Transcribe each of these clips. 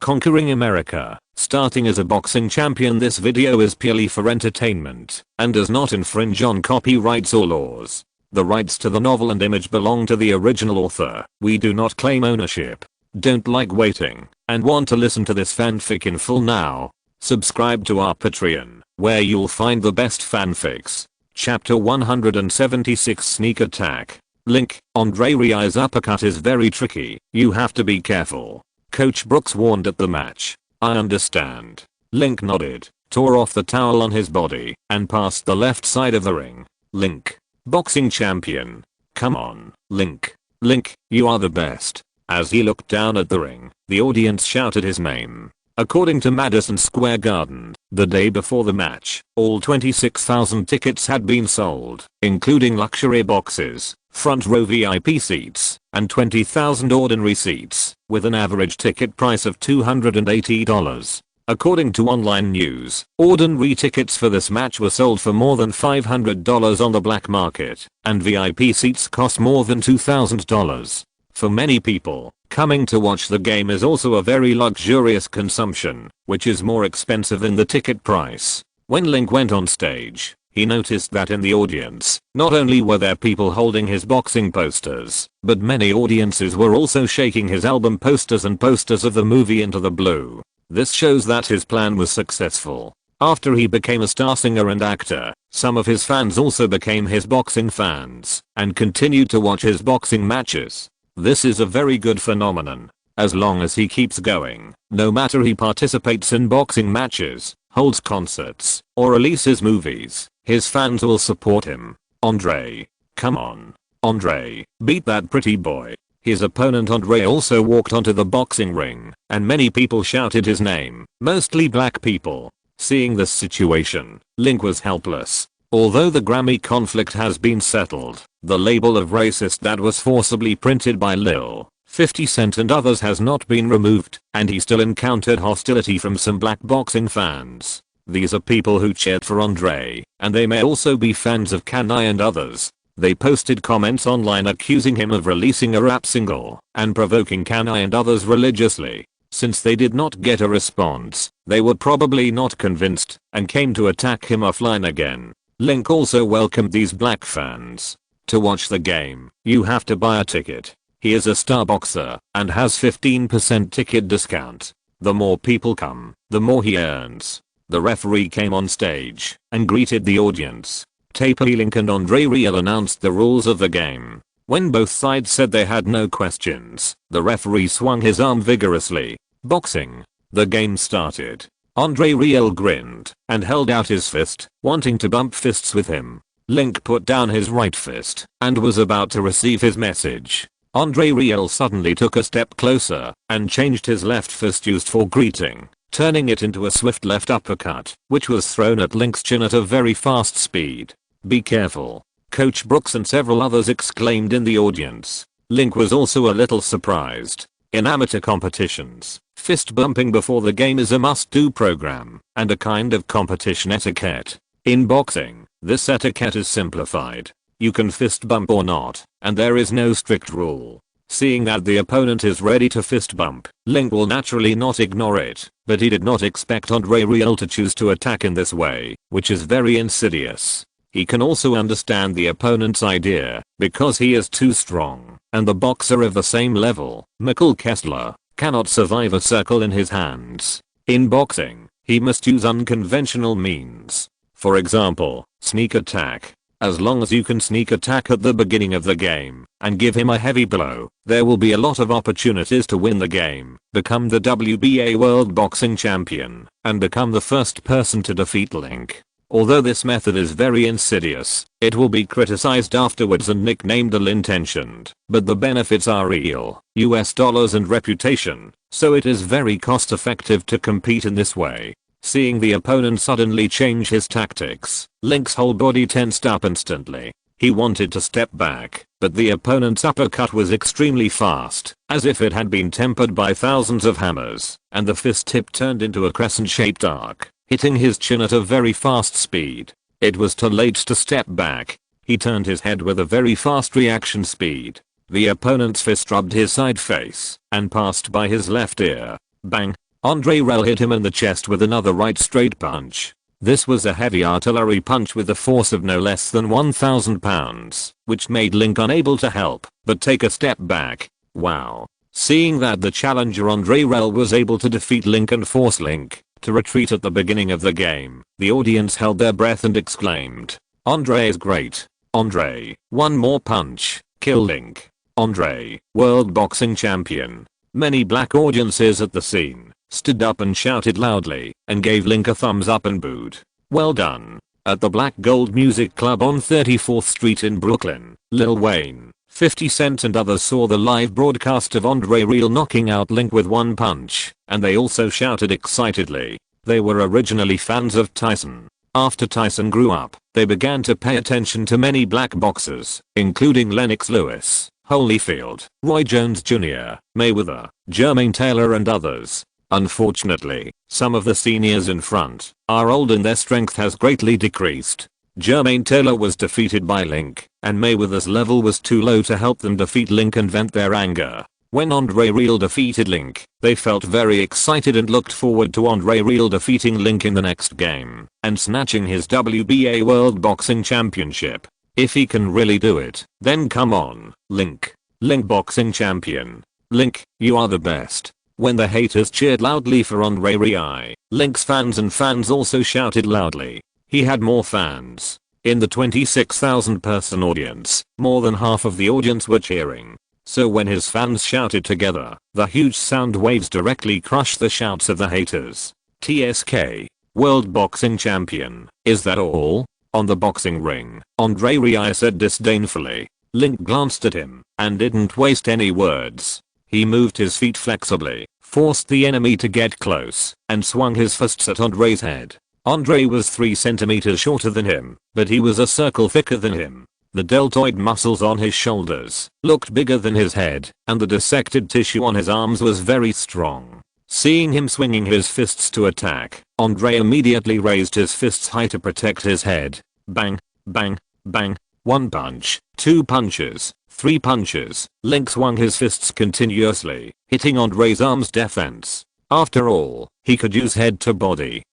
conquering America. Starting as a boxing champion, this video is purely for entertainment and does not infringe on copyrights or laws. The rights to the novel and image belong to the original author. We do not claim ownership. Don't like waiting and want to listen to this fanfic in full now? Subscribe to our Patreon, where you'll find the best fanfics. Chapter 176, Sneak Attack. Link, Andre Riai's uppercut is very tricky. You have to be careful. Coach Brooks warned at the match. I understand. Link nodded, tore off the towel on his body, and passed the left side of the ring. Link. Boxing champion. Come on, Link. Link, you are the best. As he looked down at the ring, the audience shouted his name. According to Madison Square Garden, the day before the match, all 26,000 tickets had been sold, including luxury boxes, front row VIP seats, and 20,000 ordinary seats, with an average ticket price of $280. According to online news, ordinary tickets for this match were sold for more than $500 on the black market, and VIP seats cost more than $2,000. For many people, coming to watch the game is also a very luxurious consumption, which is more expensive than the ticket price. When Link went on stage, he noticed that in the audience, not only were there people holding his boxing posters, but many audiences were also shaking his album posters and posters of the movie Into the Blue. This shows that his plan was successful. After he became a star singer and actor, some of his fans also became his boxing fans and continued to watch his boxing matches. This is a very good phenomenon. As long as he keeps going, no matter he participates in boxing matches, holds concerts, or releases movies, his fans will support him. Andre. Come on. Andre, beat that pretty boy. His opponent Andre also walked onto the boxing ring, and many people shouted his name, mostly black people. Seeing this situation, Link was helpless. Although the Grammy conflict has been settled, the label of racist that was forcibly printed by Lil, 50 Cent and others has not been removed, and he still encountered hostility from some black boxing fans. These are people who cheered for Andre, and they may also be fans of Kanye and others. They posted comments online accusing him of releasing a rap single and provoking Kanye and others religiously. Since they did not get a response, they were probably not convinced and came to attack him offline again. Link also welcomed these black fans. To watch the game, you have to buy a ticket. He is a star boxer and has 15% ticket discount. The more people come, the more he earns. The referee came on stage and greeted the audience. Tapey Link and Andre Riel announced the rules of the game. When both sides said they had no questions, the referee swung his arm vigorously. Boxing. The game started. Andre Riel grinned and held out his fist, wanting to bump fists with him. Link put down his right fist and was about to receive his message. Andre Riel suddenly took a step closer and changed his left fist used for greeting, turning it into a swift left uppercut, which was thrown at Link's chin at a very fast speed. Be careful. Coach Brooks and several others exclaimed in the audience. Link was also a little surprised. In amateur competitions, fist bumping before the game is a must-do program and a kind of competition etiquette. In boxing, this etiquette is simplified. You can fist bump or not, and there is no strict rule. Seeing that the opponent is ready to fist bump, Link will naturally not ignore it, but he did not expect Andre Riel to choose to attack in this way, which is very insidious. He can also understand the opponent's idea, because he is too strong, and the boxer of the same level, Michael Kessler, cannot survive a circle in his hands. In boxing, he must use unconventional means. For example, sneak attack. As long as you can sneak attack at the beginning of the game and give him a heavy blow, there will be a lot of opportunities to win the game, become the WBA World Boxing Champion, and become the first person to defeat Link. Although this method is very insidious, it will be criticized afterwards and nicknamed ill-intentioned, but the benefits are real, US dollars and reputation, so it is very cost-effective to compete in this way. Seeing the opponent suddenly change his tactics, Link's whole body tensed up instantly. He wanted to step back, but the opponent's uppercut was extremely fast, as if it had been tempered by thousands of hammers, and the fist tip turned into a crescent-shaped arc, hitting his chin at a very fast speed. It was too late to step back. He turned his head with a very fast reaction speed. The opponent's fist rubbed his side face and passed by his left ear. Bang! Andre Rell hit him in the chest with another right straight punch. This was a heavy artillery punch with a force of no less than 1,000 pounds, which made Link unable to help but take a step back. Wow. Seeing that the challenger Andre Rell was able to defeat Link and force Link to retreat at the beginning of the game, the audience held their breath and exclaimed, "Andre is great. Andre, one more punch, kill Link. Andre, world boxing champion." Many black audiences at the scene stood up and shouted loudly and gave Link a thumbs up and booed. Well done. At the Black Gold Music Club on 34th Street in Brooklyn, Lil Wayne, 50 Cent and others saw the live broadcast of Andre Rell knocking out Link with one punch, and they also shouted excitedly. They were originally fans of Tyson. After Tyson grew up, they began to pay attention to many black boxers, including Lennox Lewis, Holyfield, Roy Jones Jr., Mayweather, Jermaine Taylor and others. Unfortunately, some of the seniors in front are old and their strength has greatly decreased. Jermaine Taylor was defeated by Link, and Mayweather's level was too low to help them defeat Link and vent their anger. When Andre Rell defeated Link, they felt very excited and looked forward to Andre Rell defeating Link in the next game and snatching his WBA World Boxing Championship. If he can really do it, then come on, Link. Link boxing champion. Link, you are the best. When the haters cheered loudly for Andre Rell, Link's fans also shouted loudly. He had more fans. In the 26,000 person audience, more than half of the audience were cheering. So when his fans shouted together, the huge sound waves directly crushed the shouts of the haters. TSK. World Boxing Champion. Is that all? On the boxing ring, Andre Rell said disdainfully. Link glanced at him and didn't waste any words. He moved his feet flexibly, forced the enemy to get close, and swung his fists at Andre's head. Andre was 3 centimeters shorter than him, but he was a circle thicker than him. The deltoid muscles on his shoulders looked bigger than his head, and the dissected tissue on his arms was very strong. Seeing him swinging his fists to attack, Andre immediately raised his fists high to protect his head. Bang, bang, bang. 1 punch, 2 punches, 3 punches. Link swung his fists continuously, hitting Andre's arms defense. After all, he could use head to body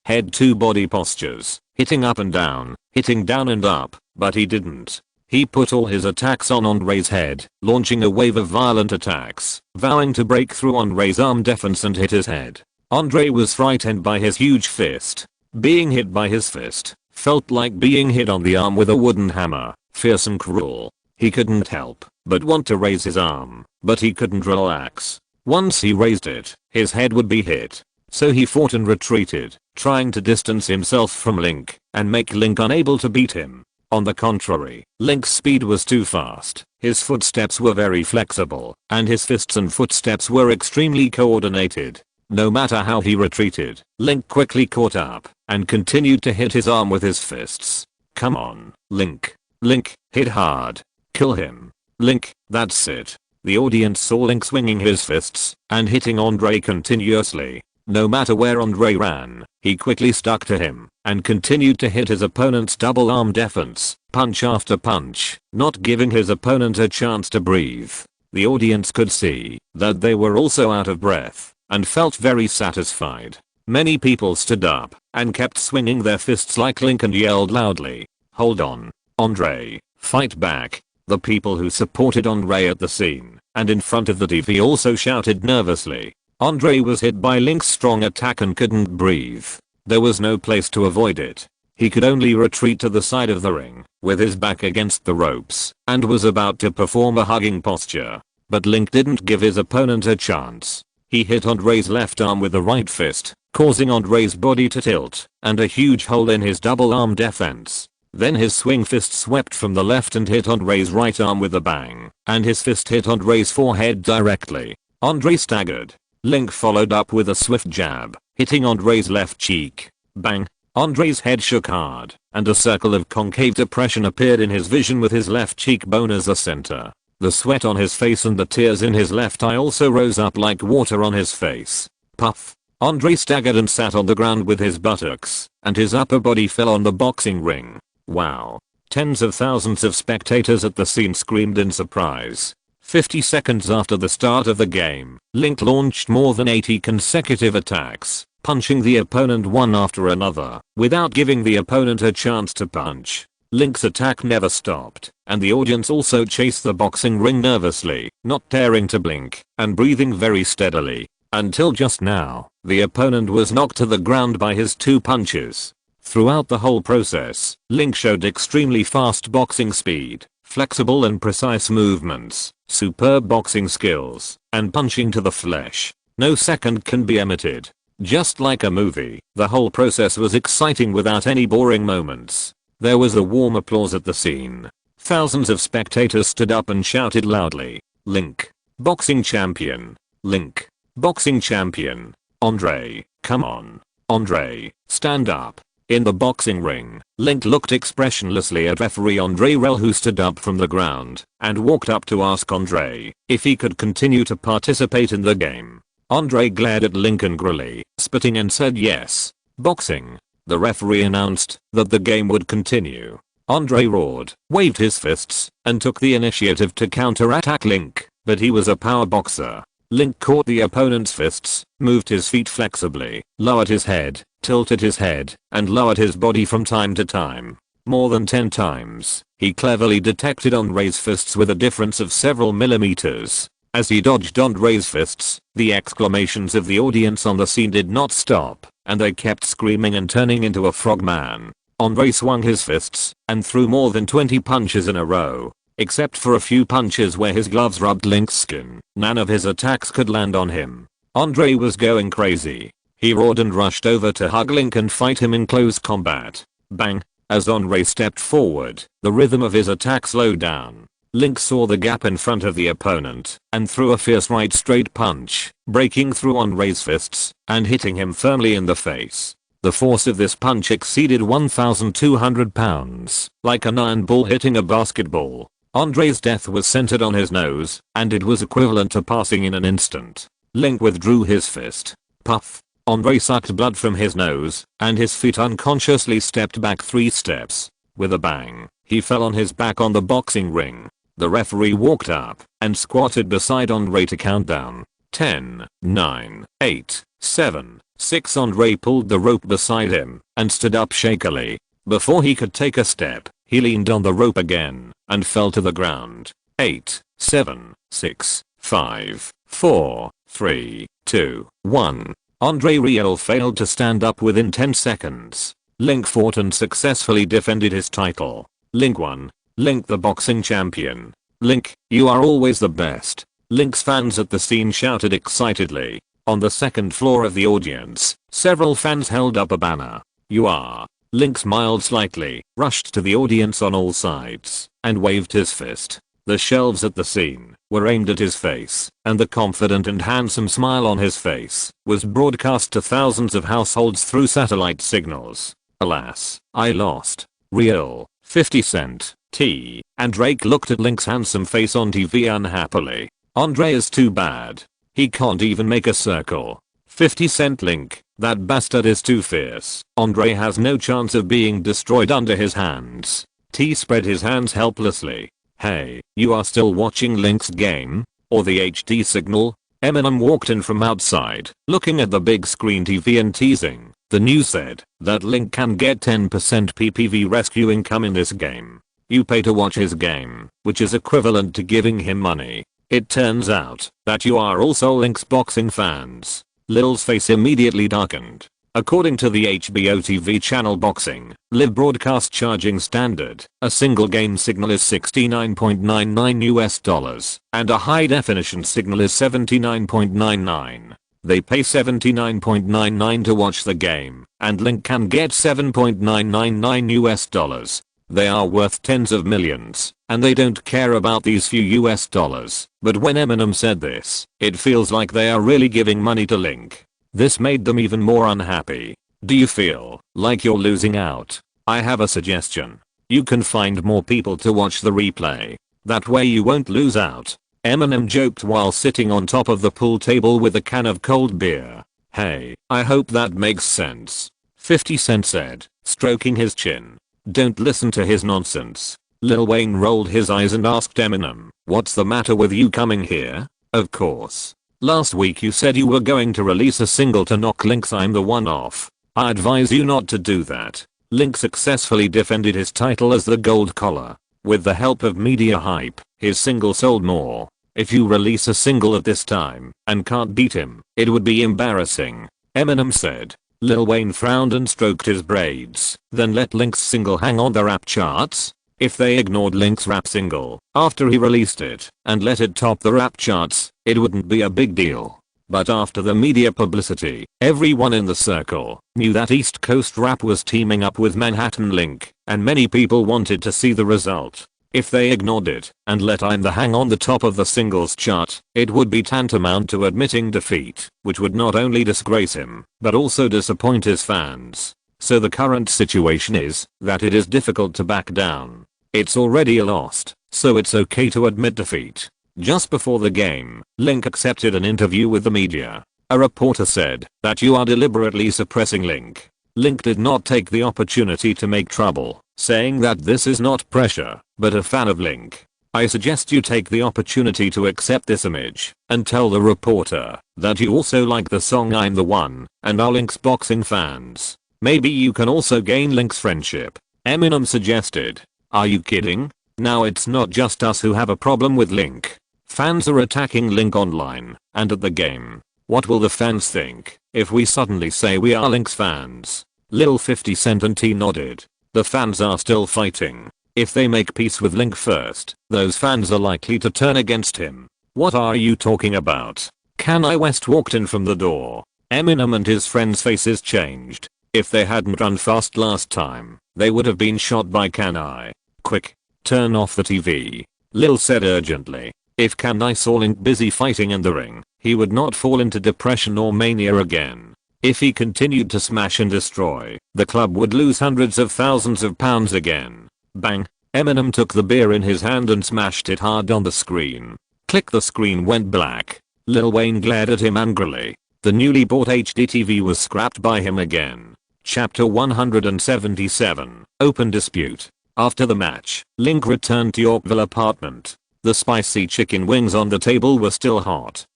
postures, hitting up and down, hitting down and up, but he didn't. He put all his attacks on Andre's head, launching a wave of violent attacks, vowing to break through Andre's arm defense and hit his head. Andre was frightened by his huge fist. Being hit by his fist felt like being hit on the arm with a wooden hammer, fierce and cruel. He couldn't help but want to raise his arm, but he couldn't relax. Once he raised it, his head would be hit. So he fought and retreated, trying to distance himself from Link and make Link unable to beat him. On the contrary, Link's speed was too fast, his footsteps were very flexible, and his fists and footsteps were extremely coordinated. No matter how he retreated, Link quickly caught up and continued to hit his arm with his fists. Come on, Link. Link, hit hard. Kill him. Link, that's it. The audience saw Link swinging his fists and hitting Andre continuously. No matter where Andre ran, he quickly stuck to him and continued to hit his opponent's double arm defense, punch after punch, not giving his opponent a chance to breathe. The audience could see that they were also out of breath and felt very satisfied. Many people stood up and kept swinging their fists like Link and yelled loudly, "Hold on, Andre, fight back." The people who supported Andre at the scene and in front of the TV also shouted nervously. Andre was hit by Link's strong attack and couldn't breathe. There was no place to avoid it. He could only retreat to the side of the ring, with his back against the ropes, and was about to perform a hugging posture. But Link didn't give his opponent a chance. He hit Andre's left arm with the right fist, causing Andre's body to tilt, and a huge hole in his double arm defense. Then his swing fist swept from the left and hit Andre's right arm with a bang, and his fist hit Andre's forehead directly. Andre staggered. Link followed up with a swift jab, hitting Andre's left cheek. Bang. Andre's head shook hard, and a circle of concave depression appeared in his vision with his left cheekbone as the center. The sweat on his face and the tears in his left eye also rose up like water on his face. Puff. Andre staggered and sat on the ground with his buttocks, and his upper body fell on the boxing ring. Wow. Tens of thousands of spectators at the scene screamed in surprise. 50 seconds after the start of the game, Link launched more than 80 consecutive attacks, punching the opponent one after another, without giving the opponent a chance to punch. Link's attack never stopped, and the audience also chased the boxing ring nervously, not daring to blink, and breathing very steadily. Until just now, the opponent was knocked to the ground by his 2 punches. Throughout the whole process, Link showed extremely fast boxing speed, flexible and precise movements, superb boxing skills, and punching to the flesh. No second can be omitted. Just like a movie, the whole process was exciting without any boring moments. There was a warm applause at the scene. Thousands of spectators stood up and shouted loudly, "Link, boxing champion! Link, boxing champion! Andre, come on! Andre, stand up!" In the boxing ring, Link looked expressionlessly at referee Andre Rel, who stood up from the ground and walked up to ask Andre if he could continue to participate in the game. Andre glared at Link angrily, spitting, and said yes. Boxing. The referee announced that the game would continue. Andre roared, waved his fists, and took the initiative to counter-attack Link, but he was a power boxer. Link caught the opponent's fists, moved his feet flexibly, lowered his head, tilted his head, and lowered his body from time to time. More than 10 times, he cleverly detected Andre's fists with a difference of several millimeters. As he dodged Andre's fists, the exclamations of the audience on the scene did not stop, and they kept screaming and turning into a frogman. Andre swung his fists and threw more than 20 punches in a row. Except for a few punches where his gloves rubbed Link's skin, none of his attacks could land on him. Andre was going crazy. He roared and rushed over to hug Link and fight him in close combat. Bang! As Andre stepped forward, the rhythm of his attack slowed down. Link saw the gap in front of the opponent and threw a fierce right straight punch, breaking through Andre's fists and hitting him firmly in the face. The force of this punch exceeded 1,200 pounds, like an iron ball hitting a basketball. Andre's death was centered on his nose, and it was equivalent to passing in an instant. Link withdrew his fist. Puff. Andre sucked blood from his nose, and his feet unconsciously stepped back 3 steps. With a bang, he fell on his back on the boxing ring. The referee walked up and squatted beside Andre to count down. 10, 9, 8, 7, 6. Andre pulled the rope beside him and stood up shakily. Before he could take a step, he leaned on the rope again and fell to the ground. 8, 7, 6, 5, 4, 3, 2, 1. Andre Rel failed to stand up within 10 seconds. Link fought and successfully defended his title. Link won. Link the boxing champion. Link, you are always the best. Link's fans at the scene shouted excitedly. On the second floor of the audience, several fans held up a banner. You are. Link smiled slightly, rushed to the audience on all sides, and waved his fist. The shelves at the scene were aimed at his face, and the confident and handsome smile on his face was broadcast to thousands of households through satellite signals. Alas, I lost. Real. 50 Cent. T. And Drake looked at Link's handsome face on TV unhappily. Andre is too bad. He can't even make a circle. 50 Cent. Link, that bastard is too fierce. Andre has no chance of being destroyed under his hands. T spread his hands helplessly. Hey, you are still watching Link's game? Or the HD signal? Eminem walked in from outside, looking at the big screen TV and teasing. The news said that Link can get 10% PPV rescue income in this game. You pay to watch his game, which is equivalent to giving him money. It turns out that you are also Link's boxing fans. Lil's face immediately darkened. According to the HBO TV channel Boxing Live broadcast charging standard, a single game signal is $69.99 and a high definition signal is $79.99. They pay $79.99 to watch the game, and Link can get $7.999. They are worth tens of millions, and they don't care about these few US dollars. But when Eminem said this, it feels like they are really giving money to Link. This made them even more unhappy. Do you feel like you're losing out? I have a suggestion. You can find more people to watch the replay. That way you won't lose out. Eminem joked while sitting on top of the pool table with a can of cold beer. Hey, I hope that makes sense. 50 Cent said, stroking his chin. Don't listen to his nonsense. Lil Wayne rolled his eyes and asked Eminem, "What's the matter with you coming here?" "Of course. Last week you said you were going to release a single to knock Link's I'm the One off. I advise you not to do that." Link successfully defended his title as the Gold Collar. With the help of media hype, his single sold more. "If you release a single at this time and can't beat him, it would be embarrassing," Eminem said. Lil Wayne frowned and stroked his braids, then let Link's single hang on the rap charts. If they ignored Link's rap single after he released it and let it top the rap charts, it wouldn't be a big deal. But after the media publicity, everyone in the circle knew that East Coast rap was teaming up with Manhattan Link, and many people wanted to see the result. If they ignored it and let I'm the hang on the top of the singles chart, it would be tantamount to admitting defeat, which would not only disgrace him, but also disappoint his fans. So the current situation is that it is difficult to back down. It's already a loss, so it's okay to admit defeat. Just before the game, Link accepted an interview with the media. A reporter said that you are deliberately suppressing Link. Link did not take the opportunity to make trouble, saying that this is not pressure, but a fan of Link. "I suggest you take the opportunity to accept this image and tell the reporter that you also like the song I'm the One and are Link's boxing fans. Maybe you can also gain Link's friendship," Eminem suggested. "Are you kidding? Now it's not just us who have a problem with Link. Fans are attacking Link online and at the game. What will the fans think if we suddenly say we are Link's fans?" Lil 50 Cent and T nodded. "The fans are still fighting. If they make peace with Link first, those fans are likely to turn against him." "What are you talking about?" Kanye West walked in from the door. Eminem and his friends' faces changed. If they hadn't run fast last time, they would have been shot by Kanye. "Quick, turn off the TV," Lil said urgently. If Kanye saw Link busy fighting in the ring, he would not fall into depression or mania again. If he continued to smash and destroy, the club would lose hundreds of thousands of pounds again. Bang! Eminem took the beer in his hand and smashed it hard on the screen. Click, the screen went black. Lil Wayne glared at him angrily. The newly bought HD TV was scrapped by him again. Chapter 177, Open Dispute. After the match, Link returned to Yorkville apartment. The spicy chicken wings on the table were still hot.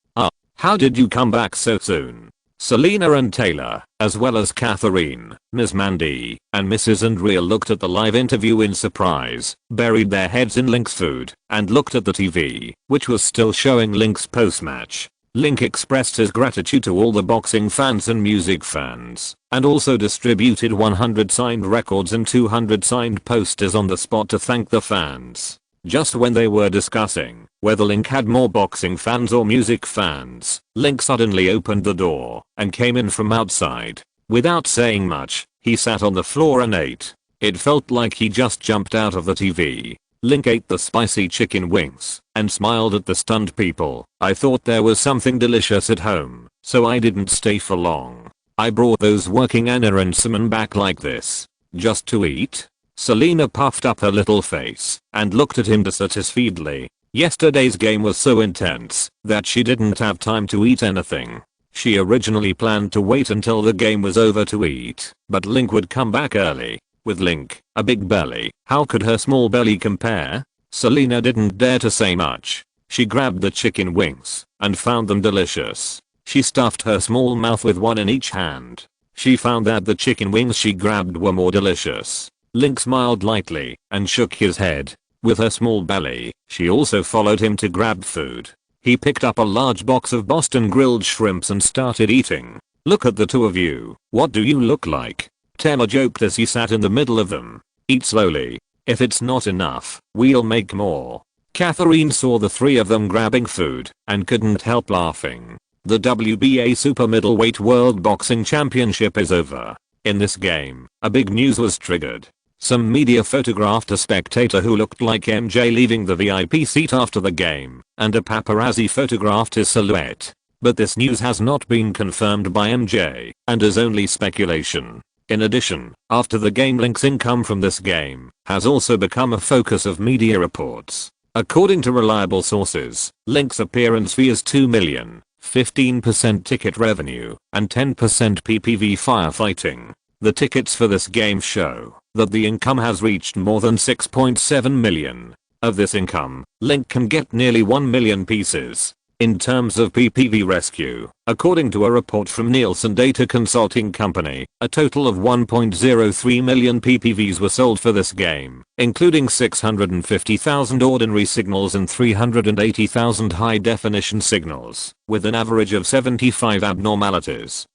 How did you come back so soon?" Selena and Taylor, as well as Catherine, Ms. Mandy, and Mrs. Andrea looked at the live interview in surprise, buried their heads in Link's food, and looked at the TV, which was still showing Link's post-match. Link expressed his gratitude to all the boxing fans and music fans, and also distributed 100 signed records and 200 signed posters on the spot to thank the fans. Just when they were discussing whether Link had more boxing fans or music fans, Link suddenly opened the door and came in from outside. Without saying much, he sat on the floor and ate. It felt like he just jumped out of the TV. Link ate the spicy chicken wings and smiled at the stunned people. "I thought there was something delicious at home, so I didn't stay for long. I brought those working Anna and Simon back like this, just to eat." Selena puffed up her little face and looked at him dissatisfiedly. Yesterday's game was so intense that she didn't have time to eat anything. She originally planned to wait until the game was over to eat, but Link would come back early. With Link, a big belly, how could her small belly compare? Selena didn't dare to say much. She grabbed the chicken wings and found them delicious. She stuffed her small mouth with one in each hand. She found that the chicken wings she grabbed were more delicious. Link smiled lightly and shook his head. With her small belly, she also followed him to grab food. He picked up a large box of Boston grilled shrimps and started eating. "Look at the two of you. What do you look like?" Taylor joked as he sat in the middle of them. "Eat slowly. If it's not enough, we'll make more." Catherine saw the three of them grabbing food and couldn't help laughing. The WBA Super Middleweight World Boxing Championship is over. In this game, a big news was triggered. Some media photographed a spectator who looked like MJ leaving the VIP seat after the game, and a paparazzi photographed his silhouette. But this news has not been confirmed by MJ, and is only speculation. In addition, after the game, Link's income from this game has also become a focus of media reports. According to reliable sources, Link's appearance fee is $2 million, 15% ticket revenue, and 10% PPV firefighting. The tickets for this game show that the income has reached more than 6.7 million. Of this income, Link can get nearly 1 million pieces. In terms of PPV rescue, according to a report from Nielsen Data Consulting Company, a total of 1.03 million PPVs were sold for this game, including 650,000 ordinary signals and 380,000 high-definition signals, with an average of 75 abnormalities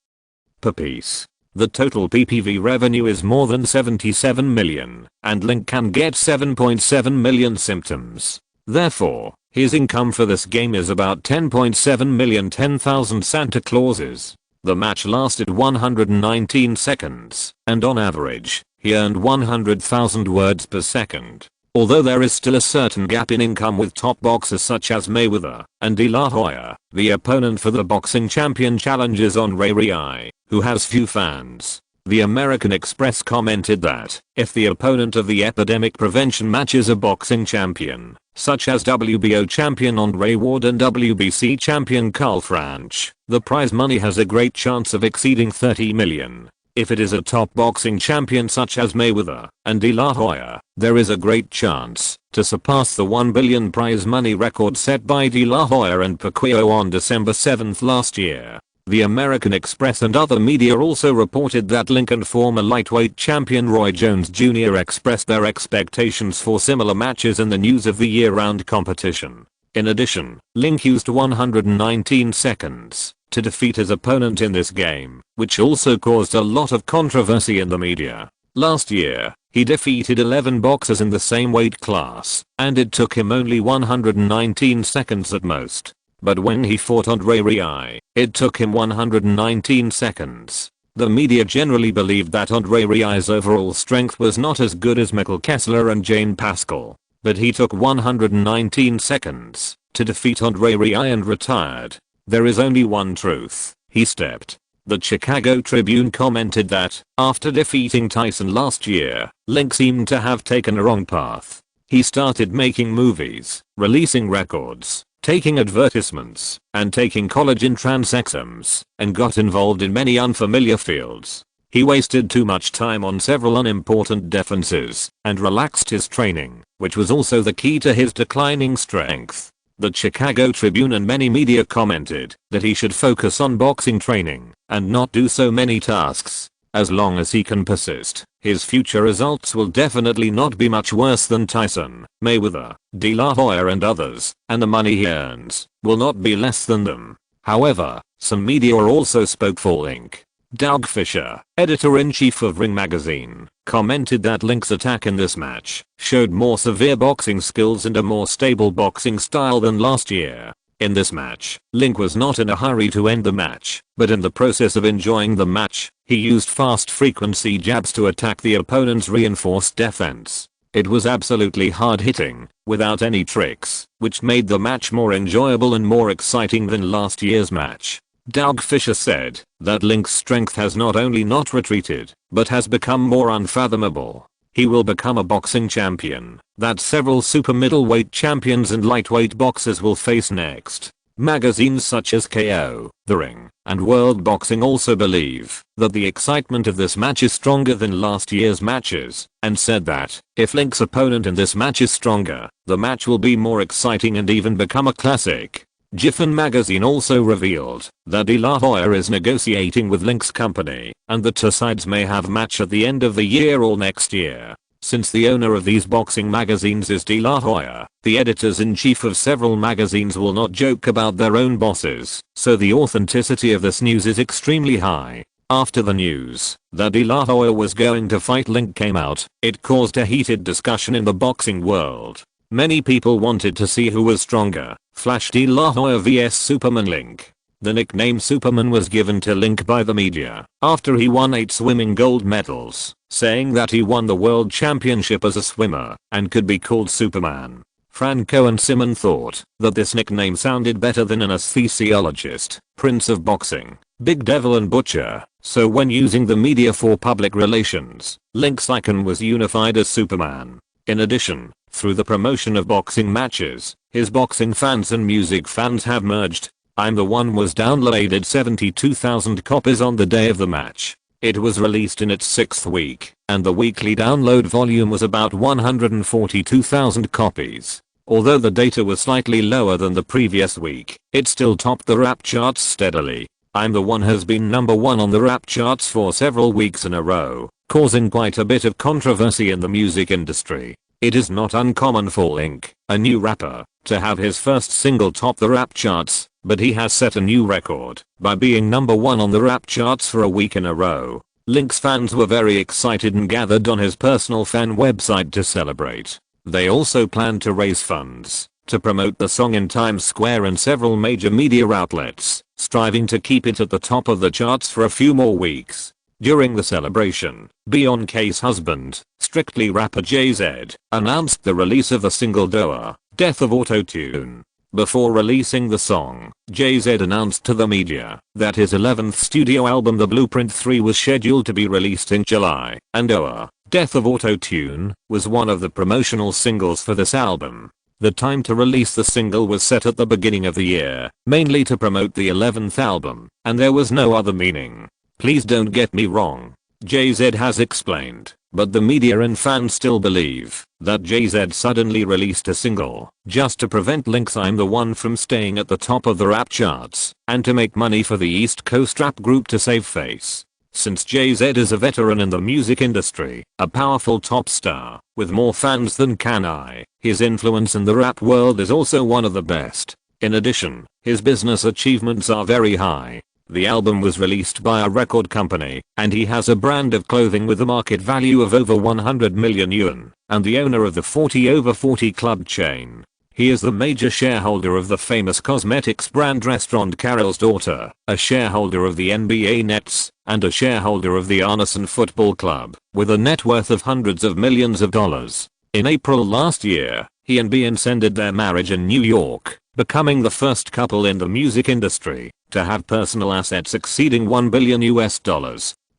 per piece. The total PPV revenue is more than 77 million, and Link can get 7.7 million symptoms. Therefore, his income for this game is about 10.7 million 10,000 Santa Clauses. The match lasted 119 seconds, and on average, he earned 100,000 words per second. Although there is still a certain gap in income with top boxers such as Mayweather and De La Hoya, the opponent for the boxing champion challenges Andre Riai, who has few fans. The American Express commented that, if the opponent of the epidemic prevention match is a boxing champion, such as WBO champion Andre Ward and WBC champion Carl French, the prize money has a great chance of exceeding 30 million. If it is a top boxing champion such as Mayweather and De La Hoya, there is a great chance to surpass the 1 billion prize money record set by De La Hoya and Pacquiao on December 7 last year. The American Express and other media also reported that Link and former lightweight champion Roy Jones Jr. expressed their expectations for similar matches in the News of the Year-round competition. In addition, Link used 119 seconds to defeat his opponent in this game, which also caused a lot of controversy in the media. Last year, he defeated 11 boxers in the same weight class, and it took him only 119 seconds at most. But when he fought Andre Riai, it took him 119 seconds. The media generally believed that Andre Riai's overall strength was not as good as Mikkel Kessler and Jane Pascal, but he took 119 seconds to defeat Andre Riai and retired. There is only one truth: he stepped. The Chicago Tribune commented that, after defeating Tyson last year, Link seemed to have taken a wrong path. He started making movies, releasing records, taking advertisements, and taking college entrance exams, and got involved in many unfamiliar fields. He wasted too much time on several unimportant defenses, and relaxed his training, which was also the key to his declining strength. The Chicago Tribune and many media commented that he should focus on boxing training, and not do so many tasks. As long as he can persist, his future results will definitely not be much worse than Tyson, Mayweather, De La Hoya and others, and the money he earns will not be less than them. However, some media also spoke for Link. Doug Fisher, editor-in-chief of Ring magazine, commented that Link's attack in this match showed more severe boxing skills and a more stable boxing style than last year. In this match, Link was not in a hurry to end the match, but in the process of enjoying the match, he used fast frequency jabs to attack the opponent's reinforced defense. It was absolutely hard hitting, without any tricks, which made the match more enjoyable and more exciting than last year's match. Doug Fisher said that Link's strength has not only not retreated, but has become more unfathomable. He will become a boxing champion that several super middleweight champions and lightweight boxers will face next. Magazines such as KO, The Ring, and World Boxing also believe that the excitement of this match is stronger than last year's matches, and said that, if Link's opponent in this match is stronger, the match will be more exciting and even become a classic. Jiffin magazine also revealed that De La Hoya is negotiating with Link's company, and the two sides may have a match at the end of the year or next year. Since the owner of these boxing magazines is De La Hoya, the editors-in-chief of several magazines will not joke about their own bosses, so the authenticity of this news is extremely high. After the news that De La Hoya was going to fight Link came out, it caused a heated discussion in the boxing world. Many people wanted to see who was stronger, Flash De La Hoya vs Superman Link. The nickname Superman was given to Link by the media after he won 8 swimming gold medals, saying that he won the world championship as a swimmer and could be called Superman. Franco and Simon thought that this nickname sounded better than an anesthesiologist, Prince of Boxing, Big Devil and Butcher, so when using the media for public relations, Link's icon was unified as Superman. In addition, through the promotion of boxing matches, his boxing fans and music fans have merged. I'm the One was downloaded 72,000 copies on the day of the match. It was released in its 6th week, and the weekly download volume was about 142,000 copies. Although the data was slightly lower than the previous week, it still topped the rap charts steadily. I'm the One has been number 1 on the rap charts for several weeks in a row, causing quite a bit of controversy in the music industry. It is not uncommon for Link, a new rapper, to have his first single top the rap charts, but he has set a new record by being number 1 on the rap charts for a week in a row. Link's fans were very excited and gathered on his personal fan website to celebrate. They also planned to raise funds to promote the song in Times Square and several major media outlets, striving to keep it at the top of the charts for a few more weeks. During the celebration, Beyoncé's husband, Strictly rapper Jay-Z, announced the release of the single Doa, Death of Auto-Tune. Before releasing the song, Jay-Z announced to the media that his 11th studio album The Blueprint 3 was scheduled to be released in July, and Doa, Death of Auto-Tune, was one of the promotional singles for this album. The time to release the single was set at the beginning of the year, mainly to promote the 11th album, and there was no other meaning. Please don't get me wrong, Jay-Z has explained, but the media and fans still believe that Jay-Z suddenly released a single just to prevent Link's I'm the One from staying at the top of the rap charts and to make money for the East Coast rap group to save face. Since Jay-Z is a veteran in the music industry, a powerful top star with more fans than can I, his influence in the rap world is also one of the best. In addition, his business achievements are very high. The album was released by a record company, and he has a brand of clothing with a market value of over 100 million yuan, and the owner of the 40 over 40 club chain. He is the major shareholder of the famous cosmetics brand Restaurant Carol's Daughter, a shareholder of the NBA Nets, and a shareholder of the Arneson Football Club, with a net worth of hundreds of millions of dollars. In April last year, he and Beyoncé ended their marriage in New York, becoming the first couple in the music industry to have personal assets exceeding $1 billion.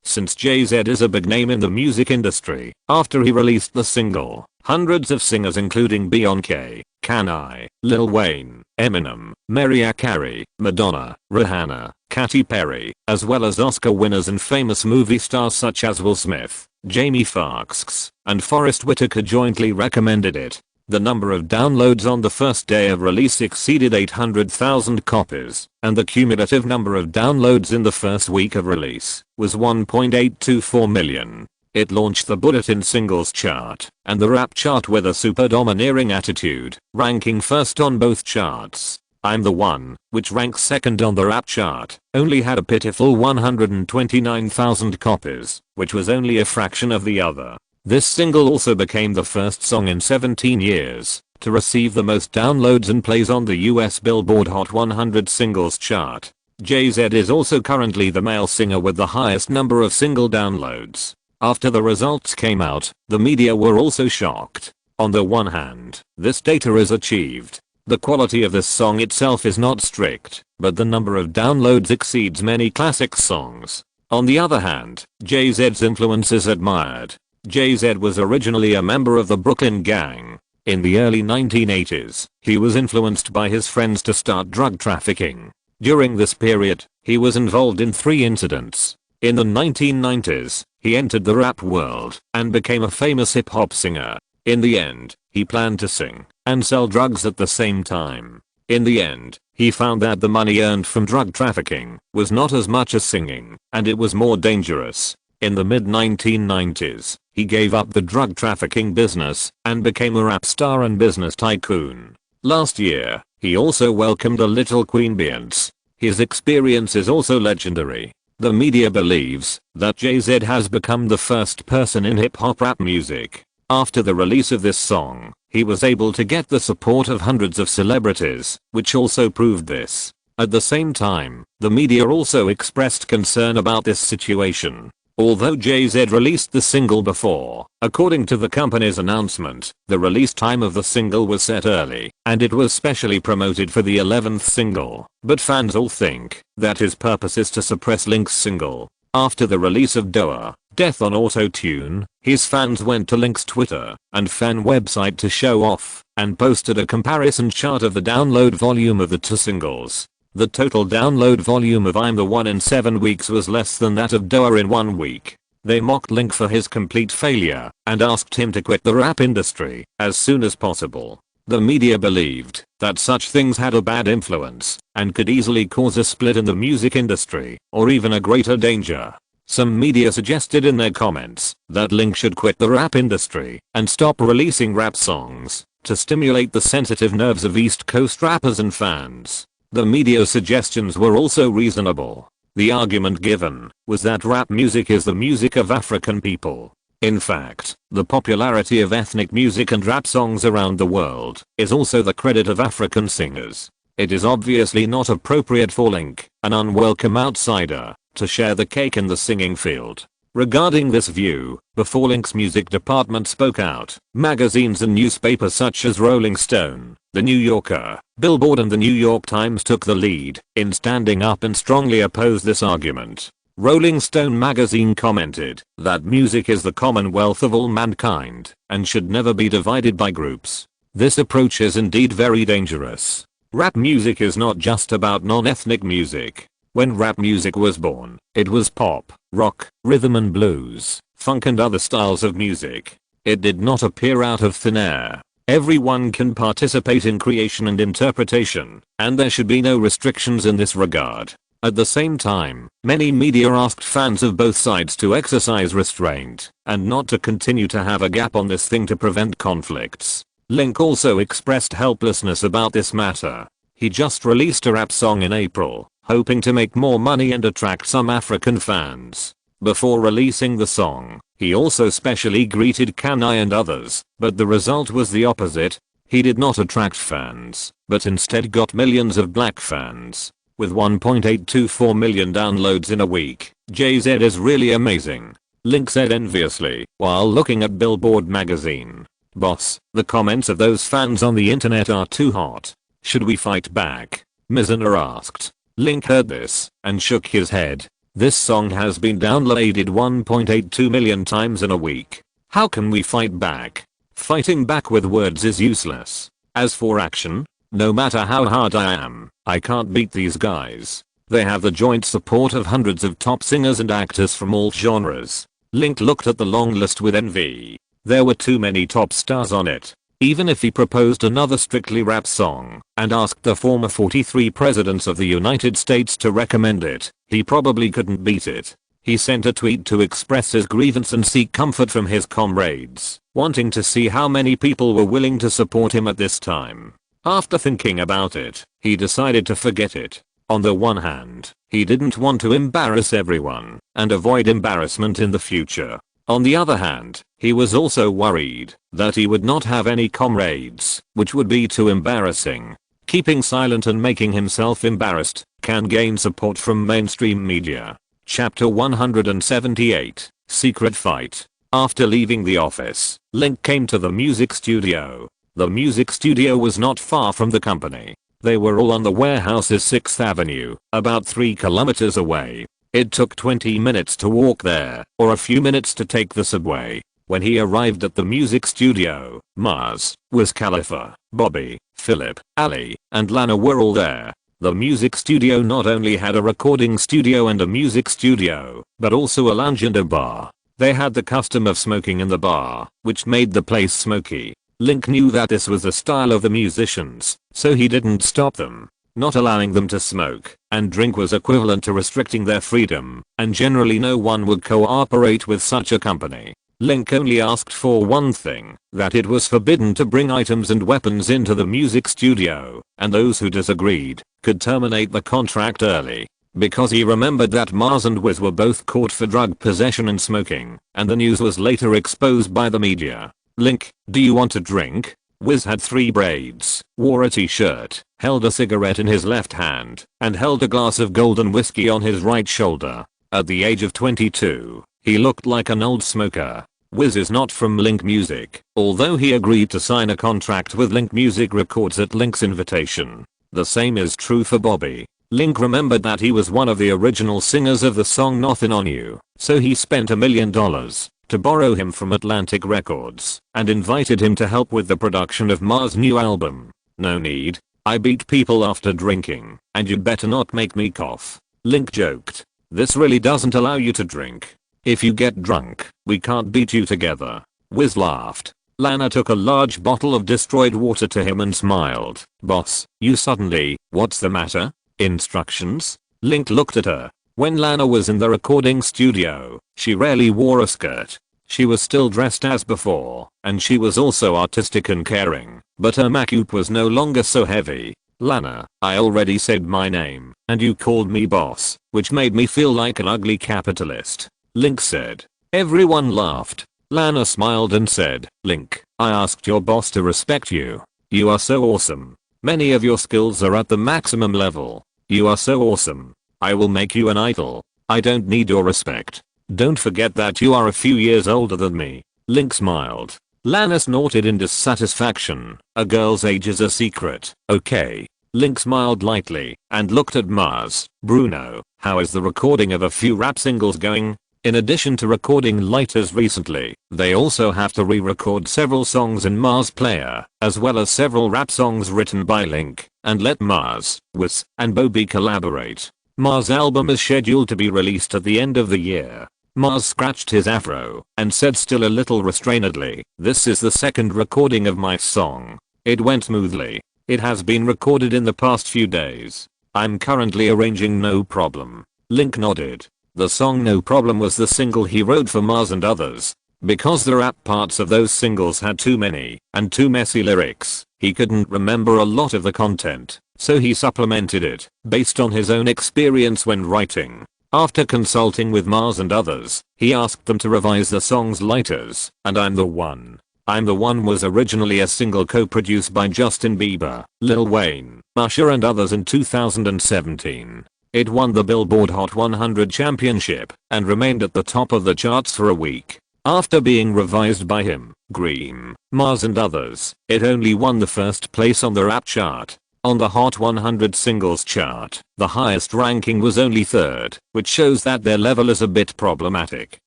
Since Jay-Z is a big name in the music industry, after he released the single, hundreds of singers including Beyoncé, Kanye, Lil Wayne, Eminem, Mariah Carey, Madonna, Rihanna, Katy Perry, as well as Oscar winners and famous movie stars such as Will Smith, Jamie Foxx, and Forest Whitaker jointly recommended it. The number of downloads on the first day of release exceeded 800,000 copies, and the cumulative number of downloads in the first week of release was 1.824 million. It launched the Bulletin Singles chart and the rap chart with a super domineering attitude, ranking first on both charts. I'm the One, which ranks second on the rap chart, only had a pitiful 129,000 copies, which was only a fraction of the other. This single also became the first song in 17 years to receive the most downloads and plays on the US Billboard Hot 100 Singles chart. Jay-Z is also currently the male singer with the highest number of single downloads. After the results came out, the media were also shocked. On the one hand, this data is achieved. The quality of this song itself is not strict, but the number of downloads exceeds many classic songs. On the other hand, Jay-Z's influence is admired. Jay-Z was originally a member of the Brooklyn Gang. In the early 1980s, he was influenced by his friends to start drug trafficking. During this period, he was involved in 3 incidents. In the 1990s, he entered the rap world and became a famous hip-hop singer. In the end, he planned to sing and sell drugs at the same time. In the end, he found that the money earned from drug trafficking was not as much as singing, and it was more dangerous. In the mid-1990s, he gave up the drug trafficking business and became a rap star and business tycoon. Last year, he also welcomed a little Queen Beyoncé. His experience is also legendary. The media believes that Jay-Z has become the first person in hip-hop rap music. After the release of this song, he was able to get the support of hundreds of celebrities, which also proved this. At the same time, the media also expressed concern about this situation. Although Jay-Z released the single before, according to the company's announcement, the release time of the single was set early, and it was specially promoted for the 11th single, but fans all think that his purpose is to suppress Link's single. After the release of Doa, Death on Auto-Tune, his fans went to Link's Twitter and fan website to show off, and posted a comparison chart of the download volume of the 2 singles. The total download volume of I'm the One in 7 weeks was less than that of Doa in 1 week. They mocked Link for his complete failure and asked him to quit the rap industry as soon as possible. The media believed that such things had a bad influence and could easily cause a split in the music industry or even a greater danger. Some media suggested in their comments that Link should quit the rap industry and stop releasing rap songs to stimulate the sensitive nerves of East Coast rappers and fans. The media suggestions were also reasonable. The argument given was that rap music is the music of African people. In fact, the popularity of ethnic music and rap songs around the world is also the credit of African singers. It is obviously not appropriate for Link, an unwelcome outsider, to share the cake in the singing field. Regarding this view, before Link's music department spoke out, magazines and newspapers such as Rolling Stone, The New Yorker, Billboard and The New York Times took the lead in standing up and strongly opposed this argument. Rolling Stone magazine commented that music is the commonwealth of all mankind and should never be divided by groups. This approach is indeed very dangerous. Rap music is not just about non-ethnic music. When rap music was born, it was pop, rock, rhythm and blues, funk and other styles of music. It did not appear out of thin air. Everyone can participate in creation and interpretation, and there should be no restrictions in this regard. At the same time, many media asked fans of both sides to exercise restraint and not to continue to have a gap on this thing to prevent conflicts. Link also expressed helplessness about this matter. He just released a rap song in April, hoping to make more money and attract some African fans. Before releasing the song, he also specially greeted Kanai and others, but the result was the opposite. He did not attract fans, but instead got millions of black fans. With 1.824 million downloads in a week, Jay-Z is really amazing, Link said enviously while looking at Billboard magazine. Boss, the comments of those fans on the internet are too hot. Should we fight back? Mizana asked. Link heard this and shook his head. This song has been downloaded 1.82 million times in a week. How can we fight back? Fighting back with words is useless. As for action, no matter how hard I am, I can't beat these guys. They have the joint support of hundreds of top singers and actors from all genres. Link looked at the long list with envy. There were too many top stars on it. Even if he proposed another strictly rap song and asked the former 43 presidents of the United States to recommend it, he probably couldn't beat it. He sent a tweet to express his grievance and seek comfort from his comrades, wanting to see how many people were willing to support him at this time. After thinking about it, he decided to forget it. On the one hand, he didn't want to embarrass everyone and avoid embarrassment in the future. On the other hand, he was also worried that he would not have any comrades, which would be too embarrassing. Keeping silent and making himself embarrassed can gain support from mainstream media. Chapter 178, Secret Fight. After leaving the office, Link came to the music studio. The music studio was not far from the company. They were all on the warehouse's 6th Avenue, about 3 kilometers away. It took 20 minutes to walk there, or a few minutes to take the subway. When he arrived at the music studio, Mars, Wiz Khalifa, Bobby, Philip, Ali, and Lana were all there. The music studio not only had a recording studio and a music studio, but also a lounge and a bar. They had the custom of smoking in the bar, which made the place smoky. Link knew that this was the style of the musicians, so he didn't stop them. Not allowing them to smoke and drink was equivalent to restricting their freedom, and generally no one would cooperate with such a company. Link only asked for one thing, that it was forbidden to bring items and weapons into the music studio, and those who disagreed could terminate the contract early. Because he remembered that Mars and Wiz were both caught for drug possession and smoking, and the news was later exposed by the media. Link, do you want a drink? Wiz had 3 braids, wore a t-shirt, held a cigarette in his left hand, and held a glass of golden whiskey on his right shoulder. At the age of 22, he looked like an old smoker. Wiz is not from Link Music, although he agreed to sign a contract with Link Music Records at Link's invitation. The same is true for Bobby. Link remembered that he was one of the original singers of the song Nothin' On You, so he spent $1 million to borrow him from Atlantic Records and invited him to help with the production of Mars' new album. No need. I beat people after drinking, and you better not make me cough. Link joked. This really doesn't allow you to drink. If you get drunk, we can't beat you together. Wiz laughed. Lana took a large bottle of destroyed water to him and smiled. Boss, you suddenly, what's the matter? Instructions? Link looked at her. When Lana was in the recording studio, she rarely wore a skirt. She was still dressed as before, and she was also artistic and caring, but her makeup was no longer so heavy. Lana, I already said my name, and you called me boss, which made me feel like an ugly capitalist. Link said. Everyone laughed. Lana smiled and said, Link, I asked your boss to respect you. You are so awesome. Many of your skills are at the maximum level. You are so awesome. I will make you an idol. I don't need your respect. Don't forget that you are a few years older than me. Link smiled. Lana snorted in dissatisfaction. A girl's age is a secret. Okay. Link smiled lightly and looked at Mars. Bruno, how is the recording of a few rap singles going? In addition to recording Lighters recently, they also have to re-record several songs in Mars Player, as well as several rap songs written by Link, and let Mars, Wiz, and Bobby collaborate. Mars' album is scheduled to be released at the end of the year. Mars scratched his afro and said still a little restrainedly, this is the second recording of my song. It went smoothly. It has been recorded in the past few days. I'm currently arranging No Problem. Link nodded. The song No Problem was the single he wrote for Mars and others. Because the rap parts of those singles had too many and too messy lyrics, he couldn't remember a lot of the content, so he supplemented it based on his own experience when writing. After consulting with Mars and others, he asked them to revise the song's Lighters, and I'm the One. I'm the One was originally a single co-produced by Justin Bieber, Lil Wayne, Usher and others in 2017. It won the Billboard Hot 100 championship and remained at the top of the charts for a week. After being revised by him, Greem, Mars and others, it only won the first place on the rap chart. On the Hot 100 singles chart, the highest ranking was only third, which shows that their level is a bit problematic.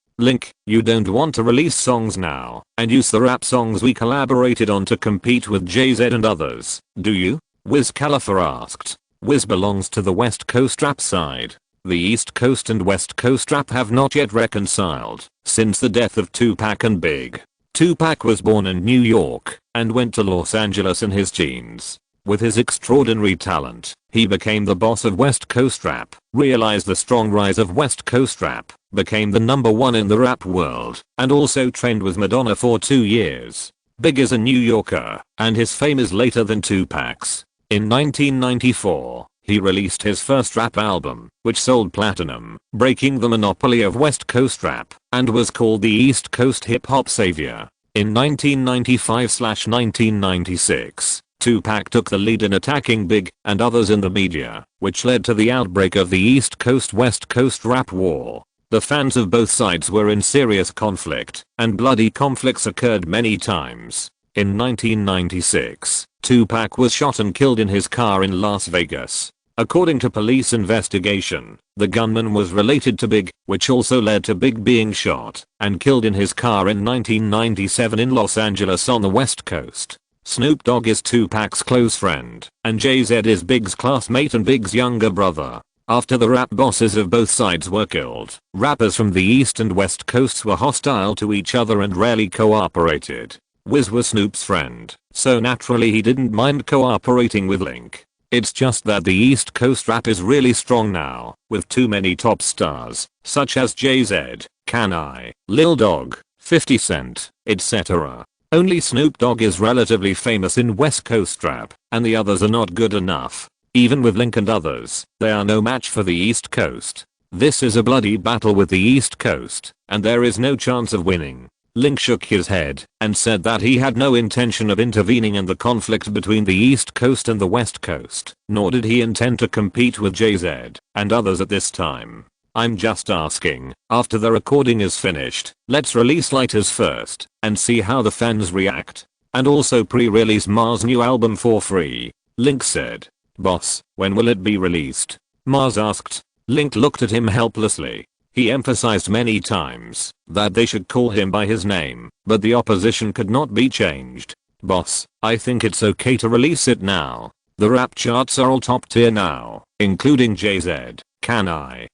Link, you don't want to release songs now and use the rap songs we collaborated on to compete with Jay-Z and others, do you? Wiz Khalifa asked. Wiz belongs to the West Coast rap side. The East Coast and West Coast rap have not yet reconciled since the death of Tupac and Big. Tupac was born in New York and went to Los Angeles in his teens. With his extraordinary talent, he became the boss of West Coast rap, realized the strong rise of West Coast rap, became the #1 in the rap world, and also trained with Madonna for 2 years. Big is a New Yorker, and his fame is later than Tupac's. In 1994, he released his first rap album, which sold platinum, breaking the monopoly of West Coast rap, and was called the East Coast Hip Hop Savior. In 1995/1996, Tupac took the lead in attacking Big and others in the media, which led to the outbreak of the East Coast-West Coast rap war. The fans of both sides were in serious conflict, and bloody conflicts occurred many times. In 1996, Tupac was shot and killed in his car in Las Vegas. According to police investigation, the gunman was related to Big, which also led to Big being shot and killed in his car in 1997 in Los Angeles on the West Coast. Snoop Dogg is Tupac's close friend, and Jay-Z is Big's classmate and Big's younger brother. After the rap bosses of both sides were killed, rappers from the East and West Coasts were hostile to each other and rarely cooperated. Wiz was Snoop's friend, so naturally he didn't mind cooperating with Link. It's just that the East Coast rap is really strong now, with too many top stars, such as Jay-Z, Can-I, Lil Dog, 50 Cent, etc. Only Snoop Dogg is relatively famous in West Coast rap, and the others are not good enough. Even with Link and others, they are no match for the East Coast. This is a bloody battle with the East Coast, and there is no chance of winning. Link shook his head and said that he had no intention of intervening in the conflict between the East Coast and the West Coast, nor did he intend to compete with Jay-Z and others at this time. I'm just asking, after the recording is finished, let's release Lighters first and see how the fans react. And also pre-release Mars' new album for free. Link said. Boss, when will it be released? Mars asked. Link looked at him helplessly. He emphasized many times that they should call him by his name, but the opposition could not be changed. Boss, I think it's okay to release it now. The rap charts are all top tier now, including Jay-Z, Kanye,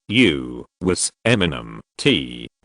Wiz, Eminem,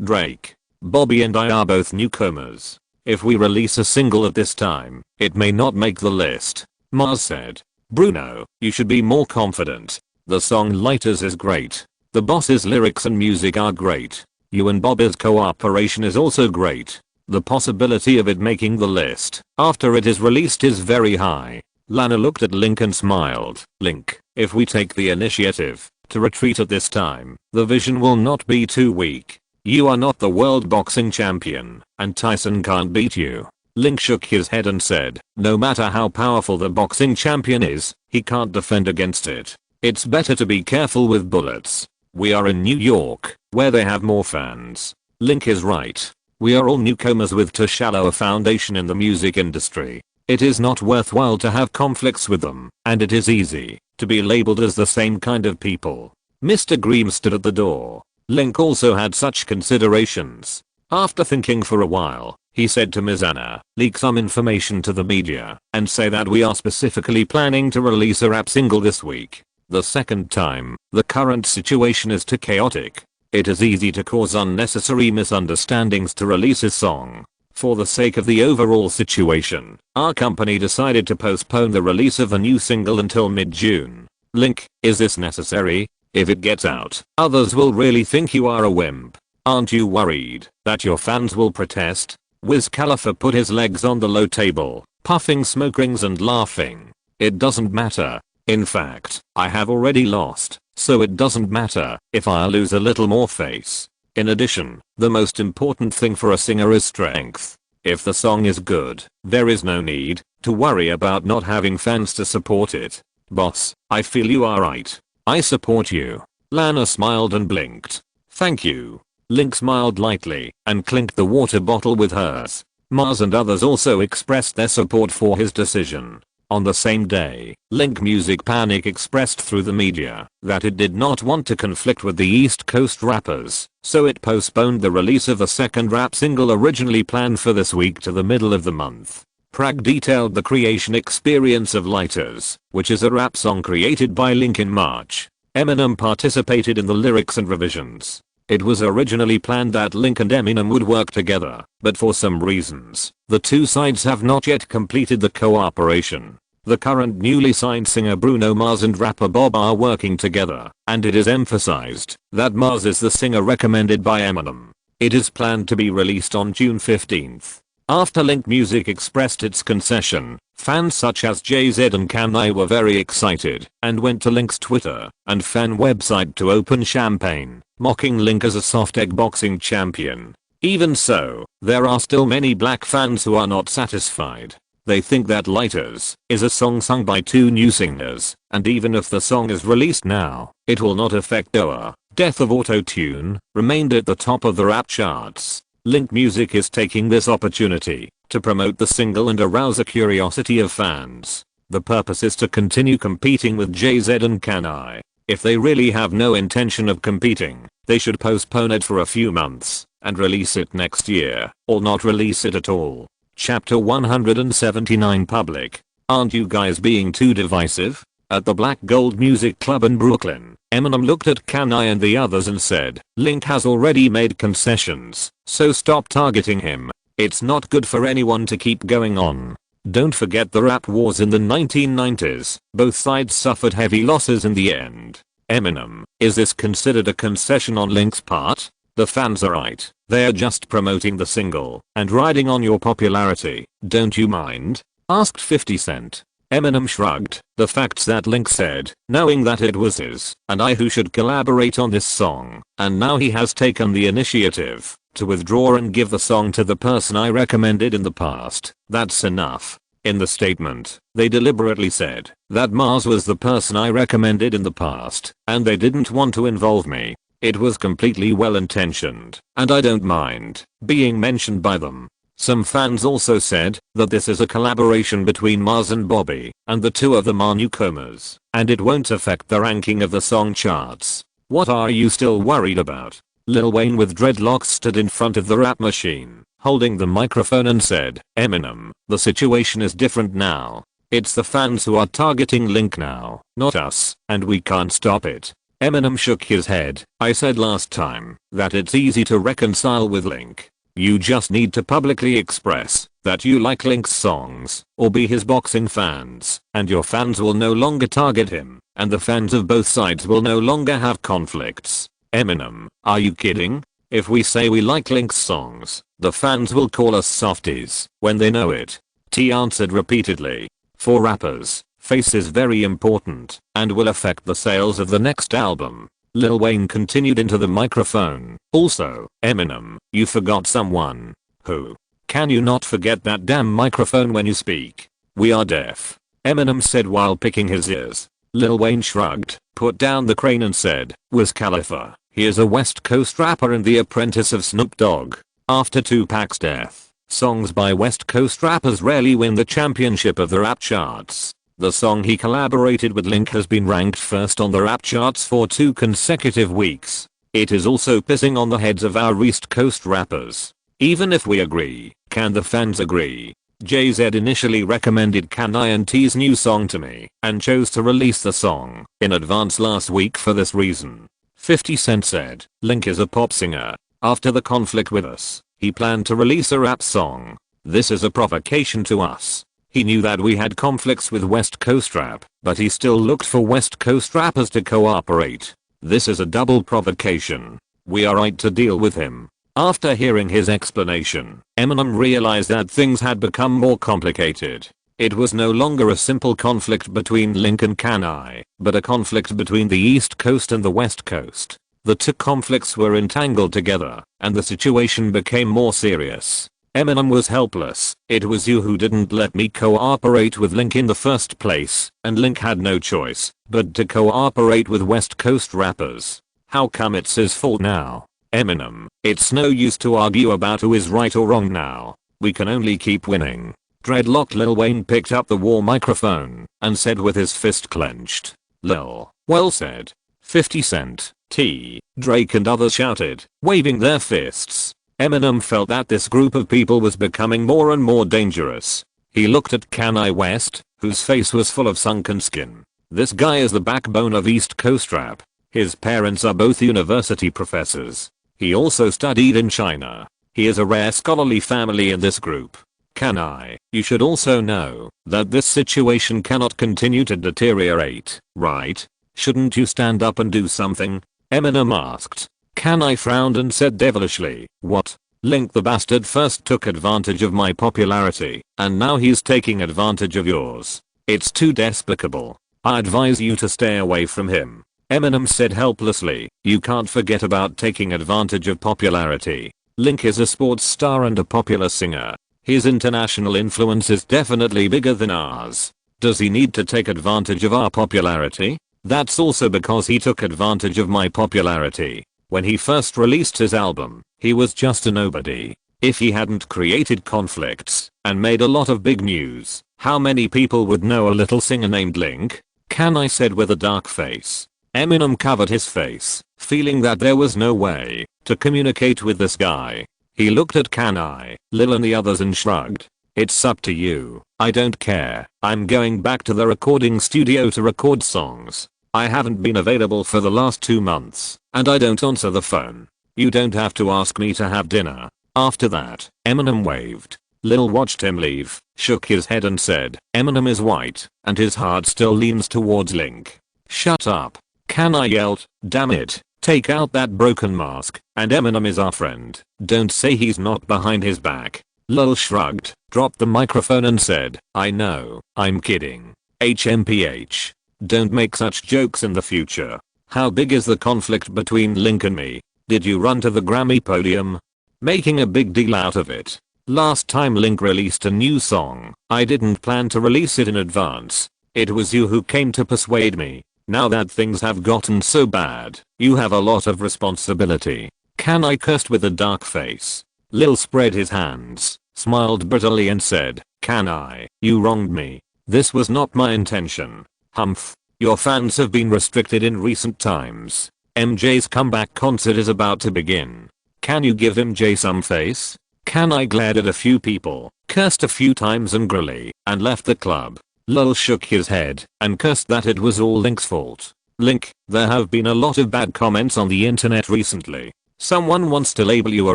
Drake. Bobby and I are both newcomers. If we release a single at this time, it may not make the list. Mars said. Bruno, you should be more confident. The song Lighters is great. The Boss's lyrics and music are great. You and Bobby's cooperation is also great. The possibility of it making the list after it is released is very high. Lana looked at Link and smiled. Link, if we take the initiative to retreat at this time, the vision will not be too weak. You are not the world boxing champion, and Tyson can't beat you. Link shook his head and said, no matter how powerful the boxing champion is, he can't defend against it. It's better to be careful with bullets. We are in New York, where they have more fans. Link is right. We are all newcomers with too shallow a foundation in the music industry. It is not worthwhile to have conflicts with them, and it is easy to be labeled as the same kind of people. Mr. Green stood at the door. Link also had such considerations. After thinking for a while, he said to Ms. Anna, leak some information to the media and say that we are specifically planning to release a rap single this week. The second time, the current situation is too chaotic. It is easy to cause unnecessary misunderstandings to release a song. For the sake of the overall situation, our company decided to postpone the release of a new single until mid-June. Link, is this necessary? If it gets out, others will really think you are a wimp. Aren't you worried that your fans will protest? Wiz Khalifa put his legs on the low table, puffing smoke rings and laughing. It doesn't matter. In fact, I have already lost, so it doesn't matter if I lose a little more face. In addition, the most important thing for a singer is strength. If the song is good, there is no need to worry about not having fans to support it. Boss, I feel you are right. I support you. Lana smiled and blinked. Thank you. Link smiled lightly and clinked the water bottle with hers. Mars and others also expressed their support for his decision. On the same day, Link Music Panic expressed through the media that it did not want to conflict with the East Coast rappers, so it postponed the release of a second rap single originally planned for this week to the middle of the month. Prag detailed the creation experience of Lighters, which is a rap song created by Link in March. Eminem participated in the lyrics and revisions. It was originally planned that Link and Eminem would work together, but for some reasons, the two sides have not yet completed the cooperation. The current newly signed singer Bruno Mars and rapper Bob are working together, and it is emphasized that Mars is the singer recommended by Eminem. It is planned to be released on June 15th. After Link Music expressed its concession, fans such as Jay-Z and Kanye were very excited and went to Link's Twitter and fan website to open champagne, mocking Link as a soft egg boxing champion. Even so, there are still many black fans who are not satisfied. They think that Lighters is a song sung by two new singers, and even if the song is released now, it will not affect the death of auto-tune, remained at the top of the rap charts. Link Music is taking this opportunity to promote the single and arouse the curiosity of fans. The purpose is to continue competing with Jay-Z and Kanye. If they really have no intention of competing, they should postpone it for a few months and release it next year, or not release it at all. Chapter 179 Public. Aren't you guys being too divisive? At the Black Gold Music Club in Brooklyn, Eminem looked at Kanye and the others and said, Link has already made concessions, so stop targeting him. It's not good for anyone to keep going on. Don't forget the rap wars in the 1990s. Both sides suffered heavy losses in the end. Eminem, is this considered a concession on Link's part? The fans are right. They are just promoting the single and riding on your popularity. Don't you mind? Asked 50 Cent. Eminem shrugged. The facts that Link said, knowing that it was his and I who should collaborate on this song, and now he has taken the initiative to withdraw and give the song to the person I recommended in the past. That's enough. In the statement, they deliberately said that Mars was the person I recommended in the past, and they didn't want to involve me. It was completely well intentioned, and I don't mind being mentioned by them. Some fans also said that this is a collaboration between Mars and Bobby, and the two of them are newcomers, and it won't affect the ranking of the song charts. What are you still worried about? Lil Wayne with dreadlocks stood in front of the rap machine, holding the microphone and said, Eminem, the situation is different now. It's the fans who are targeting Link now, not us, and we can't stop it. Eminem shook his head. I said last time that it's easy to reconcile with Link. You just need to publicly express that you like Link's songs or be his boxing fans, and your fans will no longer target him, and the fans of both sides will no longer have conflicts. Eminem, are you kidding? If we say we like Link's songs, the fans will call us softies when they know it. T answered repeatedly. For rappers, face is very important and will affect the sales of the next album. Lil Wayne continued into the microphone. Also, Eminem, you forgot someone. Who? Can you not forget that damn microphone when you speak? We are deaf. Eminem said while picking his ears. Lil Wayne shrugged, put down the crane and said, Wiz Khalifa. He is a West Coast rapper and the apprentice of Snoop Dogg. After Tupac's death, songs by West Coast rappers rarely win the championship of the rap charts. The song he collaborated with Link has been ranked first on the rap charts for 2 consecutive weeks. It is also pissing on the heads of our East Coast rappers. Even if we agree, can the fans agree? Jay-Z initially recommended Kanye&T's new song to me and chose to release the song in advance last week for this reason. 50 Cent said, Link is a pop singer. After the conflict with us, he planned to release a rap song. This is a provocation to us. He knew that we had conflicts with West Coast rap, but he still looked for West Coast rappers to cooperate. This is a double provocation. We are right to deal with him. After hearing his explanation, Eminem realized that things had become more complicated. It was no longer a simple conflict between Link and Kanye, but a conflict between the East Coast and the West Coast. The two conflicts were entangled together, and the situation became more serious. Eminem was helpless. It was you who didn't let me cooperate with Link in the first place, and Link had no choice but to cooperate with West Coast rappers. How come it's his fault now? Eminem, it's no use to argue about who is right or wrong now. We can only keep winning. Dreadlocked Lil Wayne picked up the war microphone and said with his fist clenched. Lil, well said. 50 Cent, T, Drake and others shouted, waving their fists. Eminem felt that this group of people was becoming more and more dangerous. He looked at Kanye West, whose face was full of sunken skin. This guy is the backbone of East Coast rap. His parents are both university professors. He also studied in China. He is a rare scholarly family in this group. Kanye, you should also know that this situation cannot continue to deteriorate, right? Shouldn't you stand up and do something? Eminem asked. Kanye frowned and said devilishly, what? Link the bastard first took advantage of my popularity, and now he's taking advantage of yours. It's too despicable. I advise you to stay away from him. Eminem said helplessly, you can't forget about taking advantage of popularity. Link is a sports star and a popular singer. His international influence is definitely bigger than ours. Does he need to take advantage of our popularity? That's also because he took advantage of my popularity. When he first released his album, he was just a nobody. If he hadn't created conflicts and made a lot of big news, how many people would know a little singer named Link? Kanye said with a dark face. Eminem covered his face, feeling that there was no way to communicate with this guy. He looked at Kanye, Lil and the others and shrugged. It's up to you. I don't care. I'm going back to the recording studio to record songs. I haven't been available for the last 2 months, and I don't answer the phone. You don't have to ask me to have dinner. After that, Eminem waved. Lil watched him leave, shook his head and said, Eminem is white, and his heart still leans towards Link. Shut up. Kanye yelled, damn it, take out that broken mask, and Eminem is our friend. Don't say he's not behind his back. Lil shrugged, dropped the microphone and said, I know, I'm kidding. HMPH. Don't make such jokes in the future. How big is the conflict between Link and me? Did you run to the Grammy podium? Making a big deal out of it. Last time Link released a new song, I didn't plan to release it in advance. It was you who came to persuade me. Now that things have gotten so bad, you have a lot of responsibility. Kanye cursed with a dark face. Lil spread his hands, smiled bitterly and said, Kanye, you wronged me. This was not my intention. Humph. Your fans have been restricted in recent times. MJ's comeback concert is about to begin. Can you give MJ some face? Kanye glared at a few people, cursed a few times angrily, and left the club. Lol shook his head and cursed that it was all Link's fault. Link, there have been a lot of bad comments on the internet recently. Someone wants to label you a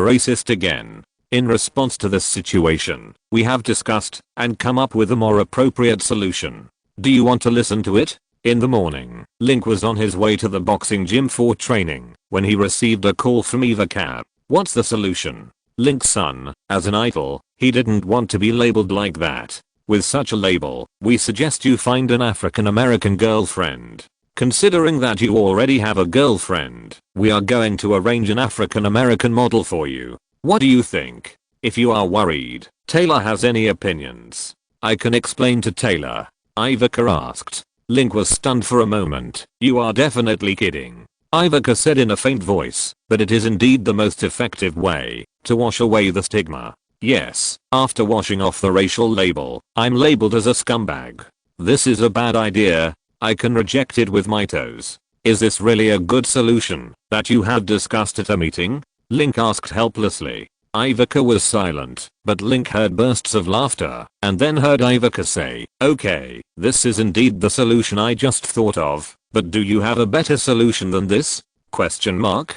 racist again. In response to this situation, we have discussed and come up with a more appropriate solution. Do you want to listen to it? In the morning, Link was on his way to the boxing gym for training when he received a call from Eva Cap. What's the solution? Link's son, as an idol, he didn't want to be labeled like that. With such a label, we suggest you find an African American girlfriend. Considering that you already have a girlfriend, we are going to arrange an African American model for you. What do you think? If you are worried, Taylor has any opinions, I can explain to Taylor, Ivica asked. Link was stunned for a moment. You are definitely kidding. Ivica said in a faint voice, but it is indeed the most effective way to wash away the stigma. Yes, after washing off the racial label, I'm labeled as a scumbag. This is a bad idea. I can reject it with my toes. Is this really a good solution that you had discussed at a meeting? Link asked helplessly. Ivica was silent, but Link heard bursts of laughter and then heard Ivica say, okay, this is indeed the solution I just thought of, but do you have a better solution than this? Question mark.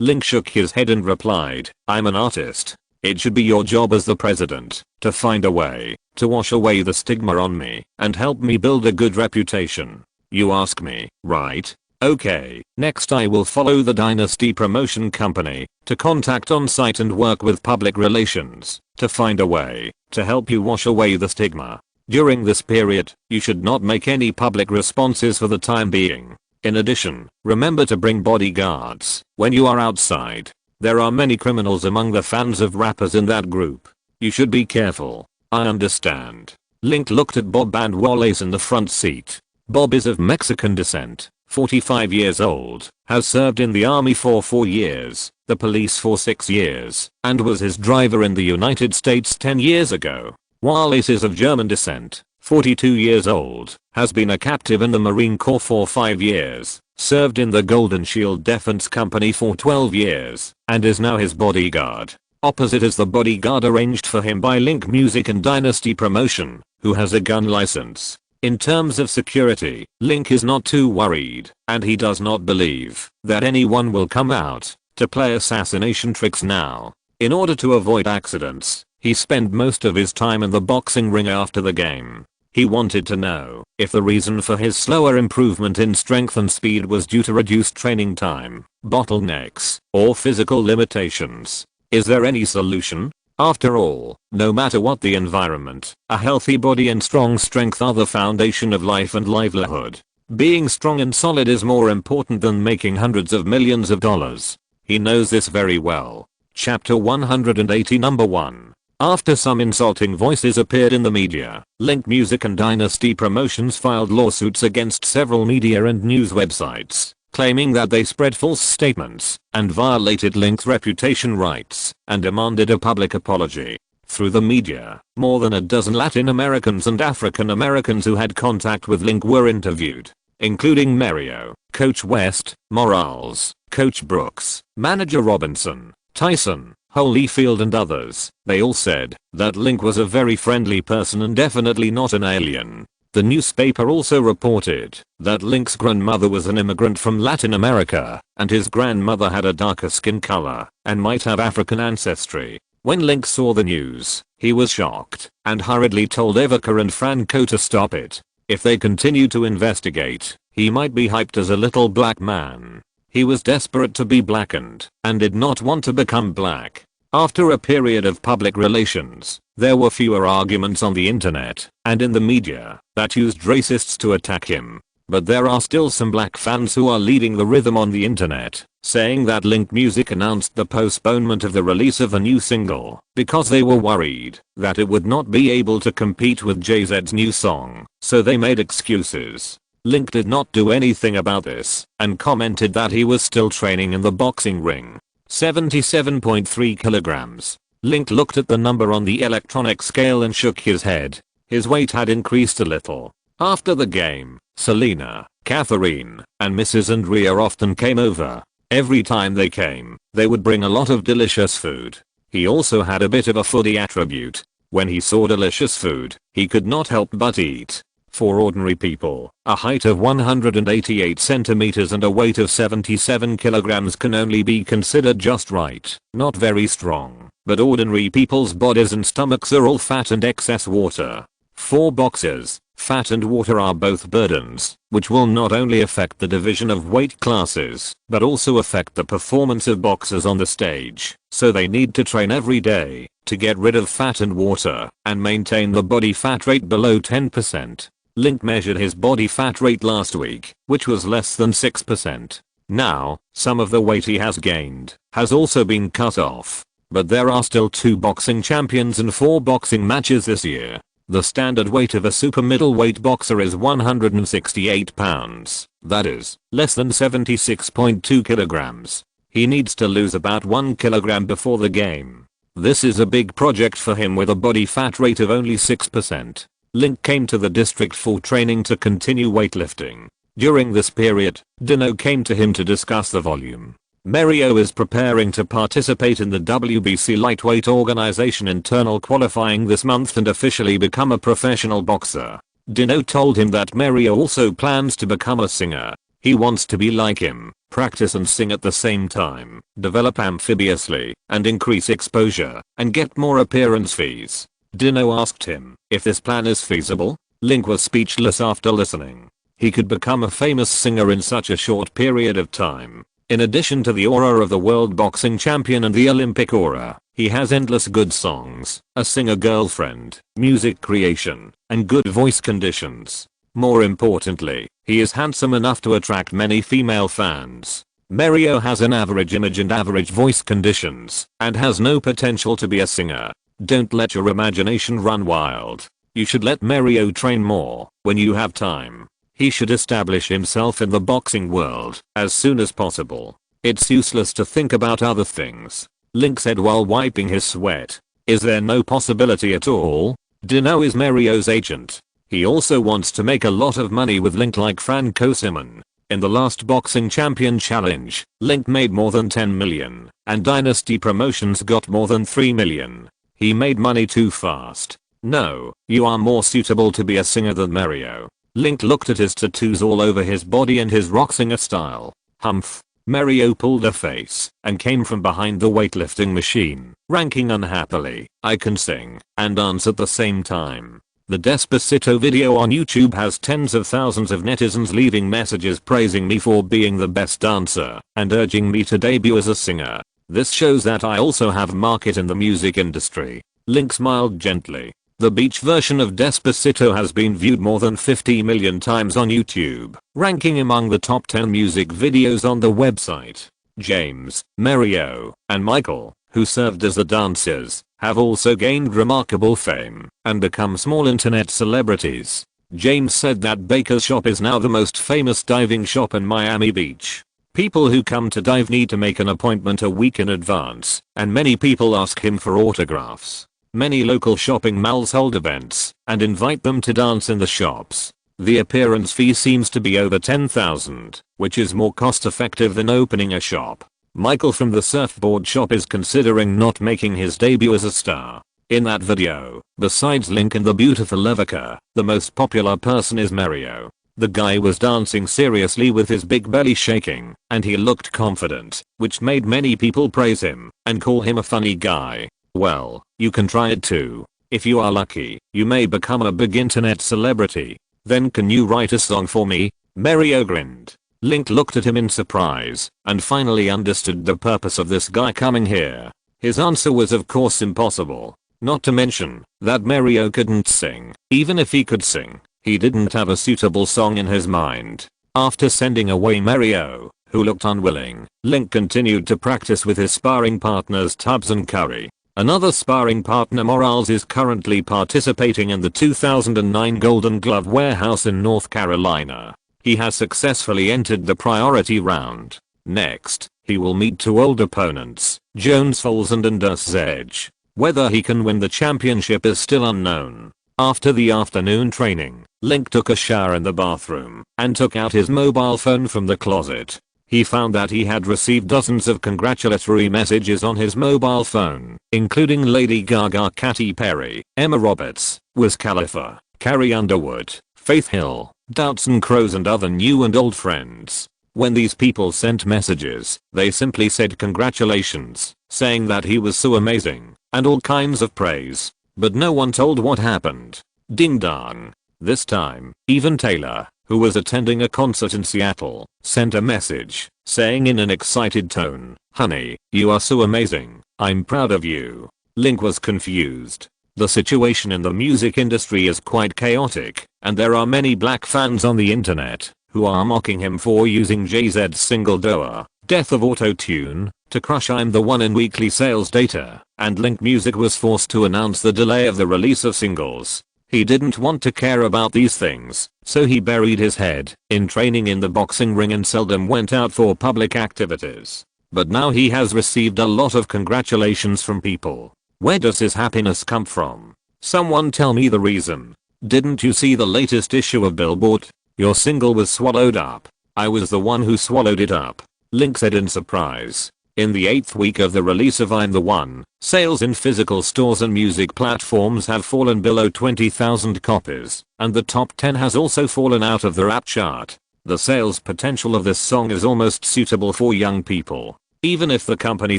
Link shook his head and replied, I'm an artist. It should be your job as the president to find a way to wash away the stigma on me and help me build a good reputation. You ask me, right? Okay, next I will follow the Dynasty Promotion Company to contact on site and work with public relations to find a way to help you wash away the stigma. During this period, you should not make any public responses for the time being. In addition, remember to bring bodyguards when you are outside. There are many criminals among the fans of rappers in that group. You should be careful. I understand. Link looked at Bob and Wallace in the front seat. Bob is of Mexican descent, 45 years old, has served in the army for 4 years, the police for 6 years, and was his driver in the United States 10 years ago. Wallace is of German descent, 42 years old, has been a captive in the Marine Corps for 5 years, served in the Golden Shield Defense Company for 12 years, and is now his bodyguard. Opposite is the bodyguard arranged for him by Link Music and Dynasty Promotion, who has a gun license. In terms of security, Link is not too worried, and he does not believe that anyone will come out to play assassination tricks now. In order to avoid accidents, he spent most of his time in the boxing ring after the game. He wanted to know if the reason for his slower improvement in strength and speed was due to reduced training time, bottlenecks, or physical limitations. Is there any solution? After all, no matter what the environment, a healthy body and strong strength are the foundation of life and livelihood. Being strong and solid is more important than making hundreds of millions of dollars. He knows this very well. Chapter 180 Number 1. After some insulting voices appeared in the media, Link Music and Dynasty Promotions filed lawsuits against several media and news websites, claiming that they spread false statements and violated Link's reputation rights and demanded a public apology. Through the media, more than a dozen Latin Americans and African Americans who had contact with Link were interviewed, including Mario, Coach West, Morales, Coach Brooks, Manager Robinson, Tyson, Holyfield and others. They all said that Link was a very friendly person and definitely not an alien. The newspaper also reported that Link's grandmother was an immigrant from Latin America, and his grandmother had a darker skin color and might have African ancestry. When Link saw the news, he was shocked and hurriedly told Ivica and Franco to stop it. If they continued to investigate, he might be hyped as a little black man. He was desperate to be blackened and did not want to become black. After a period of public relations, there were fewer arguments on the internet and in the media that used racists to attack him. But there are still some black fans who are leading the rhythm on the internet, saying that Link Music announced the postponement of the release of a new single because they were worried that it would not be able to compete with Jay-Z's new song, so they made excuses. Link did not do anything about this and commented that he was still training in the boxing ring. 77.3 kilograms. Link looked at the number on the electronic scale and shook his head. His weight had increased a little. After the game, Selena, Catherine, and Mrs. Andrea often came over. Every time they came, they would bring a lot of delicious food. He also had a bit of a foodie attribute. When he saw delicious food, he could not help but eat. For ordinary people, a height of 188 centimeters and a weight of 77 kilograms can only be considered just right, not very strong, but ordinary people's bodies and stomachs are all fat and excess water. For boxers, fat and water are both burdens, which will not only affect the division of weight classes, but also affect the performance of boxers on the stage, so they need to train every day to get rid of fat and water and maintain the body fat rate below 10%. Link measured his body fat rate last week, which was less than 6%. Now, some of the weight he has gained has also been cut off, but there are still 2 boxing champions and 4 boxing matches this year. The standard weight of a super middleweight boxer is 168 pounds, that is, less than 76.2 kilograms. He needs to lose about 1 kilogram before the game. This is a big project for him with a body fat rate of only 6%. Link came to the district for training to continue weightlifting. During this period, Dino came to him to discuss the volume. Mario is preparing to participate in the WBC lightweight organization internal qualifying this month and officially become a professional boxer. Dino told him that Mario also plans to become a singer. He wants to be like him, practice and sing at the same time, develop amphibiously, and increase exposure, and get more appearance fees. Dino asked him if this plan is feasible. Link was speechless after listening. He could become a famous singer in such a short period of time. In addition to the aura of the world boxing champion and the Olympic aura, he has endless good songs, a singer girlfriend, music creation, and good voice conditions. More importantly, he is handsome enough to attract many female fans. Mario has an average image and average voice conditions, and has no potential to be a singer. Don't let your imagination run wild. You should let Mario train more when you have time. He should establish himself in the boxing world as soon as possible. It's useless to think about other things, Link said while wiping his sweat. Is there no possibility at all? Dino is Mario's agent. He also wants to make a lot of money with Link like Franco Simon. In the last Boxing Champion Challenge, Link made more than 10 million, and Dynasty Promotions got more than 3 million. He made money too fast. No, you are more suitable to be a singer than Mario. Link looked at his tattoos all over his body and his rock singer style. Humph. Mario pulled a face and came from behind the weightlifting machine, ranking unhappily, I can sing and dance at the same time. The Despacito video on YouTube has tens of thousands of netizens leaving messages praising me for being the best dancer and urging me to debut as a singer. This shows that I also have a market in the music industry. Link smiled gently. The beach version of Despacito has been viewed more than 50 million times on YouTube, ranking among the top 10 music videos on the website. James, Mario, and Michael, who served as the dancers, have also gained remarkable fame and become small internet celebrities. James said that Baker's shop is now the most famous diving shop in Miami Beach. People who come to dive need to make an appointment a week in advance, and many people ask him for autographs. Many local shopping malls hold events and invite them to dance in the shops. The appearance fee seems to be over $10,000, which is more cost effective than opening a shop. Michael from the surfboard shop is considering not making his debut as a star. In that video, besides Link and the beautiful Levica, the most popular person is Mario. The guy was dancing seriously with his big belly shaking, and he looked confident, which made many people praise him and call him a funny guy. Well, you can try it too. If you are lucky, you may become a big internet celebrity. Then can you write a song for me? Mario grinned. Link looked at him in surprise and finally understood the purpose of this guy coming here. His answer was of course impossible. Not to mention that Mario couldn't sing. Even if he could sing, he didn't have a suitable song in his mind. After sending away Mario, who looked unwilling, Link continued to practice with his sparring partners Tubbs and Curry. Another sparring partner Morales is currently participating in the 2009 Golden Glove Warehouse in North Carolina. He has successfully entered the priority round. Next, he will meet 2 old opponents, Jones Foles and Anders Edge. Whether he can win the championship is still unknown. After the afternoon training, Link took a shower in the bathroom and took out his mobile phone from the closet. He found that he had received dozens of congratulatory messages on his mobile phone, including Lady Gaga, Katy Perry, Emma Roberts, Wiz Khalifa, Carrie Underwood, Faith Hill, Doubtson Crows and other new and old friends. When these people sent messages, they simply said congratulations, saying that he was so amazing, and all kinds of praise. But no one told what happened. Ding dong. This time, even Taylor, who was attending a concert in Seattle, sent a message, saying in an excited tone, "Honey, you are so amazing, I'm proud of you." Link was confused. The situation in the music industry is quite chaotic, and there are many black fans on the internet who are mocking him for using Jay-Z's single Doa, Death of Auto-Tune, to crush I'm the One in weekly sales data, and Link Music was forced to announce the delay of the release of singles. He didn't want to care about these things, so he buried his head in training in the boxing ring and seldom went out for public activities. But now he has received a lot of congratulations from people. Where does his happiness come from? Someone tell me the reason. Didn't you see the latest issue of Billboard? Your single was swallowed up. I was the one who swallowed it up, Link said in surprise. In the 8th week of the release of I'm the One, sales in physical stores and music platforms have fallen below 20,000 copies, and the top 10 has also fallen out of the rap chart. The sales potential of this song is almost suitable for young people. Even if the company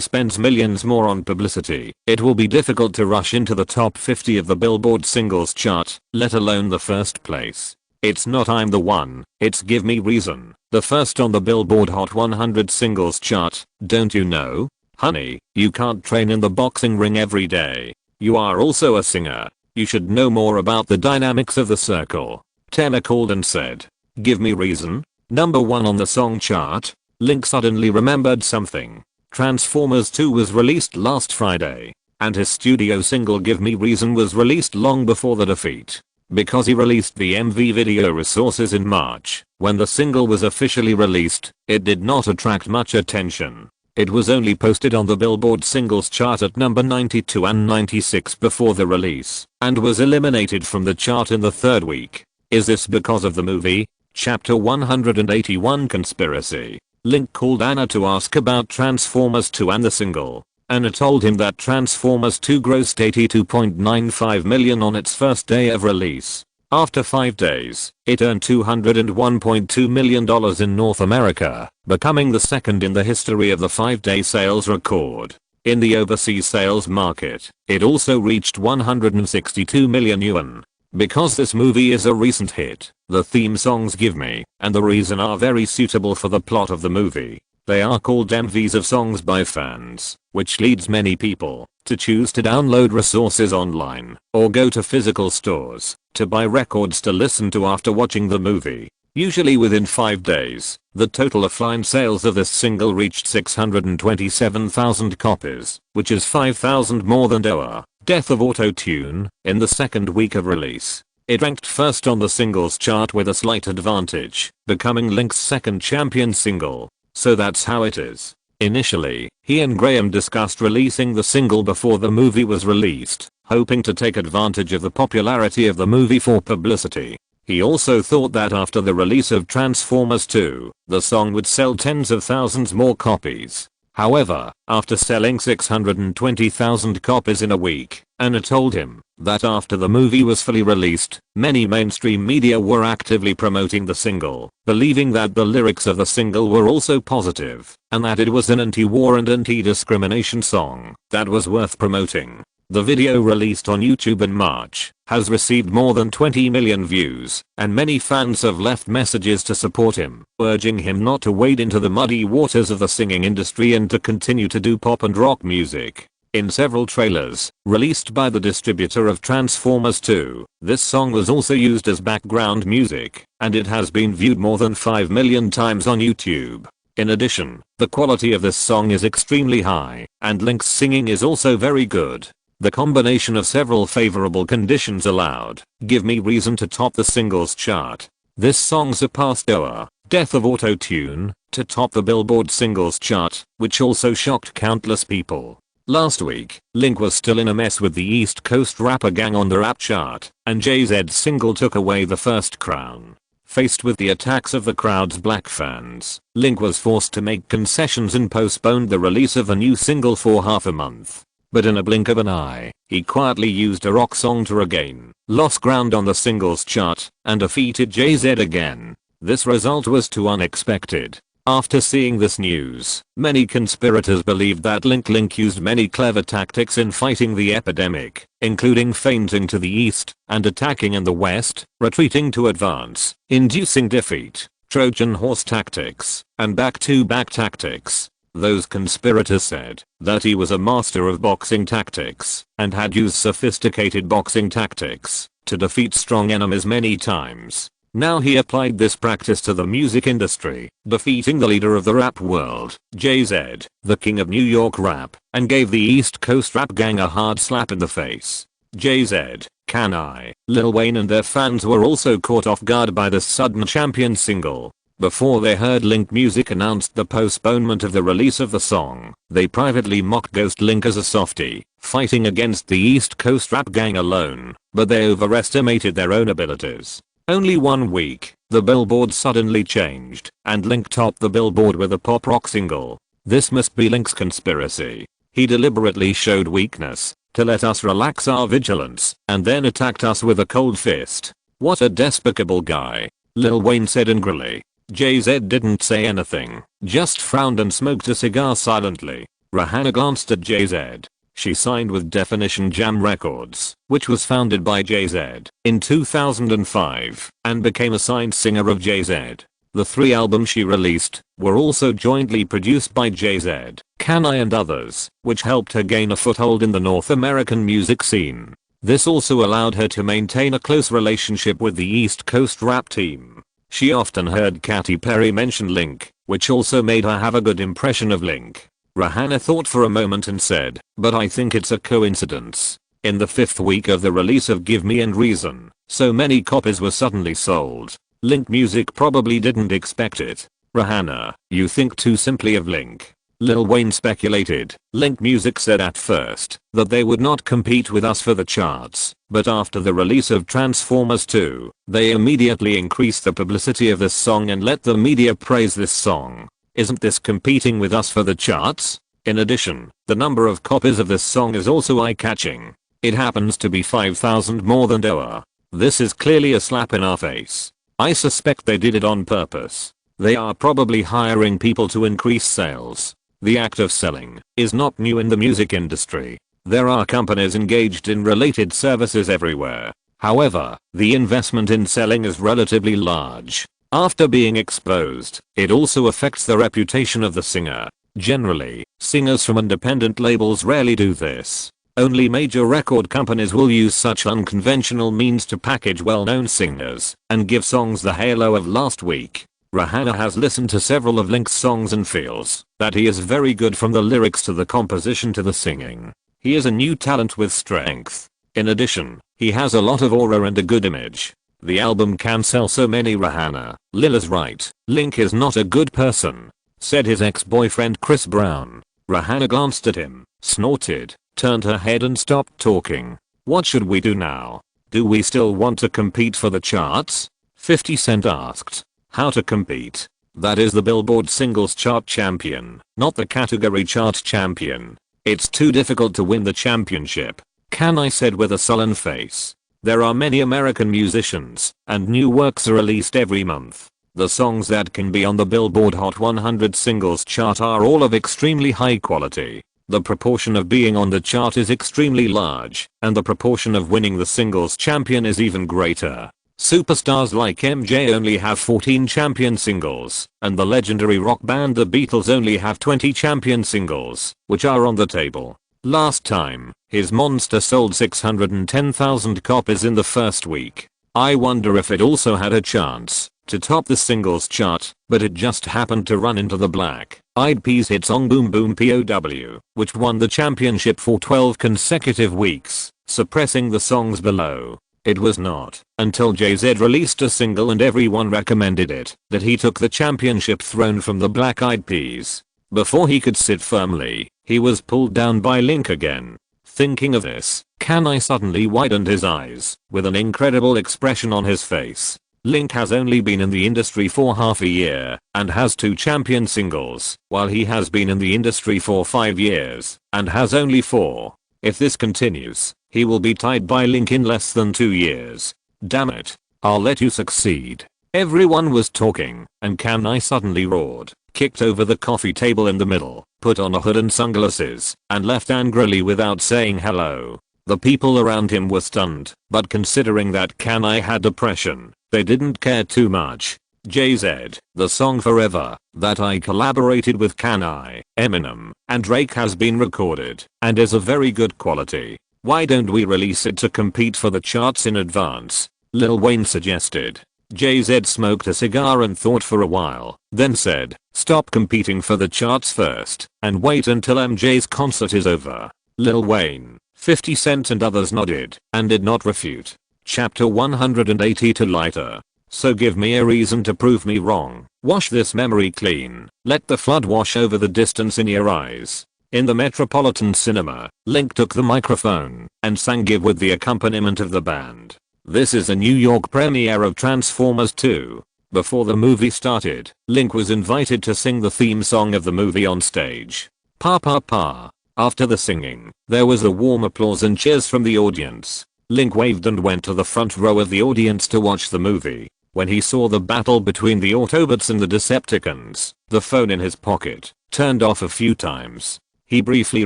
spends millions more on publicity, it will be difficult to rush into the top 50 of the Billboard singles chart, let alone the first place. It's not I'm the One, it's Give Me Reason, the first on the Billboard Hot 100 singles chart, don't you know? Honey, you can't train in the boxing ring every day. You are also a singer. You should know more about the dynamics of the circle. Taylor called and said, "Give Me Reason?" Number 1 on the song chart. Link suddenly remembered something. Transformers 2 was released last Friday, and his studio single Give Me Reason was released long before the defeat. Because he released the MV video resources in March, when the single was officially released, it did not attract much attention. It was only posted on the Billboard singles chart at number 92 and 96 before the release, and was eliminated from the chart in the 3rd week. Is this because of the movie? Chapter 181 Conspiracy. Link called Anna to ask about Transformers 2 and the single. Anna told him that Transformers 2 grossed $82.95 million on its first day of release. After 5 days, it earned $201.2 million in North America, becoming the second in the history of the 5-day sales record. In the overseas sales market, it also reached 162 million yuan. Because this movie is a recent hit, the theme songs Give Me and The Reason are very suitable for the plot of the movie. They are called MVs of songs by fans, which leads many people to choose to download resources online or go to physical stores to buy records to listen to after watching the movie. Usually within 5 days, the total offline sales of this single reached 627,000 copies, which is 5,000 more than Doa, Death of Auto-Tune, in the 2nd week of release. It ranked first on the singles chart with a slight advantage, becoming Link's second champion single. So that's how it is. Initially, he and Graham discussed releasing the single before the movie was released, hoping to take advantage of the popularity of the movie for publicity. He also thought that after the release of Transformers 2, the song would sell tens of thousands more copies. However, after selling 620,000 copies in a week, Anna told him that after the movie was fully released, many mainstream media were actively promoting the single, believing that the lyrics of the single were also positive, and that it was an anti-war and anti-discrimination song that was worth promoting. The video, released on YouTube in March, has received more than 20 million views, and many fans have left messages to support him, urging him not to wade into the muddy waters of the singing industry and to continue to do pop and rock music. In several trailers, released by the distributor of Transformers 2, this song was also used as background music, and it has been viewed more than 5 million times on YouTube. In addition, the quality of this song is extremely high, and Link's singing is also very good. The combination of several favorable conditions allowed Give Me Reason to top the singles chart. This song surpassed Doa, Death of Auto-Tune, to top the Billboard singles chart, which also shocked countless people. Last week, Link was still in a mess with the East Coast rapper gang on the rap chart, and Jay-Z's single took away the first crown. Faced with the attacks of the crowd's black fans, Link was forced to make concessions and postponed the release of a new single for half a month. but in a blink of an eye, he quietly used a rock song to regain lost ground on the singles chart and defeated Jay-Z again. This result was too unexpected. After seeing this news, many conspirators believed that Link used many clever tactics in fighting the epidemic, including feinting to the east and attacking in the west, retreating to advance, inducing defeat, Trojan horse tactics, and back-to-back tactics. Those conspirators said that he was a master of boxing tactics and had used sophisticated boxing tactics to defeat strong enemies many times. Now he applied this practice to the music industry, defeating the leader of the rap world, Jay-Z, the king of New York rap, and gave the East Coast rap gang a hard slap in the face. Jay-Z, Can I, Lil Wayne and their fans were also caught off guard by the sudden champion single. Before they heard Link Music announced the postponement of the release of the song, they privately mocked Ghost Link as a softie, fighting against the East Coast rap gang alone, but they overestimated their own abilities. Only 1 week, the Billboard suddenly changed, and Link topped the Billboard with a pop rock single. This must be Link's conspiracy. He deliberately showed weakness to let us relax our vigilance, and then attacked us with a cold fist. What a despicable guy, Lil Wayne said angrily. Jay-Z didn't say anything, just frowned and smoked a cigar silently. Rihanna glanced at Jay-Z. She signed with Definition Jam Records, which was founded by Jay-Z in 2005, and became a signed singer of Jay-Z. The 3 albums she released were also jointly produced by Jay-Z, Can I and others, which helped her gain a foothold in the North American music scene. This also allowed her to maintain a close relationship with the East Coast rap team. She often heard Katy Perry mention Link, which also made her have a good impression of Link. Rihanna thought for a moment and said, "But I think it's a coincidence. In the 5th week of the release of Give Me and Reason, so many copies were suddenly sold. Link Music probably didn't expect it." Rihanna, you think too simply of Link. Lil Wayne speculated. Link Music said at first that they would not compete with us for the charts, but after the release of Transformers 2, they immediately increased the publicity of this song and let the media praise this song. Isn't this competing with us for the charts? In addition, the number of copies of this song is also eye-catching. It happens to be 5,000 more than Doa. This is clearly a slap in our face. I suspect they did it on purpose. They are probably hiring people to increase sales. The act of selling is not new in the music industry. There are companies engaged in related services everywhere. However, the investment in selling is relatively large. After being exposed, it also affects the reputation of the singer. Generally, singers from independent labels rarely do this. Only major record companies will use such unconventional means to package well-known singers and give songs the halo of last week. Rihanna has listened to several of Link's songs and feels that he is very good from the lyrics to the composition to the singing. He is a new talent with strength. In addition, he has a lot of aura and a good image. The album can sell so many. Rihanna, Lil is right. Link is not a good person, said his ex-boyfriend Chris Brown. Rihanna glanced at him, snorted, turned her head and stopped talking. What should we do now? Do we still want to compete for the charts? 50 Cent asked. How to compete? That is the Billboard Singles Chart champion, not the category chart champion. It's too difficult to win the championship, Can I said with a sullen face. There are many American musicians, and new works are released every month. The songs that can be on the Billboard Hot 100 singles chart are all of extremely high quality. The proportion of being on the chart is extremely large, and the proportion of winning the singles champion is even greater. Superstars like MJ only have 14 champion singles, and the legendary rock band The Beatles only have 20 champion singles, which are on the table. Last time, his monster sold 610,000 copies in the first week. I wonder if it also had a chance to top the singles chart, but it just happened to run into the Black Eyed Peas hit song Boom Boom POW, which won the championship for 12 consecutive weeks, suppressing the songs below. It was not until Jay-Z released a single and everyone recommended it that he took the championship throne from the Black Eyed Peas. Before he could sit firmly, he was pulled down by Link again. Thinking of this, Can I suddenly widened his eyes, with an incredible expression on his face. Link has only been in the industry for half a year, and has 2 champion singles, while he has been in the industry for 5 years, and has only 4. If this continues, he will be tied by Link in less than 2 years. Damn it. I'll let you succeed. Everyone was talking, and Kanai suddenly roared, kicked over the coffee table in the middle, put on a hood and sunglasses, and left angrily without saying hello. The people around him were stunned, but considering that Kanai had depression, they didn't care too much. Jay-Z, the song Forever, that I collaborated with Kanai, Eminem, and Drake has been recorded, and is of very good quality. Why don't we release it to compete for the charts in advance? Lil Wayne suggested. Jay-Z smoked a cigar and thought for a while, then said, stop competing for the charts first, and wait until MJ's concert is over. Lil Wayne, 50 Cent and others nodded, and did not refute. Chapter 180 to lighter. So give me a reason to prove me wrong. Wash this memory clean. Let the flood wash over the distance in your eyes. In the Metropolitan Cinema, Link took the microphone and sang Give with the accompaniment of the band. This is a New York premiere of Transformers 2. Before the movie started, Link was invited to sing the theme song of the movie on stage. Pa pa pa. After the singing, there was a warm applause and cheers from the audience. Link waved and went to the front row of the audience to watch the movie. When he saw the battle between the Autobots and the Decepticons, the phone in his pocket turned off a few times. He briefly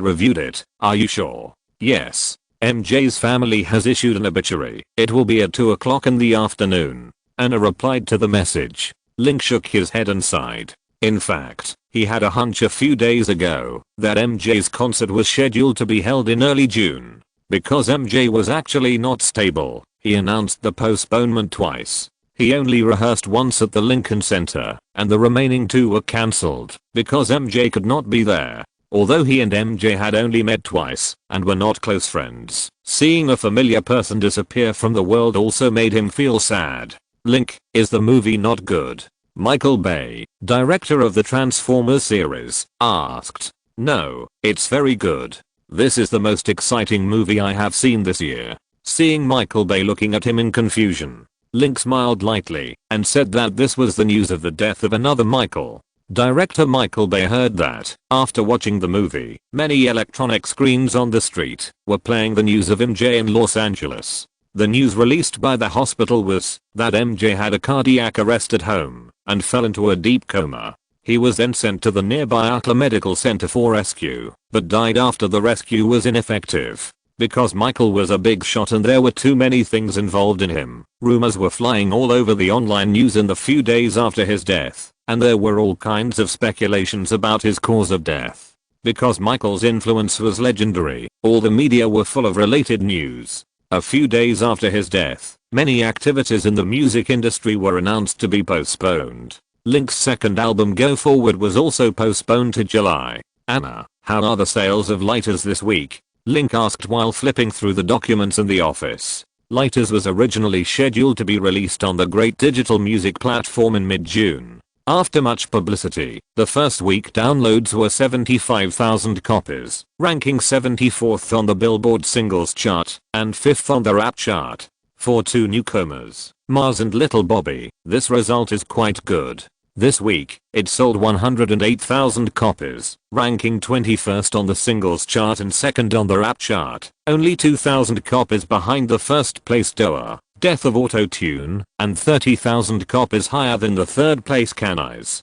reviewed it. Are you sure? Yes. MJ's family has issued an obituary. It will be at 2 o'clock in the afternoon. Anna replied to the message. Link shook his head and sighed. In fact, he had a hunch a few days ago that MJ's concert was scheduled to be held in early June. Because MJ was actually not stable, he announced the postponement twice. He only rehearsed once at the Lincoln Center, and the remaining 2 were cancelled because MJ could not be there. Although he and MJ had only met twice and were not close friends, seeing a familiar person disappear from the world also made him feel sad. Link, is the movie not good? Michael Bay, director of the Transformers series, asked. No, it's very good. This is the most exciting movie I have seen this year. Seeing Michael Bay looking at him in confusion, Link smiled lightly and said that this was the news of the death of another Michael. Director Michael Bay heard that, after watching the movie, many electronic screens on the street were playing the news of MJ in Los Angeles. The news released by the hospital was that MJ had a cardiac arrest at home and fell into a deep coma. He was then sent to the nearby Arcla Medical Center for rescue, but died after the rescue was ineffective. Because Michael was a big shot and there were too many things involved in him, rumors were flying all over the online news in the few days after his death, and there were all kinds of speculations about his cause of death. Because Michael's influence was legendary, all the media were full of related news. A few days after his death, many activities in the music industry were announced to be postponed. Link's second album Go Forward was also postponed to July. Anna, how are the sales of lighters this week? Link asked while flipping through the documents in the office. Lighters was originally scheduled to be released on the Great Digital Music platform in mid-June. After much publicity, the first week downloads were 75,000 copies, ranking 74th on the Billboard Singles Chart and 5th on the Rap Chart. For 2 newcomers, Mars and Little Bobby, this result is quite good. This week, it sold 108,000 copies, ranking 21st on the Singles Chart and 2nd on the Rap Chart, only 2,000 copies behind the first place Doa, Death of Auto-Tune, and 30,000 copies higher than the third place Kanai's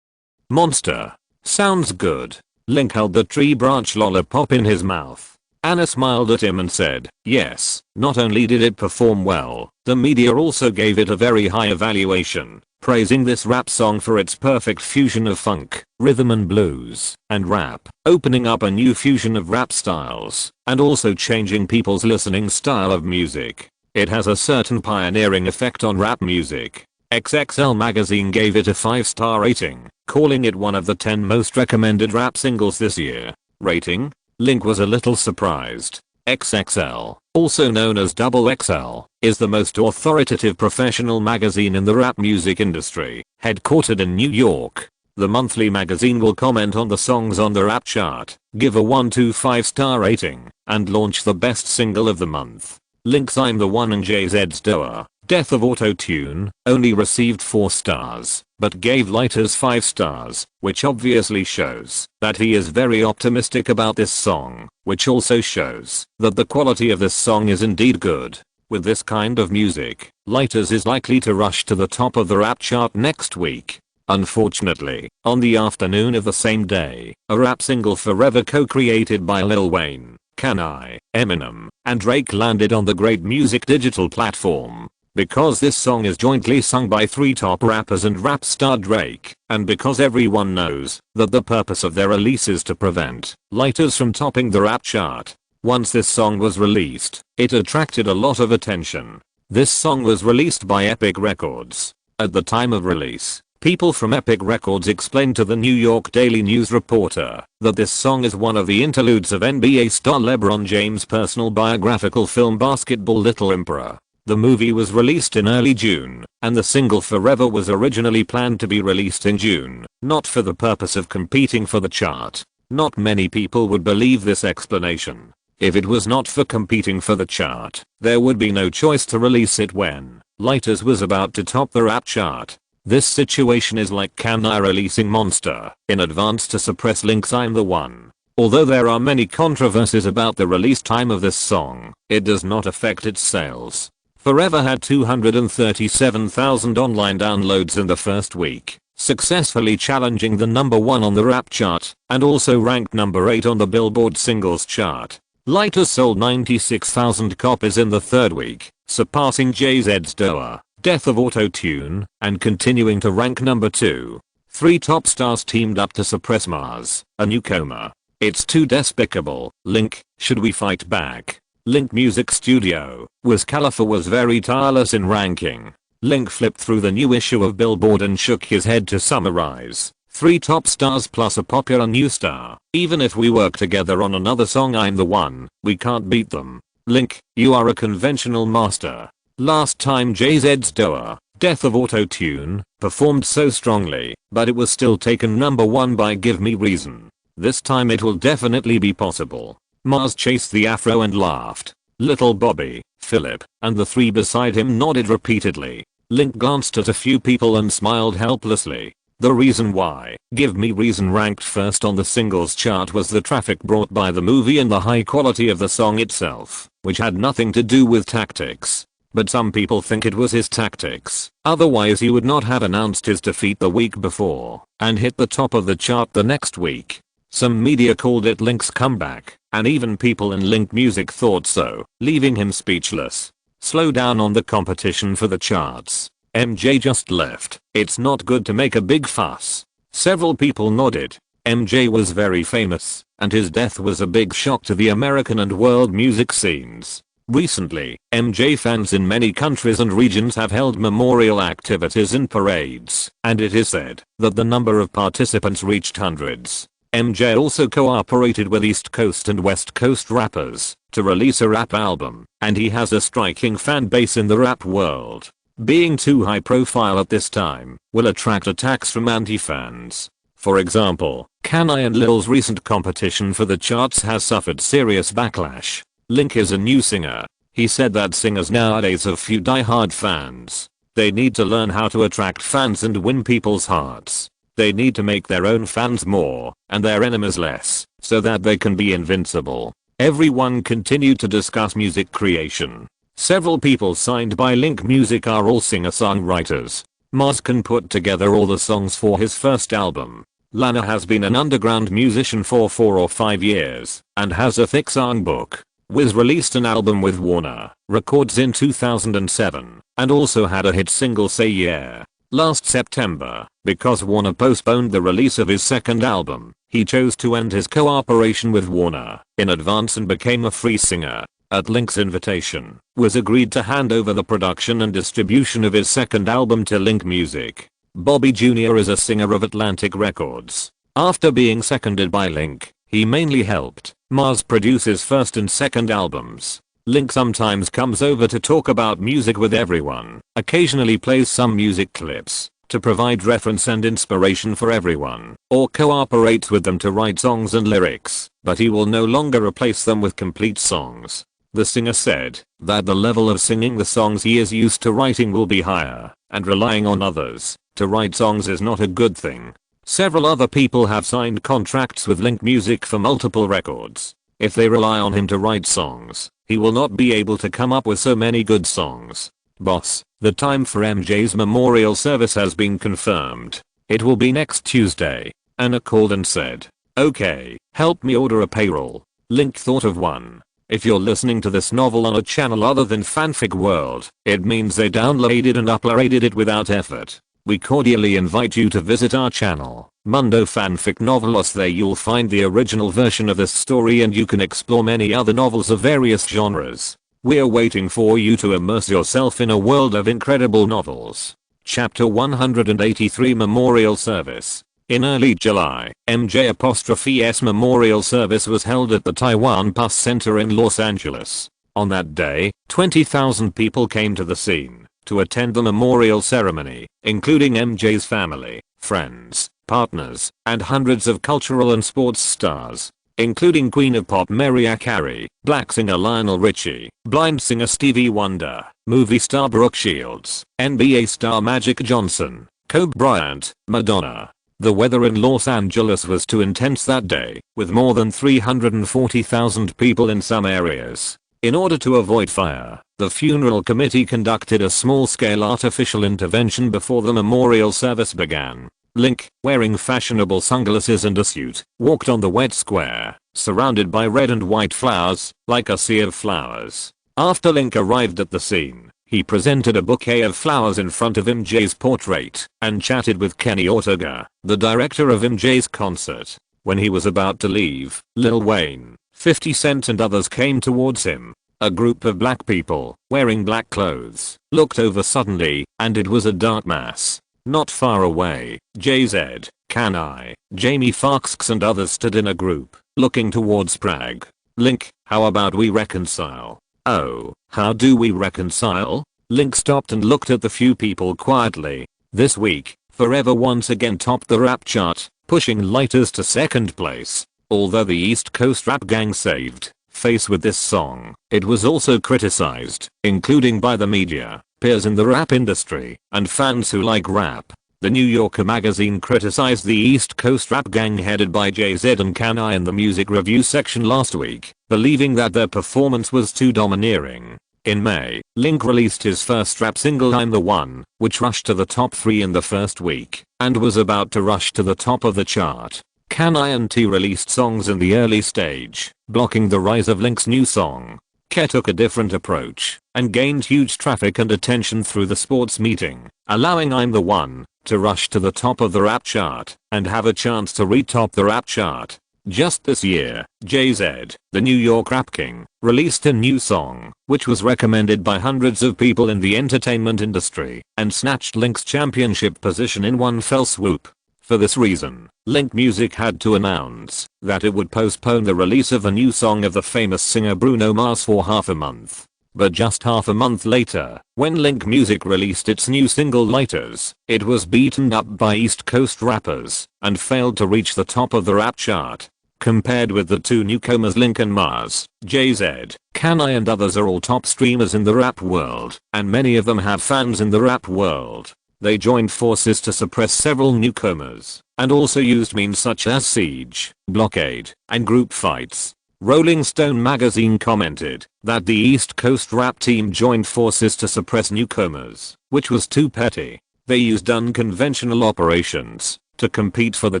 Monster. Sounds good. Link held the tree branch lollipop in his mouth. Anna smiled at him and said, yes, not only did it perform well, the media also gave it a very high evaluation, praising this rap song for its perfect fusion of funk, rhythm and blues, and rap, opening up a new fusion of rap styles, and also changing people's listening style of music. It has a certain pioneering effect on rap music. XXL magazine gave it a 5-star rating, calling it one of the 10 most recommended rap singles this year. Rating? Link was a little surprised. XXL, also known as Double XL, is the most authoritative professional magazine in the rap music industry, headquartered in New York. The monthly magazine will comment on the songs on the rap chart, give a 1 to 5-star rating, and launch the best single of the month. Link's I'm the One and Jay-Z's Doa, Death of Auto-Tune only received 4 stars, but gave Lighters 5 stars, which obviously shows that he is very optimistic about this song, which also shows that the quality of this song is indeed good. With this kind of music, Lighters is likely to rush to the top of the rap chart next week. Unfortunately, on the afternoon of the same day, a rap single Forever co-created by Lil Wayne, Kanye, Eminem, and Drake landed on the Great Music digital platform. Because this song is jointly sung by 3 top rappers and rap star Drake, and because everyone knows that the purpose of their release is to prevent Lighters from topping the rap chart. Once this song was released, it attracted a lot of attention. This song was released by Epic Records. At the time of release, people from Epic Records explained to the New York Daily News reporter that this song is one of the interludes of NBA star LeBron James' personal biographical film Basketball Little Emperor. The movie was released in early June, and the single Forever was originally planned to be released in June, not for the purpose of competing for the chart. Not many people would believe this explanation. If it was not for competing for the chart, there would be no choice to release it when Lighters was about to top the rap chart. This situation is like Kanye releasing Monster in advance to suppress Link's I'm the One. Although there are many controversies about the release time of this song, it does not affect its sales. Forever had 237,000 online downloads in the first week, successfully challenging the number 1 on the rap chart, and also ranked number 8 on the Billboard singles chart. Lighters sold 96,000 copies in the 3rd week, surpassing Jay-Z's Doa, Death of Auto-Tune, and continuing to rank number 2. 3 top stars teamed up to suppress Mars, a newcomer. It's too despicable. Link, should we fight back? Link Music Studio, Wiz Khalifa was very tireless in ranking. Link flipped through the new issue of Billboard and shook his head to summarize. 3 top stars plus a popular new star. Even if we work together on another song I'm the One, we can't beat them. Link, you are a conventional master. Last time Jay-Z's Doa, Death of Auto-Tune, performed so strongly, but it was still taken number 1 by Give Me Reason. This time it will definitely be possible. Mars chased the afro and laughed. Little Bobby, Philip, and the 3 beside him nodded repeatedly. Link glanced at a few people and smiled helplessly. The reason why Give Me Reason ranked first on the singles chart was the traffic brought by the movie and the high quality of the song itself, which had nothing to do with tactics. But some people think it was his tactics, otherwise he would not have announced his defeat the week before and hit the top of the chart the next week. Some media called it Link's comeback, and even people in Link Music thought so, leaving him speechless. Slow down on the competition for the charts. MJ just left. It's not good to make a big fuss. Several people nodded. MJ was very famous, and his death was a big shock to the American and world music scenes. Recently, MJ fans in many countries and regions have held memorial activities and parades, and it is said that the number of participants reached hundreds. MJ also cooperated with East Coast and West Coast rappers to release a rap album, and he has a striking fan base in the rap world. Being too high profile at this time will attract attacks from anti-fans. For example, Kanye and Lil's recent competition for the charts has suffered serious backlash. Link is a new singer. He said that singers nowadays have few die-hard fans. They need to learn how to attract fans and win people's hearts. They need to make their own fans more, and their enemies less, so that they can be invincible. Everyone continued to discuss music creation. Several people signed by Link Music are all singer-songwriters. Mars can put together all the songs for his first album. Lana has been an underground musician for 4 or 5 years, and has a thick songbook. Wiz released an album with Warner Records in 2007, and also had a hit single Say Yeah last September. Because Warner postponed the release of his second album, he chose to end his cooperation with Warner in advance and became a free singer. At Link's invitation, Wiz agreed to hand over the production and distribution of his second album to Link Music. Bobby Jr. is a singer of Atlantic Records. After being seconded by Link, he mainly helped Mars produce his first and second albums. Link sometimes comes over to talk about music with everyone, occasionally plays some music clips to provide reference and inspiration for everyone, or cooperates with them to write songs and lyrics, but he will no longer replace them with complete songs. The singer said that the level of singing the songs he is used to writing will be higher, and relying on others to write songs is not a good thing. Several other people have signed contracts with Link Music for multiple records. If they rely on him to write songs, he will not be able to come up with so many good songs. Boss, the time for MJ's memorial service has been confirmed. It will be next Tuesday. Anna called and said, "Okay, help me order a payroll." Link thought of one. If you're listening to this novel on a channel other than Fanfic World, it means they downloaded and uploaded it without effort. We cordially invite you to visit our channel, Mundo Fanfic Novelos. There you'll find the original version of this story and you can explore many other novels of various genres. We're waiting for you to immerse yourself in a world of incredible novels. Chapter 183 Memorial Service. In early July, MJ''s memorial service was held at the Taiwan Bus Center in Los Angeles. On that day, 20,000 people came to the scene to attend the memorial ceremony, including MJ's family, friends, partners, and hundreds of cultural and sports stars, including Queen of Pop Mariah Carey, black singer Lionel Richie, blind singer Stevie Wonder, movie star Brooke Shields, NBA star Magic Johnson, Kobe Bryant, Madonna. The weather in Los Angeles was too intense that day, with more than 340,000 people in some areas. In order to avoid fire, the funeral committee conducted a small-scale artificial intervention before the memorial service began. Link, wearing fashionable sunglasses and a suit, walked on the wet square, surrounded by red and white flowers, like a sea of flowers. After Link arrived at the scene, he presented a bouquet of flowers in front of MJ's portrait and chatted with Kenny Ortega, the director of MJ's concert. When he was about to leave, Lil Wayne, 50 Cent and others came towards him. A group of black people, wearing black clothes, looked over suddenly, and it was a dark mass. Not far away, Jay-Z, Can-I, Jamie Foxx and others stood in a group, looking towards Prague. Link, how about we reconcile? Oh, how do we reconcile? Link stopped and looked at the few people quietly. This week, Forever once again topped the rap chart, pushing lighters to second place. Although the East Coast rap gang saved face with this song, it was also criticized, including by the media, peers in the rap industry, and fans who like rap. The New Yorker magazine criticized the East Coast rap gang headed by Jay-Z and Can-I in the music review section last week, believing that their performance was too domineering. In May, Link released his first rap single I'm the One, which rushed to the top 3 in the first week, and was about to rush to the top of the chart. Can-I and T released songs in the early stage, blocking the rise of Link's new song. Ke took a different approach, and gained huge traffic and attention through the sports meeting, allowing I'm the One to rush to the top of the rap chart, and have a chance to re-top the rap chart. Just this year, Jay-Z, the New York rap king, released a new song, which was recommended by hundreds of people in the entertainment industry, and snatched Link's championship position in one fell swoop. For this reason, Link Music had to announce that it would postpone the release of a new song of the famous singer Bruno Mars for half a month. But just half a month later, when Link Music released its new single Lighters, it was beaten up by East Coast rappers and failed to reach the top of the rap chart. Compared with the two newcomers Link and Mars, Jay-Z, Can-I and others are all top streamers in the rap world, and many of them have fans in the rap world. They joined forces to suppress several newcomers, and also used means such as siege, blockade, and group fights. Rolling Stone magazine commented that the East Coast rap team joined forces to suppress newcomers, which was too petty. They used unconventional operations to compete for the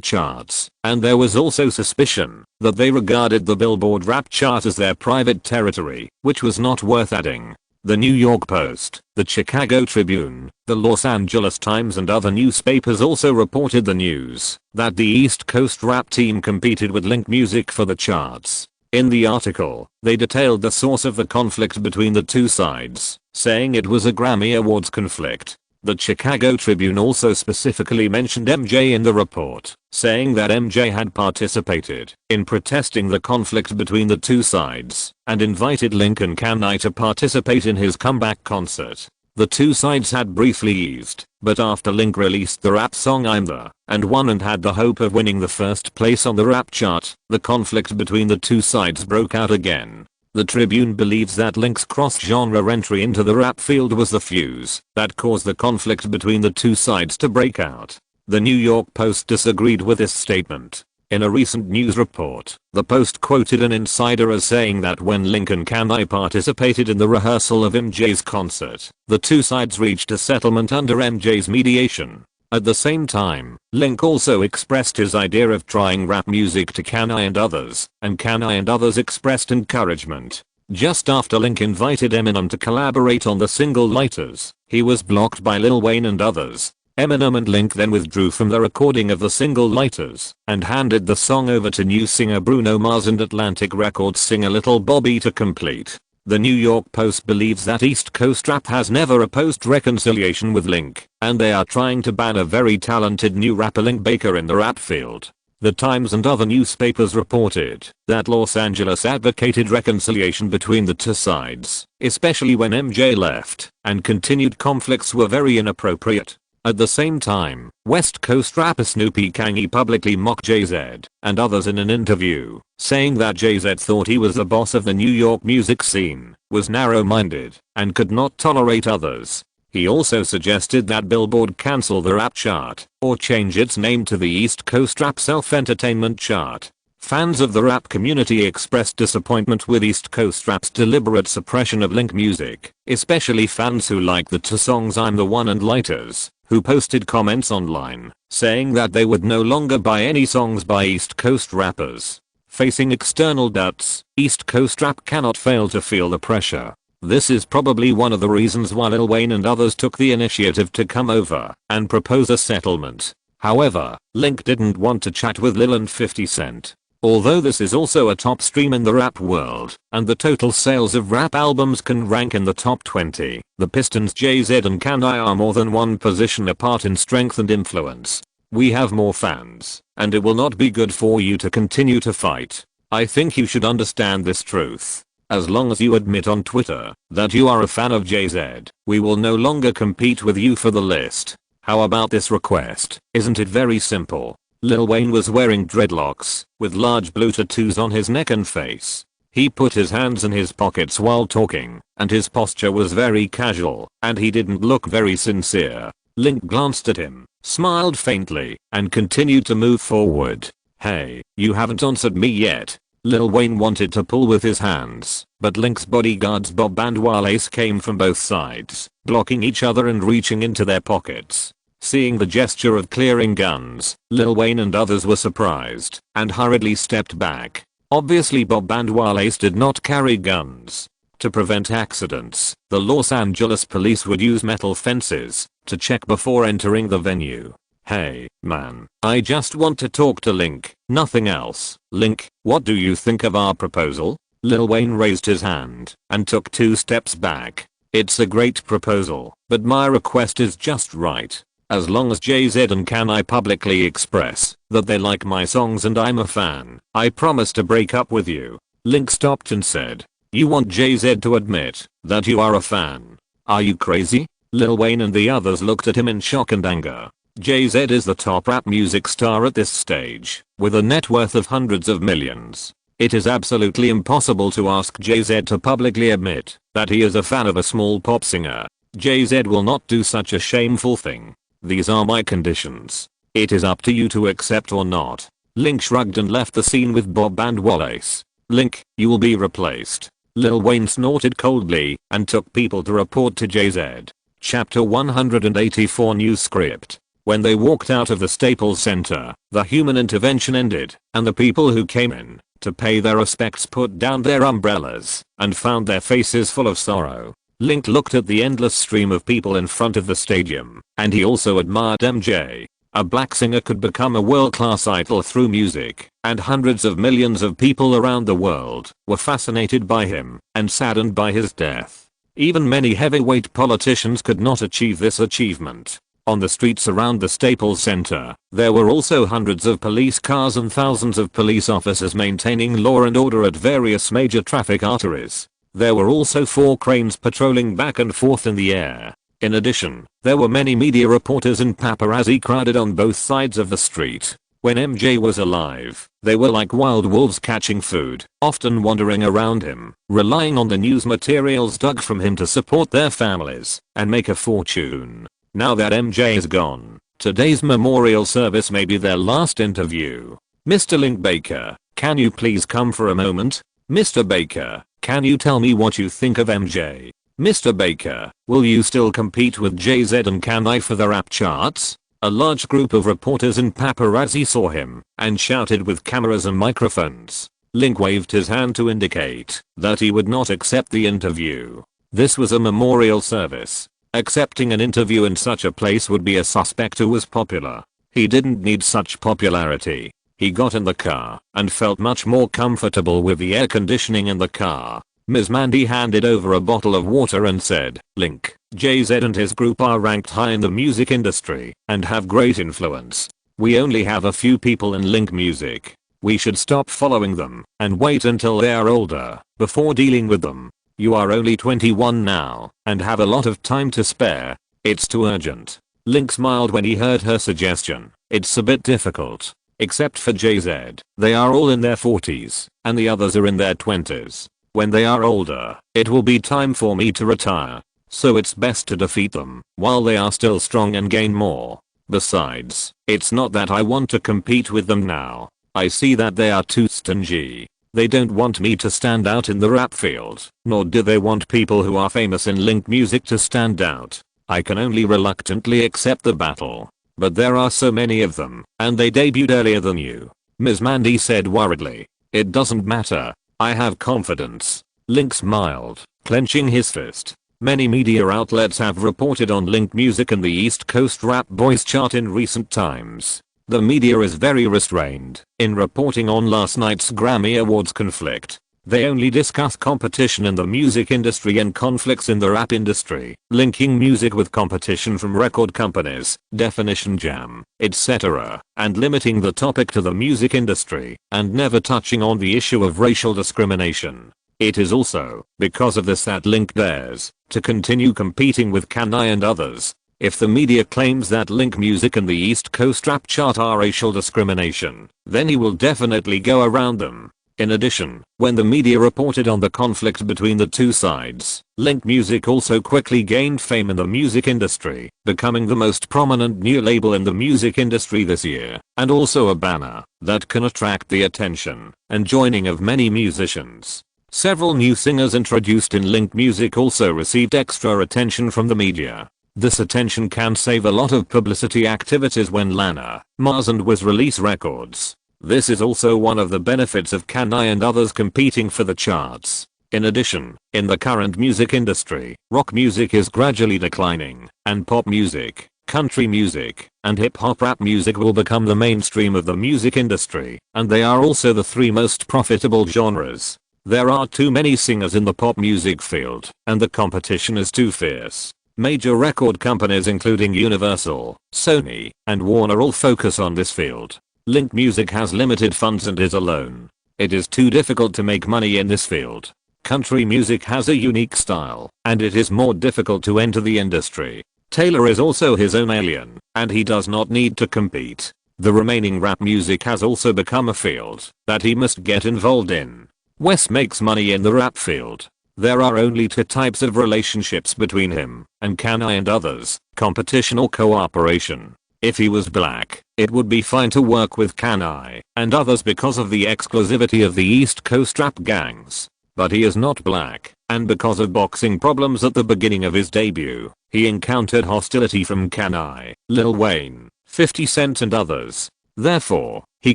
charts, and there was also suspicion that they regarded the Billboard rap chart as their private territory, which was not worth adding. The New York Post, the Chicago Tribune, the Los Angeles Times and other newspapers also reported the news that the East Coast rap team competed with Link Music for the charts. In the article, they detailed the source of the conflict between the two sides, saying it was a Grammy Awards conflict. The Chicago Tribune also specifically mentioned MJ in the report, saying that MJ had participated in protesting the conflict between the two sides and invited Link and Can-I to participate in his comeback concert. The two sides had briefly eased, but after Link released the rap song I'm the One and had the hope of winning the first place on the rap chart, the conflict between the two sides broke out again. The Tribune believes that Link's cross-genre entry into the rap field was the fuse that caused the conflict between the two sides to break out. The New York Post disagreed with this statement. In a recent news report, the Post quoted an insider as saying that when Link and Kanye participated in the rehearsal of MJ's concert, the two sides reached a settlement under MJ's mediation. At the same time, Link also expressed his idea of trying rap music to Kanye and others expressed encouragement. Just after Link invited Eminem to collaborate on the single Lighters, he was blocked by Lil Wayne and others. Eminem and Link then withdrew from the recording of the single Lighters and handed the song over to new singer Bruno Mars and Atlantic Records singer Little Bobby to complete. The New York Post believes that East Coast rap has never opposed reconciliation with Link, and they are trying to ban a very talented new rapper Link Baker in the rap field. The Times and other newspapers reported that Los Angeles advocated reconciliation between the two sides, especially when MJ left, and continued conflicts were very inappropriate. At the same time, West Coast rapper Snoopy Kanye publicly mocked Jay-Z and others in an interview, saying that Jay-Z thought he was the boss of the New York music scene, was narrow-minded, and could not tolerate others. He also suggested that Billboard cancel the rap chart, or change its name to the East Coast Rap Self-Entertainment Chart. Fans of the rap community expressed disappointment with East Coast rap's deliberate suppression of Link music, especially fans who like the two songs I'm the One and Lighters, who posted comments online, saying that they would no longer buy any songs by East Coast rappers. Facing external doubts, East Coast rap cannot fail to feel the pressure. This is probably one of the reasons why Lil Wayne and others took the initiative to come over and propose a settlement. However, Link didn't want to chat with Lil and 50 Cent. Although this is also a top stream in the rap world, and the total sales of rap albums can rank in the top 20, the Pistons Jay-Z and Kanye are more than one position apart in strength and influence. We have more fans, and it will not be good for you to continue to fight. I think you should understand this truth. As long as you admit on Twitter that you are a fan of Jay-Z, we will no longer compete with you for the list. How about this request? Isn't it very simple? Lil Wayne was wearing dreadlocks, with large blue tattoos on his neck and face. He put his hands in his pockets while talking, and his posture was very casual, and he didn't look very sincere. Link glanced at him, smiled faintly, and continued to move forward. Hey, you haven't answered me yet. Lil Wayne wanted to pull with his hands, but Link's bodyguards Bob and Wallace came from both sides, blocking each other and reaching into their pockets. Seeing the gesture of clearing guns, Lil Wayne and others were surprised and hurriedly stepped back. Obviously Bob and Wallace did not carry guns. To prevent accidents, the Los Angeles police would use metal fences to check before entering the venue. Hey, man, I just want to talk to Link, nothing else. Link, what do you think of our proposal? Lil Wayne raised his hand and took 2 steps back. It's a great proposal, but my request is just right. As long as Jay-Z and Kanye publicly express that they like my songs and I'm a fan, I promise to break up with you. Link stopped and said, you want Jay-Z to admit that you are a fan? Are you crazy? Lil Wayne and the others looked at him in shock and anger. Jay-Z is the top rap music star at this stage, with a net worth of hundreds of millions. It is absolutely impossible to ask Jay-Z to publicly admit that he is a fan of a small pop singer. Jay-Z will not do such a shameful thing. These are my conditions. It is up to you to accept or not. Link shrugged and left the scene with Bob and Wallace. Link, you will be replaced. Lil Wayne snorted coldly and took people to report to Jay-Z. Chapter 184 News Script. When they walked out of the Staples Center, the human intervention ended, and the people who came in to pay their respects put down their umbrellas and found their faces full of sorrow. Link looked at the endless stream of people in front of the stadium, and he also admired MJ. A black singer could become a world-class idol through music, and hundreds of millions of people around the world were fascinated by him and saddened by his death. Even many heavyweight politicians could not achieve this achievement. On the streets around the Staples Center, there were also hundreds of police cars and thousands of police officers maintaining law and order at various major traffic arteries. There were also 4 cranes patrolling back and forth in the air. In addition, there were many media reporters and paparazzi crowded on both sides of the street. When MJ was alive, they were like wild wolves catching food, often wandering around him, relying on the news materials dug from him to support their families and make a fortune. Now that MJ is gone, today's memorial service may be their last interview. Mr. Link Baker, can you please come for a moment? Mr. Baker, can you tell me what you think of MJ? Mr. Baker, will you still compete with JZ and Can I for the rap charts? A large group of reporters and paparazzi saw him and shouted with cameras and microphones. Link waved his hand to indicate that he would not accept the interview. This was a memorial service. Accepting an interview in such a place would be a suspect who was popular. He didn't need such popularity. He got in the car and felt much more comfortable with the air conditioning in the car. Ms. Mandy handed over a bottle of water and said, Link, JZ and his group are ranked high in the music industry and have great influence. We only have a few people in Link Music. We should stop following them and wait until they are older before dealing with them. You are only 21 now and have a lot of time to spare. It's too urgent. Link smiled when he heard her suggestion. It's a bit difficult. Except for JZ, they are all in their 40s and the others are in their 20s. When they are older, it will be time for me to retire. So it's best to defeat them while they are still strong and gain more. Besides, it's not that I want to compete with them now. I see that they are too stingy. They don't want me to stand out in the rap field, nor do they want people who are famous in Link Music to stand out. I can only reluctantly accept the battle. But there are so many of them, and they debuted earlier than you. Ms. Mandy said worriedly. It doesn't matter. I have confidence. Link smiled, clenching his fist. Many media outlets have reported on Link Music and the East Coast Rap Boys chart in recent times. The media is very restrained in reporting on last night's Grammy Awards conflict. They only discuss competition in the music industry and conflicts in the rap industry, linking music with competition from record companies, definition jam, etc., and limiting the topic to the music industry, and never touching on the issue of racial discrimination. It is also because of this that Link dares to continue competing with Can I and others. If the media claims that Link Music and the East Coast Rap chart are racial discrimination, then he will definitely go around them. In addition, when the media reported on the conflict between the two sides, Link Music also quickly gained fame in the music industry, becoming the most prominent new label in the music industry this year, and also a banner that can attract the attention and joining of many musicians. Several new singers introduced in Link Music also received extra attention from the media. This attention can save a lot of publicity activities when Lana, Mars and Wiz release records. This is also one of the benefits of Can I and others competing for the charts. In addition, in the current music industry, rock music is gradually declining, and pop music, country music, and hip-hop rap music will become the mainstream of the music industry, and they are also the three most profitable genres. There are too many singers in the pop music field, and the competition is too fierce. Major record companies including Universal, Sony, and Warner all focus on this field. Link Music has limited funds and is alone. It is too difficult to make money in this field. Country music has a unique style, and it is more difficult to enter the industry. Taylor is also his own alien, and he does not need to compete. The remaining rap music has also become a field that he must get involved in. Wes makes money in the rap field. There are only two types of relationships between him and Can I and others, competition or cooperation. If he was black, it would be fine to work with Can I and others because of the exclusivity of the East Coast rap gangs. But he is not black, and because of boxing problems at the beginning of his debut, he encountered hostility from Can I, Lil Wayne, 50 Cent and others. Therefore, he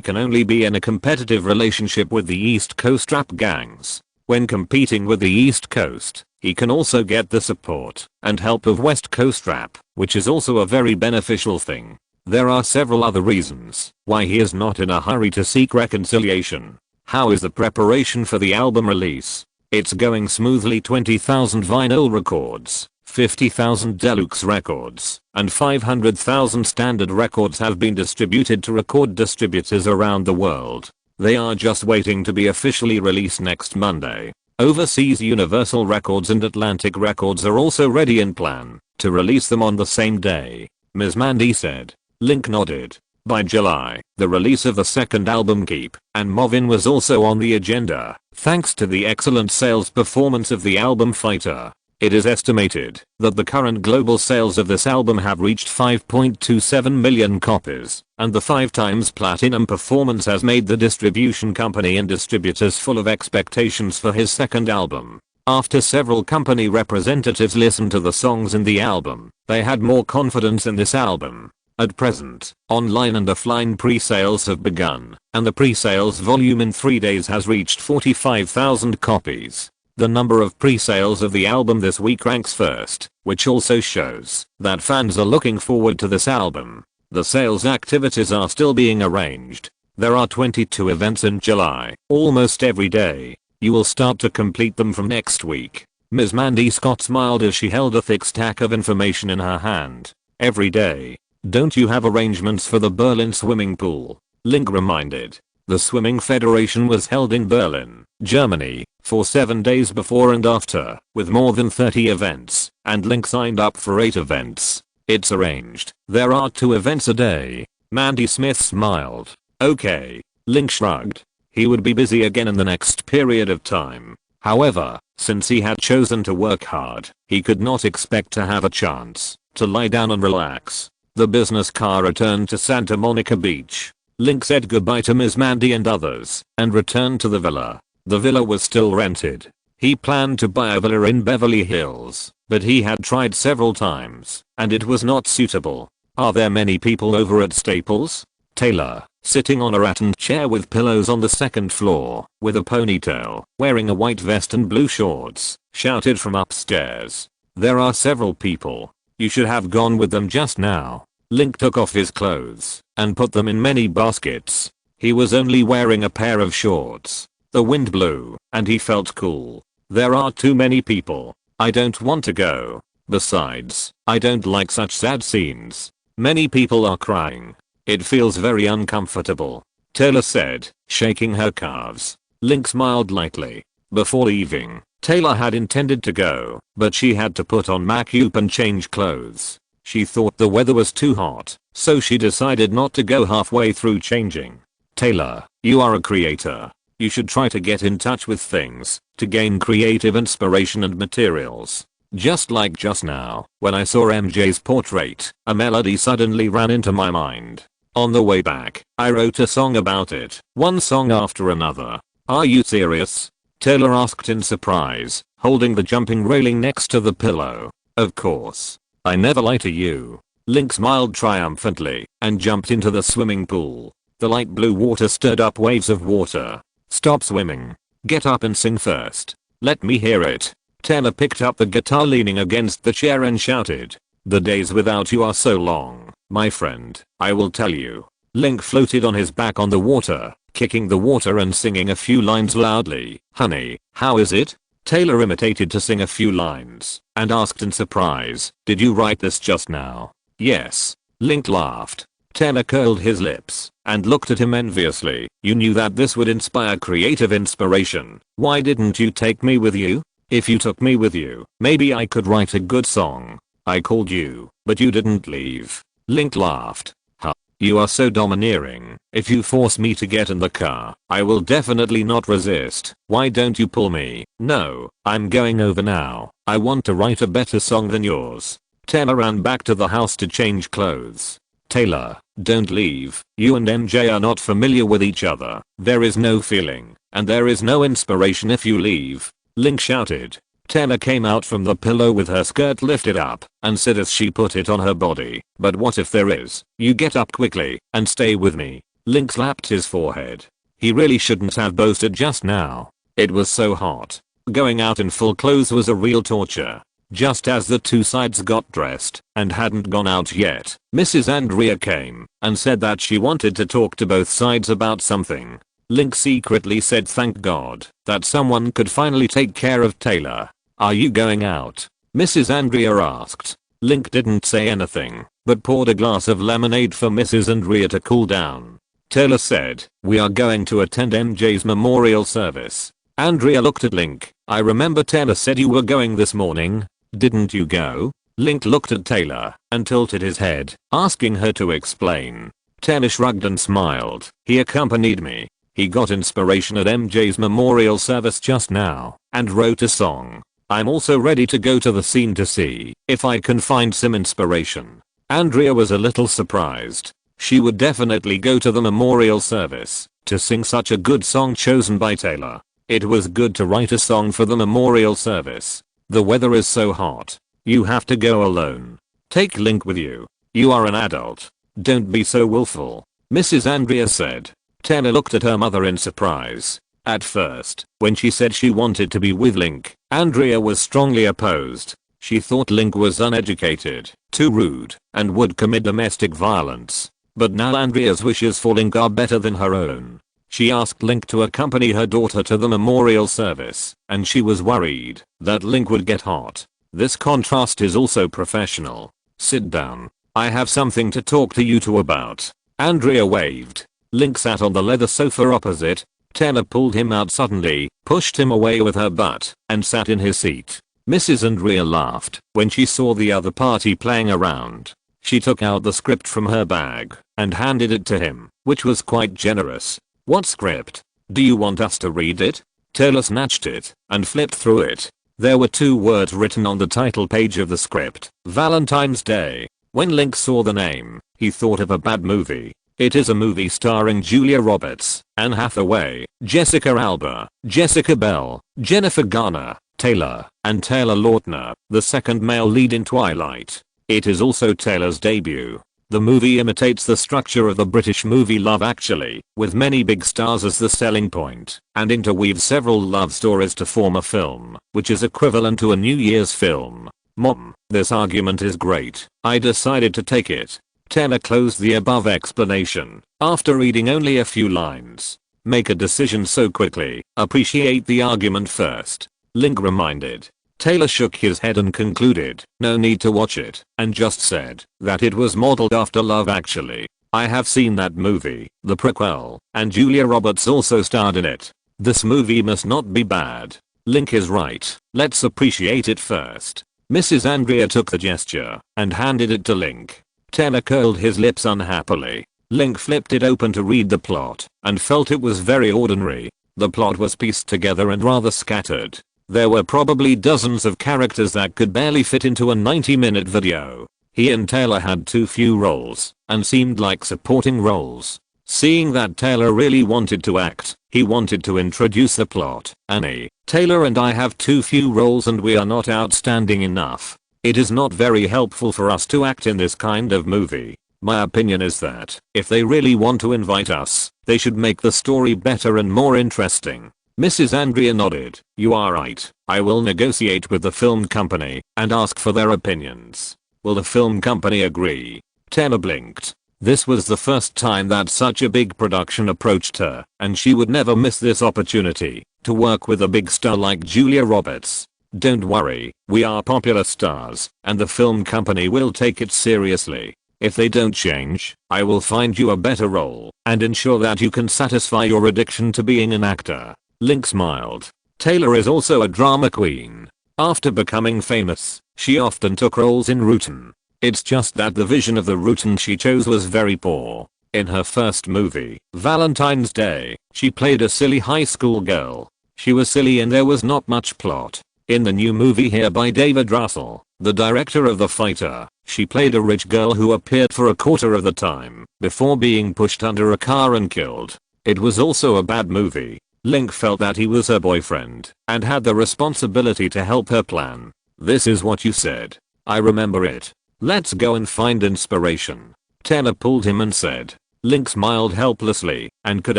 can only be in a competitive relationship with the East Coast rap gangs. When competing with the East Coast, he can also get the support and help of West Coast rap, which is also a very beneficial thing. There are several other reasons why he is not in a hurry to seek reconciliation. How is the preparation for the album release? It's going smoothly. 20,000 vinyl records, 50,000 deluxe records, and 500,000 standard records have been distributed to record distributors around the world. They are just waiting to be officially released next Monday. Overseas Universal Records and Atlantic Records are also ready and plan to release them on the same day, Ms. Mandy said. Link nodded. By July, the release of the second album Keep and Movin' was also on the agenda, thanks to the excellent sales performance of the album Fighter. It is estimated that the current global sales of this album have reached 5.27 million copies, and the 5 times platinum performance has made the distribution company and distributors full of expectations for his second album. After several company representatives listened to the songs in the album, they had more confidence in this album. At present, online and offline pre-sales have begun, and the pre-sales volume in 3 days has reached 45,000 copies. The number of pre-sales of the album this week ranks first, which also shows that fans are looking forward to this album. The sales activities are still being arranged. There are 22 events in July, almost every day. You will start to complete them from next week. Ms. Mandy Scott smiled as she held a thick stack of information in her hand. Every day. Don't you have arrangements for the Berlin swimming pool? Link reminded. The Swimming Federation was held in Berlin, Germany, for 7 days before and after, with more than 30 events, and Link signed up for 8 events. It's arranged. There are 2 events a day. Mandy Smith smiled. Okay. Link shrugged. He would be busy again in the next period of time. However, since he had chosen to work hard, he could not expect to have a chance to lie down and relax. The business car returned to Santa Monica Beach. Link said goodbye to Ms. Mandy and others, and returned to the villa. The villa was still rented. He planned to buy a villa in Beverly Hills, but he had tried several times, and it was not suitable. Are there many people over at Staples? Taylor, sitting on a rattan chair with pillows on the second floor, with a ponytail, wearing a white vest and blue shorts, shouted from upstairs. There are several people. You should have gone with them just now. Link took off his clothes and put them in many baskets. He was only wearing a pair of shorts. The wind blew, and he felt cool. There are too many people. I don't want to go. Besides, I don't like such sad scenes. Many people are crying. It feels very uncomfortable. Taylor said, shaking her calves. Link smiled lightly. Before leaving, Taylor had intended to go, but she had to put on makeup and change clothes. She thought the weather was too hot, so she decided not to go halfway through changing. Taylor, you are a creator. You should try to get in touch with things to gain creative inspiration and materials. Just like just now, when I saw MJ's portrait, a melody suddenly ran into my mind. On the way back, I wrote a song about it, one song after another. Are you serious? Taylor asked in surprise, holding the jumping railing next to the pillow. Of course. I never lie to you. Link smiled triumphantly and jumped into the swimming pool. The light blue water stirred up waves of water. Stop swimming. Get up and sing first. Let me hear it. Taylor picked up the guitar leaning against the chair and shouted. The days without you are so long, my friend, I will tell you. Link floated on his back on the water, kicking the water and singing a few lines loudly. Honey, how is it? Taylor imitated to sing a few lines and asked in surprise, did you write this just now? Yes. Link laughed. Taylor curled his lips and looked at him enviously. You knew that this would inspire creative inspiration. Why didn't you take me with you? If you took me with you, maybe I could write a good song. I called you, but you didn't leave. Link laughed. Huh. You are so domineering. If you force me to get in the car, I will definitely not resist. Why don't you pull me? No, I'm going over now. I want to write a better song than yours. Taylor ran back to the house to change clothes. Taylor, don't leave. You and MJ are not familiar with each other. There is no feeling, and there is no inspiration if you leave. Link shouted. Taylor came out from the pillow with her skirt lifted up and said as she put it on her body, but what if there is? You get up quickly and stay with me. Link slapped his forehead. He really shouldn't have boasted just now. It was so hot. Going out in full clothes was a real torture. Just as the two sides got dressed and hadn't gone out yet, Mrs. Andrea came and said that she wanted to talk to both sides about something. Link secretly said thank God that someone could finally take care of Taylor. Are you going out? Mrs. Andrea asked. Link didn't say anything, but poured a glass of lemonade for Mrs. Andrea to cool down. Taylor said, we are going to attend MJ's memorial service. Andrea looked at Link. I remember Taylor said you were going this morning. Didn't you go? Link looked at Taylor and tilted his head, asking her to explain. Taylor shrugged and smiled. He accompanied me. He got inspiration at MJ's memorial service just now and wrote a song. I'm also ready to go to the scene to see if I can find some inspiration. Andrea was a little surprised. She would definitely go to the memorial service to sing such a good song chosen by Taylor. It was good to write a song for the memorial service. The weather is so hot. You have to go alone. Take Link with you. You are an adult. Don't be so willful, Mrs. Andrea said. Taylor looked at her mother in surprise. At first, when she said she wanted to be with Link, Andrea was strongly opposed. She thought Link was uneducated, too rude, and would commit domestic violence. But now Andrea's wishes for Link are better than her own. She asked Link to accompany her daughter to the memorial service, and she was worried that Link would get hot. This contrast is also professional. Sit down. I have something to talk to you two about. Andrea waved. Link sat on the leather sofa opposite. Taylor pulled him out suddenly, pushed him away with her butt, and sat in his seat. Mrs. Andrea laughed when she saw the other party playing around. She took out the script from her bag and handed it to him, which was quite generous. What script? Do you want us to read it? Taylor snatched it and flipped through it. There were 2 words written on the title page of the script. Valentine's Day. When Link saw the name, he thought of a bad movie. It is a movie starring Julia Roberts, Anne Hathaway, Jessica Alba, Jessica Biel, Jennifer Garner, Taylor, and Taylor Lautner, the second male lead in Twilight. It is also Taylor's debut. The movie imitates the structure of the British movie Love Actually, with many big stars as the selling point, and interweaves several love stories to form a film, which is equivalent to a New Year's film. Mom, this argument is great. I decided to take it. Taylor closed the above explanation after reading only a few lines. Make a decision so quickly. Appreciate the argument first. Link reminded. Taylor shook his head and concluded, no need to watch it, and just said that it was modeled after Love Actually. I have seen that movie, the prequel, and Julia Roberts also starred in it. This movie must not be bad. Link is right. Let's appreciate it first. Mrs. Andrea took the gesture and handed it to Link. Taylor curled his lips unhappily. Link flipped it open to read the plot and felt it was very ordinary. The plot was pieced together and rather scattered. There were probably dozens of characters that could barely fit into a 90-minute video. He and Taylor had too few roles and seemed like supporting roles. Seeing that Taylor really wanted to act, he wanted to introduce the plot. Annie, Taylor and I have too few roles and we are not outstanding enough. It is not very helpful for us to act in this kind of movie. My opinion is that if they really want to invite us, they should make the story better and more interesting. Mrs. Andrea nodded. You are right. I will negotiate with the film company and ask for their opinions. Will the film company agree? Taylor blinked. This was the first time that such a big production approached her, and she would never miss this opportunity to work with a big star like Julia Roberts. Don't worry, we are popular stars, and the film company will take it seriously. If they don't change, I will find you a better role and ensure that you can satisfy your addiction to being an actor. Link smiled. Taylor is also a drama queen. After becoming famous, she often took roles in routine. It's just that the vision of the routine she chose was very poor. In her first movie, Valentine's Day, she played a silly high school girl. She was silly and there was not much plot. In the new movie here by David Russell, the director of The Fighter, she played a rich girl who appeared for a quarter of the time before being pushed under a car and killed. It was also a bad movie. Link felt that he was her boyfriend and had the responsibility to help her plan. This is what you said. I remember it. Let's go and find inspiration. Taylor pulled him and said. Link smiled helplessly and could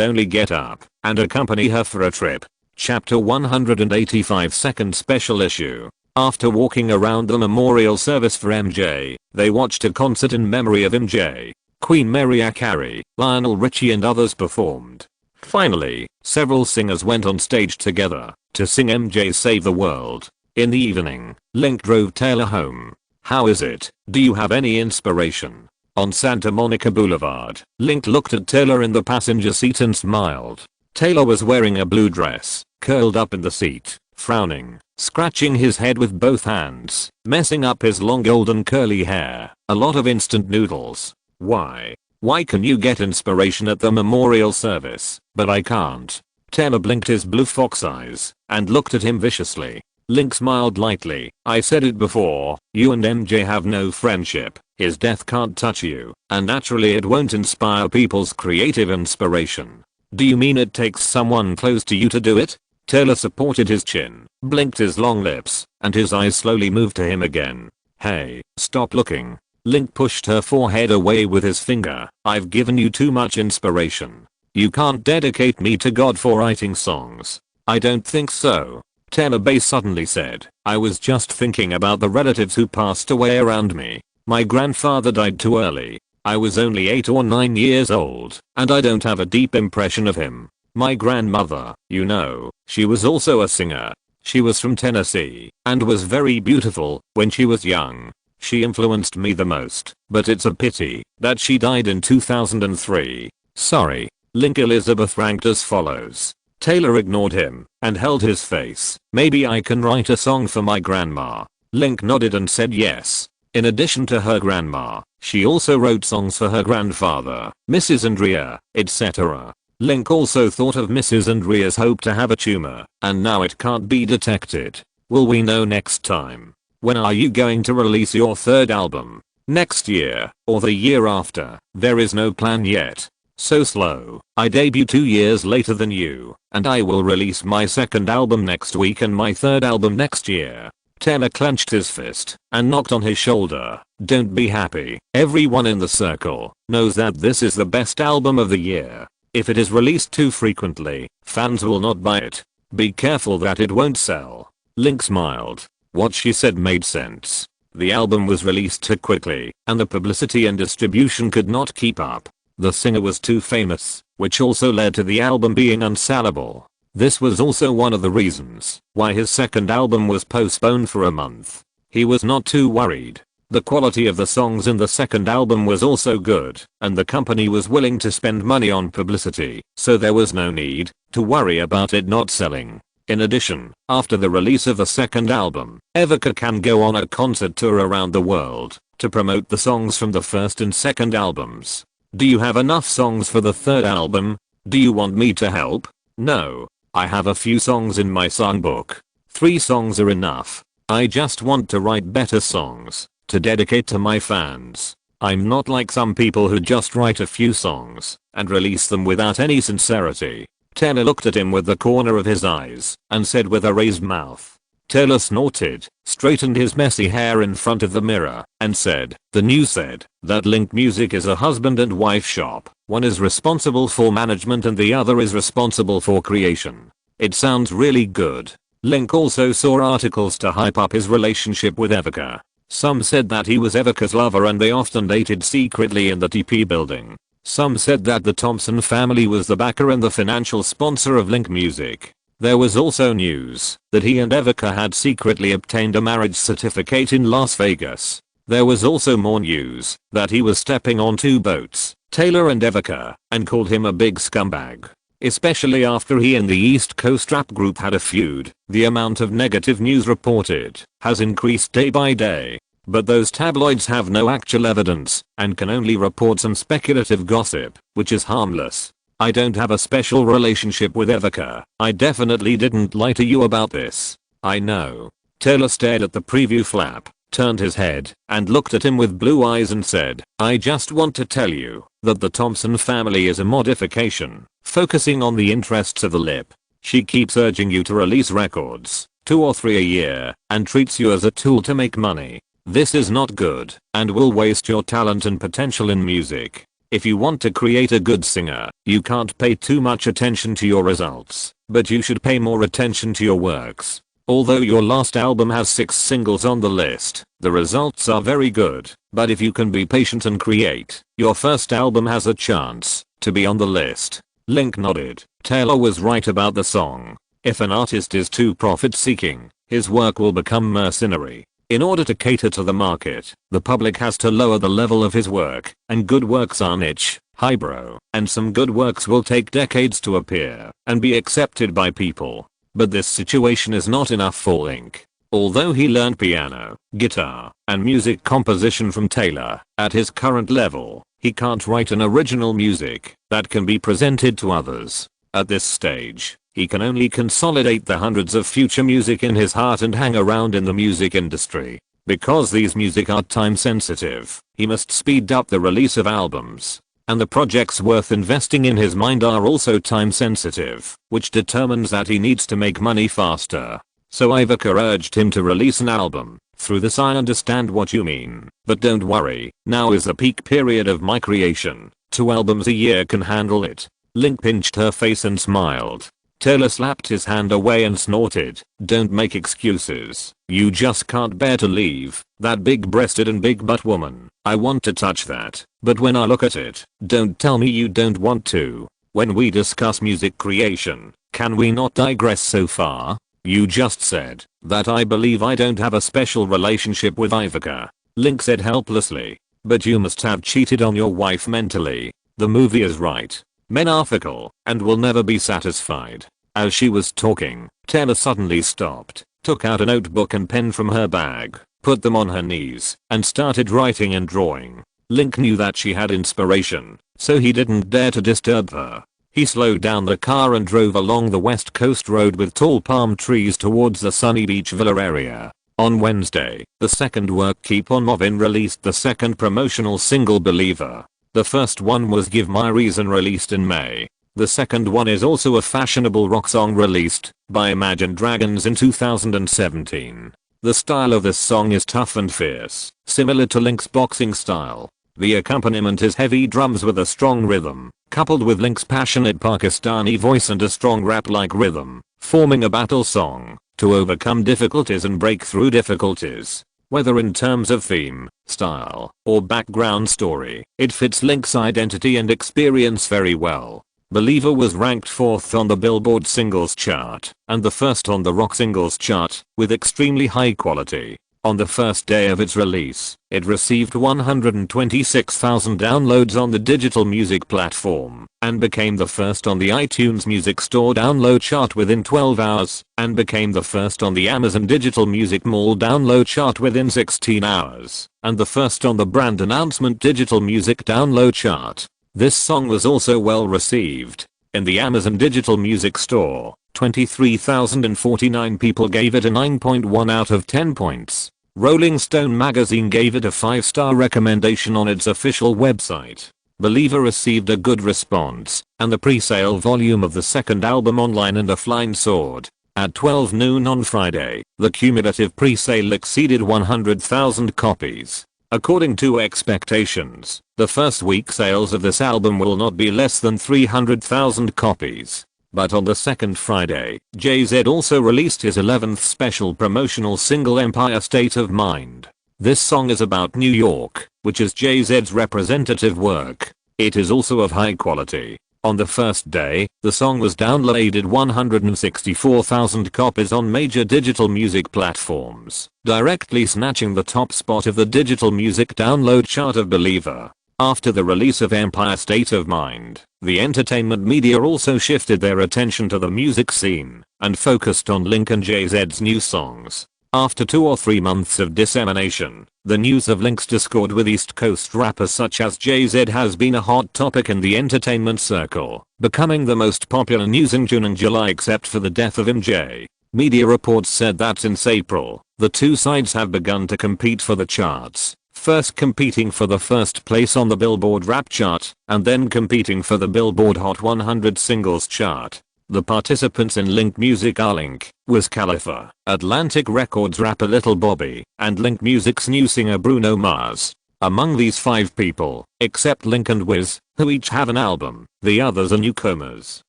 only get up and accompany her for a trip. Chapter 185 Second Special Issue. After walking around the memorial service for MJ, they watched a concert in memory of MJ. Queen Mariah Carey, Lionel Richie and others performed. Finally, several singers went on stage together to sing MJ's Save the World. In the evening, Link drove Taylor home. How is it? Do you have any inspiration? On Santa Monica Boulevard, Link looked at Taylor in the passenger seat and smiled. Taylor was wearing a blue dress, curled up in the seat, frowning, scratching his head with both hands, messing up his long golden curly hair. A lot of instant noodles. Why? Why can you get inspiration at the memorial service, but I can't? Taylor blinked his blue fox eyes and looked at him viciously. Link smiled lightly. I said it before, you and MJ have no friendship. His death can't touch you, and naturally it won't inspire people's creative inspiration. Do you mean it takes someone close to you to do it? Taylor supported his chin, blinked his long lips, and his eyes slowly moved to him again. Hey, stop looking. Link pushed her forehead away with his finger. I've given you too much inspiration. You can't dedicate me to God for writing songs. I don't think so. Taylor Bay suddenly said, I was just thinking about the relatives who passed away around me. My grandfather died too early. I was only 8 or 9 years old, and I don't have a deep impression of him. My grandmother, you know, she was also a singer. She was from Tennessee, and was very beautiful when she was young. She influenced me the most, but it's a pity that she died in 2003. Sorry. Link Elizabeth ranked as follows. Taylor ignored him and held his face. Maybe I can write a song for my grandma. Link nodded and said yes. In addition to her grandma, she also wrote songs for her grandfather, Mrs. Andrea, etc. Link also thought of Mrs. Andrea's hope to have a tumor, and now it can't be detected. Will we know next time? When are you going to release your third album? Next year, or the year after? There is no plan yet. So slow. I debut 2 years later than you, and I will release my second album next week and my third album next year. Taylor clenched his fist and knocked on his shoulder. Don't be happy. Everyone in the circle knows that this is the best album of the year. If it is released too frequently, fans will not buy it. Be careful that it won't sell. Link smiled. What she said made sense. The album was released too quickly, and the publicity and distribution could not keep up. The singer was too famous, which also led to the album being unsellable. This was also one of the reasons why his second album was postponed for a month. He was not too worried. The quality of the songs in the second album was also good, and the company was willing to spend money on publicity, so there was no need to worry about it not selling. In addition, after the release of the second album, Evica can go on a concert tour around the world to promote the songs from the first and second albums. Do you have enough songs for the third album? Do you want me to help? No. I have a few songs in my songbook. 3 songs are enough. I just want to write better songs to dedicate to my fans. I'm not like some people who just write a few songs and release them without any sincerity. Taylor looked at him with the corner of his eyes and said with a raised mouth. Taylor snorted, straightened his messy hair in front of the mirror, and said, the news said that Link Music is a husband and wife shop. One is responsible for management and the other is responsible for creation. It sounds really good. Link also saw articles to hype up his relationship with Evica. Some said that he was Evica's lover and they often dated secretly in the TP building. Some said that the Thompson family was the backer and the financial sponsor of Link Music. There was also news that he and Evica had secretly obtained a marriage certificate in Las Vegas. There was also more news that he was stepping on 2 boats, Taylor and Evica, and called him a big scumbag. Especially after he and the East Coast rap group had a feud, the amount of negative news reported has increased day by day. But those tabloids have no actual evidence and can only report some speculative gossip, which is harmless. I don't have a special relationship with Evica. I definitely didn't lie to you about this. I know. Taylor stared at the preview flap, turned his head, and looked at him with blue eyes and said, I just want to tell you that the Thompson family is a modification, focusing on the interests of the lip. She keeps urging you to release records, 2 or 3 a year, and treats you as a tool to make money. This is not good, and will waste your talent and potential in music. If you want to create a good singer, you can't pay too much attention to your results, but you should pay more attention to your works. Although your last album has 6 singles on the list, the results are very good, but if you can be patient and create, your first album has a chance to be on the list. Link nodded. Taylor was right about the song. If an artist is too profit-seeking, his work will become mercenary. In order to cater to the market, the public has to lower the level of his work, and good works are niche, highbrow, and some good works will take decades to appear and be accepted by people. But this situation is not enough for Link. Although he learned piano, guitar, and music composition from Taylor, at his current level, He can't write an original music that can be presented to others. At this stage, he can only consolidate the hundreds of future music in his heart and hang around in the music industry. Because these music are time sensitive, he must speed up the release of albums. And the projects worth investing in his mind are also time sensitive, which determines that he needs to make money faster. So Ivica urged him to release an album. Through this I understand what you mean, but don't worry, now is the peak period of my creation. 2 albums a year can handle it. Link pinched her face and smiled. Taylor slapped his hand away and snorted, don't make excuses. You just can't bear to leave that big-breasted and big-butt woman. I want to touch that, but when I look at it, don't tell me you don't want to. When we discuss music creation, can we not digress so far? You just said that I believe I don't have a special relationship with Ivica. Link said helplessly. But you must have cheated on your wife mentally. The movie is right. Men are fickle and will never be satisfied. As she was talking, Taylor suddenly stopped, took out a notebook and pen from her bag, put them on her knees, and started writing and drawing. Link knew that she had inspiration, so he didn't dare to disturb her. He slowed down the car and drove along the West Coast Road with tall palm trees towards the sunny beach villa area. On Wednesday, the second work Keep On Movin' released the second promotional single Believer. The first one was Give My Reason released in May. The second one is also a fashionable rock song released by Imagine Dragons in 2017. The style of this song is tough and fierce, similar to Link's boxing style. The accompaniment is heavy drums with a strong rhythm, coupled with Link's passionate Pakistani voice and a strong rap-like rhythm, forming a battle song to overcome difficulties and break through difficulties. Whether in terms of theme, style, or background story, it fits Link's identity and experience very well. Believer was ranked 4th on the Billboard Singles Chart and the 1st on the Rock Singles Chart, with extremely high quality. On the first day of its release, it received 126,000 downloads on the digital music platform, and became the first on the iTunes Music Store download chart within 12 hours, and became the first on the Amazon Digital Music Mall download chart within 16 hours, and the first on the Brand Announcement Digital Music download chart. This song was also well received. In the Amazon Digital Music Store, 23,049 people gave it a 9.1 out of 10 points. Rolling Stone magazine gave it a 5-star recommendation on its official website. Believer received a good response, and the pre-sale volume of the second album online and offline soared. At 12 noon on Friday, the cumulative pre-sale exceeded 100,000 copies. According to expectations, the first week sales of this album will not be less than 300,000 copies. But on the second Friday, Jay-Z also released his 11th special promotional single Empire State of Mind. This song is about New York, which is Jay-Z's representative work. It is also of high quality. On the first day, the song was downloaded 164,000 copies on major digital music platforms, directly snatching the top spot of the digital music download chart of Believer. After the release of Empire State of Mind, the entertainment media also shifted their attention to the music scene and focused on Link and Jay-Z's new songs. After 2 or 3 months of dissemination, the news of Link's discord with East Coast rappers such as Jay-Z has been a hot topic in the entertainment circle, becoming the most popular news in June and July except for the death of MJ. Media reports said that since April, the two sides have begun to compete for the charts, first competing for the first place on the Billboard Rap chart, and then competing for the Billboard Hot 100 Singles chart. The participants in Link Music are Link, Wiz Khalifa, Atlantic Records rapper Little Bobby, and Link Music's new singer Bruno Mars. Among these 5 people, except Link and Wiz, who each have an album, the others are newcomers.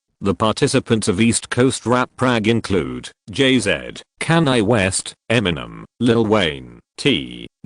The participants of East Coast Rap Prague include Jay-Z, Kanye West, Eminem, Lil Wayne,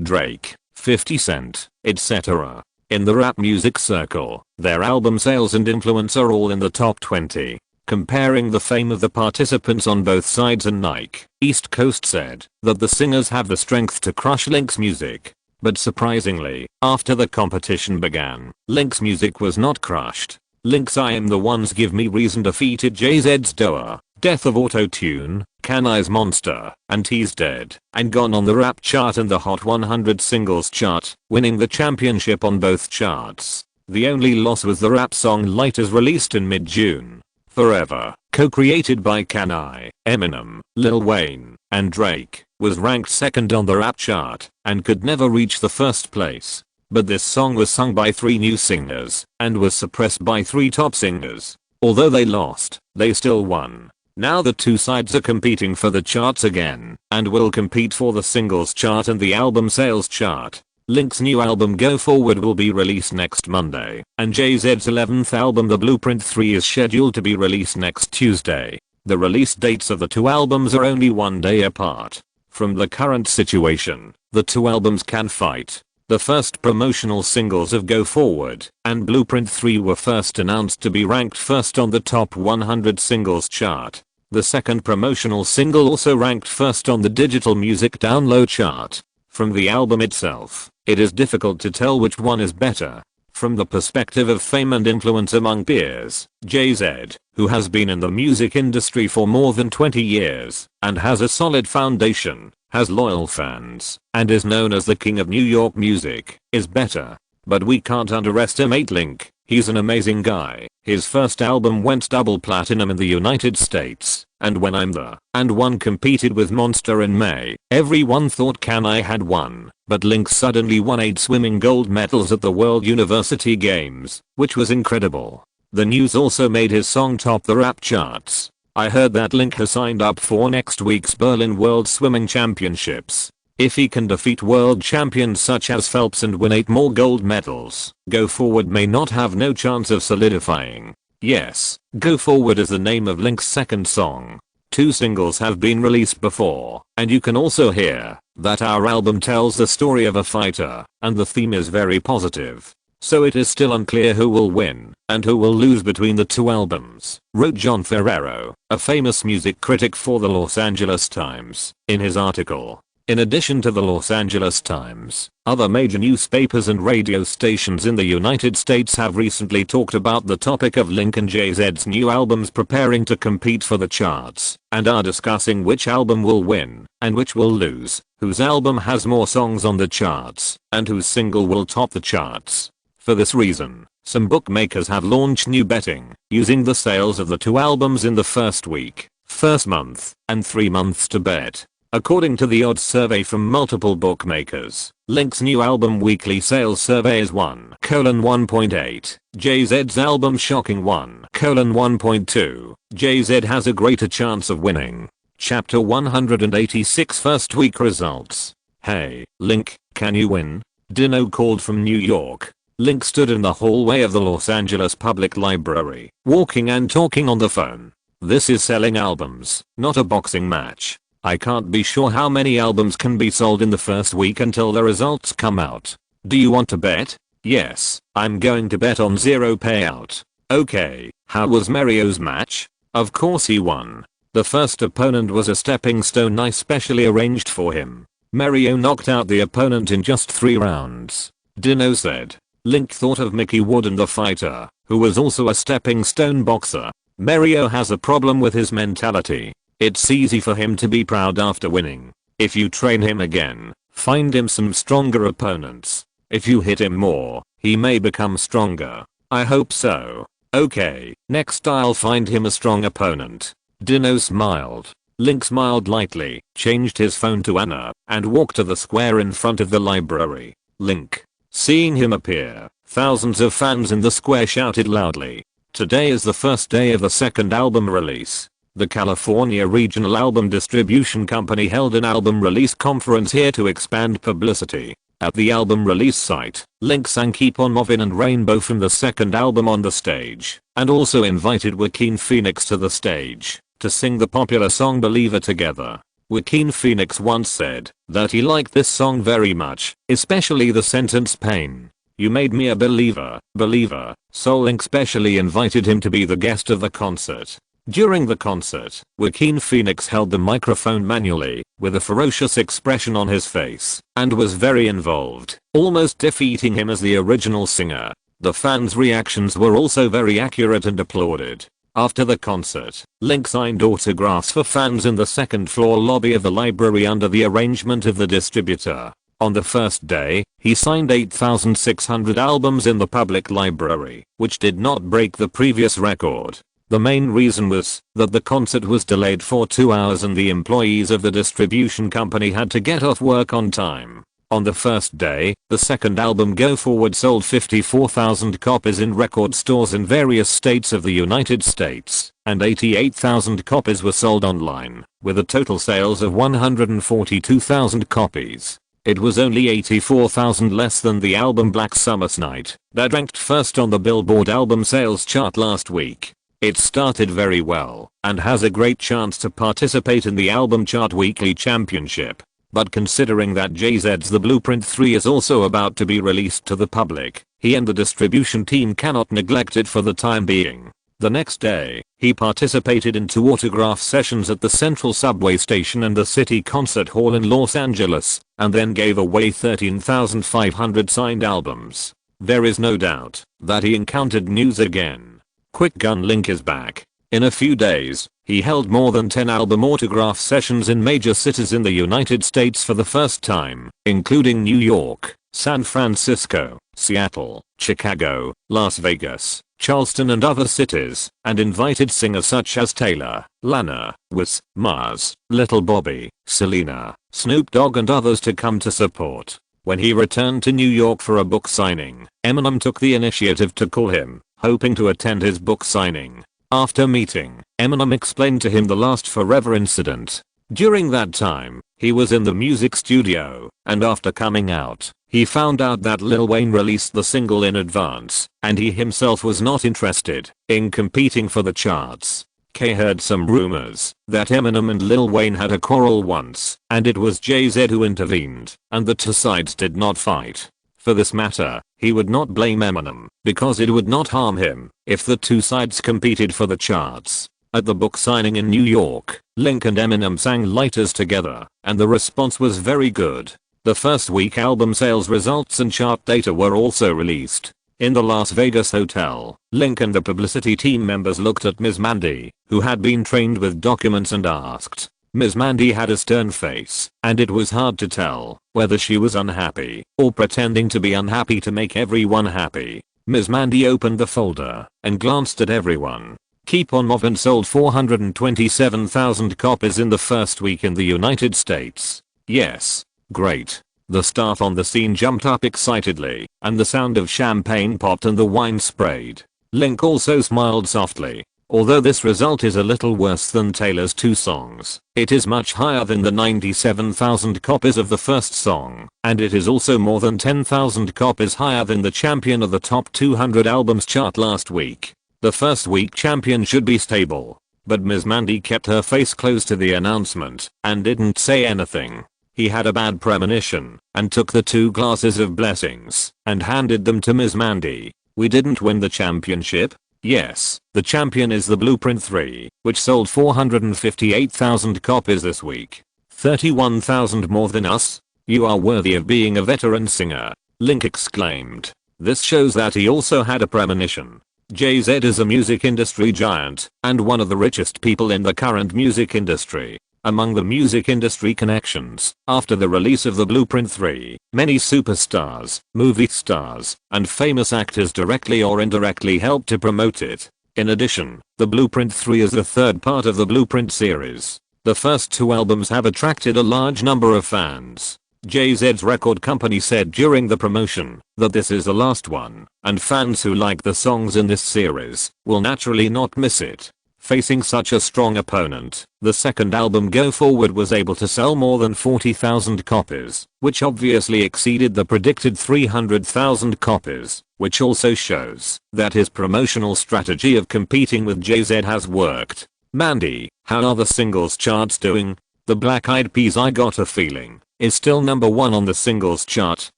Drake, 50 Cent, etc. In the rap music circle, their album sales and influence are all in the top 20. Comparing the fame of the participants on both sides, and Nike, East Coast said that the singers have the strength to crush Link's music. But surprisingly, after the competition began, Link's music was not crushed. Link's I Am the Ones Give Me Reason defeated Jay-Z's Doa, Death of Auto-Tune, Kanye's Monster, and He's Dead, and gone on the rap chart and the Hot 100 Singles chart, winning the championship on both charts. The only loss was the rap song Lighters, released in mid-June. Forever, co-created by Kanye, Eminem, Lil Wayne, and Drake, was ranked second on the rap chart and could never reach the first place. But this song was sung by 3 new singers and was suppressed by 3 top singers. Although they lost, they still won. Now the 2 sides are competing for the charts again and will compete for the singles chart and the album sales chart. Link's new album Go Forward will be released next Monday, and Jay-Z's 11th album The Blueprint 3 is scheduled to be released next Tuesday. The release dates of the 2 albums are only 1 day apart. From the current situation, the 2 albums can fight. The first promotional singles of Go Forward and Blueprint 3 were first announced to be ranked first on the top 100 singles chart. The second promotional single also ranked first on the digital music download chart. From the album itself, it is difficult to tell which one is better. From the perspective of fame and influence among peers, Jay-Z, who has been in the music industry for more than 20 years and has a solid foundation, has loyal fans, and is known as the king of New York music, is better. But we can't underestimate Link. He's an amazing guy. His first album went double platinum in the United States, and when I'm the and one competed with Monster in May, everyone thought Kanye had won, but Link suddenly won 8 swimming gold medals at the World University Games, which was incredible. The news also made his song top the rap charts. I heard that Link has signed up for next week's Berlin World Swimming Championships. If he can defeat world champions such as Phelps and win 8 more gold medals, Go Forward may not have no chance of solidifying. Yes, Go Forward is the name of Link's second song. 2 singles have been released before, and you can also hear that our album tells the story of a fighter, and the theme is very positive. So it is still unclear who will win and who will lose between the 2 albums, wrote John Ferrero, a famous music critic for the Los Angeles Times, in his article. In addition to the Los Angeles Times, other major newspapers and radio stations in the United States have recently talked about the topic of Link and Jay-Z's new albums preparing to compete for the charts, and are discussing which album will win and which will lose, whose album has more songs on the charts, and whose single will top the charts. For this reason, some bookmakers have launched new betting, using the sales of the 2 albums in the first week, first month, and 3 months to bet. According to the odds survey from multiple bookmakers, Link's new album weekly sales survey is 1:1.8, Jay-Z's album shocking 1:1.2, Jay-Z has a greater chance of winning. Chapter 186 First week results. Hey, Link, can you win? Dino called from New York. Link stood in the hallway of the Los Angeles Public Library, walking and talking on the phone. This is selling albums, not a boxing match. I can't be sure how many albums can be sold in the first week until the results come out. Do you want to bet? Yes, I'm going to bet on 0 payout. Okay, how was Mario's match? Of course he won. The first opponent was a stepping stone I specially arranged for him. Mario knocked out the opponent in just 3 rounds. Dino said. Link thought of Mickey Wooden, the fighter, who was also a stepping stone boxer. Mario has a problem with his mentality. It's easy for him to be proud after winning. If you train him again, find him some stronger opponents. If you hit him more, he may become stronger. I hope so. Okay, next I'll find him a strong opponent. Dino smiled. Link smiled lightly, changed his phone to Anna, and walked to the square in front of the library. Link. Seeing him appear, thousands of fans in the square shouted loudly. Today is the first day of the second album release. The California Regional Album Distribution Company held an album release conference here to expand publicity. At the album release site, Link sang Keep On Movin' and Rainbow from the second album on the stage, and also invited Joaquin Phoenix to the stage to sing the popular song Believer together. Joaquin Phoenix once said that he liked this song very much, especially the sentence "Pain. You made me a believer, believer," so Link specially invited him to be the guest of the concert. During the concert, Joaquin Phoenix held the microphone manually, with a ferocious expression on his face, and was very involved, almost defeating him as the original singer. The fans' reactions were also very accurate and applauded. After the concert, Link signed autographs for fans in the second floor lobby of the library under the arrangement of the distributor. On the first day, he signed 8,600 albums in the public library, which did not break the previous record. The main reason was that the concert was delayed for 2 hours and the employees of the distribution company had to get off work on time. On the first day, the second album Go Forward sold 54,000 copies in record stores in various states of the United States, and 88,000 copies were sold online, with a total sales of 142,000 copies. It was only 84,000 less than the album Black Summer's Night, that ranked first on the Billboard album sales chart last week. It started very well, and has a great chance to participate in the album chart weekly championship. But considering that Jay-Z's The Blueprint 3 is also about to be released to the public, he and the distribution team cannot neglect it for the time being. The next day, he participated in 2 autograph sessions at the Central Subway Station and the City Concert Hall in Los Angeles, and then gave away 13,500 signed albums. There is no doubt that he encountered news again. Quick Gun Link is back. In a few days, he held more than 10 album autograph sessions in major cities in the United States for the first time, including New York, San Francisco, Seattle, Chicago, Las Vegas, Charleston and other cities, and invited singers such as Taylor, Lana, Wiz, Mars, Little Bobby, Selena, Snoop Dogg and others to come to support. When he returned to New York for a book signing, Eminem took the initiative to call him, hoping to attend his book signing. After meeting, Eminem explained to him the Last Forever incident. During that time, he was in the music studio, and after coming out, he found out that Lil Wayne released the single in advance, and he himself was not interested in competing for the charts. K heard some rumors that Eminem and Lil Wayne had a quarrel once, and it was Jay-Z who intervened, and the two sides did not fight. For this matter, he would not blame Eminem, because it would not harm him if the two sides competed for the charts. At the book signing in New York, Link and Eminem sang Lighters together, and the response was very good. The first week album sales results and chart data were also released. In the Las Vegas hotel, Link and the publicity team members looked at Ms. Mandy, who had been trained with documents, and asked. Ms. Mandy had a stern face, and it was hard to tell whether she was unhappy or pretending to be unhappy to make everyone happy. Ms. Mandy opened the folder and glanced at everyone. Keep On Movin' sold 427,000 copies in the first week in the United States. Yes. Great. The staff on the scene jumped up excitedly, and the sound of champagne popped and the wine sprayed. Link also smiled softly. Although this result is a little worse than Taylor's 2 songs, it is much higher than the 97,000 copies of the first song, and it is also more than 10,000 copies higher than the champion of the top 200 albums chart last week. The first week champion should be stable. But Ms. Mandy kept her face close to the announcement and didn't say anything. He had a bad premonition and took the 2 glasses of blessings and handed them to Ms. Mandy. We didn't win the championship. Yes, the champion is The Blueprint 3, which sold 458,000 copies this week. 31,000 more than us? You are worthy of being a veteran singer, Link exclaimed. This shows that he also had a premonition. Jay-Z is a music industry giant and one of the richest people in the current music industry. Among the music industry connections, after the release of The Blueprint 3, many superstars, movie stars, and famous actors directly or indirectly helped to promote it. In addition, The Blueprint 3 is the third part of the Blueprint series. The first 2 albums have attracted a large number of fans. Jay-Z's record company said during the promotion that this is the last one, and fans who like the songs in this series will naturally not miss it. Facing such a strong opponent, the second album Go Forward was able to sell more than 40,000 copies, which obviously exceeded the predicted 300,000 copies, which also shows that his promotional strategy of competing with Jay-Z has worked. Mandy, how are the singles charts doing? The Black Eyed Peas' I Got a Feeling is still number 1 on the singles chart.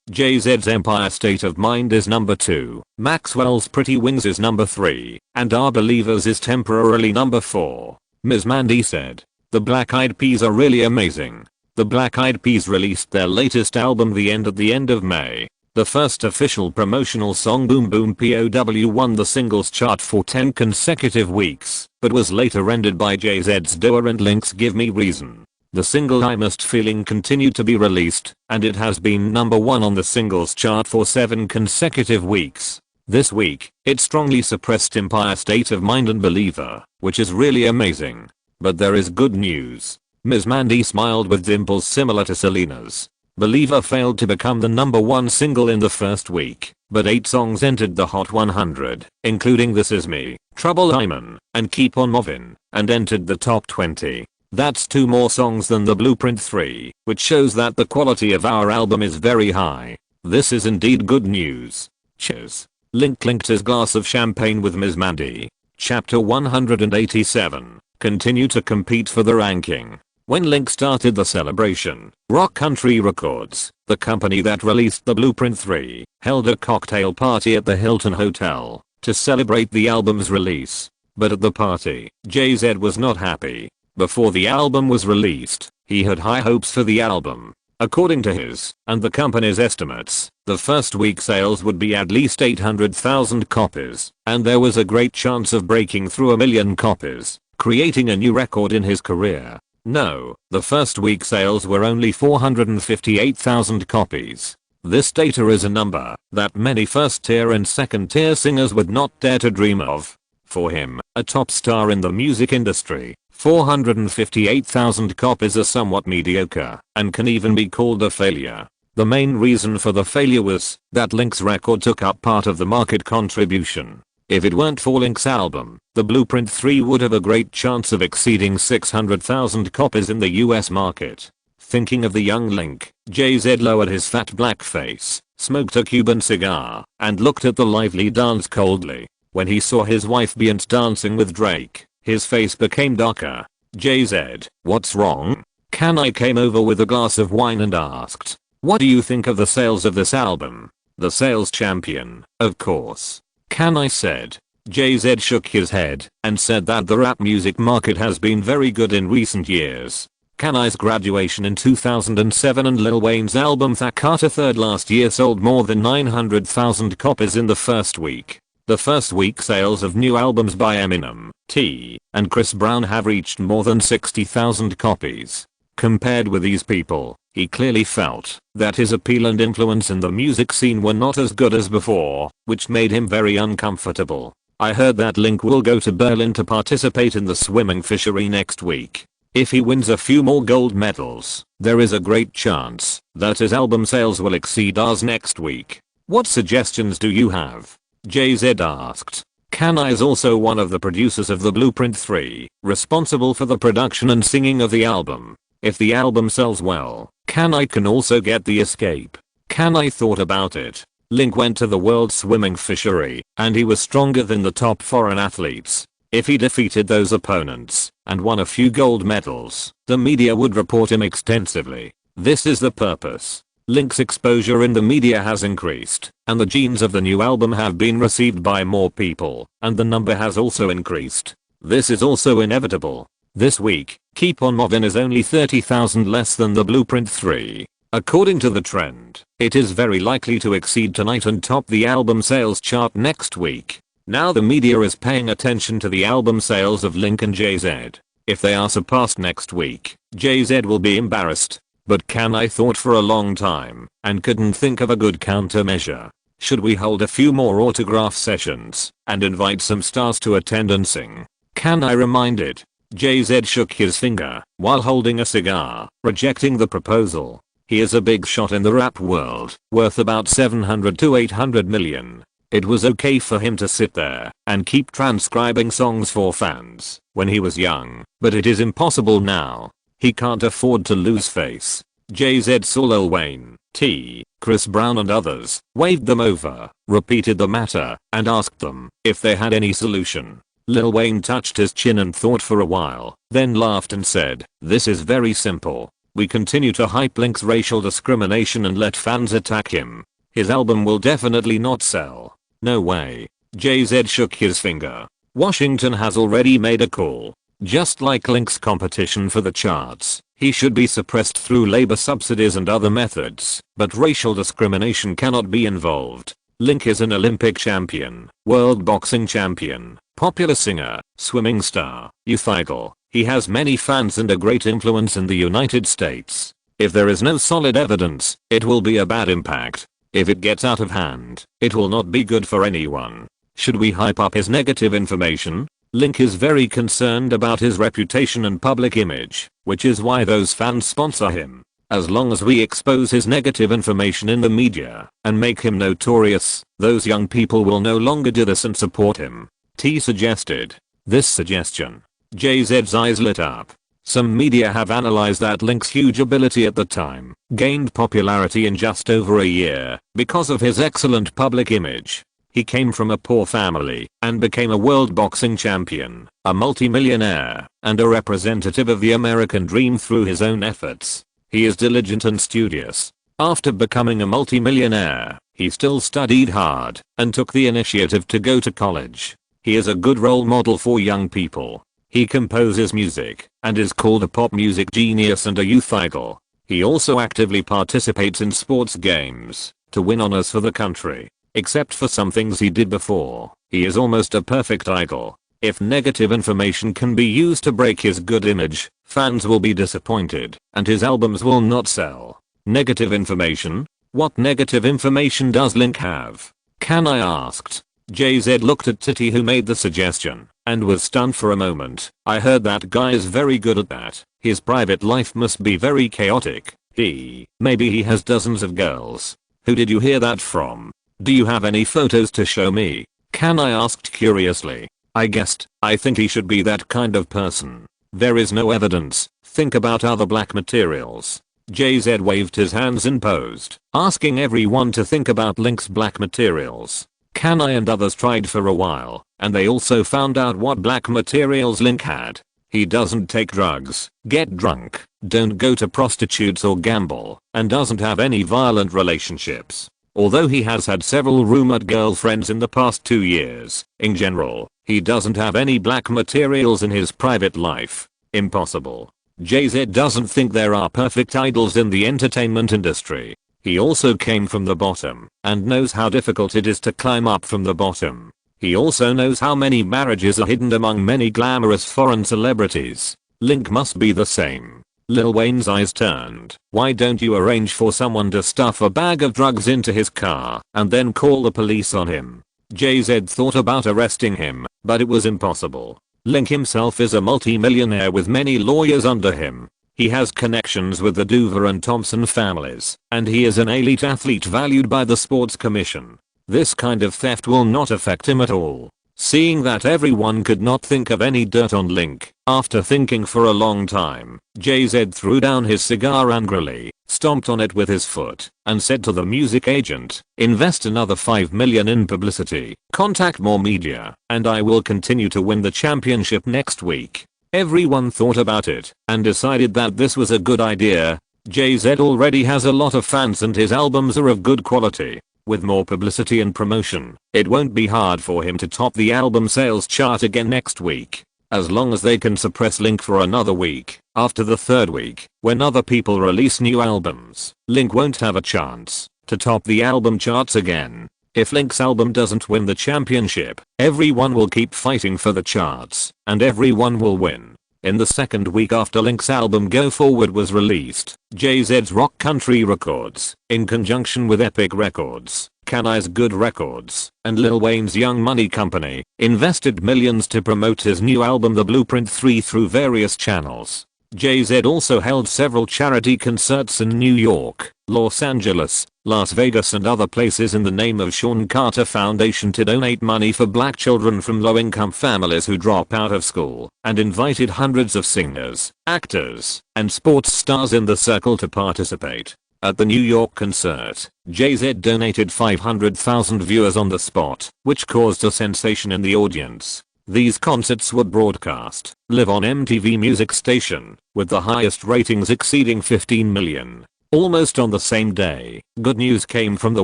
Jay-Z's Empire State of Mind is number 2, Maxwell's Pretty Wings is number 3, and Our Believers is temporarily number 4. Ms. Mandy said, the Black Eyed Peas are really amazing. The Black Eyed Peas released their latest album at the end of May. The first official promotional song Boom Boom POW won the singles chart for 10 consecutive weeks, but was later ended by Jay-Z's Doer and Link's Give Me Reason. The single I Must Feeling continued to be released, and it has been #1 on the singles chart for 7 consecutive weeks. This week, it strongly suppressed Empire State of Mind and Believer, which is really amazing. But there is good news. Ms. Mandy smiled with dimples similar to Selena's. Believer failed to become the #1 single in the first week, but 8 songs entered the Hot 100, including This Is Me, Trouble Hyman, and Keep On Movin', and entered the top 20. That's 2 more songs than the Blueprint 3, which shows that the quality of our album is very high. This is indeed good news. Cheers. Link clinked his glass of champagne with Ms. Mandy. Chapter 187. Continue to compete for the ranking. When Link started the celebration, Rock Country Records, the company that released the Blueprint 3, held a cocktail party at the Hilton Hotel to celebrate the album's release. But at the party, Jay-Z was not happy. Before the album was released, he had high hopes for the album. According to his and the company's estimates, the first week sales would be at least 800,000 copies, and there was a great chance of breaking through 1 million copies, creating a new record in his career. No, the first week sales were only 458,000 copies. This data is a number that many first tier and second tier singers would not dare to dream of. For him, a top star in the music industry, 458,000 copies are somewhat mediocre and can even be called a failure. The main reason for the failure was that Link's record took up part of the market contribution. If it weren't for Link's album, the Blueprint 3 would have a great chance of exceeding 600,000 copies in the US market. Thinking of the young Link, Jay-Z lowered his fat black face, smoked a Cuban cigar, and looked at the lively dance coldly. When he saw his wife Beyonce dancing with Drake, his face became darker. Jay-Z, what's wrong? Kanye came over with a glass of wine and asked, what do you think of the sales of this album? The sales champion, of course. Kanye said. Jay-Z shook his head and said that the rap music market has been very good in recent years. Kanye's graduation in 2007 and Lil Wayne's album Thak Carter III last year sold more than 900,000 copies in the first week. The first week sales of new albums by Eminem, T, and Chris Brown have reached more than 60,000 copies. Compared with these people, he clearly felt that his appeal and influence in the music scene were not as good as before, which made him very uncomfortable. I heard that Link will go to Berlin to participate in the swimming fishery next week. If he wins a few more gold medals, there is a great chance that his album sales will exceed ours next week. What suggestions do you have? Jay-Z asked. Kanye is also one of the producers of the Blueprint 3, responsible for the production and singing of the album. If the album sells well, Kanye can also get the escape. Kanye thought about it. Link went to the world swimming fishery, and he was stronger than the top foreign athletes. If he defeated those opponents and won a few gold medals, the media would report him extensively. This is the purpose. Link's exposure in the media has increased, and the genes of the new album have been received by more people, and the number has also increased. This is also inevitable. This week, Keep On Movin' is only 30,000 less than the Blueprint 3. According to the trend, it is very likely to exceed tonight and top the album sales chart next week. Now the media is paying attention to the album sales of Link and Jay-Z. If they are surpassed next week, Jay-Z will be embarrassed. But Kanye thought for a long time and couldn't think of a good countermeasure. Should we hold a few more autograph sessions and invite some stars to attend and sing? Kanye reminded. Jay-Z shook his finger while holding a cigar, rejecting the proposal. He is a big shot in the rap world, worth about 700 to 800 million. It was okay for him to sit there and keep transcribing songs for fans when he was young, but it is impossible now. He can't afford to lose face. Jay-Z saw Lil Wayne, T, Chris Brown and others, waved them over, repeated the matter, and asked them if they had any solution. Lil Wayne touched his chin and thought for a while, then laughed and said, "This is very simple. We continue to hype Link's racial discrimination and let fans attack him. His album will definitely not sell. No way." Jay-Z shook his finger. Washington has already made a call. Just like Link's competition for the charts, he should be suppressed through labor subsidies and other methods, but racial discrimination cannot be involved. Link is an Olympic champion, world boxing champion, Popular singer, swimming star, youth idol. He has many fans and a great influence in the United States. If there is no solid evidence, it will be a bad impact. If it gets out of hand, it will not be good for anyone. Should we hype up his negative information? Link is very concerned about his reputation and public image, which is why those fans sponsor him. As long as we expose his negative information in the media and make him notorious, those young people will no longer do this and support him. T suggested. This suggestion. JZ's eyes lit up. Some media have analyzed that Link's huge ability at the time gained popularity in just over a year because of his excellent public image. He came from a poor family and became a world boxing champion, a multimillionaire, and a representative of the American dream through his own efforts. He is diligent and studious. After becoming a multimillionaire, he still studied hard and took the initiative to go to college. He is a good role model for young people. He composes music and is called a pop music genius and a youth idol. He also actively participates in sports games to win honors for the country. Except for some things he did before, he is almost a perfect idol. If negative information can be used to break his good image, fans will be disappointed and his albums will not sell. Negative information? What negative information does Link have? Can I asked. JZ looked at Titty who made the suggestion and was stunned for a moment. I heard that guy is very good at that. His private life must be very chaotic. Maybe he has dozens of girls. Who did you hear that from? Do you have any photos to show me? Can I asked curiously. I guessed. I think he should be that kind of person. There is no evidence. Think about other black materials. JZ waved his hands and posed, asking everyone to think about Link's black materials. Kanai and others tried for a while, and they also found out what black materials Link had. He doesn't take drugs, get drunk, don't go to prostitutes or gamble, and doesn't have any violent relationships. Although he has had several rumored girlfriends in the past 2 years, in general, he doesn't have any black materials in his private life. Impossible. JZ doesn't think there are perfect idols in the entertainment industry. He also came from the bottom and knows how difficult it is to climb up from the bottom. He also knows how many marriages are hidden among many glamorous foreign celebrities. Link must be the same. Lil Wayne's eyes turned. Why don't you arrange for someone to stuff a bag of drugs into his car and then call the police on him? JZ thought about arresting him, but it was impossible. Link himself is a multi-millionaire with many lawyers under him. He has connections with the Doover and Thompson families, and he is an elite athlete valued by the sports commission. This kind of theft will not affect him at all. Seeing that everyone could not think of any dirt on Link, after thinking for a long time, JZ threw down his cigar angrily, stomped on it with his foot, and said to the music agent, invest another $5 million in publicity, contact more media, and I will continue to win the championship next week. Everyone thought about it and decided that this was a good idea. JZ already has a lot of fans and his albums are of good quality. With more publicity and promotion, it won't be hard for him to top the album sales chart again next week. As long as they can suppress Link for another week, after the third week, when other people release new albums, Link won't have a chance to top the album charts again. If Link's album doesn't win the championship, everyone will keep fighting for the charts, and everyone will win. In the second week after Link's album Go Forward was released, JZ's Rock Country Records, in conjunction with Epic Records, Kanai's Good Records, and Lil Wayne's Young Money Company, invested millions to promote his new album The Blueprint 3 through various channels. JZ also held several charity concerts in New York, Los Angeles, Las Vegas and other places in the name of Sean Carter Foundation to donate money for black children from low-income families who drop out of school, and invited hundreds of singers, actors, and sports stars in the circle to participate. At the New York concert, JZ donated 500,000 viewers on the spot, which caused a sensation in the audience. These concerts were broadcast live on MTV Music Station, with the highest ratings exceeding 15 million. Almost on the same day, good news came from the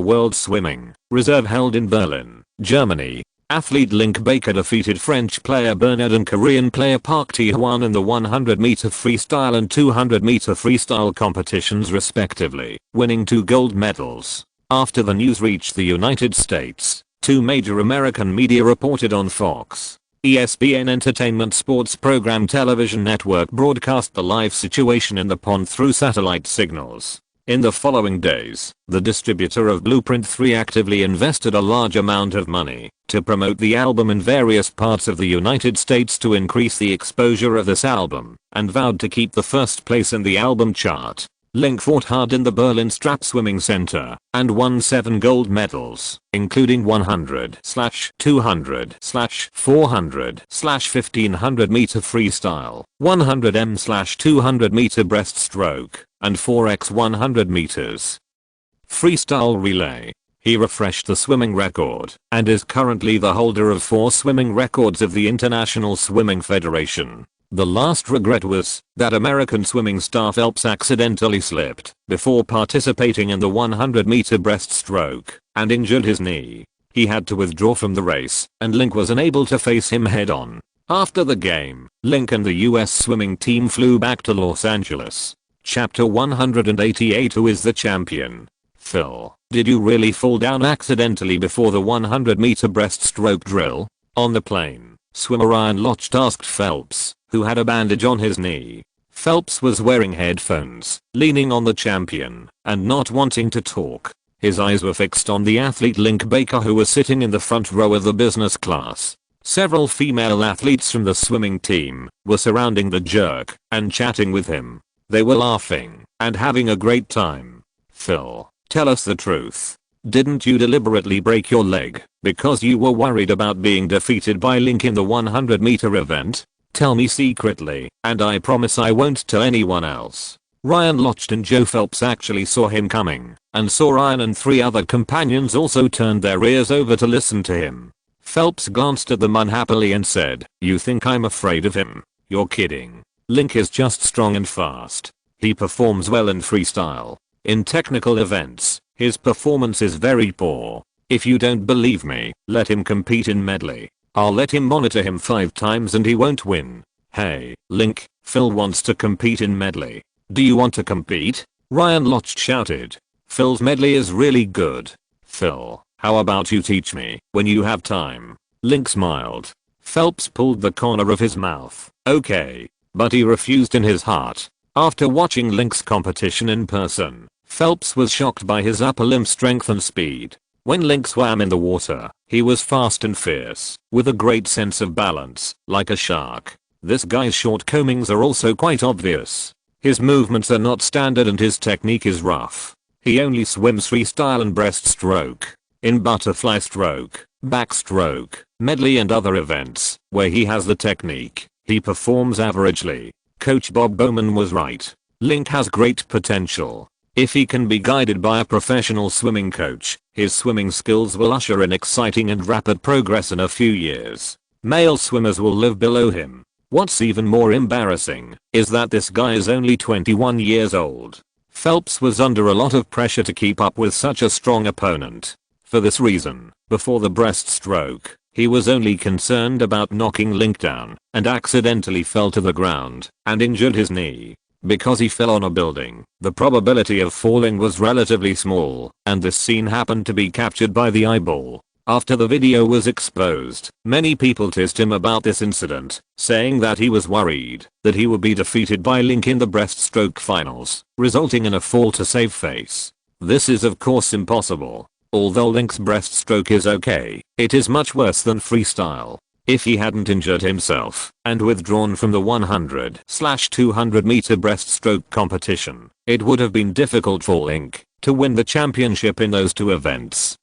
World Swimming Reserve held in Berlin, Germany. Athlete Link Baker defeated French player Bernard and Korean player Park Tae-hwan in the 100-meter freestyle and 200-meter freestyle competitions respectively, winning 2 gold medals. After the news reached the United States, 2 major American media reported on Fox. ESPN Entertainment Sports Program Television Network broadcast the live situation in the pond through satellite signals. In the following days, the distributor of Blueprint 3 actively invested a large amount of money to promote the album in various parts of the United States to increase the exposure of this album, and vowed to keep the first place in the album chart. Link fought hard in the Berlin Strap Swimming Center and won 7 gold medals, including 100/200/400/1500 meter freestyle, 100m/200 meter breaststroke, and 4x100 meters freestyle relay. He refreshed the swimming record and is currently the holder of 4 swimming records of the International Swimming Federation. The last regret was that American swimming star Phelps accidentally slipped before participating in the 100-meter breaststroke and injured his knee. He had to withdraw from the race, and Link was unable to face him head-on. After the game, Link and the US swimming team flew back to Los Angeles. Chapter 188. Who is the champion? Phil, did you really fall down accidentally before the 100-meter breaststroke drill? On the plane, swimmer Ryan Lochte asked Phelps, who had a bandage on his knee. Phelps was wearing headphones, leaning on the champion, and not wanting to talk. His eyes were fixed on the athlete Link Baker, who was sitting in the front row of the business class. Several female athletes from the swimming team were surrounding the jerk and chatting with him. They were laughing and having a great time. Phil, tell us the truth. Didn't you deliberately break your leg because you were worried about being defeated by Link in the 100-meter event? Tell me secretly, and I promise I won't tell anyone else. Ryan Lochte and Joe Phelps actually saw him coming, and saw Ryan and 3 other companions also turned their ears over to listen to him. Phelps glanced at them unhappily and said, "You think I'm afraid of him? You're kidding. Link is just strong and fast. He performs well in freestyle. In technical events, his performance is very poor. If you don't believe me, let him compete in medley. I'll let him monitor him 5 times and he won't win." "Hey, Link, Phil wants to compete in medley. Do you want to compete?" Ryan Lochte shouted. "Phil's medley is really good. Phil, how about you teach me when you have time?" Link smiled. Phelps pulled the corner of his mouth. "Okay." But he refused in his heart. After watching Link's competition in person, Phelps was shocked by his upper limb strength and speed. When Link swam in the water, he was fast and fierce, with a great sense of balance, like a shark. This guy's shortcomings are also quite obvious. His movements are not standard and his technique is rough. He only swims freestyle and breaststroke. In butterfly stroke, backstroke, medley and other events, where he has the technique, he performs averagely. Coach Bob Bowman was right. Link has great potential. If he can be guided by a professional swimming coach, his swimming skills will usher in exciting and rapid progress in a few years. Male swimmers will live below him. What's even more embarrassing is that this guy is only 21 years old. Phelps was under a lot of pressure to keep up with such a strong opponent. For this reason, before the breaststroke, he was only concerned about knocking Link down, and accidentally fell to the ground and injured his knee. Because he fell on a building, the probability of falling was relatively small, and this scene happened to be captured by the eyeball. After the video was exposed, many people teased him about this incident, saying that he was worried that he would be defeated by Link in the breaststroke finals, resulting in a fall to save face. This is of course impossible. Although Link's breaststroke is okay, it is much worse than freestyle. If he hadn't injured himself and withdrawn from the 100/200 meter breaststroke competition, it would have been difficult for Link to win the championship in those 2 events.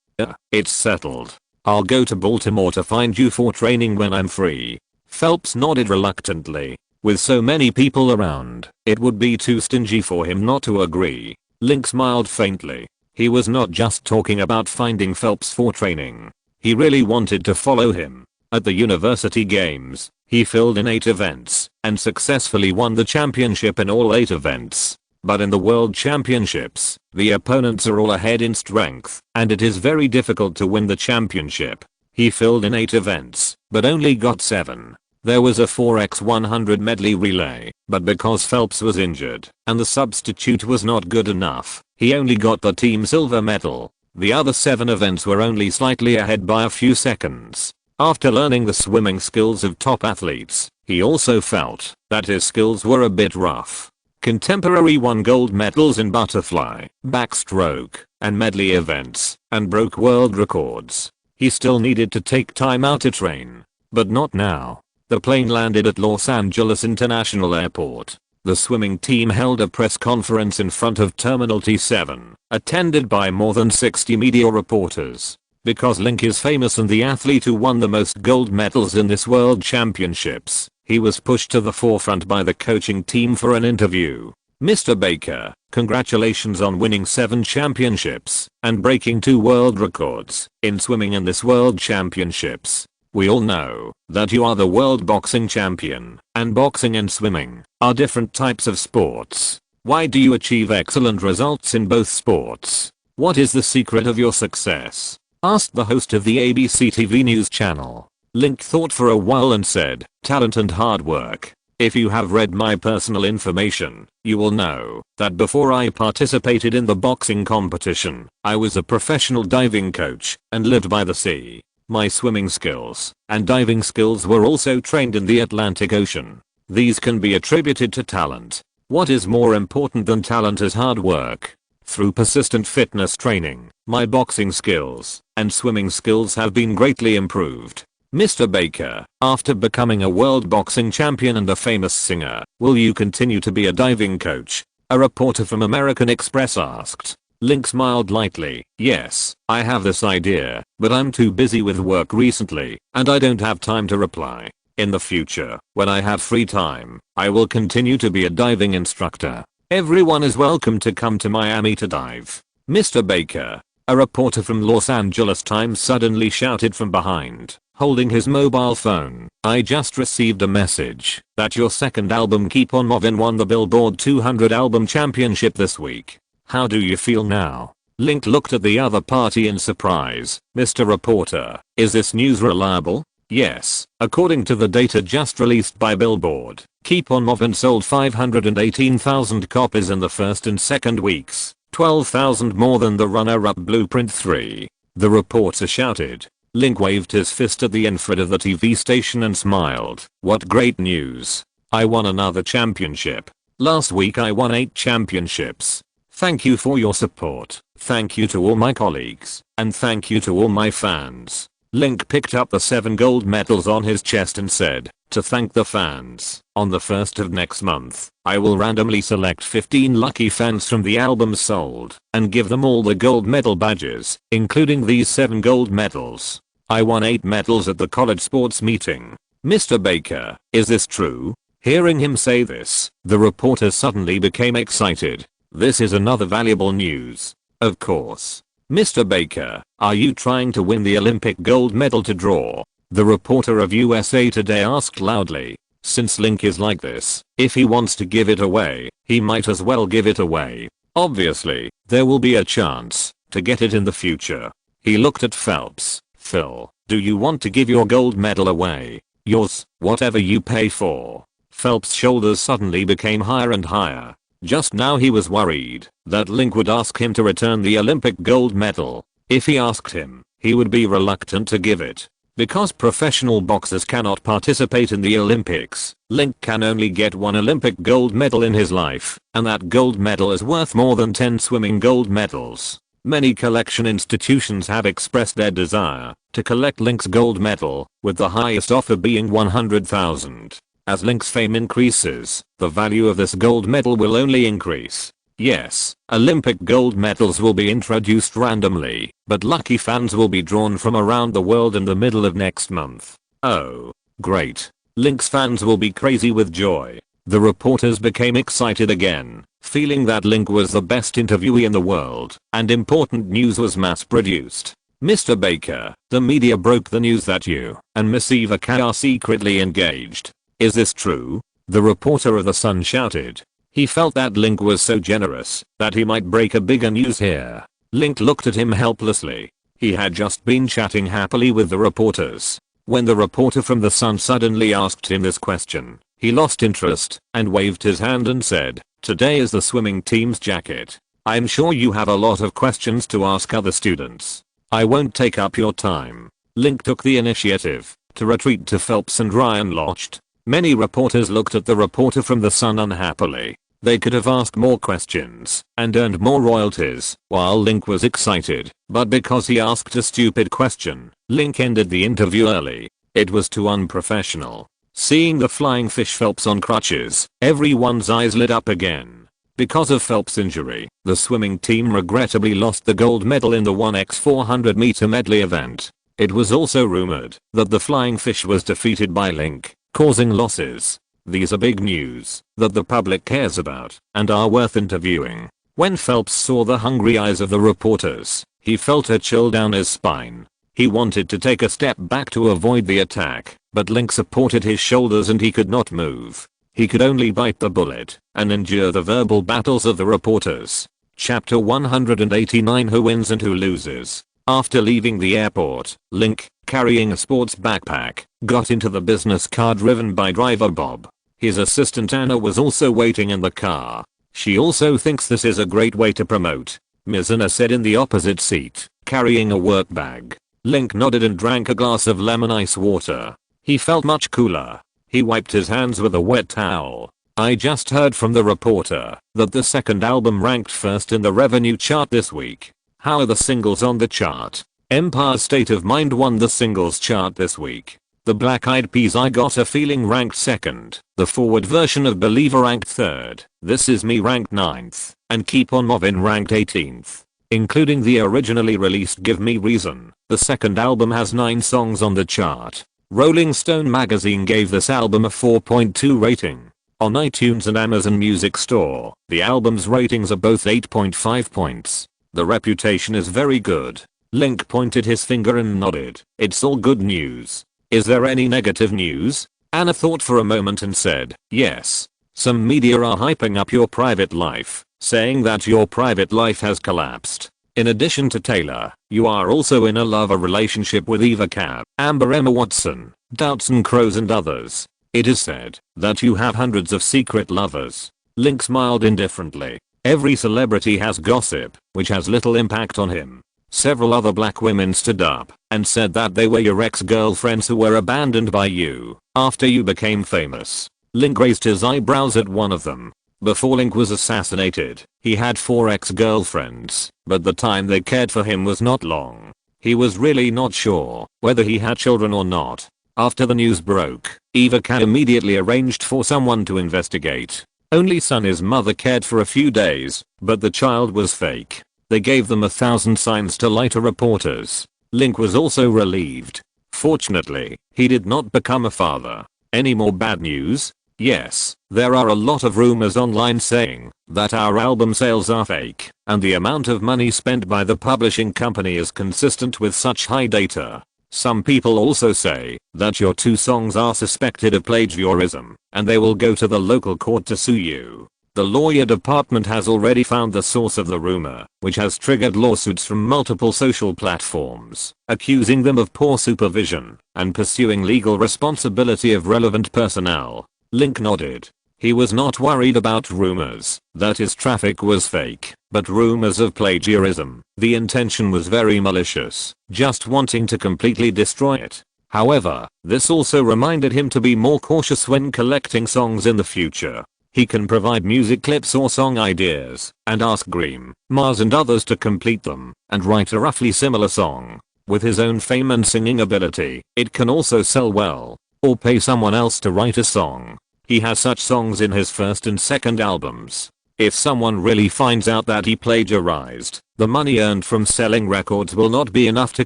It's settled. I'll go to Baltimore to find you for training when I'm free. Phelps nodded reluctantly. With so many people around, it would be too stingy for him not to agree. Link smiled faintly. He was not just talking about finding Phelps for training. He really wanted to follow him. At the university games, he filled in 8 events and successfully won the championship in all 8 events. But in the world championships, the opponents are all ahead in strength, and it is very difficult to win the championship. He filled in 8 events, but only got 7. There was a 4x100 medley relay, but because Phelps was injured and the substitute was not good enough, he only got the team silver medal. The other 7 events were only slightly ahead by a few seconds. After learning the swimming skills of top athletes, he also felt that his skills were a bit rough. Contemporary won gold medals in butterfly, backstroke, and medley events, and broke world records. He still needed to take time out to train. But not now. The plane landed at Los Angeles International Airport. The swimming team held a press conference in front of Terminal T7, attended by more than 60 media reporters. Because Link is famous and the athlete who won the most gold medals in this world championships, he was pushed to the forefront by the coaching team for an interview. Mr. Baker, congratulations on winning 7 championships and breaking 2 world records in swimming in this world championships. We all know that you are the world boxing champion, and boxing and swimming are different types of sports. Why do you achieve excellent results in both sports? What is the secret of your success? Asked the host of the ABC TV news channel. Link thought for a while and said, talent and hard work. If you have read my personal information, you will know that before I participated in the boxing competition, I was a professional diving coach and lived by the sea. My swimming skills and diving skills were also trained in the Atlantic Ocean. These can be attributed to talent. What is more important than talent is hard work. Through persistent fitness training, my boxing skills and swimming skills have been greatly improved. Mr. Baker, after becoming a world boxing champion and a famous singer, will you continue to be a diving coach? A reporter from American Express asked. Link smiled lightly. Yes, I have this idea, but I'm too busy with work recently, and I don't have time to reply. In the future, when I have free time, I will continue to be a diving instructor. Everyone is welcome to come to Miami to dive. Mr. Baker, a reporter from Los Angeles Times suddenly shouted from behind, holding his mobile phone. I just received a message that your second album Keep On Movin' won the Billboard 200 album championship this week. How do you feel now? Link looked at the other party in surprise. Mr. Reporter, is this news reliable? Yes, according to the data just released by Billboard, Keep On Movin' sold 518,000 copies in the first and second weeks, 12,000 more than the runner-up Blueprint 3. The reporter shouted. Link waved his fist at the infrared of the TV station and smiled. What great news. I won another championship. Last week I won 8 championships. Thank you for your support. Thank you to all my colleagues. And thank you to all my fans. Link picked up the 7 gold medals on his chest and said, to thank the fans, on the 1st of next month, I will randomly select 15 lucky fans from the albums sold and give them all the gold medal badges, including these 7 gold medals. I won 8 medals at the college sports meeting. Mr. Baker, is this true? Hearing him say this, the reporter suddenly became excited. This is another valuable news. Of course. Mr. Baker, are you trying to win the Olympic gold medal to draw? The reporter of USA Today asked loudly. Since Link is like this, if he wants to give it away, he might as well give it away. Obviously, there will be a chance to get it in the future. He looked at Phelps. Phil, do you want to give your gold medal away? Yours, whatever you pay for. Phelps' shoulders suddenly became higher and higher. Just now he was worried that Link would ask him to return the Olympic gold medal. If he asked him, he would be reluctant to give it. Because professional boxers cannot participate in the Olympics, Link can only get 1 Olympic gold medal in his life, and that gold medal is worth more than 10 swimming gold medals. Many collection institutions have expressed their desire to collect Link's gold medal, with the highest offer being 100,000. As Link's fame increases, the value of this gold medal will only increase. Yes, Olympic gold medals will be introduced randomly, but lucky fans will be drawn from around the world in the middle of next month. Oh, great. Link's fans will be crazy with joy. The reporters became excited again, feeling that Link was the best interviewee in the world, and important news was mass-produced. Mr. Baker, the media broke the news that you and Miss Eva Kay are secretly engaged. Is this true? The reporter of The Sun shouted. He felt that Link was so generous that he might break a bigger news here. Link looked at him helplessly. He had just been chatting happily with the reporters. When the reporter from The Sun suddenly asked him this question, he lost interest and waved his hand and said, today is the swimming team's jacket. I'm sure you have a lot of questions to ask other students. I won't take up your time. Link took the initiative to retreat to Phelps and Ryan lodged. Many reporters looked at the reporter from the Sun unhappily. They could have asked more questions and earned more royalties, while Link was excited, but because he asked a stupid question, Link ended the interview early. It was too unprofessional. Seeing the flying fish Phelps on crutches, everyone's eyes lit up again. Because of Phelps' injury, the swimming team regrettably lost the gold medal in the 1x400 meter medley event. It was also rumored that the flying fish was defeated by Link, causing losses. These are big news that the public cares about and are worth interviewing. When Phelps saw the hungry eyes of the reporters, he felt a chill down his spine. He wanted to take a step back to avoid the attack, but Link supported his shoulders and he could not move. He could only bite the bullet and endure the verbal battles of the reporters. Chapter 189 Who Wins and Who Loses. After leaving the airport, Link, carrying a sports backpack, got into the business car driven by driver Bob. His assistant Anna was also waiting in the car. She also thinks this is a great way to promote, Ms. Anna said in the opposite seat, carrying a work bag. Link nodded and drank a glass of lemon ice water. He felt much cooler. He wiped his hands with a wet towel. I just heard from the reporter that the second album ranked first in the revenue chart this week. How are the singles on the chart? Empire's State of Mind won the singles chart this week. The Black Eyed Peas I Got a Feeling ranked second. The forward version of Believer ranked third. This Is Me ranked 9th. And Keep On Movin' ranked 18th. Including the originally released Give Me Reason, the second album has 9 songs on the chart. Rolling Stone magazine gave this album a 4.2 rating. On iTunes and Amazon Music Store, the album's ratings are both 8.5 points. The reputation is very good. Link pointed his finger and nodded. It's all good news. Is there any negative news? Anna thought for a moment and said, yes. Some media are hyping up your private life, saying that your private life has collapsed. In addition to Taylor, you are also in a lover relationship with Eva Cab, Amber Emma Watson, Doubtson Crows and others. It is said that you have hundreds of secret lovers. Link smiled indifferently. Every celebrity has gossip, which has little impact on him. Several other black women stood up and said that they were your ex-girlfriends who were abandoned by you after you became famous. Link raised his eyebrows at one of them. Before Link was assassinated, he had 4 ex-girlfriends, but the time they cared for him was not long. He was really not sure whether he had children or not. After the news broke, Eva K immediately arranged for someone to investigate. Only Sunny's mother cared for a few days, but the child was fake. They gave them 1,000 signs to lie to reporters. Link was also relieved. Fortunately, he did not become a father. Any more bad news? Yes, there are a lot of rumors online saying that our album sales are fake, and the amount of money spent by the publishing company is consistent with such high data. Some people also say that your 2 songs are suspected of plagiarism, and they will go to the local court to sue you. The lawyer department has already found the source of the rumor, which has triggered lawsuits from multiple social platforms, accusing them of poor supervision and pursuing legal responsibility of relevant personnel. Link nodded. He was not worried about rumors that his traffic was fake, but rumors of plagiarism. The intention was very malicious, just wanting to completely destroy it. However, this also reminded him to be more cautious when collecting songs in the future. He can provide music clips or song ideas and ask Greem, Mars and others to complete them and write a roughly similar song. With his own fame and singing ability, it can also sell well. Or pay someone else to write a song. He has such songs in his first and second albums. If someone really finds out that he plagiarized, the money earned from selling records will not be enough to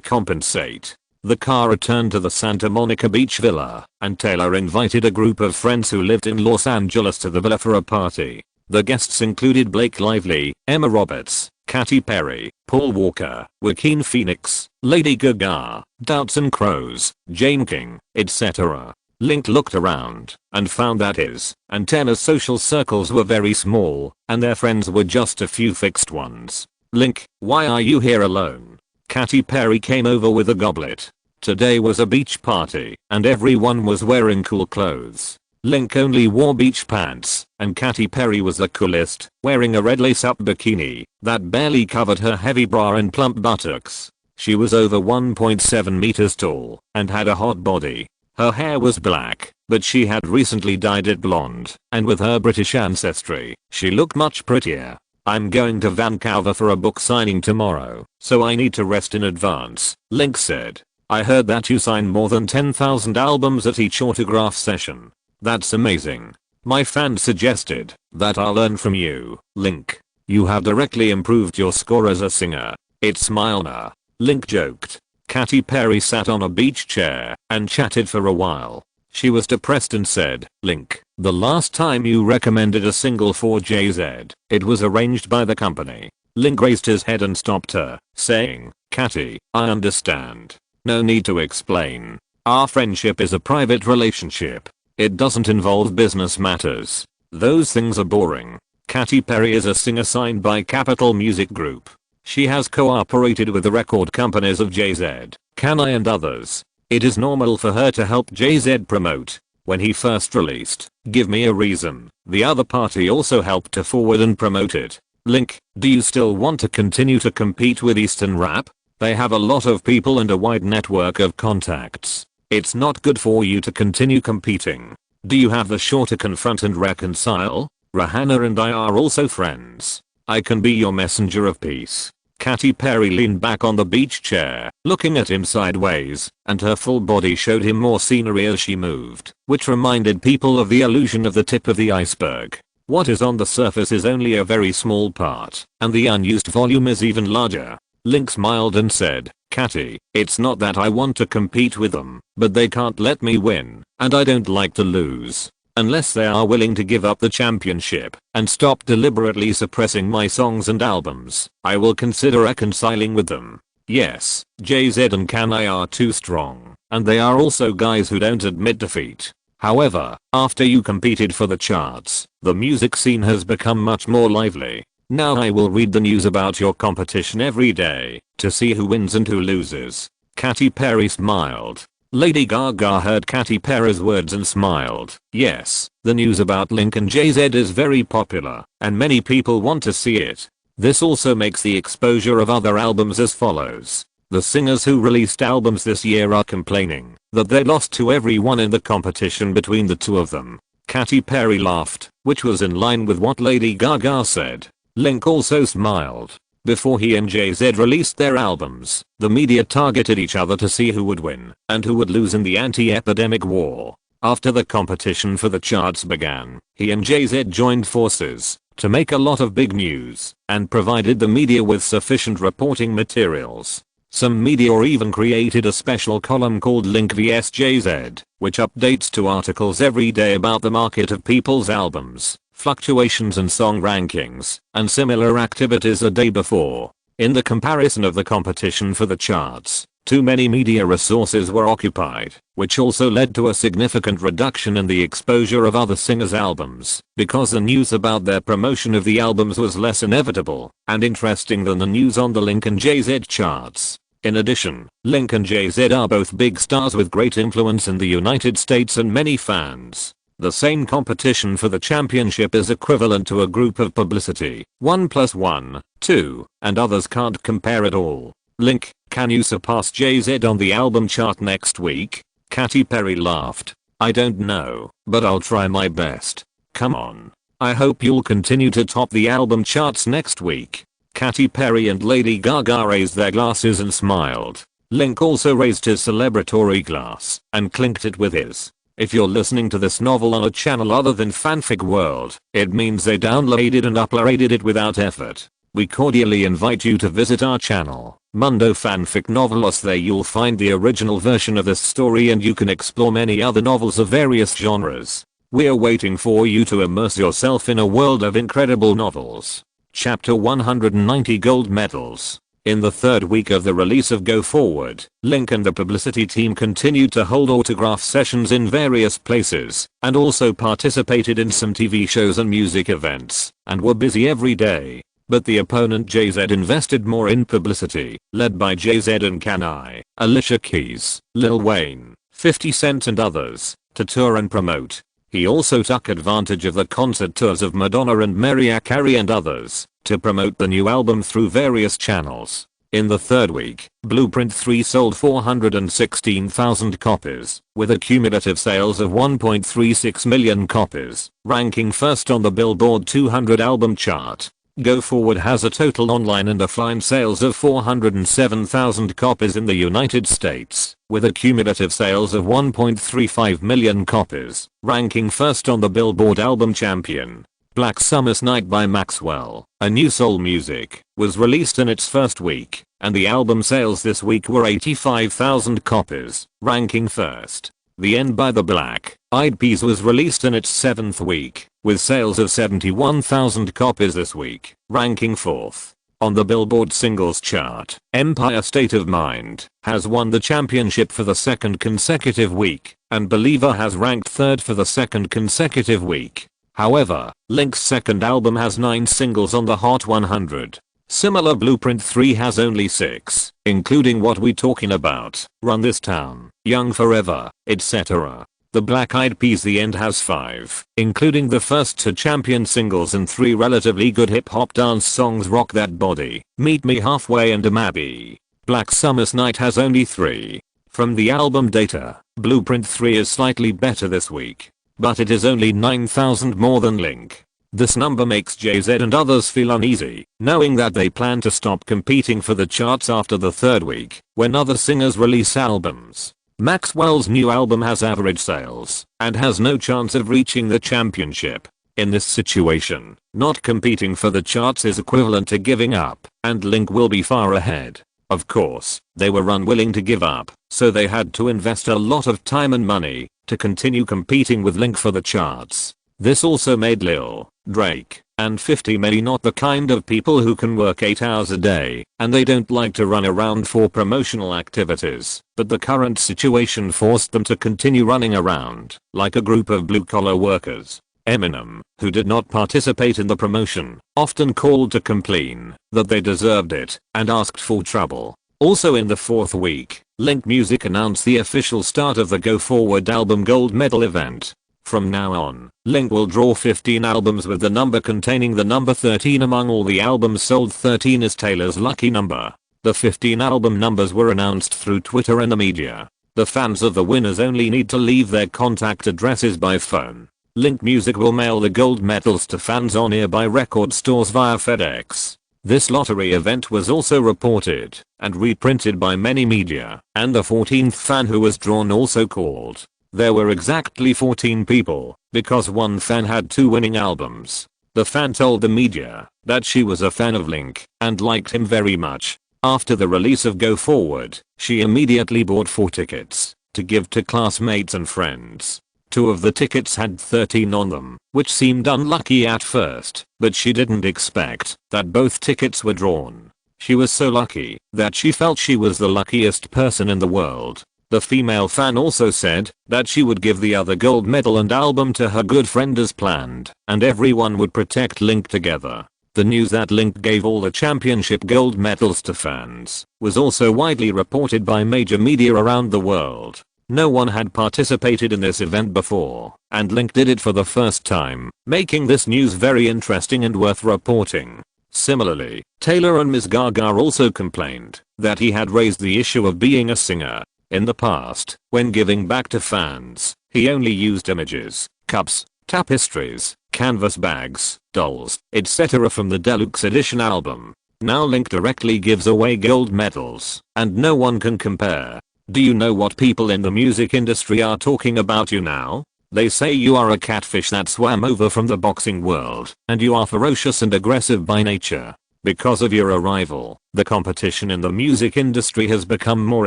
compensate. The car returned to the Santa Monica Beach villa, and Taylor invited a group of friends who lived in Los Angeles to the villa for a party. The guests included Blake Lively, Emma Roberts, Katy Perry, Paul Walker, Joaquin Phoenix, Lady Gaga, Doubtson Crows, Jane King, etc. Link looked around and found that his and Taylor's social circles were very small, and their friends were just a few fixed ones. Link, why are you here alone? Katy Perry came over with a goblet. Today was a beach party, and everyone was wearing cool clothes. Link only wore beach pants, and Katy Perry was the coolest, wearing a red lace-up bikini that barely covered her heavy bra and plump buttocks. She was over 1.7 meters tall and had a hot body. Her hair was black, but she had recently dyed it blonde, and with her British ancestry, she looked much prettier. I'm going to Vancouver for a book signing tomorrow, so I need to rest in advance, Link said. I heard that you sign more than 10,000 albums at each autograph session. That's amazing. My fans suggested that I'll learn from you, Link. You have directly improved your score as a singer. It's Milner, Link joked. Katy Perry sat on a beach chair and chatted for a while. She was depressed and said, Link, the last time you recommended a single for Jay-Z, it was arranged by the company. Link raised his head and stopped her, saying, Katy, I understand. No need to explain. Our friendship is a private relationship. It doesn't involve business matters. Those things are boring. Katy Perry is a singer signed by Capitol Music Group. She has cooperated with the record companies of Jay-Z, Kanye and others. It is normal for her to help Jay-Z promote. When he first released Give Me a Reason, the other party also helped to forward and promote it. Link, do you still want to continue to compete with Eastern Rap? They have a lot of people and a wide network of contacts. It's not good for you to continue competing. Do you have the show to confront and reconcile? Rihanna and I are also friends. I can be your messenger of peace. Katy Perry leaned back on the beach chair, looking at him sideways, and her full body showed him more scenery as she moved, which reminded people of the illusion of the tip of the iceberg. What is on the surface is only a very small part, and the unused volume is even larger. Link smiled and said, Katy, it's not that I want to compete with them, but they can't let me win, and I don't like to lose. Unless they are willing to give up the championship and stop deliberately suppressing my songs and albums, I will consider reconciling with them. Yes, Jay-Z and Kanye are too strong, and they are also guys who don't admit defeat. However, after you competed for the charts, the music scene has become much more lively. Now I will read the news about your competition every day to see who wins and who loses. Katy Perry smiled. Lady Gaga heard Katy Perry's words and smiled. Yes, the news about Link and Jay-Z is very popular, and many people want to see it. This also makes the exposure of other albums as follows. The singers who released albums this year are complaining that they lost to everyone in the competition between the two of them. Katy Perry laughed, which was in line with what Lady Gaga said. Link also smiled. Before he and Jay-Z released their albums, the media targeted each other to see who would win and who would lose in the anti-epidemic war. After the competition for the charts began, he and Jay-Z joined forces to make a lot of big news and provided the media with sufficient reporting materials. Some media even created a special column called Link vs Jay-Z, which updates 2 articles every day about the market of people's albums, fluctuations and song rankings, and similar activities a day before. In the comparison of the competition for the charts, too many media resources were occupied, which also led to a significant reduction in the exposure of other singers' albums, because the news about their promotion of the albums was less inevitable and interesting than the news on the Link and Jay-Z charts. In addition, Link and Jay-Z are both big stars with great influence in the United States and many fans. The same competition for the championship is equivalent to a group of publicity. 1 + 1, 2, and others can't compare at all. Link, can you surpass Jay-Z on the album chart next week? Katy Perry laughed. I don't know, but I'll try my best. Come on. I hope you'll continue to top the album charts next week. Katy Perry and Lady Gaga raised their glasses and smiled. Link also raised his celebratory glass and clinked it with his. If you're listening to this novel on a channel other than Fanfic World, it means they downloaded and uploaded it without effort. We cordially invite you to visit our channel, Mundo Fanfic Novelos. There you'll find the original version of this story and you can explore many other novels of various genres. We're waiting for you to immerse yourself in a world of incredible novels. Chapter 190 Gold Medals. In the 3rd week of the release of Go Forward, Link and the publicity team continued to hold autograph sessions in various places, and also participated in some TV shows and music events, and were busy every day. But the opponent Jay-Z invested more in publicity, led by Jay-Z and Kanye, Alicia Keys, Lil Wayne, 50 Cent and others, to tour and promote. He also took advantage of the concert tours of Madonna and Mariah Carey and others to promote the new album through various channels. In the third week, Blueprint 3 sold 416,000 copies, with a cumulative sales of 1.36 million copies, ranking first on the Billboard 200 album chart. Go Forward has a total online and offline sales of 407,000 copies in the United States, with a cumulative sales of 1.35 million copies, ranking first on the Billboard album champion. Black Summer's Night by Maxwell, a new soul music, was released in its first week, and the album sales this week were 85,000 copies, ranking first. The End by the Black Eyed Peas was released in its 7th week, with sales of 71,000 copies this week, ranking 4th. On the Billboard singles chart, Empire State of Mind has won the championship for the 2nd consecutive week, and Believer has ranked 3rd for the 2nd consecutive week. However, Link's second album has 9 singles on the Hot 100. Similar, Blueprint 3 has only 6, including What We Talking About, Run This Town, Young Forever, etc. The Black Eyed Peas The End has 5, including the first 2 champion singles and 3 relatively good hip hop dance songs, Rock That Body, Meet Me Halfway and Amabi. Black Summer's Night has only 3. From the album data, Blueprint 3 is slightly better this week, but it is only 9,000 more than Link. This number makes Jay-Z and others feel uneasy, knowing that they plan to stop competing for the charts after the 3rd week, when other singers release albums. Maxwell's new album has average sales, and has no chance of reaching the championship. In this situation, not competing for the charts is equivalent to giving up, and Link will be far ahead. Of course, they were unwilling to give up, so they had to invest a lot of time and money to continue competing with Link for the charts. This also made Lil, Drake, and 50 Many not the kind of people who can work 8 hours a day, and they don't like to run around for promotional activities, but the current situation forced them to continue running around, like a group of blue-collar workers. Eminem, who did not participate in the promotion, often called to complain that they deserved it, and asked for trouble. Also in the 4th week, Link Music announced the official start of the Go Forward album Gold Medal event. From now on, Link will draw 15 albums with the number containing the number 13 among all the albums sold. 13 is Taylor's lucky number. The 15 album numbers were announced through Twitter and the media. The fans of the winners only need to leave their contact addresses by phone. Link Music will mail the gold medals to fans on nearby record stores via FedEx. This lottery event was also reported and reprinted by many media, and the 14th fan who was drawn also called. There were exactly 14 people, because one fan had 2 winning albums. The fan told the media that she was a fan of Link and liked him very much. After the release of Go Forward, she immediately bought 4 tickets to give to classmates and friends. 2 of the tickets had 13 on them, which seemed unlucky at first, but she didn't expect that both tickets were drawn. She was so lucky that she felt she was the luckiest person in the world. The female fan also said that she would give the other gold medal and album to her good friend as planned, and everyone would protect Link together. The news that Link gave all the championship gold medals to fans was also widely reported by major media around the world. No one had participated in this event before, and Link did it for the first time, making this news very interesting and worth reporting. Similarly, Taylor and Ms. Gaga also complained that he had raised the issue of being a singer. In the past, when giving back to fans, he only used images, cups, tapestries, canvas bags, dolls, etc. from the Deluxe Edition album. Now Link directly gives away gold medals, and no one can compare. Do you know what people in the music industry are talking about you now? They say you are a catfish that swam over from the boxing world, and you are ferocious and aggressive by nature. Because of your arrival, the competition in the music industry has become more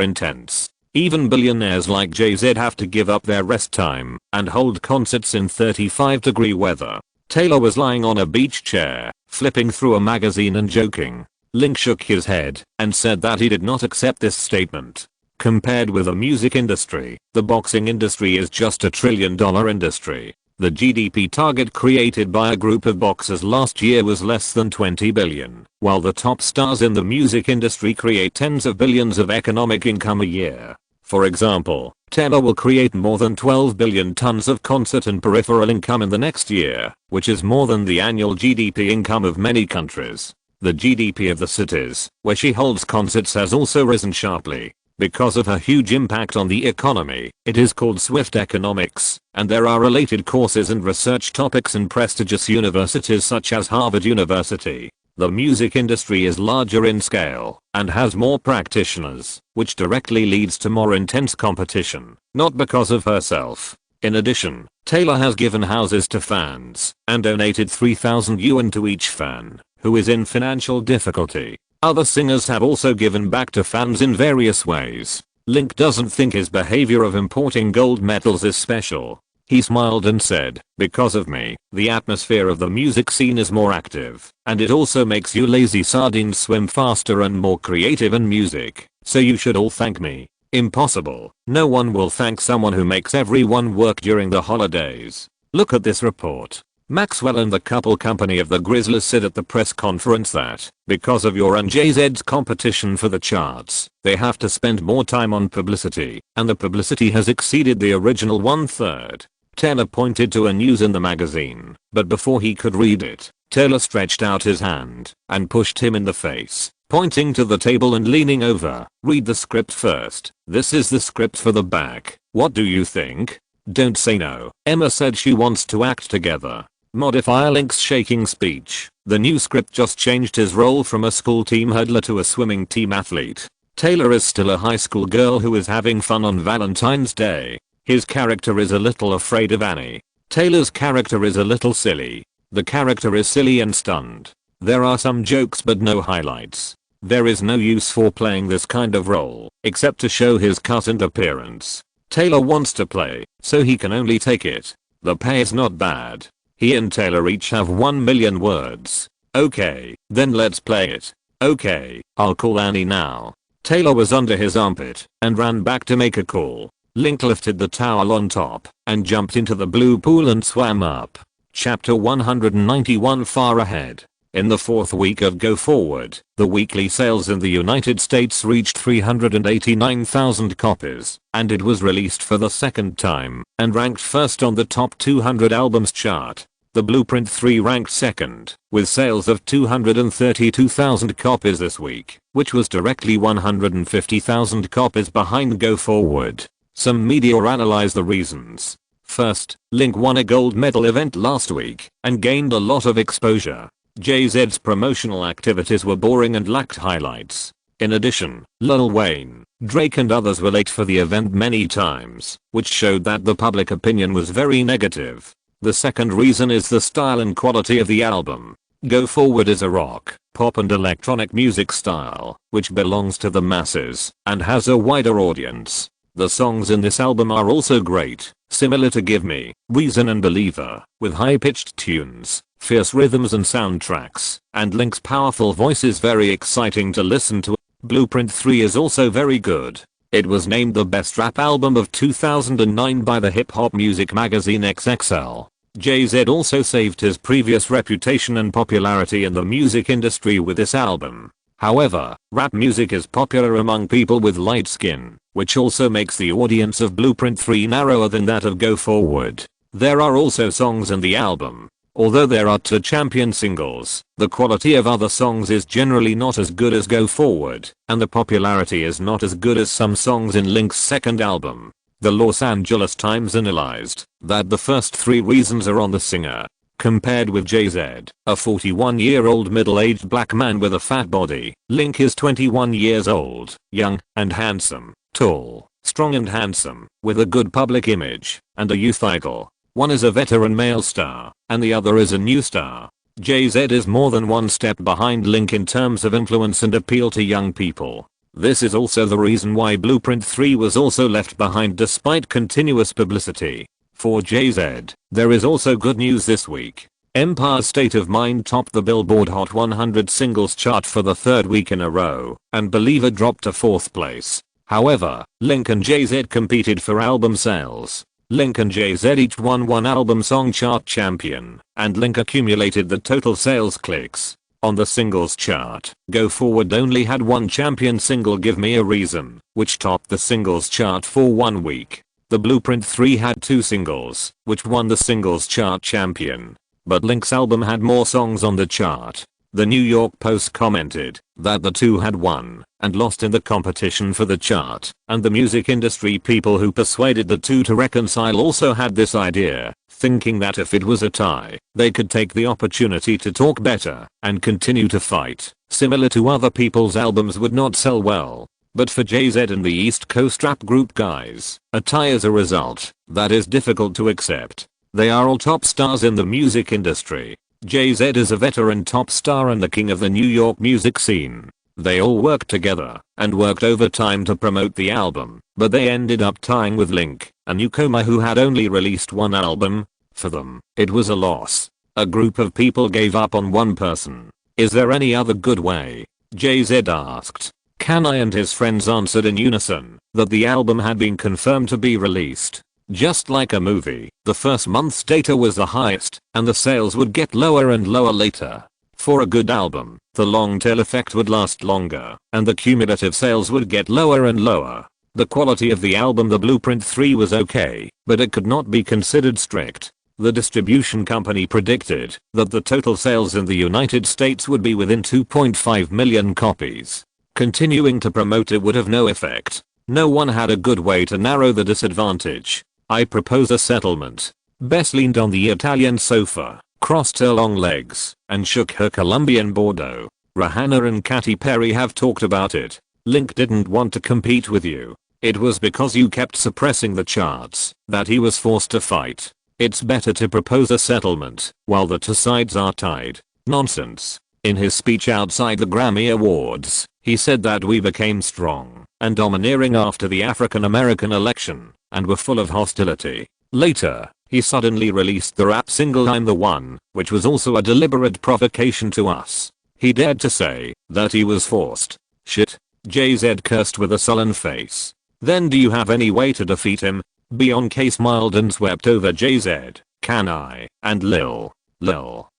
intense. Even billionaires like Jay-Z have to give up their rest time and hold concerts in 35-degree weather. Taylor was lying on a beach chair, flipping through a magazine and joking. Link shook his head and said that he did not accept this statement. Compared with the music industry, the boxing industry is just $1 trillion industry. The GDP target created by a group of boxers last year was less than 20 billion, while the top stars in the music industry create tens of billions of economic income a year. For example, Taylor will create more than 12 billion tons of concert and peripheral income in the next year, which is more than the annual GDP income of many countries. The GDP of the cities where she holds concerts has also risen sharply. Because of her huge impact on the economy, it is called swift economics, and there are related courses and research topics in prestigious universities such as Harvard University. The music industry is larger in scale and has more practitioners, which directly leads to more intense competition, not because of herself. In addition, Taylor has given houses to fans and donated 3,000 yuan to each fan who is in financial difficulty. Other singers have also given back to fans in various ways. Link doesn't think his behavior of importing gold medals is special. He smiled and said, "Because of me, the atmosphere of the music scene is more active, and it also makes you lazy sardines swim faster and more creative in music, so you should all thank me." Impossible. No one will thank someone who makes everyone work during the holidays. Look at this report. Maxwell and the couple company of the Grizzlies said at the press conference that, because of your and Jay-Z's competition for the charts, they have to spend more time on publicity, and the publicity has exceeded the original 1/3. Taylor pointed to a news in the magazine, but before he could read it, Taylor stretched out his hand and pushed him in the face, pointing to the table and leaning over. "Read the script first. This is the script for the back. What do you think?" "Don't say no." Emma said she wants to act together. Modify Link's shaking speech. The new script just changed his role from a school team hurdler to a swimming team athlete. Taylor is still a high school girl who is having fun on Valentine's Day. His character is a little afraid of Annie. Taylor's character is a little silly. The character is silly and stunned. There are some jokes but no highlights. There is no use for playing this kind of role, except to show his cut and appearance. Taylor wants to play, so he can only take it. The pay is not bad. He and Taylor each have 1 million words. "Okay, then let's play it." "Okay, I'll call Annie now." Taylor was under his armpit and ran back to make a call. Link lifted the towel on top and jumped into the blue pool and swam up. Chapter 191 Far ahead. In the fourth week of Go Forward, the weekly sales in the United States reached 389,000 copies, and it was released for the second time and ranked first on the top 200 albums chart. The Blueprint 3 ranked second, with sales of 232,000 copies this week, which was directly 150,000 copies behind Go Forward. Some media analyzed the reasons. First, Link won a gold medal event last week and gained a lot of exposure. Jay-Z's promotional activities were boring and lacked highlights. In addition, Lil Wayne, Drake and others were late for the event many times, which showed that the public opinion was very negative. The second reason is the style and quality of the album. Go Forward is a rock, pop and electronic music style, which belongs to the masses and has a wider audience. The songs in this album are also great, similar to Give Me, Reason and Believer, with high-pitched tunes, fierce rhythms and soundtracks, and Link's powerful voice is very exciting to listen to. Blueprint 3 is also very good. It was named the best rap album of 2009 by the hip-hop music magazine XXL. Jay-Z also saved his previous reputation and popularity in the music industry with this album. However, rap music is popular among people with light skin, which also makes the audience of Blueprint 3 narrower than that of Go Forward. There are also songs in the album. Although there are 2 champion singles, the quality of other songs is generally not as good as Go Forward, and the popularity is not as good as some songs in Link's second album. The Los Angeles Times analyzed that the first 3 reasons are on the singer. Compared with Jay-Z, a 41-year-old middle-aged black man with a fat body, Link is 21 years old, young, and handsome, tall, strong and handsome, with a good public image, and a youth idol. One is a veteran male star, and the other is a new star. Jay-Z is more than one step behind Link in terms of influence and appeal to young people. This is also the reason why Blueprint 3 was also left behind despite continuous publicity. For Jay-Z, there is also good news this week. Empire's State of Mind topped the Billboard Hot 100 singles chart for the 3rd week in a row, and Believer dropped to 4th place. However, Link and Jay-Z competed for album sales. Link and Jay-Z each won one album song chart champion, and Link accumulated the total sales clicks. On the singles chart, Go Forward only had one champion single, Give Me a Reason, which topped the singles chart for 1 week. The Blueprint 3 had 2 singles, which won the singles chart champion. But Link's album had more songs on the chart. The New York Post commented that the two had won and lost in the competition for the chart, and the music industry people who persuaded the two to reconcile also had this idea, thinking that if it was a tie, they could take the opportunity to talk better and continue to fight. Similar to other people's albums would not sell well. But for Jay-Z and the East Coast rap group guys, a tie is a result that is difficult to accept. They are all top stars in the music industry. Jay-Z is a veteran top star and the king of the New York music scene. They all worked together and worked overtime to promote the album, but they ended up tying with Link, a newcomer who had only released one album. For them, it was a loss. A group of people gave up on one person. Is there any other good way? Jay-Z asked. Kanye and his friends answered in unison that the album had been confirmed to be released. Just like a movie, the first month's data was the highest, and the sales would get lower and lower later. For a good album, the long tail effect would last longer, and the cumulative sales would get lower and lower. The quality of the album The Blueprint 3 was okay, but it could not be considered strict. The distribution company predicted that the total sales in the United States would be within 2.5 million copies. Continuing to promote it would have no effect. No one had a good way to narrow the disadvantage. I propose a settlement. Bess leaned on the Italian sofa, crossed her long legs, and shook her Colombian Bordeaux. Rihanna and Katy Perry have talked about it. Link didn't want to compete with you. It was because you kept suppressing the charts that he was forced to fight. It's better to propose a settlement while the two sides are tied. Nonsense. In his speech outside the Grammy Awards, he said that we became strong and domineering after the African American election and were full of hostility. Later, he suddenly released the rap single I'm the One, which was also a deliberate provocation to us. He dared to say that he was forced. Shit. Jay-Z cursed with a sullen face. Then do you have any way to defeat him? Beyoncé smiled and swept over Jay-Z, Kanye, and Lil,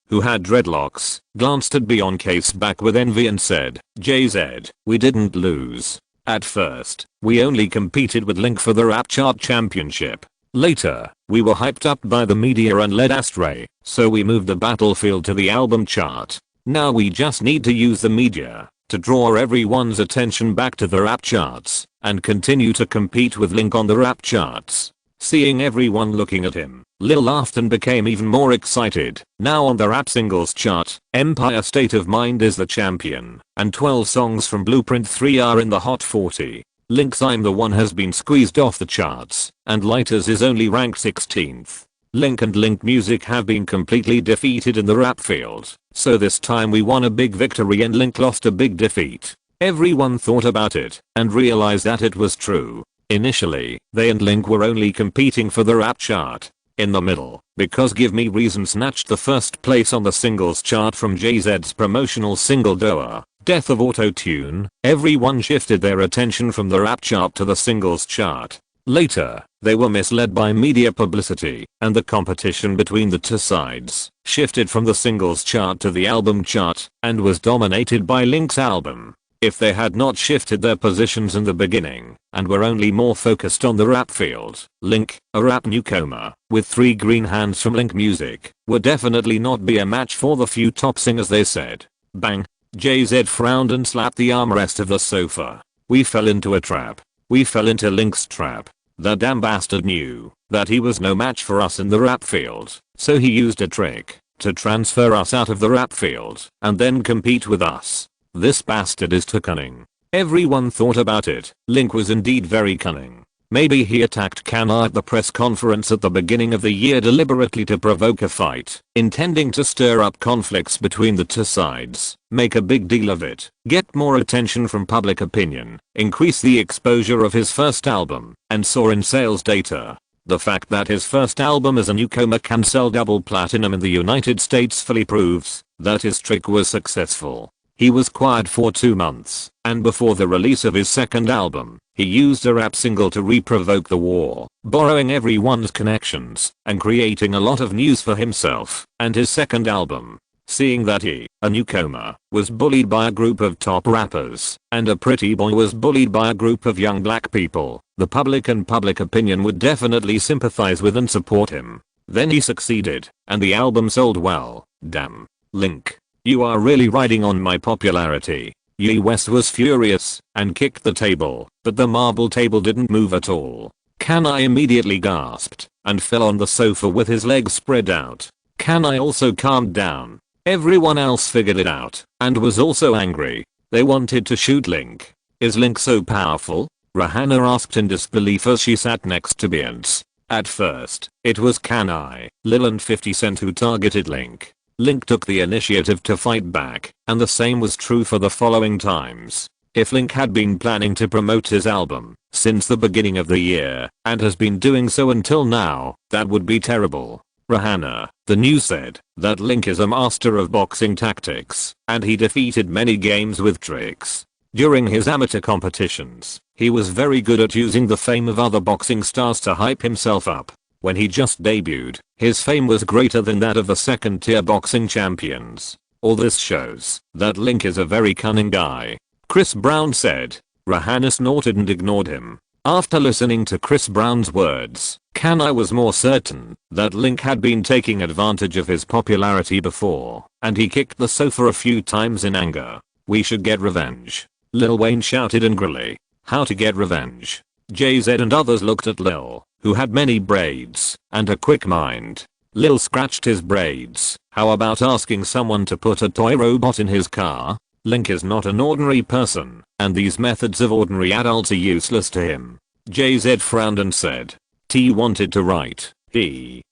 who had dreadlocks, glanced at Beyoncé's back with envy and said, Jay-Z, we didn't lose. At first, we only competed with Link for the rap chart championship. Later, we were hyped up by the media and led astray, so we moved the battlefield to the album chart. Now we just need to use the media to draw everyone's attention back to the rap charts and continue to compete with Link on the rap charts. Seeing everyone looking at him, Lil laughed and became even more excited. Now on the rap singles chart, Empire State of Mind is the champion, and 12 songs from Blueprint 3 are in the Hot 40. Link's I'm the One has been squeezed off the charts, and Lighters is only ranked 16th. Link and Link Music have been completely defeated in the rap field, so this time we won a big victory and Link lost a big defeat. Everyone thought about it and realized that it was true. Initially, they and Link were only competing for the rap chart. In the middle, because Give Me Reason snatched the first place on the singles chart from Jay-Z's promotional single Doa, Death of Auto-Tune, everyone shifted their attention from the rap chart to the singles chart. Later, they were misled by media publicity, and the competition between the two sides shifted from the singles chart to the album chart, and was dominated by Link's album. If they had not shifted their positions in the beginning, and were only more focused on the rap field, Link, a rap newcomer, with 3 green hands from Link Music, would definitely not be a match for the few top singers they said. Bang. Jay-Z frowned and slapped the armrest of the sofa. We fell into a trap. We fell into Link's trap. The damn bastard knew that he was no match for us in the rap field, so he used a trick to transfer us out of the rap field and then compete with us. This bastard is too cunning. Everyone thought about it. Link was indeed very cunning. Maybe he attacked Kanye at the press conference at the beginning of the year deliberately to provoke a fight, intending to stir up conflicts between the two sides, make a big deal of it, get more attention from public opinion, increase the exposure of his first album, and soar in sales data. The fact that his first album as a newcomer can sell double platinum in the United States fully proves that his trick was successful. He was quiet for 2 months, and before the release of his second album, he used a rap single to re-provoke the war, borrowing everyone's connections and creating a lot of news for himself and his second album. Seeing that he, a newcomer, was bullied by a group of top rappers, and a pretty boy was bullied by a group of young black people, the public and public opinion would definitely sympathize with and support him. Then he succeeded, and the album sold well. Damn. Link. You are really riding on my popularity. Ye West was furious and kicked the table, but the marble table didn't move at all. Kanai immediately gasped and fell on the sofa with his legs spread out. Kanai also calmed down. Everyone else figured it out and was also angry. They wanted to shoot Link. Is Link so powerful? Rihanna asked in disbelief as she sat next to Beyonce. At first, it was Kanai, Lil and 50 Cent who targeted Link. Link took the initiative to fight back, and the same was true for the following times. If Link had been planning to promote his album since the beginning of the year, and has been doing so until now, that would be terrible. Rihanna, the news said that Link is a master of boxing tactics, and he defeated many games with tricks. During his amateur competitions, he was very good at using the fame of other boxing stars to hype himself up. When he just debuted, his fame was greater than that of the second-tier boxing champions. All this shows that Link is a very cunning guy. Chris Brown said. Rihanna snorted and ignored him. After listening to Chris Brown's words, Kanai was more certain that Link had been taking advantage of his popularity before, and he kicked the sofa a few times in anger. We should get revenge. Lil Wayne shouted angrily. How to get revenge? Jay-Z and others looked at Lil, who had many braids and a quick mind. Lil scratched his braids. How about asking someone to put a toy robot in his car? Link is not an ordinary person, and these methods of ordinary adults are useless to him. Jay-Z frowned and said. T wanted to write.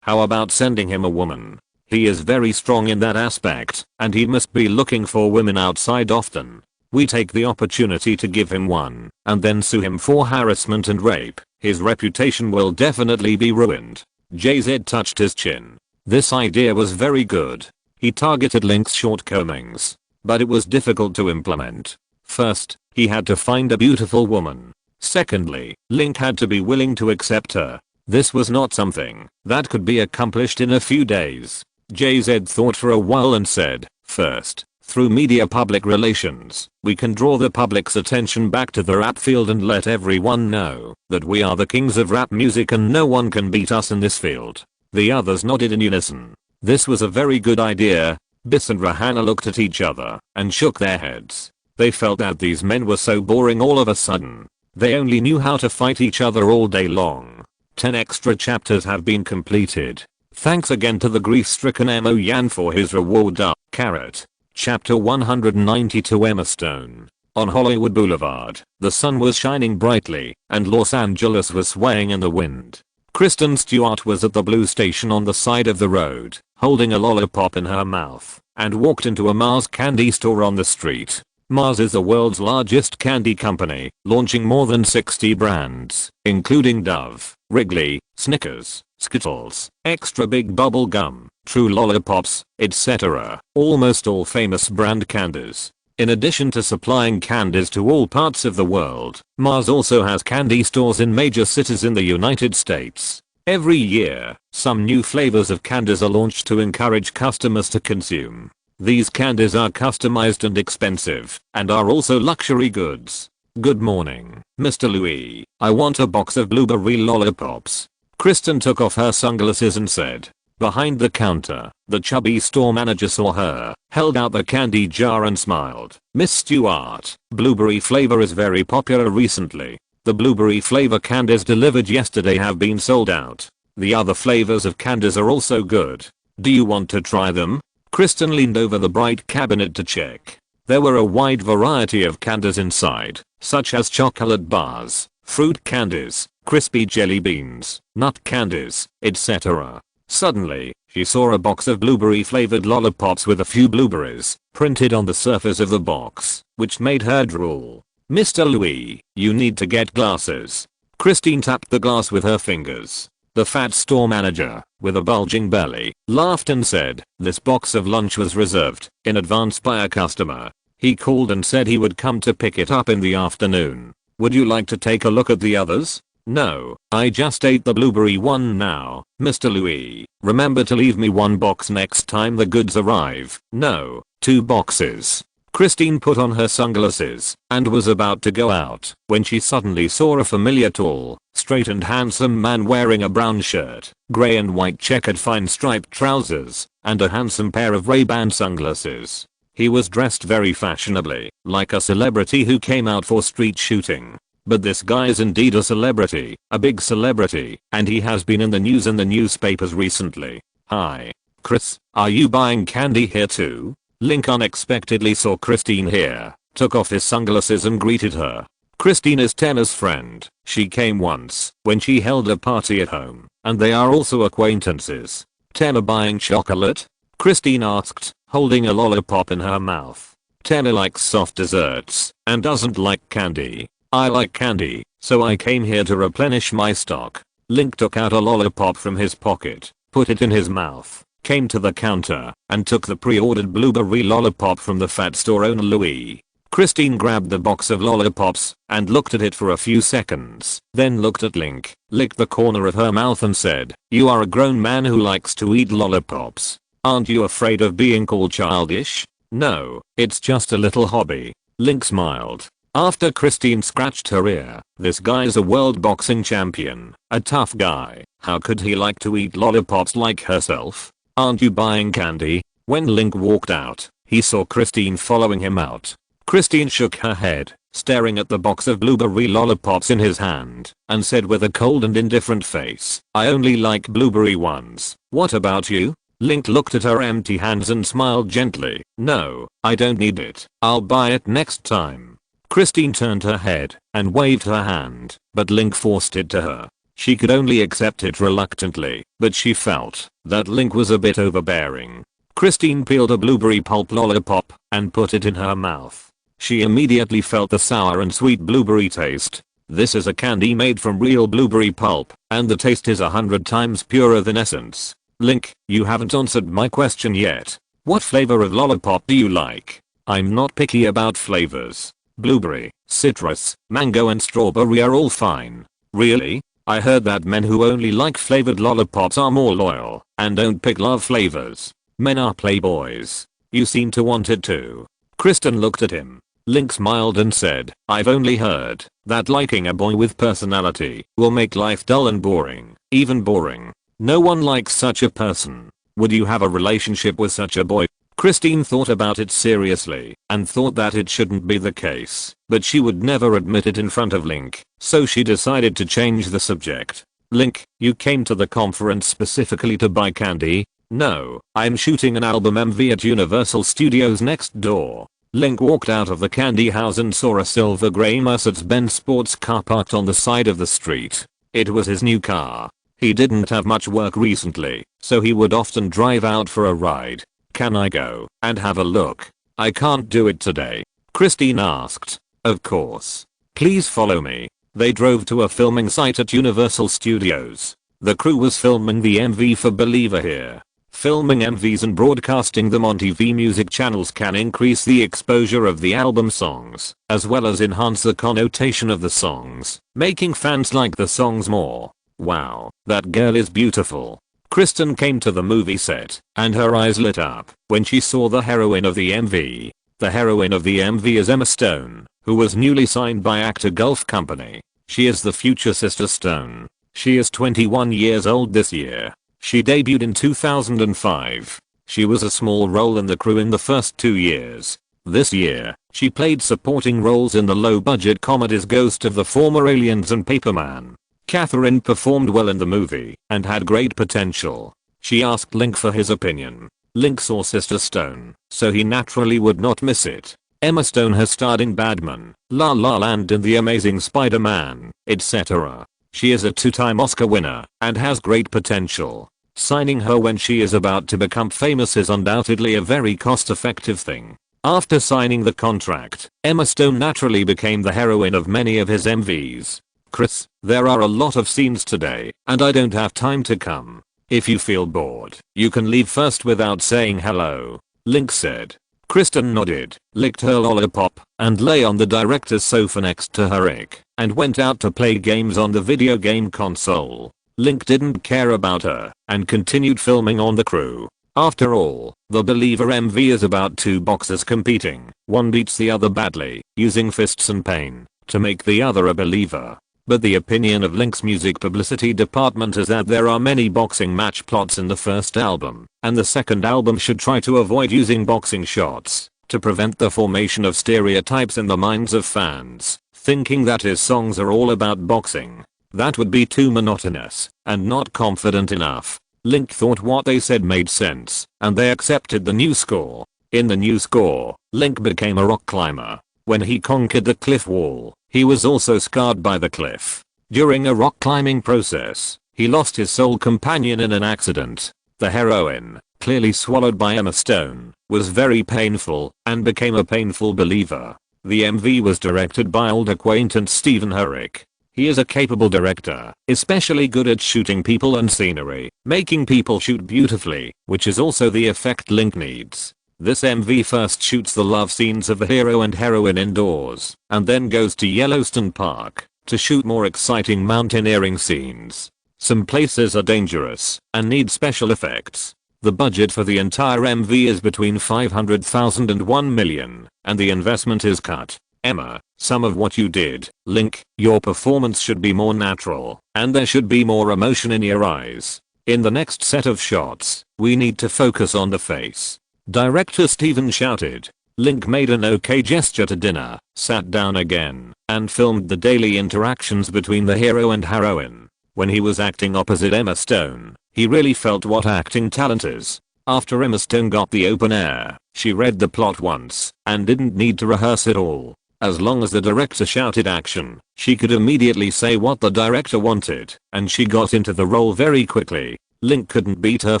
How about sending him a woman? He is very strong in that aspect, and he must be looking for women outside often. We take the opportunity to give him one, and then sue him for harassment and rape. His reputation will definitely be ruined. Jay-Z touched his chin. This idea was very good. He targeted Link's shortcomings, but it was difficult to implement. First, he had to find a beautiful woman. Secondly, Link had to be willing to accept her. This was not something that could be accomplished in a few days. Jay-Z thought for a while and said, first, through media public relations, we can draw the public's attention back to the rap field and let everyone know that we are the kings of rap music and no one can beat us in this field. The others nodded in unison. This was a very good idea. Bis and Rihanna looked at each other and shook their heads. They felt that these men were so boring all of a sudden. They only knew how to fight each other all day long. 10 extra chapters have been completed. Thanks again to the grief-stricken Emo Yan for his reward. Carrot. Chapter 192 Emma Stone. On Hollywood Boulevard, the sun was shining brightly, and Los Angeles was swaying in the wind. Kristen Stewart was at the Blue Station on the side of the road, holding a lollipop in her mouth, and walked into a Mars candy store on the street. Mars is the world's largest candy company, launching more than 60 brands, including Dove, Wrigley, Snickers, Skittles, Extra Big Bubble Gum, True Lollipops, etc. Almost all famous brand candies. In addition to supplying candies to all parts of the world, Mars also has candy stores in major cities in the United States. Every year, some new flavors of candies are launched to encourage customers to consume. These candies are customized and expensive, and are also luxury goods. Good morning, Mr. Louis. I want a box of blueberry lollipops. Kristen took off her sunglasses and said. Behind the counter, the chubby store manager saw her, held out the candy jar and smiled. Miss Stewart, blueberry flavor is very popular recently. The blueberry flavor candies delivered yesterday have been sold out. The other flavors of candies are also good. Do you want to try them? Kristen leaned over the bright cabinet to check. There were a wide variety of candies inside, such as chocolate bars, fruit candies, crispy jelly beans, nut candies, etc. Suddenly, she saw a box of blueberry flavored lollipops with a few blueberries printed on the surface of the box, which made her drool. Mr. Louis, you need to get glasses. Christine tapped the glass with her fingers. The fat store manager, with a bulging belly, laughed and said, this box of lunch was reserved in advance by a customer. He called and said he would come to pick it up in the afternoon. Would you like to take a look at the others? No, I just ate the blueberry one now. Mr. Louis, remember to leave me one box next time the goods arrive. No, 2 boxes. Christine put on her sunglasses and was about to go out when she suddenly saw a familiar tall, straight and handsome man wearing a brown shirt, gray and white checkered fine striped trousers, and a handsome pair of Ray-Ban sunglasses. He was dressed very fashionably, like a celebrity who came out for street shooting. But this guy is indeed a celebrity, a big celebrity, and he has been in the news and the newspapers recently. Hi. Chris, are you buying candy here too? Link unexpectedly saw Christine here, took off his sunglasses and greeted her. Christine is Tenna's friend. She came once when she held a party at home, and they are also acquaintances. Tenna buying chocolate? Christine asked, holding a lollipop in her mouth. Tenna likes soft desserts and doesn't like candy. I like candy, so I came here to replenish my stock. Link took out a lollipop from his pocket, put it in his mouth, came to the counter, and took the pre-ordered blueberry lollipop from the fat store owner Louis. Christine grabbed the box of lollipops and looked at it for a few seconds, then looked at Link, licked the corner of her mouth and said, "You are a grown man who likes to eat lollipops. Aren't you afraid of being called childish?" "No, it's just a little hobby." Link smiled. After Christine scratched her ear, this guy's a world boxing champion, a tough guy. How could he like to eat lollipops like herself? "Aren't you buying candy?" When Link walked out, he saw Christine following him out. Christine shook her head, staring at the box of blueberry lollipops in his hand, and said with a cold and indifferent face, "I only like blueberry ones. What about you?" Link looked at her empty hands and smiled gently. "No, I don't need it. I'll buy it next time." Christine turned her head and waved her hand, but Link forced it to her. She could only accept it reluctantly, but she felt that Link was a bit overbearing. Christine peeled a blueberry pulp lollipop and put it in her mouth. She immediately felt the sour and sweet blueberry taste. This is a candy made from real blueberry pulp, and the taste is 100 times purer than essence. Link, you haven't answered my question yet. What flavor of lollipop do you like? I'm not picky about flavors. Blueberry, citrus, mango and strawberry are all fine. Really? I heard that men who only like flavored lollipops are more loyal and don't pick love flavors. Men are playboys. You seem to want it too. Kristen looked at him. Link smiled and said, "I've only heard that liking a boy with personality will make life dull and boring, even boring. No one likes such a person. Would you have a relationship with such a boy?" Christine thought about it seriously and thought that it shouldn't be the case, but she would never admit it in front of Link, so she decided to change the subject. "Link, you came to the conference specifically to buy candy?" "No, I'm shooting an album MV at Universal Studios next door." Link walked out of the candy house and saw a silver grey Mercedes-Benz sports car parked on the side of the street. It was his new car. He didn't have much work recently, so he would often drive out for a ride. "Can I go and have a look?" "I can't do it today," Christine asked. "Of course. Please follow me." They drove to a filming site at Universal Studios. The crew was filming the MV for Believer here. Filming MVs and broadcasting them on TV music channels can increase the exposure of the album songs, as well as enhance the connotation of the songs, making fans like the songs more. "Wow, that girl is beautiful." Kristen came to the movie set, and her eyes lit up when she saw the heroine of the MV. The heroine of the MV is Emma Stone, who was newly signed by Actor Gulf Company. She is the future Sister Stone. She is 21 years old this year. She debuted in 2005. She was a small role in the crew in the first 2 years. This year, she played supporting roles in the low-budget comedies Ghost of the Former Aliens and Paperman. Catherine performed well in the movie and had great potential. She asked Link for his opinion. Link saw Sister Stone, so he naturally would not miss it. Emma Stone has starred in Batman, La La Land and The Amazing Spider-Man, etc. She is a 2-time Oscar winner and has great potential. Signing her when she is about to become famous is undoubtedly a very cost-effective thing. After signing the contract, Emma Stone naturally became the heroine of many of his MVs. "Chris, there are a lot of scenes today, and I don't have time to come. If you feel bored, you can leave first without saying hello," Link said. Kristen nodded, licked her lollipop, and lay on the director's sofa next to her and went out to play games on the video game console. Link didn't care about her and continued filming on the crew. After all, the Believer MV is about 2 boxers competing. One beats the other badly, using fists and pain, to make the other a believer. But the opinion of Link's music publicity department is that there are many boxing match plots in the first album, and the second album should try to avoid using boxing shots. to prevent the formation of stereotypes in the minds of fans, thinking that his songs are all about boxing. That would be too monotonous and not confident enough. Link thought what they said made sense, and they accepted the new score. In the new score, Link became a rock climber. When he conquered the cliff wall, he was also scarred by the cliff. During a rock climbing process, he lost his soul companion in an accident. The heroine, clearly swallowed by Emma Stone, was very painful and became a painful believer. The MV was directed by old acquaintance Stephen Herrick. He is a capable director, especially good at shooting people and scenery, making people shoot beautifully, which is also the effect Link needs. This MV first shoots the love scenes of the hero and heroine indoors, and then goes to Yellowstone Park to shoot more exciting mountaineering scenes. Some places are dangerous and need special effects. The budget for the entire MV is between 500,000 and 1 million, and the investment is cut. Emma, some of what you did, Link, your performance should be more natural, and there should be more emotion in your eyes. In the next set of shots, we need to focus on the face. Director Steven shouted. Link made an okay gesture to dinner, sat down again, and filmed the daily interactions between the hero and heroine. When he was acting opposite Emma Stone, he really felt what acting talent is. After Emma Stone got the open air, she read the plot once, and didn't need to rehearse it all. As long as the director shouted action, she could immediately say what the director wanted, and she got into the role very quickly. Link couldn't beat her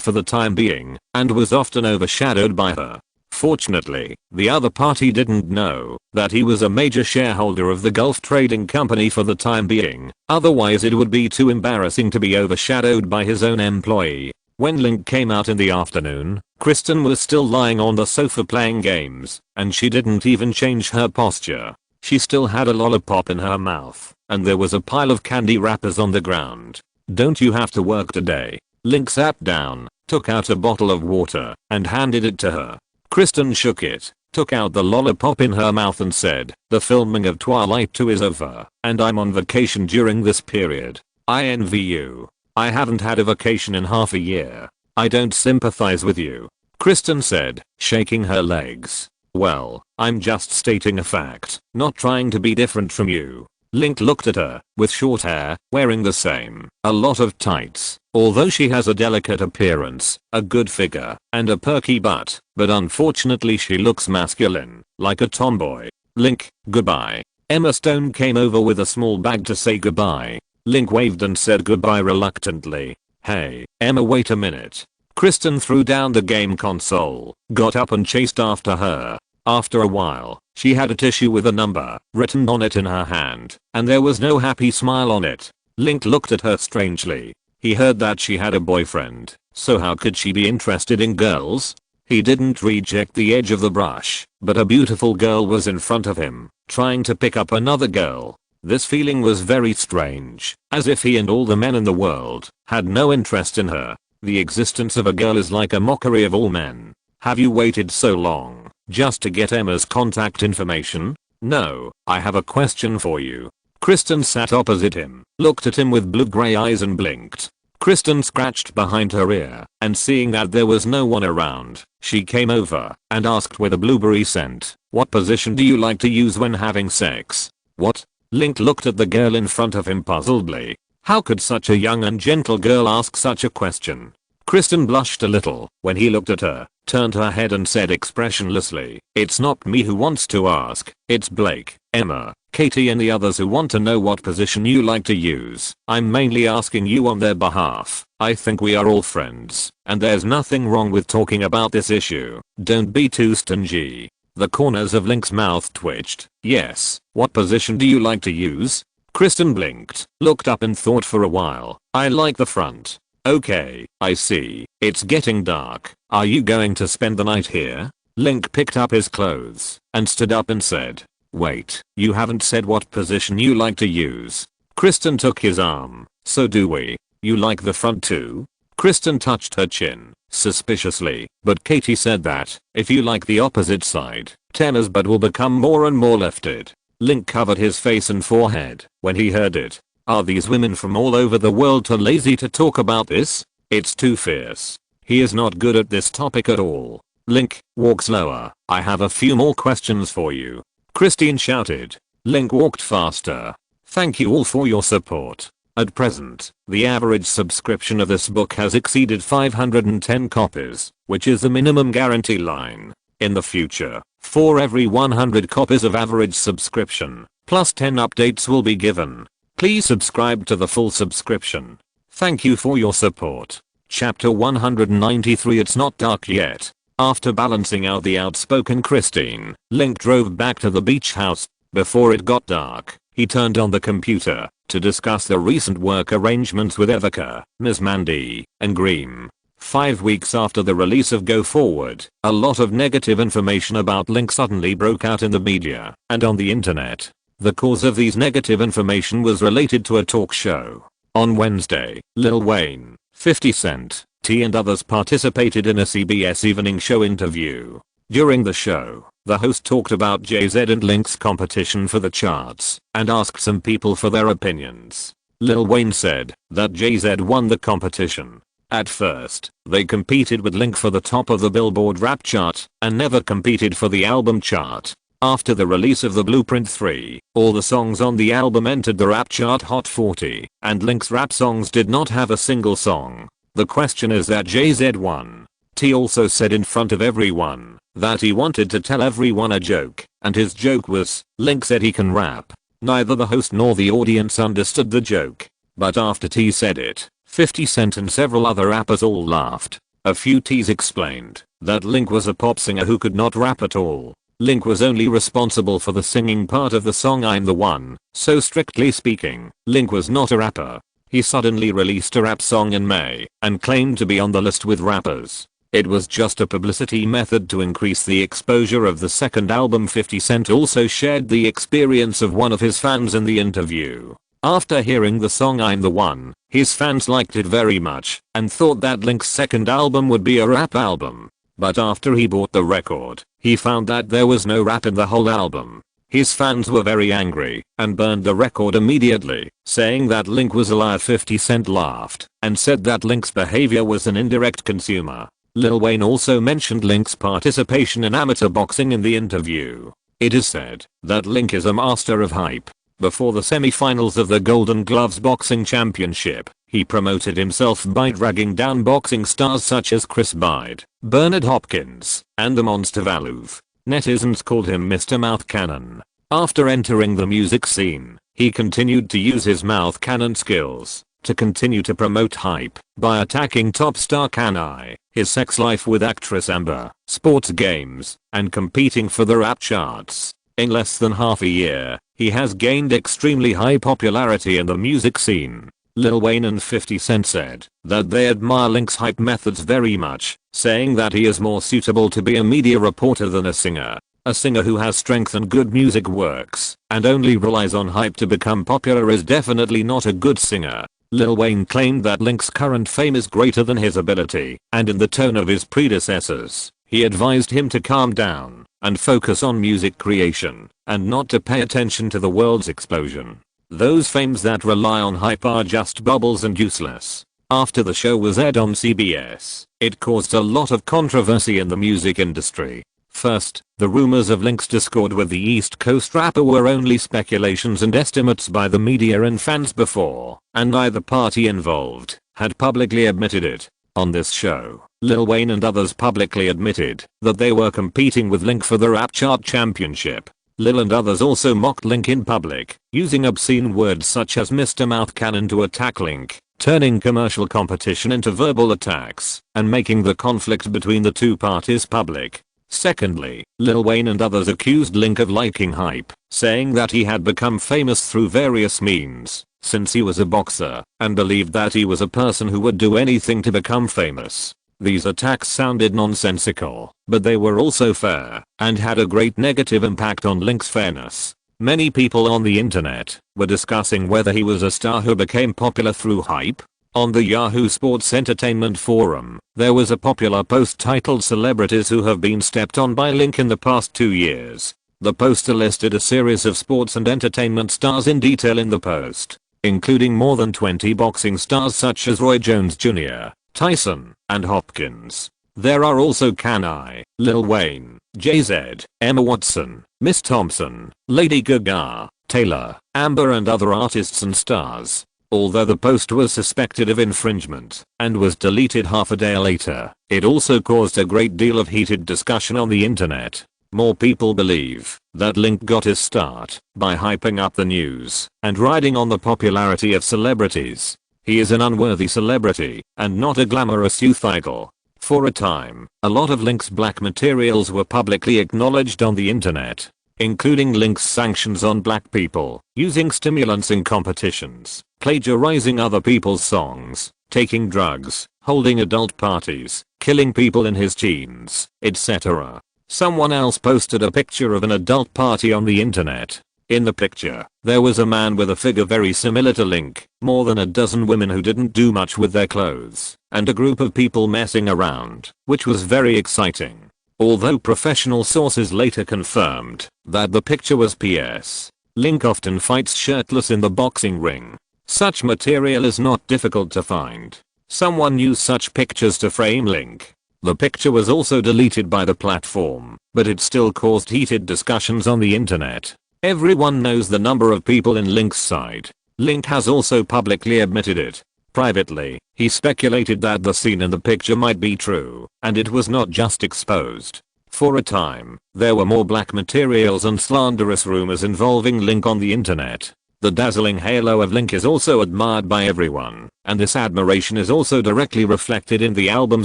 for the time being, and was often overshadowed by her. Fortunately, the other party didn't know that he was a major shareholder of the Gulf Trading Company for the time being, otherwise it would be too embarrassing to be overshadowed by his own employee. When Link came out in the afternoon, Kristen was still lying on the sofa playing games, and she didn't even change her posture. She still had a lollipop in her mouth, and there was a pile of candy wrappers on the ground. Don't you have to work today? Link sat down, took out a bottle of water, and handed it to her. Kristen shook it, took out the lollipop in her mouth and said, the filming of Twilight 2 is over, and I'm on vacation during this period. I envy you. I haven't had a vacation in half a year. I don't sympathize with you. Kristen said, shaking her legs. Well, I'm just stating a fact, not trying to be different from you. Link looked at her, with short hair, wearing the same, a lot of tights. Although she has a delicate appearance, a good figure, and a perky butt, but unfortunately she looks masculine, like a tomboy. Link, goodbye. Emma Stone came over with a small bag to say goodbye. Link waved and said goodbye reluctantly. Hey, Emma, wait a minute. Kristen threw down the game console, got up and chased after her. After a while, she had a tissue with a number written on it in her hand, and there was no happy smile on it. Link looked at her strangely. He heard that she had a boyfriend, so how could she be interested in girls? He didn't reject the edge of the brush, but a beautiful girl was in front of him, trying to pick up another girl. This feeling was very strange, as if he and all the men in the world had no interest in her. The existence of a girl is like a mockery of all men. Have you waited so long, just to get Emma's contact information? No, I have a question for you. Kristen sat opposite him, looked at him with blue-gray eyes and blinked. Kristen scratched behind her ear, and seeing that there was no one around, she came over and asked with a blueberry scent, what position do you like to use when having sex? What? Link looked at the girl in front of him puzzledly. How could such a young and gentle girl ask such a question? Kristen blushed a little when he looked at her, turned her head and said expressionlessly, it's not me who wants to ask, it's Blake, Emma, Katie and the others who want to know what position you like to use. I'm mainly asking you on their behalf. I think we are all friends, and there's nothing wrong with talking about this issue. Don't be too stingy. The corners of Link's mouth twitched. Yes, what position do you like to use? Kristen blinked, looked up and thought for a while. I like the front. Okay, I see. It's getting dark. Are you going to spend the night here? Link picked up his clothes and stood up and said, wait, you haven't said what position you like to use. Kristen took his arm. So do we? You like the front too? Kristen touched her chin, suspiciously, but Katie said that, if you like the opposite side, Emma's butt will become more and more lifted. Link covered his face and forehead when he heard it. Are these women from all over the world too lazy to talk about this? It's too fierce. He is not good at this topic at all. Link, walk slower. I have a few more questions for you. Christine shouted. Link walked faster. Thank you all for your support. At present, the average subscription of this book has exceeded 510 copies, which is the minimum guarantee line. In the future, for every 100 copies of average subscription, plus 10 updates will be given. Please subscribe to the full subscription. Thank you for your support. Chapter 193. It's not dark yet. After balancing out the outspoken Christine, Link drove back to the beach house. Before it got dark, he turned on the computer to discuss the recent work arrangements with Evica, Ms. Mandy, and Greem. 5 weeks after the release of Go Forward, a lot of negative information about Link suddenly broke out in the media and on the internet. The cause of these negative information was related to a talk show. On Wednesday, Lil Wayne, 50 Cent, T and others participated in a CBS evening show interview. During the show, the host talked about Jay-Z and Link's competition for the charts and asked some people for their opinions. Lil Wayne said that Jay-Z won the competition. At first, they competed with Link for the top of the Billboard rap chart and never competed for the album chart. After the release of The Blueprint 3, all the songs on the album entered the rap chart Hot 40, and Link's rap songs did not have a single song. The question is that Jay-Z won. T also said in front of everyone that he wanted to tell everyone a joke, and his joke was, Link said he can rap. Neither the host nor the audience understood the joke. But after T said it, 50 Cent and several other rappers all laughed. A few T's explained that Link was a pop singer who could not rap at all. Link was only responsible for the singing part of the song I'm the One, so strictly speaking, Link was not a rapper. He suddenly released a rap song in May and claimed to be on the list with rappers. It was just a publicity method to increase the exposure of the second album. 50 Cent also shared the experience of one of his fans in the interview. After hearing the song I'm the One, his fans liked it very much and thought that Link's second album would be a rap album. But after he bought the record, he found that there was no rap in the whole album. His fans were very angry and burned the record immediately, saying that Link was a liar. 50 Cent laughed and said that Link's behavior was an indirect consumer. Lil Wayne also mentioned Link's participation in amateur boxing in the interview. It is said that Link is a master of hype. Before the semi-finals of the Golden Gloves Boxing Championship, he promoted himself by dragging down boxing stars such as Chris Bide, Bernard Hopkins, and the Monster Valuv. Netizens called him Mr. Mouth Cannon. After entering the music scene, he continued to use his mouth cannon skills to continue to promote hype by attacking top star Kanye, his sex life with actress Amber, sports games, and competing for the rap charts. In less than half a year, he has gained extremely high popularity in the music scene. Lil Wayne and 50 Cent said that they admire Link's hype methods very much, saying that he is more suitable to be a media reporter than a singer. A singer who has strength and good music works and only relies on hype to become popular is definitely not a good singer. Lil Wayne claimed that Link's current fame is greater than his ability, and in the tone of his predecessors, he advised him to calm down and focus on music creation and not to pay attention to the world's explosion. Those fames that rely on hype are just bubbles and useless. After the show was aired on CBS, it caused a lot of controversy in the music industry. First, the rumors of Link's discord with the East Coast rapper were only speculations and estimates by the media and fans before, and neither party involved had publicly admitted it. On this show, Lil Wayne and others publicly admitted that they were competing with Link for the rap chart championship. Lil and others also mocked Link in public, using obscene words such as Mr. Mouth Cannon to attack Link, turning commercial competition into verbal attacks, and making the conflict between the two parties public. Secondly, Lil Wayne and others accused Link of liking hype, saying that he had become famous through various means, since he was a boxer, and believed that he was a person who would do anything to become famous. These attacks sounded nonsensical, but they were also fair, and had a great negative impact on Link's fairness. Many people on the internet were discussing whether he was a star who became popular through hype. On the Yahoo Sports Entertainment forum, there was a popular post titled Celebrities Who Have Been Stepped On by Link in the Past 2 Years. The poster listed a series of sports and entertainment stars in detail in the post, including more than 20 boxing stars such as Roy Jones Jr., Tyson, and Hopkins. There are also Can I, Lil Wayne, Jay-Z, Emma Watson, Miss Thompson, Lady Gaga, Taylor, Amber and other artists and stars. Although the post was suspected of infringement and was deleted half a day later, it also caused a great deal of heated discussion on the internet. More people believe that Link got his start by hyping up the news and riding on the popularity of celebrities. He is an unworthy celebrity and not a glamorous youth idol. For a time, a lot of Link's black materials were publicly acknowledged on the internet, including Link's sanctions on black people, using stimulants in competitions, plagiarizing other people's songs, taking drugs, holding adult parties, killing people in his teens, etc. Someone else posted a picture of an adult party on the internet. In the picture, there was a man with a figure very similar to Link, more than a dozen women who didn't do much with their clothes, and a group of people messing around, which was very exciting. Although professional sources later confirmed that the picture was PS. Link often fights shirtless in the boxing ring. Such material is not difficult to find. Someone used such pictures to frame Link. The picture was also deleted by the platform, but it still caused heated discussions on the internet. Everyone knows the number of people in Link's side. Link has also publicly admitted it. Privately, he speculated that the scene in the picture might be true, and it was not just exposed. For a time, there were more black materials and slanderous rumors involving Link on the internet. The dazzling halo of Link is also admired by everyone, and this admiration is also directly reflected in the album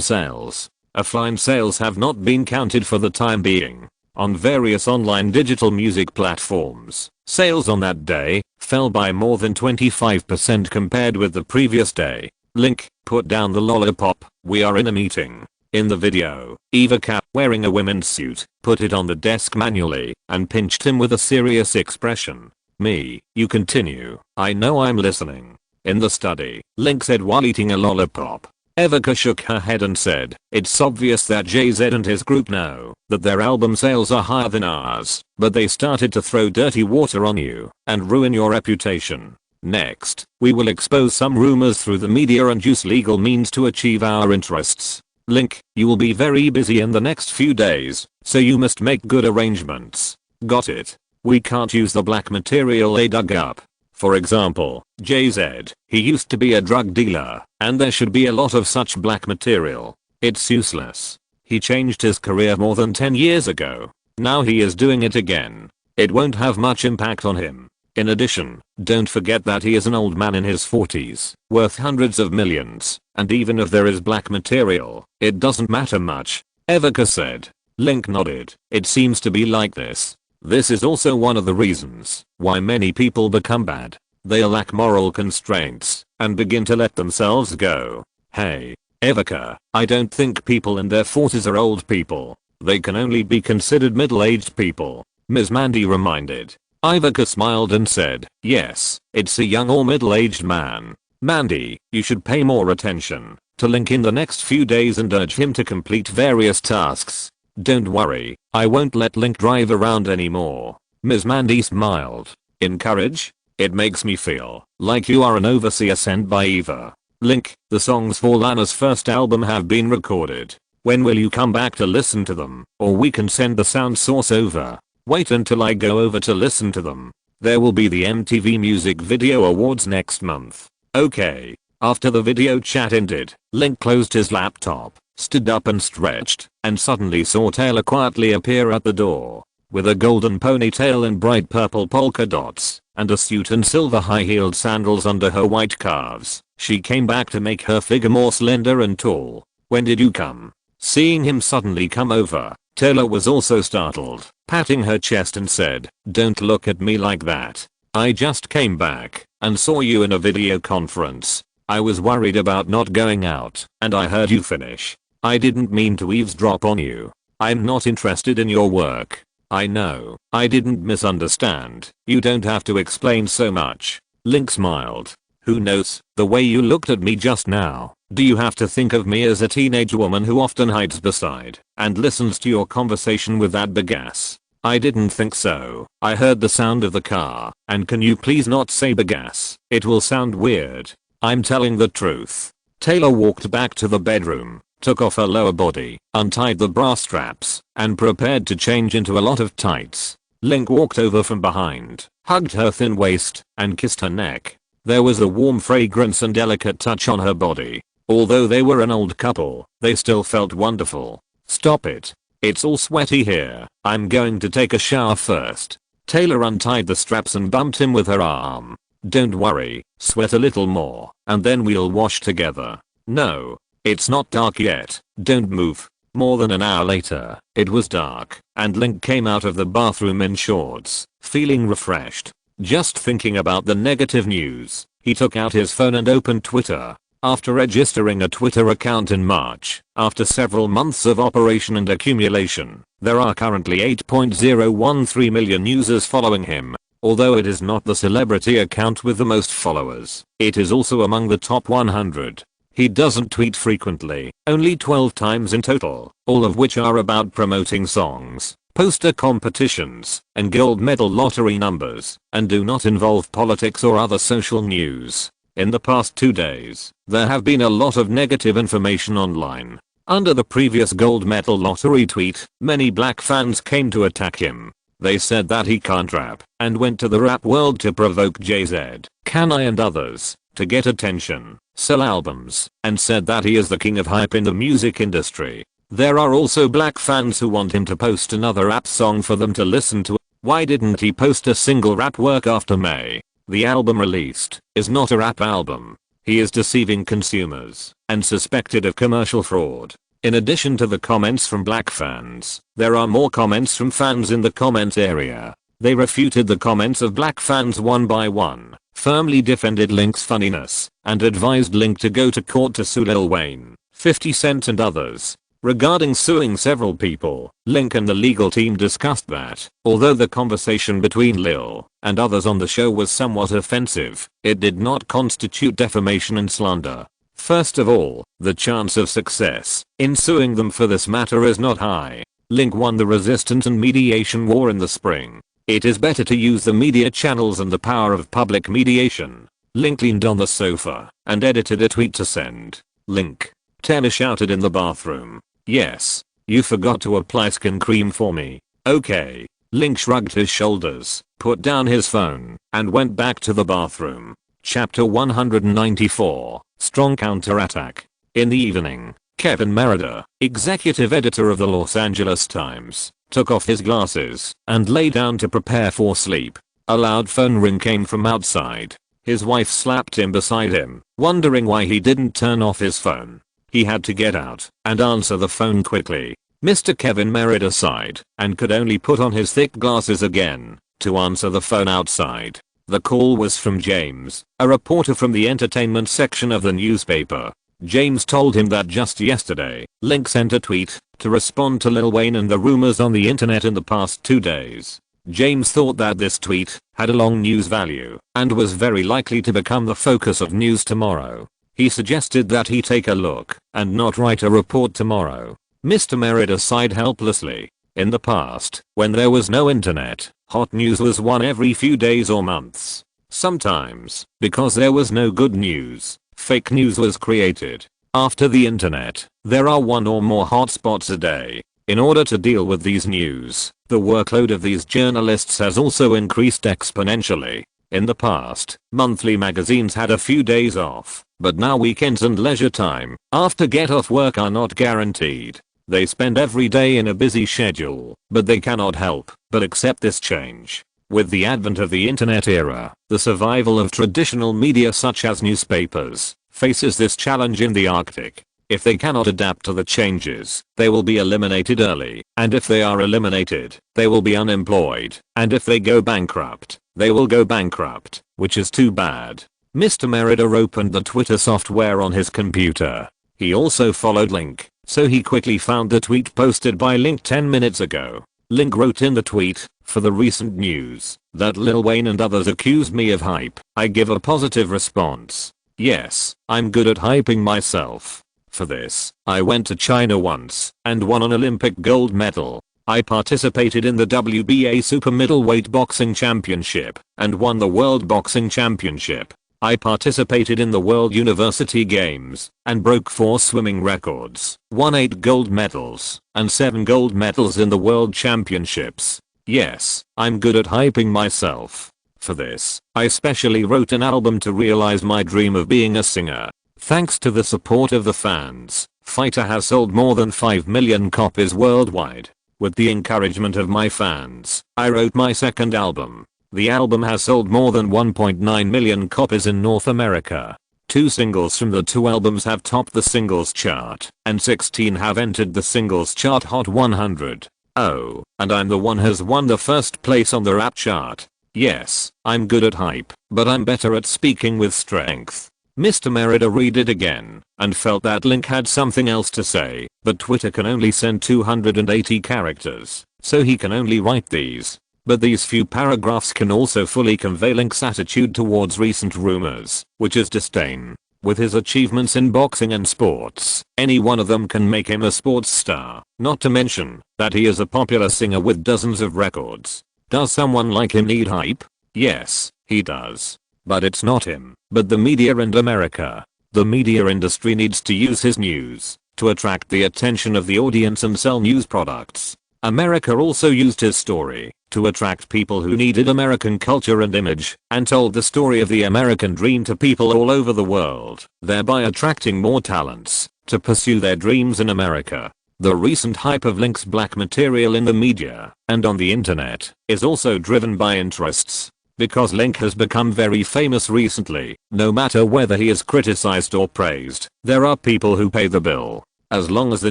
sales. Offline sales have not been counted for the time being. On various online digital music platforms, sales on that day fell by more than 25% compared with the previous day. Link, put down the lollipop, we are in a meeting. In the video, Eva Cap, wearing a women's suit, put it on the desk manually and pinched him with a serious expression. Me, you continue, I know I'm listening. In the study, Link said while eating a lollipop. Evika shook her head and said, it's obvious that Jay-Z and his group know that their album sales are higher than ours, but they started to throw dirty water on you and ruin your reputation. Next, we will expose some rumors through the media and use legal means to achieve our interests. Link, you will be very busy in the next few days, so you must make good arrangements. Got it? We can't use the black material they dug up. For example, Jay-Z, he used to be a drug dealer, and there should be a lot of such black material. It's useless. He changed his career more than 10 years ago. Now he is doing it again. It won't have much impact on him. In addition, don't forget that he is an old man in his 40s, worth hundreds of millions, and even if there is black material, it doesn't matter much, Evika said. Link nodded. It seems to be like this. This is also one of the reasons why many people become bad. They lack moral constraints and begin to let themselves go. Hey, Evika, I don't think people in their 40s are old people. They can only be considered middle-aged people, Ms. Mandy reminded. Evika smiled and said, yes, it's a young or middle-aged man. Mandy, you should pay more attention to Link in the next few days and urge him to complete various tasks. Don't worry, I won't let Link drive around anymore. Ms. Mandy smiled. Encourage? It makes me feel like you are an overseer sent by Eva. Link, the songs for Lana's first album have been recorded. When will you come back to listen to them? Or we can send the sound source over. Wait until I go over to listen to them. There will be the MTV Music Video Awards next month. Okay. After the video chat ended, Link closed his laptop, stood up and stretched, and suddenly saw Taylor quietly appear at the door. With a golden ponytail and bright purple polka dots, and a suit and silver high-heeled sandals under her white calves, she came back to make her figure more slender and tall. When did you come? Seeing him suddenly come over, Taylor was also startled, patting her chest and said, don't look at me like that. I just came back and saw you in a video conference. I was worried about not going out, and I heard you finish. I didn't mean to eavesdrop on you. I'm not interested in your work. I know, I didn't misunderstand. You don't have to explain so much. Link smiled. Who knows, the way you looked at me just now, do you have to think of me as a teenage woman who often hides beside and listens to your conversation with that bagasse? I didn't think so. I heard the sound of the car, and can you please not say bagasse? It will sound weird. I'm telling the truth. Taylor walked back to the bedroom, took off her lower body, untied the bra straps, and prepared to change into a lot of tights. Link walked over from behind, hugged her thin waist, and kissed her neck. There was a warm fragrance and delicate touch on her body. Although they were an old couple, they still felt wonderful. "Stop it. It's all sweaty here. I'm going to take a shower first." Taylor untied the straps and bumped him with her arm. "Don't worry, sweat a little more, and then we'll wash together." "No. It's not dark yet. Don't move." More than an hour later, it was dark, and Link came out of the bathroom in shorts, feeling refreshed. Just thinking about the negative news, he took out his phone and opened Twitter. After registering a Twitter account in March, after several months of operation and accumulation, there are currently 8.013 million users following him. Although it is not the celebrity account with the most followers, it is also among the top 100. He doesn't tweet frequently, only 12 times in total, all of which are about promoting songs, poster competitions, and gold medal lottery numbers, and do not involve politics or other social news. In the past 2 days, there have been a lot of negative information online. Under the previous gold medal lottery tweet, many black fans came to attack him. They said that he can't rap, and went to the rap world to provoke Jay-Z, Kanye and others, to get attention, sell albums, and said that he is the king of hype in the music industry. There are also black fans who want him to post another rap song for them to listen to. Why didn't he post a single rap work after May? The album released is not a rap album. He is deceiving consumers and suspected of commercial fraud. In addition to the comments from black fans, there are more comments from fans in the comment area. They refuted the comments of black fans one by one, firmly defended Link's funniness, and advised Link to go to court to sue Lil Wayne, 50 Cent and others. Regarding suing several people, Link and the legal team discussed that, although the conversation between Lil and others on the show was somewhat offensive, it did not constitute defamation and slander. First of all, the chance of success in suing them for this matter is not high. Link won the resistance and mediation war in the spring. It is better to use the media channels and the power of public mediation. Link leaned on the sofa and edited a tweet to send. Link. Taylor shouted in the bathroom. "Yes. You forgot to apply skin cream for me." "Okay." Link shrugged his shoulders, put down his phone, and went back to the bathroom. Chapter 194. Strong Counterattack. In the evening, Kevin Merida, executive editor of the Los Angeles Times, took off his glasses and lay down to prepare for sleep. A loud phone ring came from outside. His wife slapped him beside him, wondering why he didn't turn off his phone. He had to get out and answer the phone quickly. Mr. Kevin Merida sighed and could only put on his thick glasses again to answer the phone outside. The call was from James, a reporter from the entertainment section of the newspaper. James told him that just yesterday, Link sent a tweet to respond to Lil Wayne and the rumors on the internet in the past 2 days. James thought that this tweet had a long news value and was very likely to become the focus of news tomorrow. He suggested that he take a look and not write a report tomorrow. Mr. Merida sighed helplessly. In the past, when there was no internet, hot news was one every few days or months. Sometimes, because there was no good news, fake news was created. After the internet, there are one or more hotspots a day. In order to deal with these news, the workload of these journalists has also increased exponentially. In the past, monthly magazines had a few days off, but now weekends and leisure time after get off work are not guaranteed. They spend every day in a busy schedule, but they cannot help but accept this change. With the advent of the internet era, the survival of traditional media such as newspapers faces this challenge in the Arctic. If they cannot adapt to the changes, they will be eliminated early, and if they are eliminated, they will be unemployed, and if they go bankrupt, they will go bankrupt, which is too bad. Mr. Merida opened the Twitter software on his computer. He also followed Link, so he quickly found the tweet posted by Link 10 minutes ago. Link wrote in the tweet, "For the recent news that Lil Wayne and others accuse me of hype, I give a positive response. Yes, I'm good at hyping myself. For this, I went to China once and won an Olympic gold medal. I participated in the WBA super middleweight boxing championship and won the world boxing championship. I participated in the World University Games and broke 4 swimming records, won 8 gold medals and 7 gold medals in the World Championships. Yes, I'm good at hyping myself. For this, I specially wrote an album to realize my dream of being a singer. Thanks to the support of the fans, Fighter has sold more than 5 million copies worldwide. With the encouragement of my fans, I wrote my second album. The album has sold more than 1.9 million copies in North America. 2 singles from the 2 albums have topped the singles chart, and 16 have entered the singles chart Hot 100. Oh, and I'm the one has won the first place on the rap chart. Yes, I'm good at hype, but I'm better at speaking with strength. Mr. Merida read it again, and felt that Link had something else to say, but Twitter can only send 280 characters, so he can only write these. But these few paragraphs can also fully convey Link's attitude towards recent rumors, which is disdain. With his achievements in boxing and sports, any one of them can make him a sports star, not to mention that he is a popular singer with dozens of records. Does someone like him need hype? Yes, he does. But it's not him, but the media and America. The media industry needs to use his news to attract the attention of the audience and sell news products. America also used his story to attract people who needed American culture and image, and told the story of the American dream to people all over the world, thereby attracting more talents to pursue their dreams in America. The recent hype of Link's black material in the media and on the internet is also driven by interests. Because Link has become very famous recently, no matter whether he is criticized or praised, there are people who pay the bill. As long as the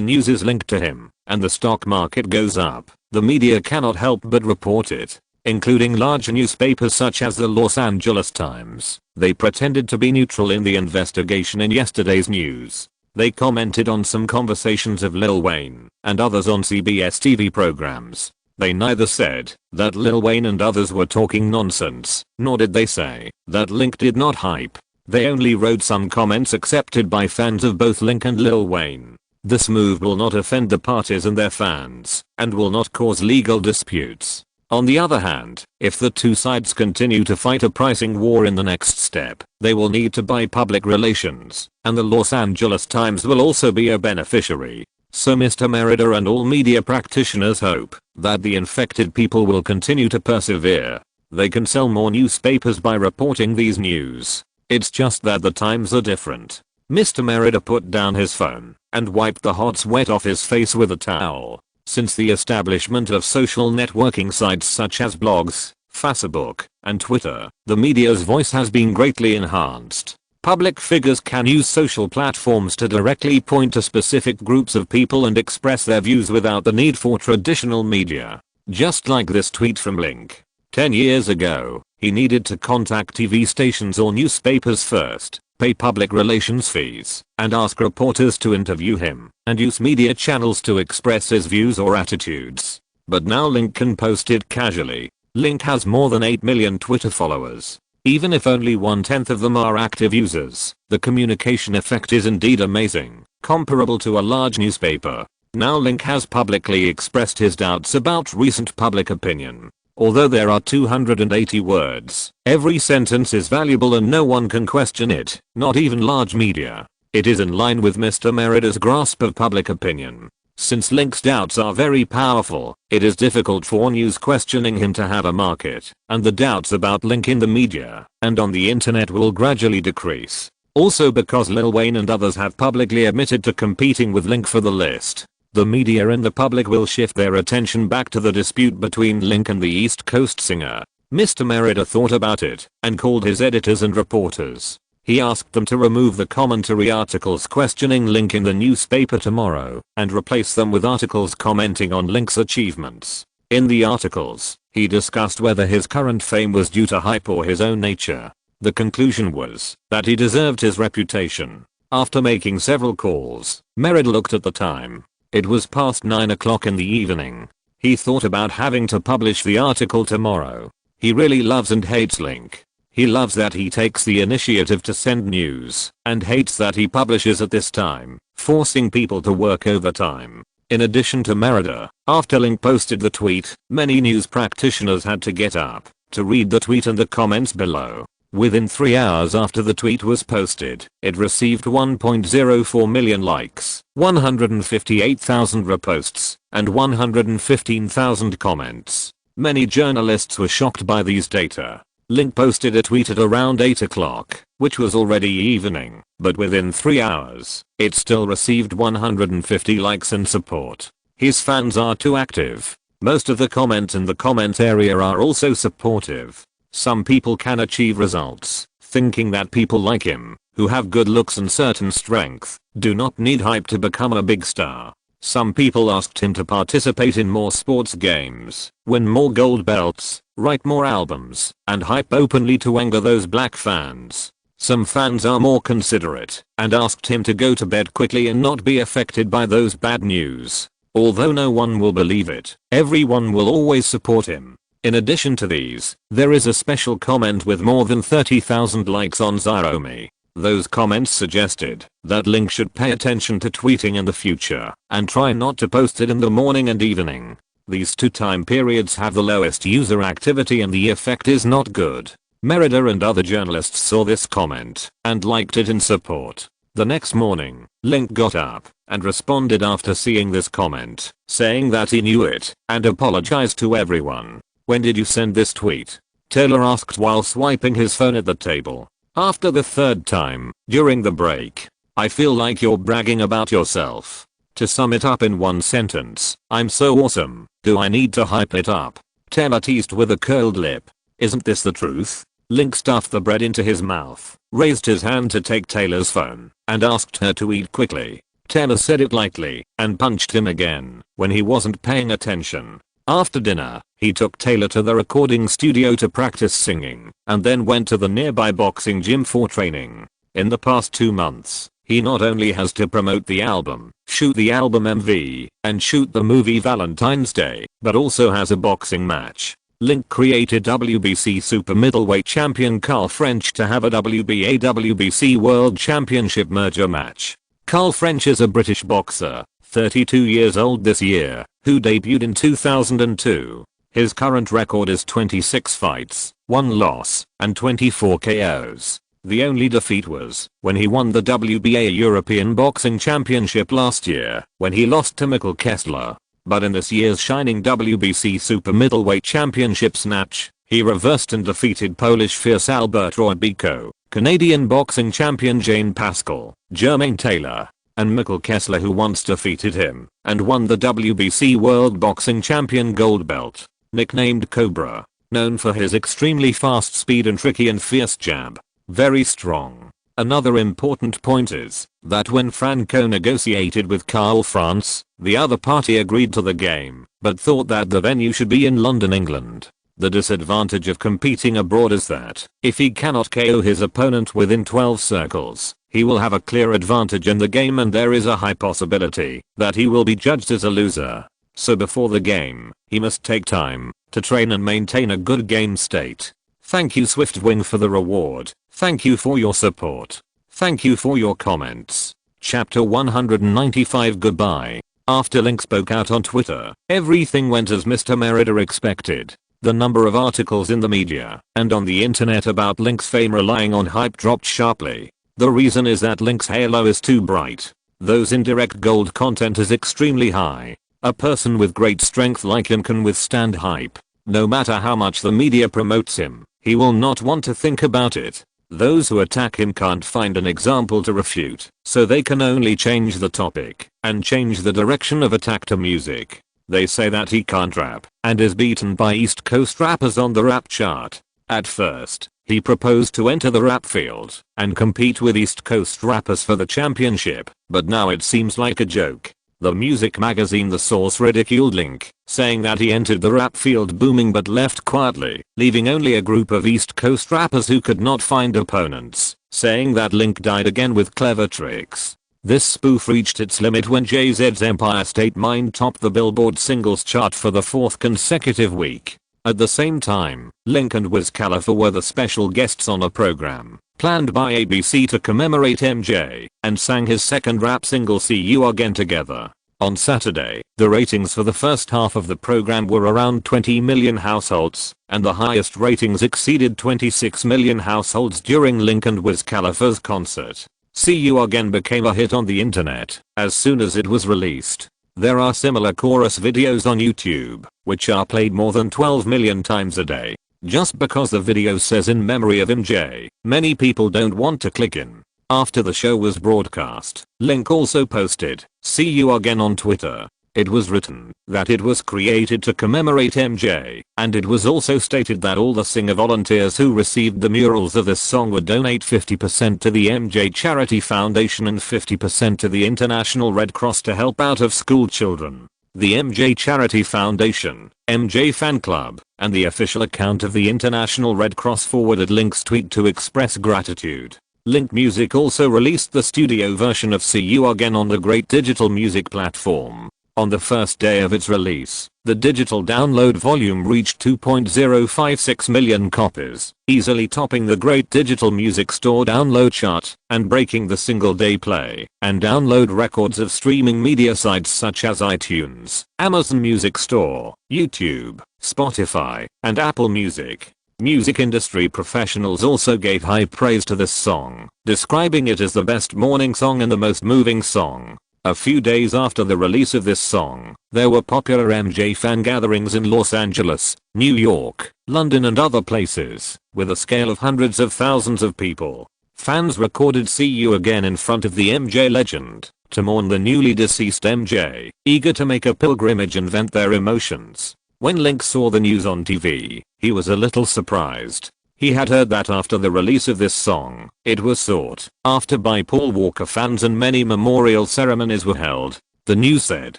news is linked to him, and the stock market goes up, the media cannot help but report it, including large newspapers such as the Los Angeles Times. They pretended to be neutral in the investigation in yesterday's news. They commented on some conversations of Lil Wayne and others on CBS TV programs. They neither said that Lil Wayne and others were talking nonsense, nor did they say that Link did not hype. They only wrote some comments accepted by fans of both Link and Lil Wayne. This move will not offend the parties and their fans, and will not cause legal disputes. On the other hand, if the two sides continue to fight a pricing war in the next step, they will need to buy public relations, and the Los Angeles Times will also be a beneficiary. So Mr. Merida and all media practitioners hope that the infected people will continue to persevere. They can sell more newspapers by reporting these news. It's just that the times are different. Mr. Merida put down his phone and wiped the hot sweat off his face with a towel. Since the establishment of social networking sites such as blogs, Facebook, and Twitter, the media's voice has been greatly enhanced. Public figures can use social platforms to directly point to specific groups of people and express their views without the need for traditional media. Just like this tweet from Link. 10 years ago, he needed to contact TV stations or newspapers first, pay public relations fees, and ask reporters to interview him, and use media channels to express his views or attitudes. But now Link can post it casually. Link has more than 8 million Twitter followers. Even if only 1/10 of them are active users, the communication effect is indeed amazing, comparable to a large newspaper. Now Link has publicly expressed his doubts about recent public opinion. Although there are 280 words, every sentence is valuable and no one can question it, not even large media. It is in line with Mr. Merida's grasp of public opinion. Since Link's doubts are very powerful, it is difficult for news questioning him to have a market, and the doubts about Link in the media and on the internet will gradually decrease. Also because Lil Wayne and others have publicly admitted to competing with Link for the list. The media and the public will shift their attention back to the dispute between Link and the East Coast singer. Mr. Merida thought about it and called his editors and reporters. He asked them to remove the commentary articles questioning Link in the newspaper tomorrow and replace them with articles commenting on Link's achievements. In the articles, he discussed whether his current fame was due to hype or his own nature. The conclusion was that he deserved his reputation. After making several calls, Merida looked at the time. It was past 9 o'clock in the evening. He thought about having to publish the article tomorrow. He really loves and hates Link. He loves that he takes the initiative to send news, and hates that he publishes at this time, forcing people to work overtime. In addition to Merida, after Link posted the tweet, many news practitioners had to get up to read the tweet and the comments below. Within 3 hours after the tweet was posted, it received 1.04 million likes, 158,000 reposts, and 115,000 comments. Many journalists were shocked by these data. Link posted a tweet at around 8 o'clock, which was already evening, but within 3 hours, it still received 150 likes and support. His fans are too active. Most of the comments in the comment area are also supportive. Some people can achieve results, thinking that people like him, who have good looks and certain strength, do not need hype to become a big star. Some people asked him to participate in more sports games, win more gold belts, write more albums, and hype openly to anger those black fans. Some fans are more considerate, and asked him to go to bed quickly and not be affected by those bad news. Although no one will believe it, everyone will always support him. In addition to these, there is a special comment with more than 30,000 likes on Xiaomi. Those comments suggested that Link should pay attention to tweeting in the future and try not to post it in the morning and evening. These two time periods have the lowest user activity and the effect is not good. Merida and other journalists saw this comment and liked it in support. The next morning, Link got up and responded after seeing this comment, saying that he knew it and apologized to everyone. "When did you send this tweet?" Taylor asked while swiping his phone at the table. After the third time, during the break. "I feel like you're bragging about yourself. To sum it up in one sentence, I'm so awesome, do I need to hype it up?" Taylor teased with a curled lip. "Isn't this the truth?" Link stuffed the bread into his mouth, raised his hand to take Taylor's phone, and asked her to eat quickly. Taylor said it lightly, and punched him again, when he wasn't paying attention. After dinner, he took Taylor to the recording studio to practice singing, and then went to the nearby boxing gym for training. In the past 2 months, he not only has to promote the album, shoot the album MV, and shoot the movie Valentine's Day, but also has a boxing match. Link created WBC super middleweight champion Carl French to have a WBA-WBC World Championship merger match. Carl French is a British boxer, 32 years old this year, who debuted in 2002. His current record is 26 fights, 1 loss, and 24 KOs. The only defeat was when he won the WBA European Boxing Championship last year, when he lost to Mikkel Kessler. But in this year's shining WBC Super Middleweight Championships match, he reversed and defeated Polish fierce Albert Roybiko, Canadian boxing champion Jane Pascal, Jermaine Taylor, and Mikkel Kessler, who once defeated him, and won the WBC World Boxing Champion gold belt. Nicknamed Cobra, known for his extremely fast speed and tricky and fierce jab. Very strong. Another important point is that when Franco negotiated with Carl France, the other party agreed to the game, but thought that the venue should be in London, England. The disadvantage of competing abroad is that if he cannot KO his opponent within 12 circles, he will have a clear advantage in the game and there is a high possibility that he will be judged as a loser. So before the game, he must take time to train and maintain a good game state. Thank you Swiftwing for the reward. Thank you for your support. Thank you for your comments. Chapter 195 Goodbye. After Link spoke out on Twitter, everything went as Mr. Merida expected. The number of articles in the media and on the internet about Link's fame relying on hype dropped sharply. The reason is that Link's halo is too bright. Those indirect gold content is extremely high. A person with great strength like him can withstand hype. No matter how much the media promotes him, he will not want to think about it. Those who attack him can't find an example to refute, so they can only change the topic and change the direction of attack to music. They say that he can't rap and is beaten by East Coast rappers on the rap chart. At first, he proposed to enter the rap field and compete with East Coast rappers for the championship, but now it seems like a joke. The music magazine The Source ridiculed Link, saying that he entered the rap field booming but left quietly, leaving only a group of East Coast rappers who could not find opponents, saying that Link died again with clever tricks. This spoof reached its limit when Jay-Z's Empire State Mind topped the Billboard singles chart for the 4th consecutive week. At the same time, Link and Wiz Khalifa were the special guests on a program planned by ABC to commemorate MJ, and sang his second rap single See You Again Together. On Saturday, the ratings for the first half of the program were around 20 million households, and the highest ratings exceeded 26 million households during Link and Wiz Khalifa's concert. See You Again became a hit on the internet as soon as it was released. There are similar chorus videos on YouTube, which are played more than 12 million times a day. Just because the video says in memory of MJ, many people don't want to click in. After the show was broadcast, Link also posted, "See You Again" on Twitter. It was written that it was created to commemorate MJ, and it was also stated that all the singer volunteers who received the murals of this song would donate 50% to the MJ Charity Foundation and 50% to the International Red Cross to help out of school children. The MJ Charity Foundation, MJ Fan Club, and the official account of the International Red Cross forwarded Link's tweet to express gratitude. Link Music also released the studio version of See You Again on the great digital music platform. On the first day of its release, the digital download volume reached 2.056 million copies, easily topping the great digital music store download chart and breaking the single-day play and download records of streaming media sites such as iTunes, Amazon Music Store, YouTube, Spotify, and Apple Music. Music industry professionals also gave high praise to this song, describing it as the best morning song and the most moving song. A few days after the release of this song, there were popular MJ fan gatherings in Los Angeles, New York, London and other places, with a scale of hundreds of thousands of people. Fans recorded See You Again in front of the MJ legend to mourn the newly deceased MJ, eager to make a pilgrimage and vent their emotions. When Link saw the news on TV, he was a little surprised. He had heard that after the release of this song, it was sought after by Paul Walker fans and many memorial ceremonies were held. The news said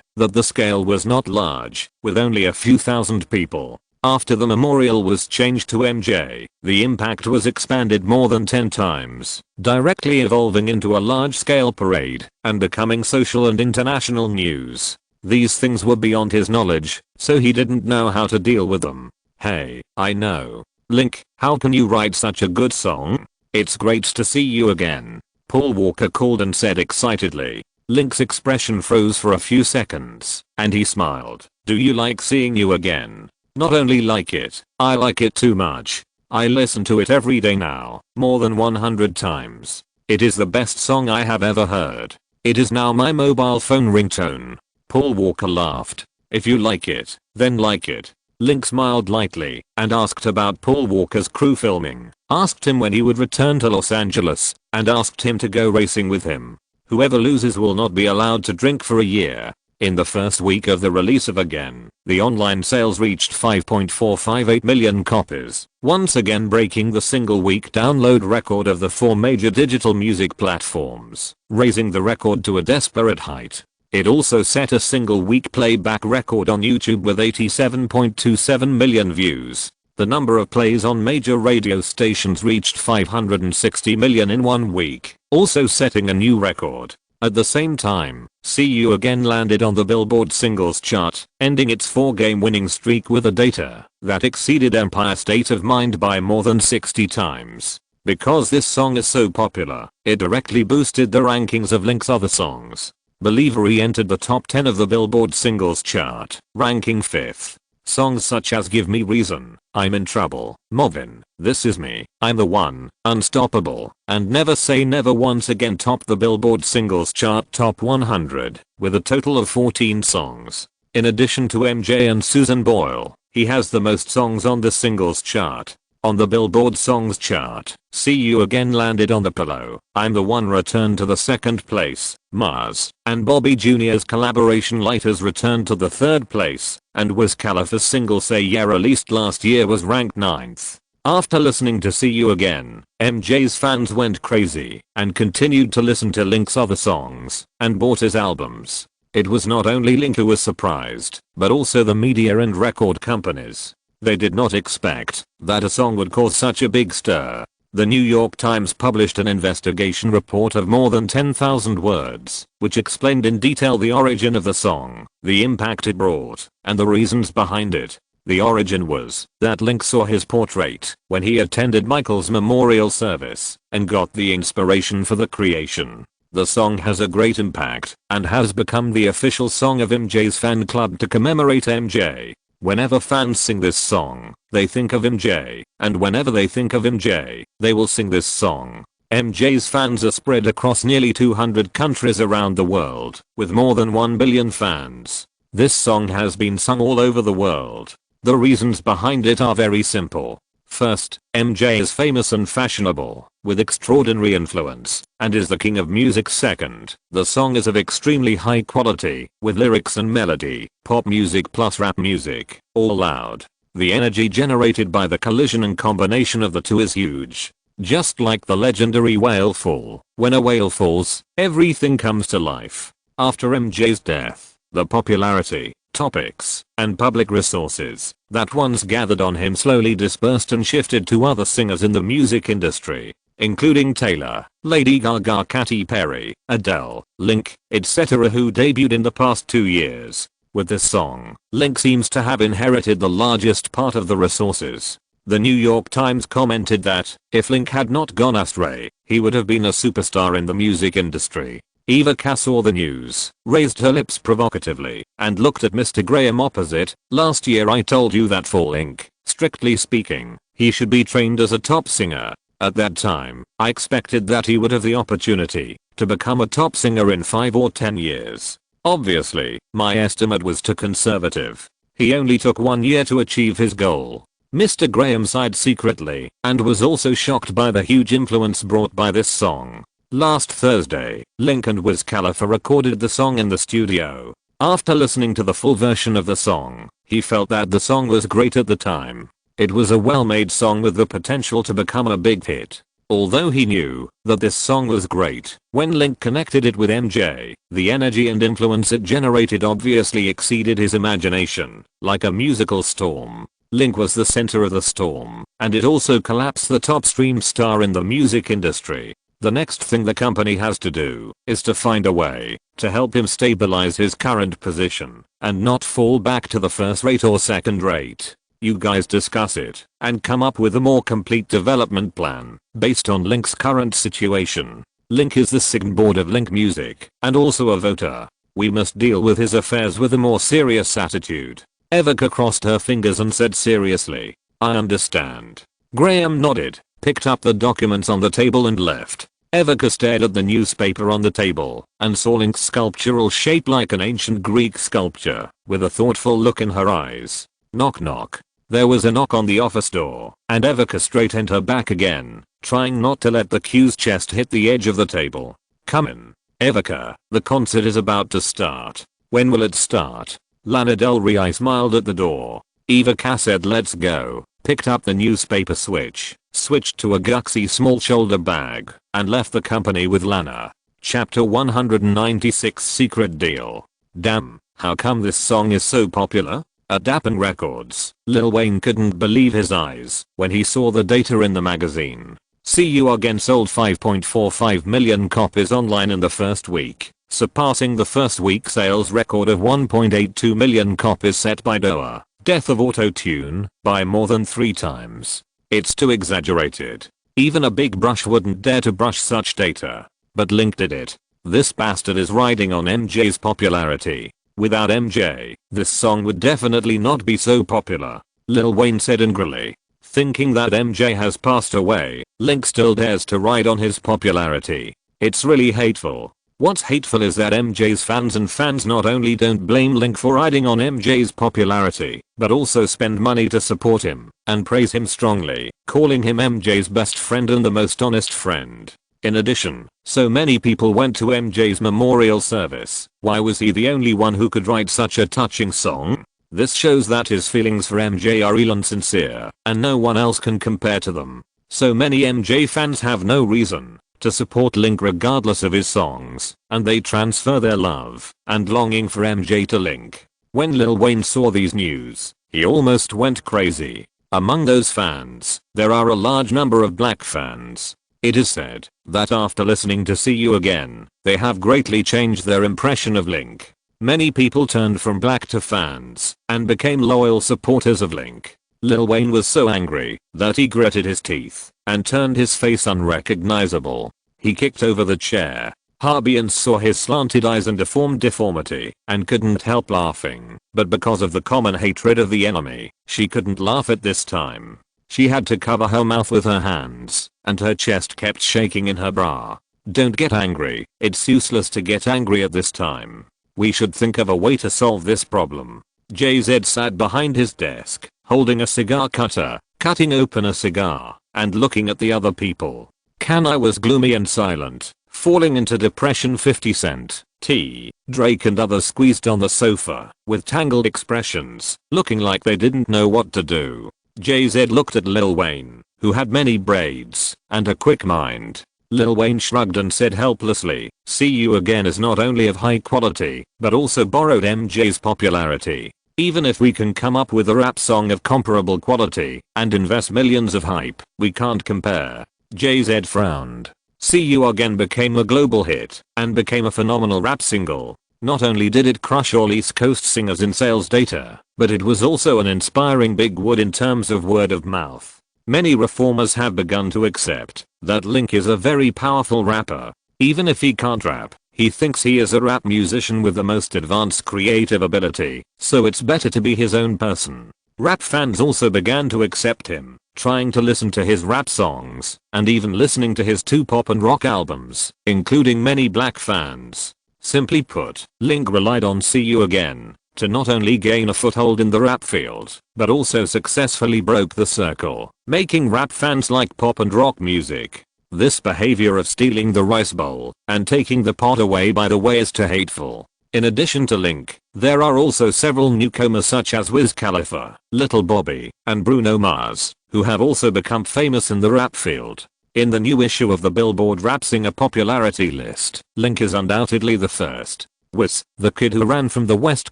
that the scale was not large, with only a few thousand people. After the memorial was changed to MJ, the impact was expanded more than 10 times, directly evolving into a large-scale parade and becoming social and international news. These things were beyond his knowledge, so he didn't know how to deal with them. "Hey, I know. Link, how can you write such a good song? It's great to see you again," Paul Walker called and said excitedly. Link's expression froze for a few seconds, and he smiled. "Do you like seeing you again?" "Not only like it, I like it too much. I listen to it every day now, more than 100 times. It is the best song I have ever heard. It is now my mobile phone ringtone." Paul Walker laughed. "If you like it, then like it." Link smiled lightly and asked about Paul Walker's crew filming, asked him when he would return to Los Angeles, and asked him to go racing with him. Whoever loses will not be allowed to drink for a year. In the first week of the release of Again, the online sales reached 5.458 million copies, once again breaking the single-week download record of the 4 major digital music platforms, raising the record to a desperate height. It also set a single-week playback record on YouTube with 87.27 million views. The number of plays on major radio stations reached 560 million in 1 week, also setting a new record. At the same time, See You Again landed on the Billboard Singles Chart, ending its 4-game winning streak with a data that exceeded Empire State of Mind by more than 60 times. Because this song is so popular, it directly boosted the rankings of Link's other songs. Believer entered the top 10 of the Billboard Singles Chart, ranking 5th. Songs such as Give Me Reason, I'm in Trouble, Movin', This Is Me, I'm the One, Unstoppable, and Never Say Never once again topped the Billboard Singles Chart Top 100, with a total of 14 songs. In addition to MJ and Susan Boyle, he has the most songs on the singles chart. On the Billboard Songs chart, See You Again landed on the pillow, I'm the One returned to the 2nd place, Mars and Bobby Jr.'s collaboration Lighters returned to the 3rd place, and Wiz Khalifa's single Say Yeah released last year was ranked 9th. After listening to See You Again, MJ's fans went crazy and continued to listen to Link's other songs and bought his albums. It was not only Link who was surprised, but also the media and record companies. They did not expect that a song would cause such a big stir. The New York Times published an investigation report of more than 10,000 words, which explained in detail the origin of the song, the impact it brought, and the reasons behind it. The origin was that Link saw his portrait when he attended Michael's memorial service and got the inspiration for the creation. The song has a great impact and has become the official song of MJ's fan club to commemorate MJ. Whenever fans sing this song, they think of MJ, and whenever they think of MJ, they will sing this song. MJ's fans are spread across nearly 200 countries around the world, with more than 1 billion fans. This song has been sung all over the world. The reasons behind it are very simple. First, MJ is famous and fashionable, with extraordinary influence, and is the king of music. Second, the song is of extremely high quality, with lyrics and melody, pop music plus rap music, all loud. The energy generated by the collision and combination of the two is huge. Just like the legendary whale fall, when a whale falls, everything comes to life. After MJ's death, the popularity, topics, and public resources that once gathered on him slowly dispersed and shifted to other singers in the music industry, including Taylor, Lady Gaga, Katy Perry, Adele, Link, etc., who debuted in the past 2 years. With this song, Link seems to have inherited the largest part of the resources. The New York Times commented that, if Link had not gone astray, he would have been a superstar in the music industry. Eva Cass saw the news, raised her lips provocatively, and looked at Mr. Graham opposite. Last year I told you that for Link, strictly speaking, he should be trained as a top singer. At that time, I expected that he would have the opportunity to become a top singer in 5 or 10 years. Obviously, my estimate was too conservative. He only took 1 year to achieve his goal. Mr. Graham sighed secretly and was also shocked by the huge influence brought by this song. Last Thursday, Link and Wiz Khalifa recorded the song in the studio. After listening to the full version of the song, he felt that the song was great at the time. It was a well-made song with the potential to become a big hit. Although he knew that this song was great, when Link connected it with MJ, the energy and influence it generated obviously exceeded his imagination, like a musical storm. Link was the center of the storm, and it also collapsed the top streamed star in the music industry. The next thing the company has to do is to find a way to help him stabilize his current position and not fall back to the first rate or second rate. You guys discuss it and come up with a more complete development plan based on Link's current situation. Link is the signed board of Link Music and also a voter. We must deal with his affairs with a more serious attitude. Evika crossed her fingers and said seriously, I understand. Graham nodded, picked up the documents on the table and left. Evika stared at the newspaper on the table and saw Link's sculptural shape like an ancient Greek sculpture, with a thoughtful look in her eyes. Knock knock. There was a knock on the office door, and Evika straightened her back again, trying not to let the cue's chest hit the edge of the table. Come in. Evika, the concert is about to start. When will it start? Lana Del Rey smiled at the door. Eva Cass said let's go, picked up the newspaper switched to a guxy small shoulder bag, and left the company with Lana. Chapter 196 Secret Deal. Damn, how come this song is so popular? At Dappin Records, Lil Wayne couldn't believe his eyes when he saw the data in the magazine. See You Again sold 5.45 million copies online in the first week, surpassing the first week sales record of 1.82 million copies set by Doa, Death of Auto-Tune, by more than 3 times. It's too exaggerated. Even a big brush wouldn't dare to brush such data. But Link did it. This bastard is riding on MJ's popularity. Without MJ, this song would definitely not be so popular, Lil Wayne said angrily. Thinking that MJ has passed away, Link still dares to ride on his popularity. It's really hateful. What's hateful is that MJ's fans not only don't blame Link for riding on MJ's popularity, but also spend money to support him and praise him strongly, calling him MJ's best friend and the most honest friend. In addition, so many people went to MJ's memorial service. Why was he the only one who could write such a touching song? This shows that his feelings for MJ are real and sincere, and no one else can compare to them. So many MJ fans have no reason to support Link regardless of his songs, and they transfer their love and longing for MJ to Link. When Lil Wayne saw these news, he almost went crazy. Among those fans, there are a large number of black fans. It is said that after listening to See You Again, they have greatly changed their impression of Link. Many people turned from black to fans and became loyal supporters of Link. Lil Wayne was so angry that he gritted his teeth and turned his face unrecognizable. He kicked over the chair. Harbian saw his slanted eyes and deformed deformity and couldn't help laughing, but because of the common hatred of the enemy, she couldn't laugh at this time. She had to cover her mouth with her hands, and her chest kept shaking in her bra. Don't get angry, it's useless to get angry at this time. We should think of a way to solve this problem. JZ sat behind his desk, holding a cigar cutter, cutting open a cigar, and looking at the other people. Kanai was gloomy and silent, falling into depression. 50 Cent, T, Drake and others squeezed on the sofa, with tangled expressions, looking like they didn't know what to do. JZ looked at Lil Wayne, who had many braids, and a quick mind. Lil Wayne shrugged and said helplessly, "See You Again is not only of high quality, but also borrowed MJ's popularity. Even if we can come up with a rap song of comparable quality, and invest millions of hype, we can't compare." JZ frowned. See You Again became a global hit, and became a phenomenal rap single. Not only did it crush all East Coast singers in sales data, but it was also an inspiring big word in terms of word of mouth. Many reformers have begun to accept that Link is a very powerful rapper. Even if he can't rap, he thinks he is a rap musician with the most advanced creative ability, so it's better to be his own person. Rap fans also began to accept him, trying to listen to his rap songs, and even listening to his 2 pop and rock albums, including many black fans. Simply put, Link relied on See You Again to not only gain a foothold in the rap field, but also successfully broke the circle, making rap fans like pop and rock music. This behavior of stealing the rice bowl and taking the pot away by the way is too hateful. In addition to Link, there are also several newcomers such as Wiz Khalifa, Little Bobby, and Bruno Mars, who have also become famous in the rap field. In the new issue of the Billboard Rap Singer Popularity List, Link is undoubtedly the first. Wiz, the kid who ran from the West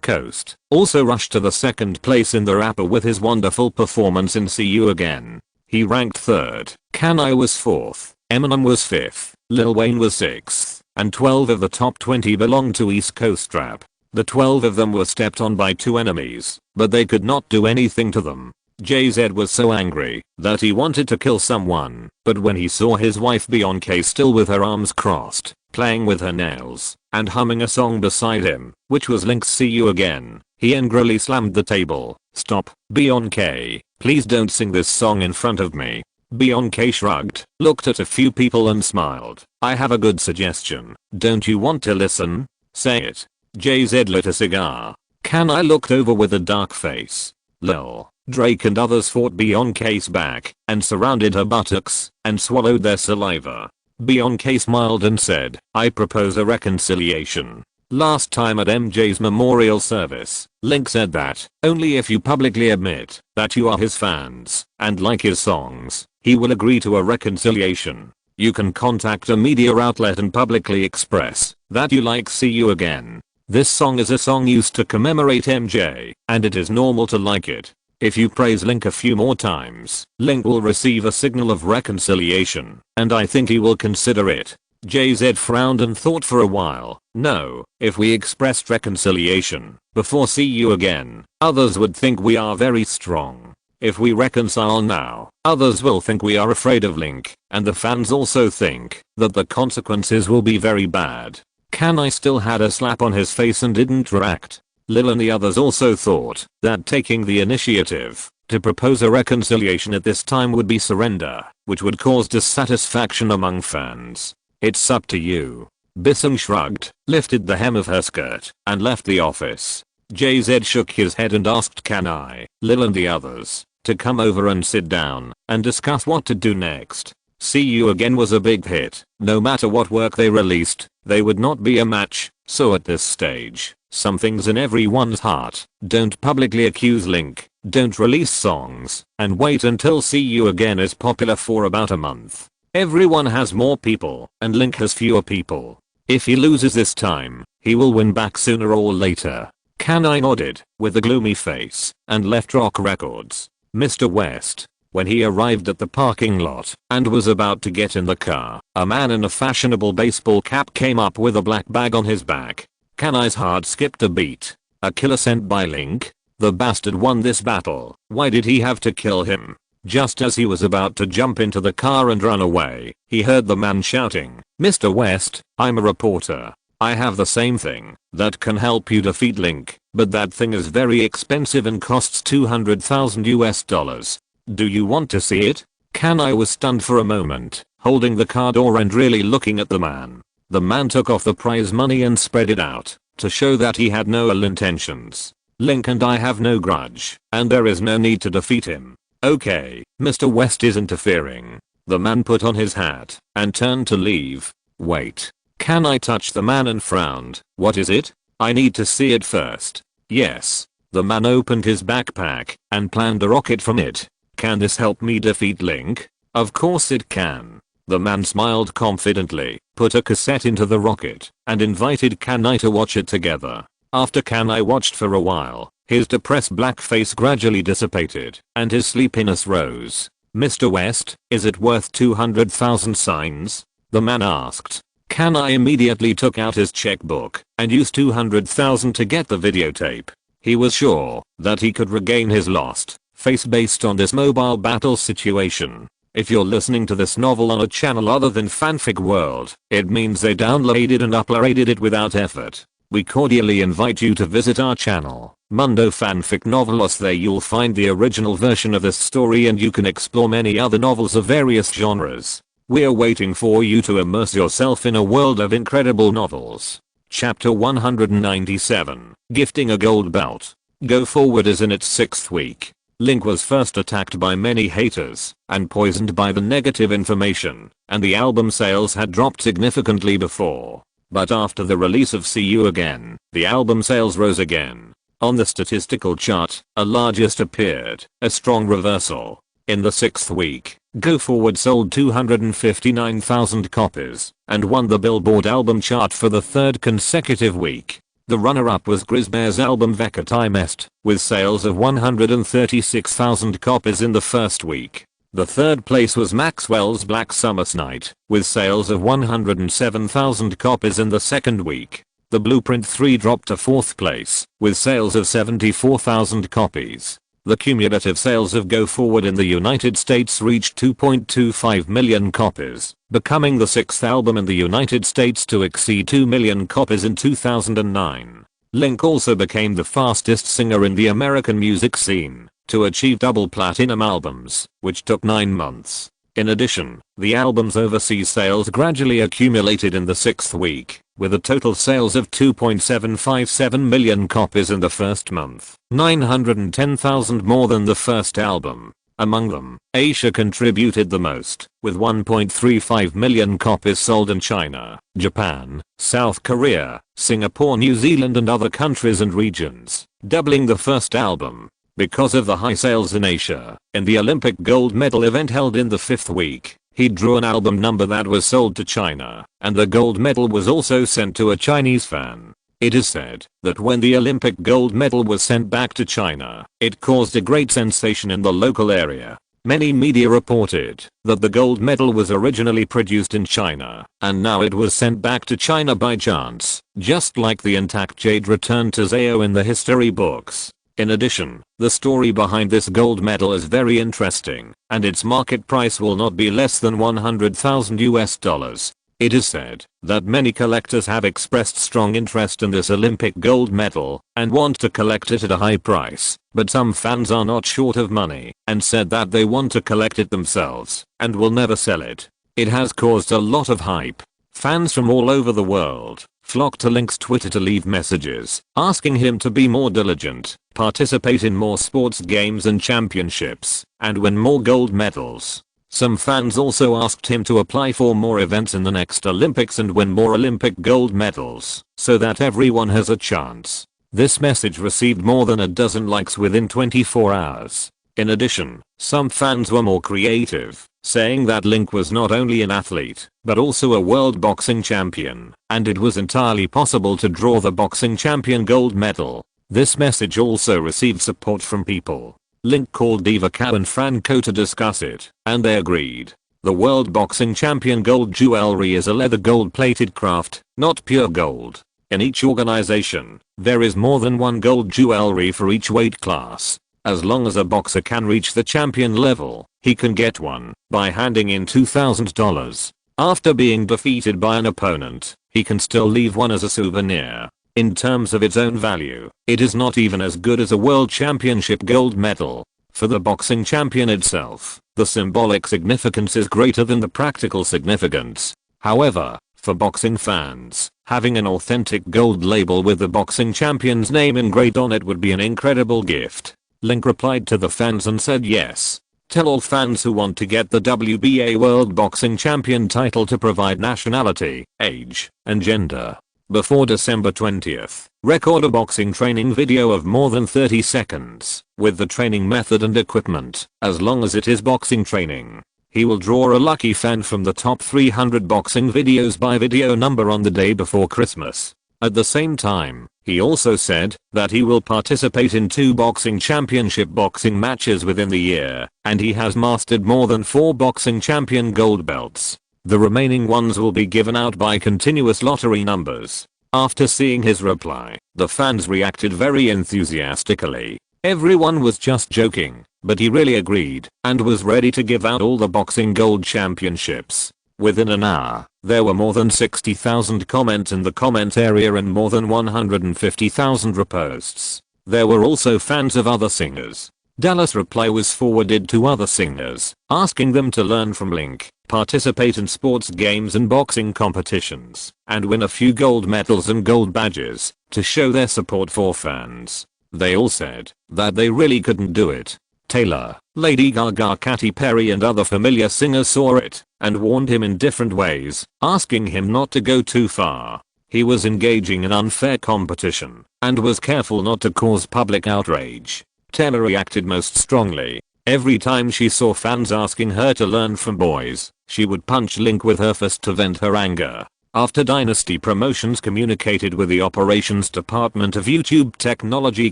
Coast, also rushed to the 2nd place in the rapper with his wonderful performance in See You Again. He ranked 3rd, Kanai was 4th, Eminem was 5th, Lil Wayne was 6th, and 12 of the top 20 belonged to East Coast rap. The 12 of them were stepped on by 2 enemies, but they could not do anything to them. JZ was so angry that he wanted to kill someone, but when he saw his wife Beyonce still with her arms crossed, playing with her nails, and humming a song beside him, which was Link's See You Again, he angrily slammed the table. "Stop, Beyonce, please don't sing this song in front of me." Beyonce shrugged, looked at a few people and smiled. "I have a good suggestion. Don't you want to listen?" "Say it." JZ lit a cigar. Kanai looked over with a dark face. Lil, Drake and others fought Beyonce's back and surrounded her buttocks and swallowed their saliva. Beyonce smiled and said, "I propose a reconciliation." Last time at MJ's memorial service, Link said that only if you publicly admit that you are his fans and like his songs, he will agree to a reconciliation. You can contact a media outlet and publicly express that you like See You Again. This song is a song used to commemorate MJ, and it is normal to like it. If you praise Link a few more times, Link will receive a signal of reconciliation, and I think he will consider it. JZ frowned and thought for a while. No, if we expressed reconciliation before See You Again, others would think we are very strong. If we reconcile now, others will think we are afraid of Link, and the fans also think that the consequences will be very bad. Kanai still had a slap on his face and didn't react. Lil and the others also thought that taking the initiative to propose a reconciliation at this time would be surrender, which would cause dissatisfaction among fans. "It's up to you." Bissing shrugged, lifted the hem of her skirt, and left the office. JZ shook his head and asked Kanai, Lil and the others to come over and sit down and discuss what to do next. See You Again was a big hit. No matter what work they released, they would not be a match, so at this stage, something's in everyone's heart. Don't publicly accuse Link, don't release songs, and wait until See You Again is popular for about a month. Everyone has more people, and Link has fewer people. If he loses this time, he will win back sooner or later. Kanai nodded, with a gloomy face, and left Rock Records. Mr. West. When he arrived at the parking lot and was about to get in the car, a man in a fashionable baseball cap came up with a black bag on his back. Kanai's heart skipped a beat. A killer sent by Link? The bastard won this battle. Why did he have to kill him? Just as he was about to jump into the car and run away, he heard the man shouting, "Mr. West, I'm a reporter. I have the same thing that can help you defeat Link, but that thing is very expensive and costs $200,000 US. Do you want to see it?" I was stunned for a moment, holding the car door and really looking at the man. The man took off the prize money and spread it out to show that he had no ill intentions. "Link and I have no grudge, and there is no need to defeat him. Okay, Mr. West is interfering." The man put on his hat and turned to leave. "Wait. Can I touch the man?" and frowned. "What is it? I need to see it first." "Yes." The man opened his backpack and planned a rocket from it. "Can this help me defeat Link?" "Of course it can." The man smiled confidently, put a cassette into the rocket, and invited Kanai to watch it together. After Kanai watched for a while, his depressed black face gradually dissipated, and his sleepiness rose. "Mr. West, is it worth 200,000 signs?" the man asked. Kanai immediately took out his checkbook and used 200,000 to get the videotape. He was sure that he could regain his lost face based on this mobile battle situation. If you're listening to this novel on a channel other than Fanfic World, it means they downloaded and uploaded it without effort. We cordially invite you to visit our channel, Mundo Fanfic Novelos. There you'll find the original version of this story and you can explore many other novels of various genres. We're waiting for you to immerse yourself in a world of incredible novels. Chapter 197, Gifting a Gold Belt. Go Forward is in its 6th week. Link was first attacked by many haters and poisoned by the negative information, and the album sales had dropped significantly before. But after the release of See You Again, the album sales rose again. On the statistical chart, a largest appeared, a strong reversal. In the 6th week, Go Forward sold 259,000 copies and won the Billboard album chart for the 3rd consecutive week. The runner-up was Grisbear's album Veka Time Est, with sales of 136,000 copies in the first week. The 3rd place was Maxwell's Black Summer's Night, with sales of 107,000 copies in the 2nd week. The Blueprint 3 dropped to 4th place, with sales of 74,000 copies. The cumulative sales of Go Forward in the United States reached 2.25 million copies, becoming the 6th album in the United States to exceed 2 million copies in 2009. Link also became the fastest singer in the American music scene to achieve double platinum albums, which took 9 months. In addition, the album's overseas sales gradually accumulated in the 6th week, with a total sales of 2.757 million copies in the first month, 910,000 more than the first album. Among them, Asia contributed the most, with 1.35 million copies sold in China, Japan, South Korea, Singapore, New Zealand and other countries and regions, doubling the first album. Because of the high sales in Asia, in the Olympic gold medal event held in the 5th week, he drew an album number that was sold to China, and the gold medal was also sent to a Chinese fan. It is said that when the Olympic gold medal was sent back to China, it caused a great sensation in the local area. Many media reported that the gold medal was originally produced in China, and now it was sent back to China by chance, just like the intact jade returned to Zhao in the history books. In addition, the story behind this gold medal is very interesting, and its market price will not be less than 100,000 US dollars. It is said that many collectors have expressed strong interest in this Olympic gold medal and want to collect it at a high price, but some fans are not short of money and said that they want to collect it themselves and will never sell it. It has caused a lot of hype. Fans from all over the world flocked to Link's Twitter to leave messages asking him to be more diligent, participate in more sports games and championships, and win more gold medals. Some fans also asked him to apply for more events in the next Olympics and win more Olympic gold medals, so that everyone has a chance. This message received more than a dozen likes within 24 hours. In addition, some fans were more creative, saying that Link was not only an athlete, but also a world boxing champion, and it was entirely possible to draw the boxing champion gold medal. This message also received support from people. Link called Diva Cow and Franco to discuss it, and they agreed. The world boxing champion gold jewelry is a leather gold-plated craft, not pure gold. In each organization, there is more than one gold jewelry for each weight class. As long as a boxer can reach the champion level, he can get one by handing in $2,000. After being defeated by an opponent, he can still leave one as a souvenir. In terms of its own value, it is not even as good as a world championship gold medal. For the boxing champion itself, the symbolic significance is greater than the practical significance. However, for boxing fans, having an authentic gold label with the boxing champion's name engraved on it would be an incredible gift. Link replied to the fans and said yes. Tell all fans who want to get the WBA World Boxing Champion title to provide nationality, age, and gender. Before December 20th, record a boxing training video of more than 30 seconds, with the training method and equipment, as long as it is boxing training. He will draw a lucky fan from the top 300 boxing videos by video number on the day before Christmas. At the same time, he also said that he will participate in 2 boxing championship boxing matches within the year, and he has mastered more than 4 boxing champion gold belts. The remaining ones will be given out by continuous lottery numbers. After seeing his reply, the fans reacted very enthusiastically. Everyone was just joking, but he really agreed and was ready to give out all the boxing gold championships. Within an hour, there were more than 60,000 comments in the comment area and more than 150,000 reposts. There were also fans of other singers. Dallas' reply was forwarded to other singers, asking them to learn from Link, participate in sports games and boxing competitions, and win a few gold medals and gold badges to show their support for fans. They all said that they really couldn't do it. Taylor, Lady Gaga, Katy Perry and other familiar singers saw it and warned him in different ways, asking him not to go too far. He was engaging in unfair competition and was careful not to cause public outrage. Taylor reacted most strongly. Every time she saw fans asking her to learn from boys, she would punch Link with her fist to vent her anger. After Dynasty Promotions communicated with the operations department of YouTube technology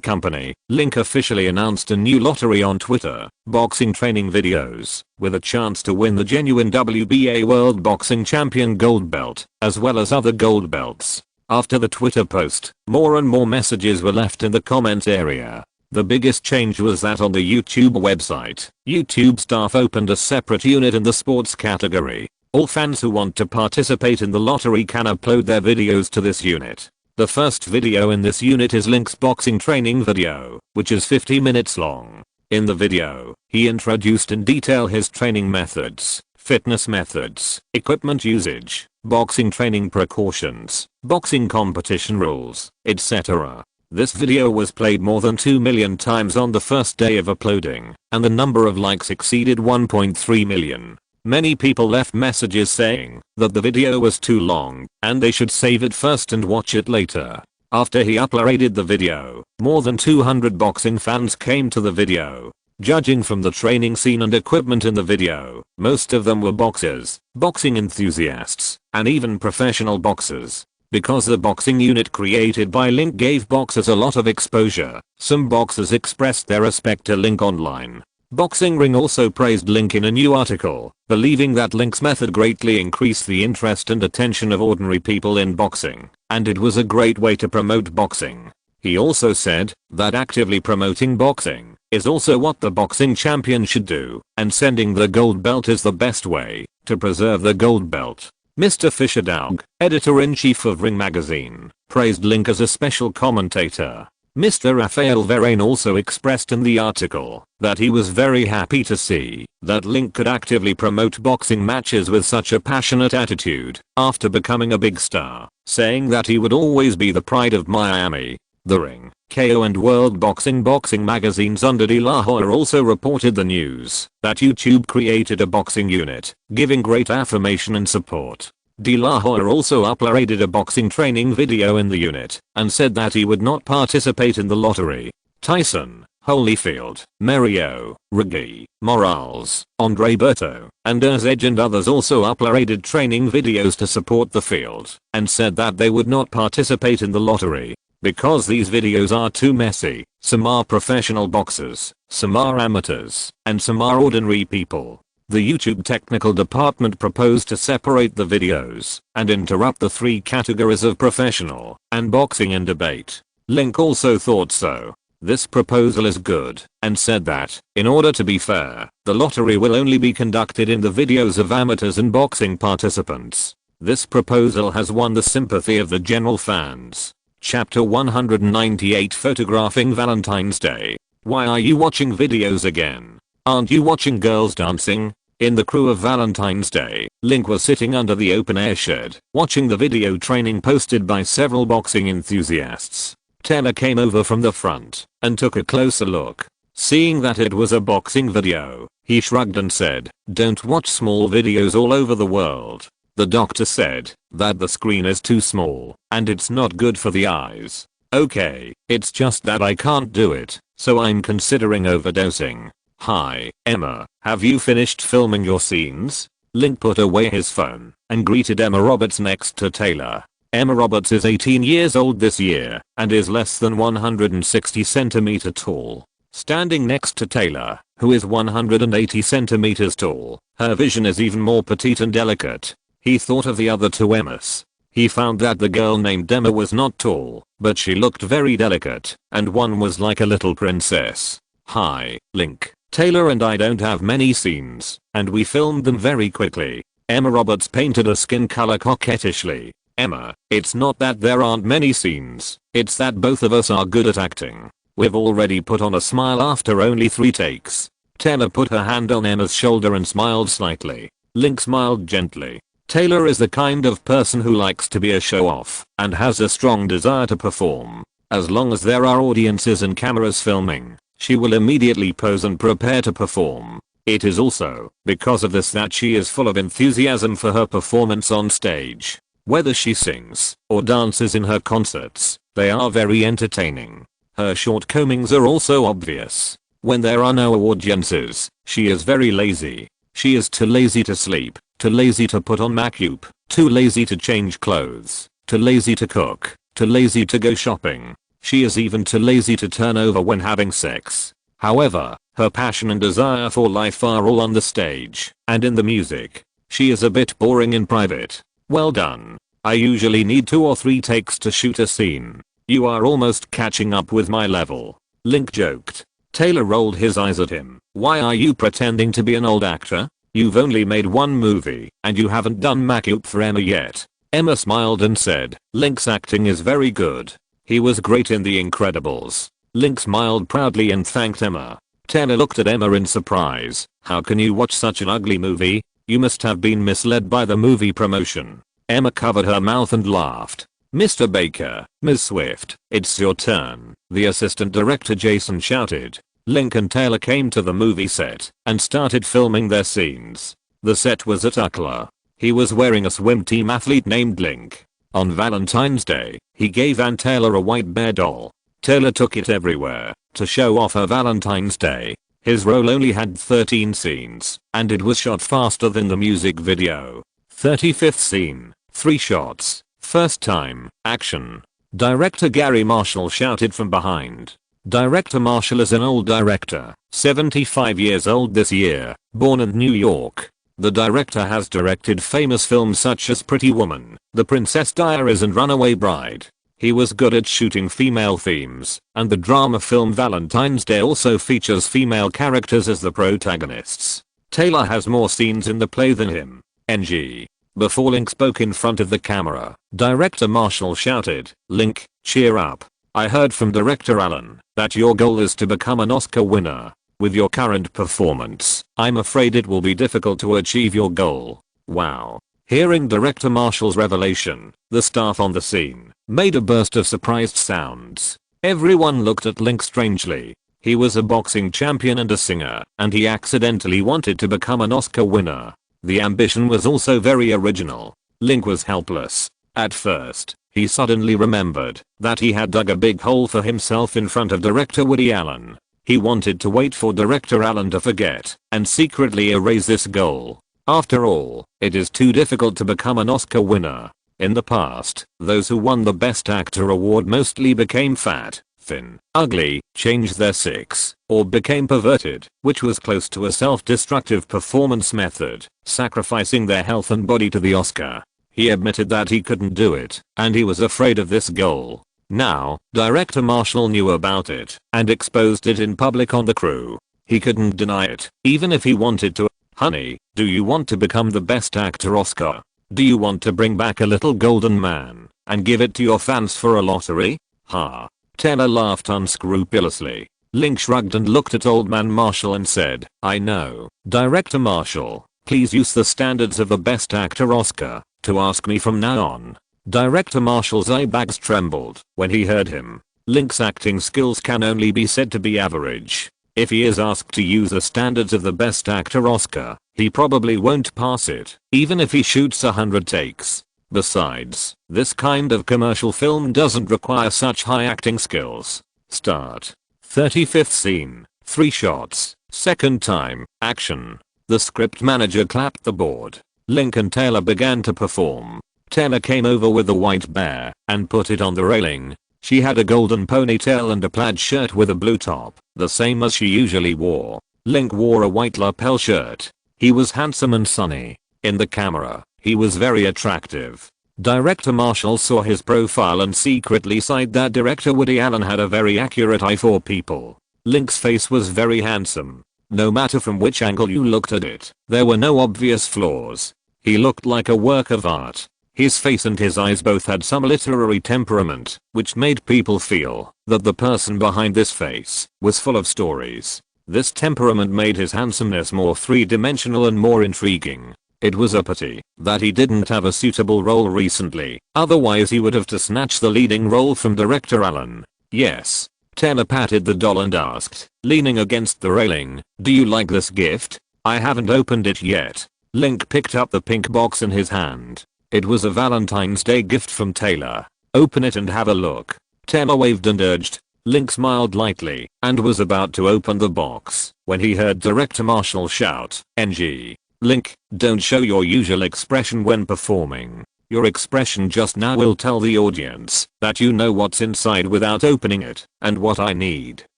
company, Link officially announced a new lottery on Twitter, boxing training videos, with a chance to win the genuine WBA World Boxing Champion gold belt, as well as other gold belts. After the Twitter post, more and more messages were left in the comment area. The biggest change was that on the YouTube website, YouTube staff opened a separate unit in the sports category. All fans who want to participate in the lottery can upload their videos to this unit. The first video in this unit is Link's boxing training video, which is 50 minutes long. In the video, he introduced in detail his training methods, fitness methods, equipment usage, boxing training precautions, boxing competition rules, etc. This video was played more than 2 million times on the first day of uploading, and the number of likes exceeded 1.3 million. Many people left messages saying that the video was too long and they should save it first and watch it later. After he uploaded the video, more than 200 boxing fans came to the video. Judging from the training scene and equipment in the video, most of them were boxers, boxing enthusiasts, and even professional boxers. Because the boxing unit created by Link gave boxers a lot of exposure, some boxers expressed their respect to Link online. Boxing Ring also praised Link in a new article, believing that Link's method greatly increased the interest and attention of ordinary people in boxing, and it was a great way to promote boxing. He also said that actively promoting boxing is also what the boxing champion should do, and sending the gold belt is the best way to preserve the gold belt. Mr. Fisher Dowg, editor-in-chief of Ring magazine, praised Link as a special commentator. Mr. Rafael Varane also expressed in the article that he was very happy to see that Link could actively promote boxing matches with such a passionate attitude after becoming a big star, saying that he would always be the pride of Miami. The Ring, KO and World Boxing magazines under De La Hoya also reported the news that YouTube created a boxing unit, giving great affirmation and support. De La Hoya also uploaded a boxing training video in the unit and said that he would not participate in the lottery. Tyson, Holyfield, Mario, Reggie, Morales, Andre Berto, and Edge and others also uploaded training videos to support the field and said that they would not participate in the lottery because these videos are too messy. Some are professional boxers, some are amateurs, and some are ordinary people. The YouTube technical department proposed to separate the videos and interrupt the 3 categories of professional and boxing in debate. Link also thought so. This proposal is good, and said that, in order to be fair, the lottery will only be conducted in the videos of amateurs and boxing participants. This proposal has won the sympathy of the general fans. Chapter 198, Photographing Valentine's Day. Why are you watching videos again? Aren't you watching girls dancing? In the crew of Valentine's Day, Link was sitting under the open-air shed, watching the video training posted by several boxing enthusiasts. Taylor came over from the front and took a closer look. Seeing that it was a boxing video, he shrugged and said, "Don't watch small videos all over the world. The doctor said that the screen is too small and it's not good for the eyes." "Okay, it's just that I can't do it, so I'm considering overdosing." "Hi, Emma, have you finished filming your scenes?" Link put away his phone and greeted Emma Roberts next to Taylor. Emma Roberts is 18 years old this year and is less than 160 centimeters tall. Standing next to Taylor, who is 180 centimeters tall, her vision is even more petite and delicate. He thought of the other two Emmas. He found that the girl named Emma was not tall, but she looked very delicate, and one was like a little princess. "Hi, Link. Taylor and I don't have many scenes, and we filmed them very quickly." Emma Roberts painted a skin color coquettishly. "Emma, it's not that there aren't many scenes, it's that both of us are good at acting. We've already put on a smile after only 3 takes." Taylor put her hand on Emma's shoulder and smiled slightly. Link smiled gently. Taylor is the kind of person who likes to be a show-off and has a strong desire to perform. As long as there are audiences and cameras filming, she will immediately pose and prepare to perform. It is also because of this that she is full of enthusiasm for her performance on stage. Whether she sings or dances in her concerts, they are very entertaining. Her shortcomings are also obvious. When there are no audiences, she is very lazy. She is too lazy to sleep, too lazy to put on makeup, too lazy to change clothes, too lazy to cook, too lazy to go shopping. She is even too lazy to turn over when having sex. However, her passion and desire for life are all on the stage and in the music. She is a bit boring in private. Well done. I usually need 2 or 3 takes to shoot a scene. You are almost catching up with my level. Link joked. Taylor rolled his eyes at him. Why are you pretending to be an old actor? You've only made 1 movie and you haven't done makeup for Emma yet. Emma smiled and said, Link's acting is very good. He was great in The Incredibles. Link smiled proudly and thanked Emma. Taylor looked at Emma in surprise. How can you watch such an ugly movie? You must have been misled by the movie promotion. Emma covered her mouth and laughed. Mr. Baker, Ms. Swift, it's your turn, the assistant director Jason shouted. Link and Taylor came to the movie set and started filming their scenes. The set was at UCLA. He was wearing a swim team athlete named Link. On Valentine's Day, he gave Ann Taylor a white bear doll. Taylor took it everywhere to show off her Valentine's Day. His role only had 13 scenes, and it was shot faster than the music video. 35th scene, 3 shots. First time, action. Director Gary Marshall shouted from behind. Director Marshall is an old director, 75 years old this year, born in New York. The director has directed famous films such as Pretty Woman, The Princess Diaries and Runaway Bride. He was good at shooting female themes, and the drama film Valentine's Day also features female characters as the protagonists. Taylor has more scenes in the play than him. NG. Before Link spoke in front of the camera, Director Marshall shouted, Link, cheer up. I heard from Director Allen that your goal is to become an Oscar winner. With your current performance, I'm afraid it will be difficult to achieve your goal. Wow. Hearing Director Marshall's revelation, the staff on the scene made a burst of surprised sounds. Everyone looked at Link strangely. He was a boxing champion and a singer, and he accidentally wanted to become an Oscar winner. The ambition was also very original. Link was helpless. At first, he suddenly remembered that he had dug a big hole for himself in front of director Woody Allen. He wanted to wait for director Allen to forget and secretly erase this goal. After all, it is too difficult to become an Oscar winner. In the past, those who won the Best Actor award mostly became fat, thin, ugly, changed their sex, or became perverted, which was close to a self-destructive performance method, sacrificing their health and body to the Oscar. He admitted that he couldn't do it, and he was afraid of this goal. Now, Director Marshall knew about it and exposed it in public on the crew. He couldn't deny it, even if he wanted to. Honey, do you want to become the best actor Oscar? Do you want to bring back a little golden man and give it to your fans for a lottery? Ha. Taylor laughed unscrupulously. Link shrugged and looked at Old Man Marshall and said, I know, Director Marshall, please use the standards of the best actor Oscar to ask me from now on. Director Marshall's eyebags trembled when he heard him. Link's acting skills can only be said to be average. If he is asked to use the standards of the best actor Oscar, he probably won't pass it, even if he shoots 100 takes. Besides, this kind of commercial film doesn't require such high acting skills. Start. 35th scene. 3 shots. Second time. Action. The script manager clapped the board. Link and Taylor began to perform. Taylor came over with the white bear and put it on the railing. She had a golden ponytail and a plaid shirt with a blue top, the same as she usually wore. Link wore a white lapel shirt. He was handsome and sunny. In the camera, he was very attractive. Director Marshall saw his profile and secretly sighed that director Woody Allen had a very accurate eye for people. Link's face was very handsome. No matter from which angle you looked at it, there were no obvious flaws. He looked like a work of art. His face and his eyes both had some literary temperament, which made people feel that the person behind this face was full of stories. This temperament made his handsomeness more three-dimensional and more intriguing. It was a pity that he didn't have a suitable role recently, otherwise he would have to snatch the leading role from director Allen. Yes. Taylor patted the doll and asked, leaning against the railing, do you like this gift? I haven't opened it yet. Link picked up the pink box in his hand. It was a Valentine's Day gift from Taylor. Open it and have a look. Taylor waved and urged. Link smiled lightly and was about to open the box when he heard Director Marshall shout, NG. Link, don't show your usual expression when performing. Your expression just now will tell the audience that you know what's inside without opening it, and what I need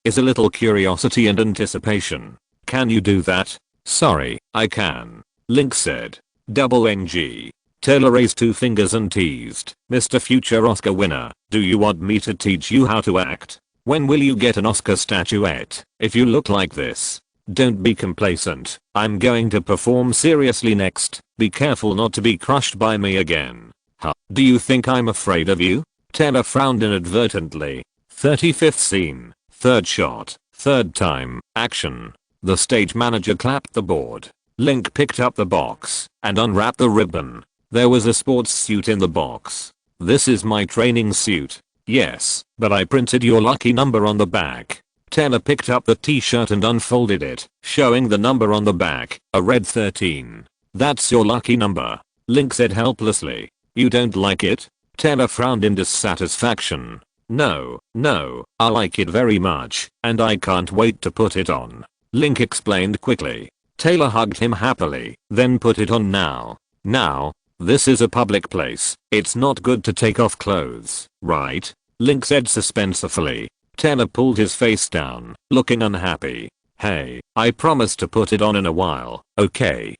is a little curiosity and anticipation. Can you do that? Sorry, I can. Link said. Double NG. Taylor raised 2 fingers and teased, Mr. Future Oscar winner, do you want me to teach you how to act? When will you get an Oscar statuette if you look like this? Don't be complacent. I'm going to perform seriously next. Be careful not to be crushed by me again. Huh? Do you think I'm afraid of you? Taylor frowned inadvertently. 35th scene. 3rd shot. 3rd time. Action. The stage manager clapped the board. Link picked up the box and unwrapped the ribbon. There was a sports suit in the box. This is my training suit. Yes, but I printed your lucky number on the back. Taylor picked up the t-shirt and unfolded it, showing the number on the back, a red 13. That's your lucky number. Link said helplessly. You don't like it? Taylor frowned in dissatisfaction. No, I like it very much, and I can't wait to put it on. Link explained quickly. Taylor hugged him happily, then put it on now. Now, this is a public place. It's not good to take off clothes, right? Link said suspensefully. Taylor pulled his face down, looking unhappy. Hey, I promised to put it on in a while, okay?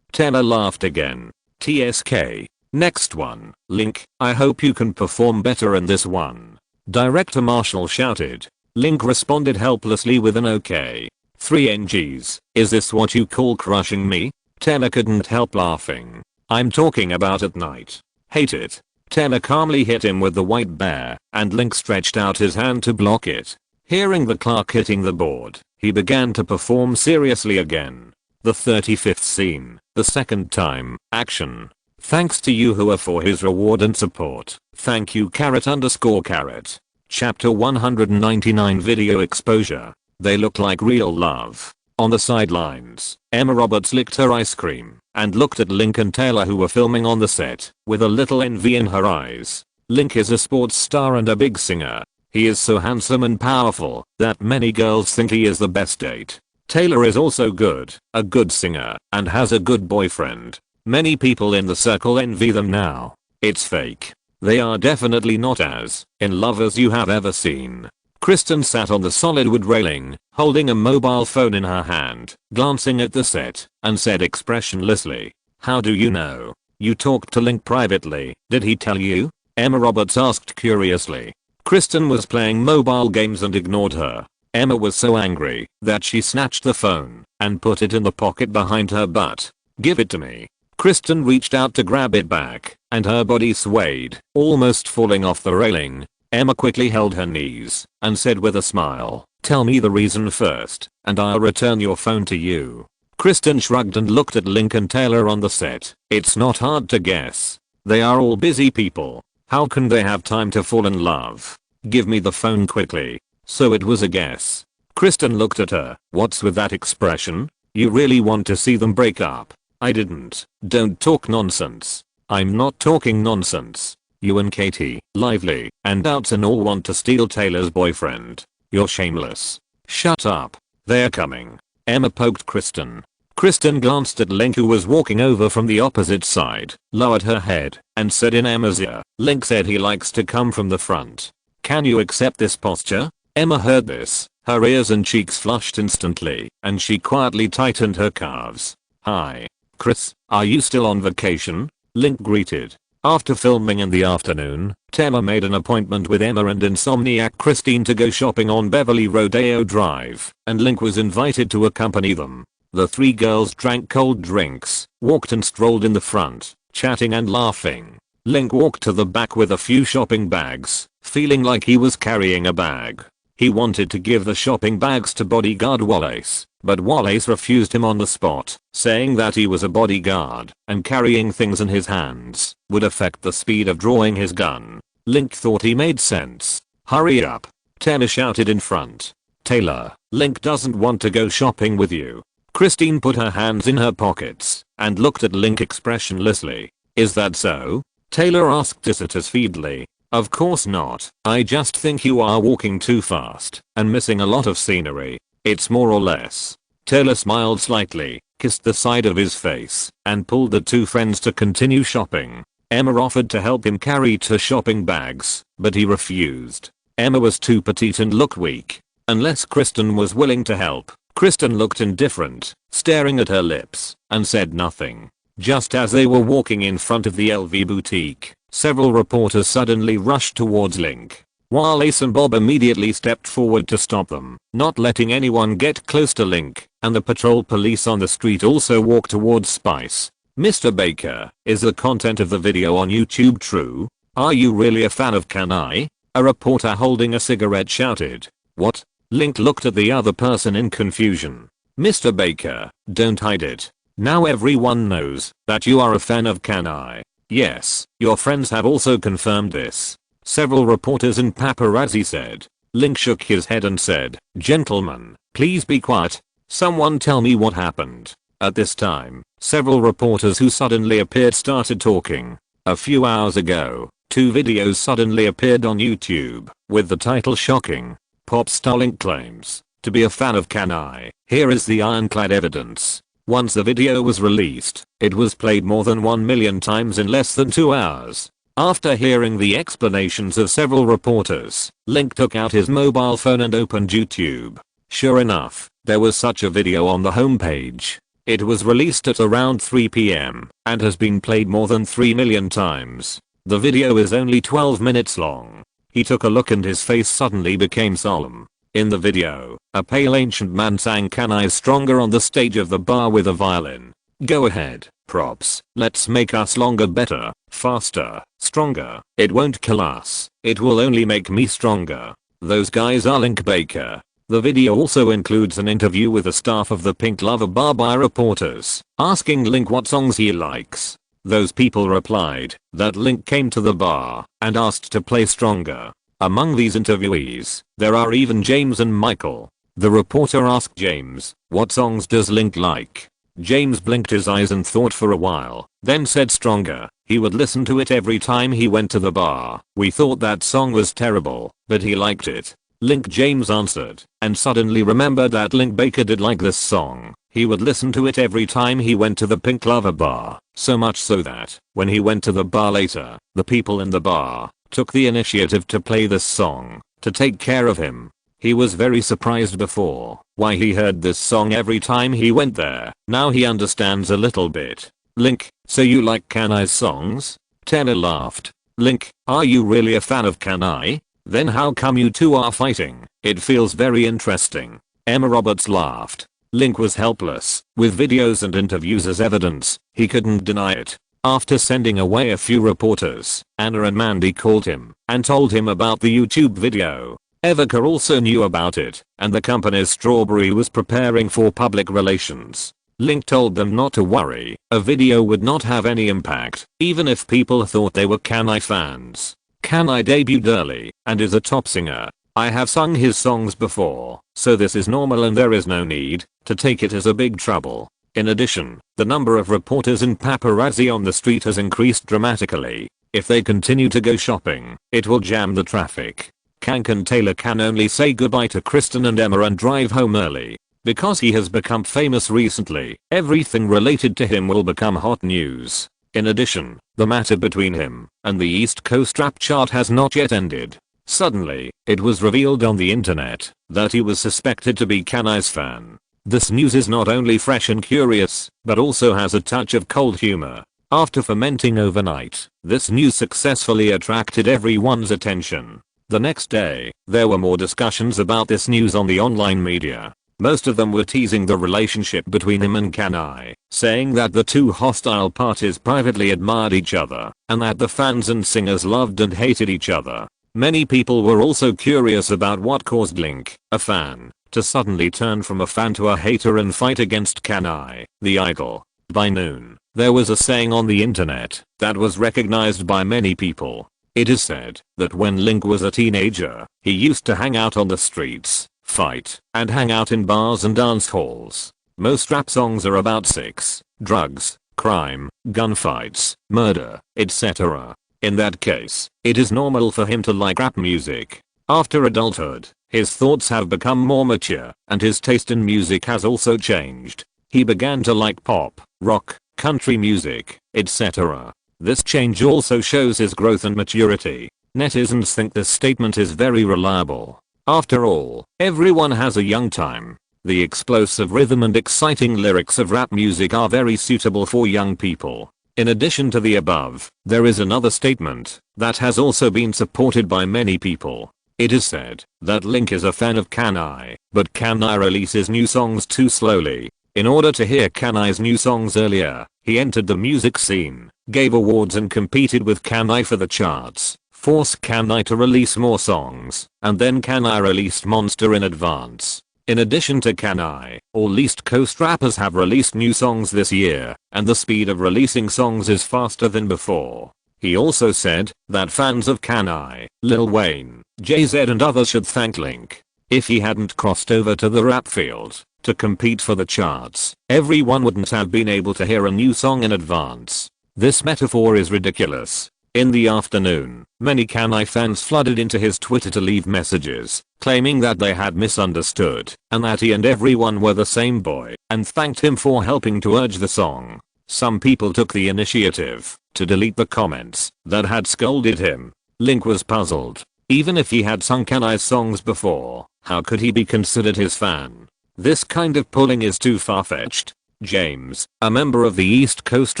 Taylor laughed again. TSK. Next one, Link, I hope you can perform better in this one. Director Marshall shouted. Link responded helplessly with an okay. 3 NGs, is this what you call crushing me? Taylor couldn't help laughing. I'm talking about at night. Hate it. Taylor calmly hit him with the white bear, and Link stretched out his hand to block it. Hearing the clock hitting the board, he began to perform seriously again. The 35th scene, the 2nd time, action. Thanks to you who are for his reward and support. Thank you _carrot. Chapter 199 video exposure. They look like real love. On the sidelines, Emma Roberts licked her ice cream and looked at Link and Taylor who were filming on the set with a little envy in her eyes. Link is a sports star and a big singer. He is so handsome and powerful that many girls think he is the best date. Taylor is also good, a good singer, and has a good boyfriend. Many people in the circle envy them now. It's fake. They are definitely not as in love as you have ever seen. Kristen sat on the solid wood railing, holding a mobile phone in her hand, glancing at the set, and said expressionlessly, how do you know? You talked to Link privately, did he tell you? Emma Roberts asked curiously. Kristen was playing mobile games and ignored her. Emma was so angry that she snatched the phone and put it in the pocket behind her butt. "Give it to me." Kristen reached out to grab it back, and her body swayed, almost falling off the railing. Emma quickly held her knees and said with a smile, "Tell me the reason first, and I'll return your phone to you." Kristen shrugged and looked at Link and Taylor on the set. "It's not hard to guess. They are all busy people. How can they have time to fall in love? Give me the phone quickly." "So it was a guess." Kristen looked at her. "What's with that expression? You really want to see them break up?" "I didn't." "Don't talk nonsense." "I'm not talking nonsense. You and Katie, Lively, and Doubtson all want to steal Taylor's boyfriend. You're shameless." "Shut up. They're coming." Emma poked Kristen. Kristen glanced at Link, who was walking over from the opposite side, lowered her head, and said in Emma's ear, "Link said he likes to come from the front. Can you accept this posture?" Emma heard this. Her ears and cheeks flushed instantly, and she quietly tightened her calves. "Hi. Chris, are you still on vacation?" Link greeted. After filming in the afternoon, Taylor made an appointment with Emma and insomniac Christine to go shopping on Beverly Rodeo Drive, and Link was invited to accompany them. The three girls drank cold drinks, walked and strolled in the front, chatting and laughing. Link walked to the back with a few shopping bags, feeling like he was carrying a bag. He wanted to give the shopping bags to bodyguard Wallace, but Wallace refused him on the spot, saying that he was a bodyguard and carrying things in his hands would affect the speed of drawing his gun. Link thought he made sense. "Hurry up," Taylor shouted in front. "Taylor, Link doesn't want to go shopping with you." Christine put her hands in her pockets and looked at Link expressionlessly. "Is that so?" Taylor asked dissatisfiedly. "Of course not. I just think you are walking too fast and missing a lot of scenery. It's more or less." Taylor smiled slightly, kissed the side of his face, and pulled the two friends to continue shopping. Emma offered to help him carry two shopping bags, but he refused. Emma was too petite and looked weak. Unless Kristen was willing to help, Kristen looked indifferent, staring at her lips, and said nothing. Just as they were walking in front of the LV boutique, several reporters suddenly rushed towards Link. Wallace and Bob immediately stepped forward to stop them, not letting anyone get close to Link, and the patrol police on the street also walked towards Spice. "Mr. Baker, is the content of the video on YouTube true? Are you really a fan of Can I?" A reporter holding a cigarette shouted. "What?" Link looked at the other person in confusion. "Mr. Baker, don't hide it. Now everyone knows that you are a fan of Can I. Yes, your friends have also confirmed this." Several reporters and paparazzi said. Link shook his head and said, "Gentlemen, please be quiet. Someone tell me what happened." At this time, several reporters who suddenly appeared started talking. A few hours ago, two videos suddenly appeared on YouTube with the title "Shocking." Pop star Link claims to be a fan of Can I. Here is the ironclad evidence. Once the video was released, it was played more than 1 million times in less than 2 hours. After hearing the explanations of several reporters, Link took out his mobile phone and opened YouTube. Sure enough, there was such a video on the homepage. It was released at around 3 PM and has been played more than 3 million times. The video is only 12 minutes long. He took a look and his face suddenly became solemn. In the video, a pale ancient man sang "Can I" stronger on the stage of the bar with a violin. "Go ahead, props. Let's make us longer, better, faster, stronger. It won't kill us. It will only make me stronger." Those guys are Link Baker. The video also includes an interview with the staff of the Pink Lover bar by reporters, asking Link what songs he likes. Those people replied that Link came to the bar and asked to play Stronger. Among these interviewees, there are even James and Michael. The reporter asked James, "What songs does Link like?" James blinked his eyes and thought for a while, then said Stronger. He would listen to it every time he went to the bar. "We thought that song was terrible, but he liked it." Link James answered, and suddenly remembered that Link Baker did like this song. He would listen to it every time he went to the Pink Lover bar, so much so that, when he went to the bar later, the people in the bar took the initiative to play this song to take care of him. He was very surprised before why he heard this song every time he went there. Now he understands a little bit. Link, so you like Can I's songs? Taylor laughed. Link, are you really a fan of Kanai? Then how come you two are fighting? It feels very interesting. Emma Roberts laughed. Link was helpless. With videos and interviews as evidence, he couldn't deny it. After sending away a few reporters, Anna and Mandy called him and told him about the YouTube video. Evica also knew about it, and the company's Strawberry was preparing for public relations. Link told them not to worry, a video would not have any impact, even if people thought they were Kanai fans. Kanai debuted early, and is a top singer. I have sung his songs before, so this is normal and there is no need to take it as a big trouble. In addition, the number of reporters and paparazzi on the street has increased dramatically. If they continue to go shopping, it will jam the traffic. Kank and Taylor can only say goodbye to Kristen and Emma and drive home early. Because he has become famous recently, everything related to him will become hot news. In addition, the matter between him and the East Coast rap chart has not yet ended. Suddenly, it was revealed on the internet that he was suspected to be Kanai's fan. This news is not only fresh and curious, but also has a touch of cold humor. After fermenting overnight, this news successfully attracted everyone's attention. The next day, there were more discussions about this news on the online media. Most of them were teasing the relationship between him and Kanai, saying that the two hostile parties privately admired each other, and that the fans and singers loved and hated each other. Many people were also curious about what caused Link, a fan, to suddenly turn from a fan to a hater and fight against Kanai, the idol. By noon, there was a saying on the internet that was recognized by many people. It is said that when Link was a teenager, he used to hang out on the streets, fight, and hang out in bars and dance halls. Most rap songs are about sex, drugs, crime, gunfights, murder, etc. In that case, it is normal for him to like rap music. After adulthood, his thoughts have become more mature, and his taste in music has also changed. He began to like pop, rock, country music, etc. This change also shows his growth and maturity. Netizens think this statement is very reliable. After all, everyone has a young time. The explosive rhythm and exciting lyrics of rap music are very suitable for young people. In addition to the above, there is another statement that has also been supported by many people. It is said that Link is a fan of Kanai, but Kanai releases new songs too slowly. In order to hear Kanai's new songs earlier, he entered the music scene, gave awards and competed with Kanai for the charts, forced Kanai to release more songs, and then Kanai released Monster in advance. In addition to Kanai, all East Coast rappers have released new songs this year, and the speed of releasing songs is faster than before. He also said that fans of Kanai, Lil Wayne, Jay-Z and others should thank Link. If he hadn't crossed over to the rap field to compete for the charts, everyone wouldn't have been able to hear a new song in advance. This metaphor is ridiculous. In the afternoon, many Kanai fans flooded into his Twitter to leave messages, claiming that they had misunderstood, and that he and everyone were the same boy, and thanked him for helping to urge the song. Some people took the initiative to delete the comments that had scolded him. Link was puzzled. Even if he had sung Kanai's songs before, how could he be considered his fan? This kind of pulling is too far-fetched. James, a member of the East Coast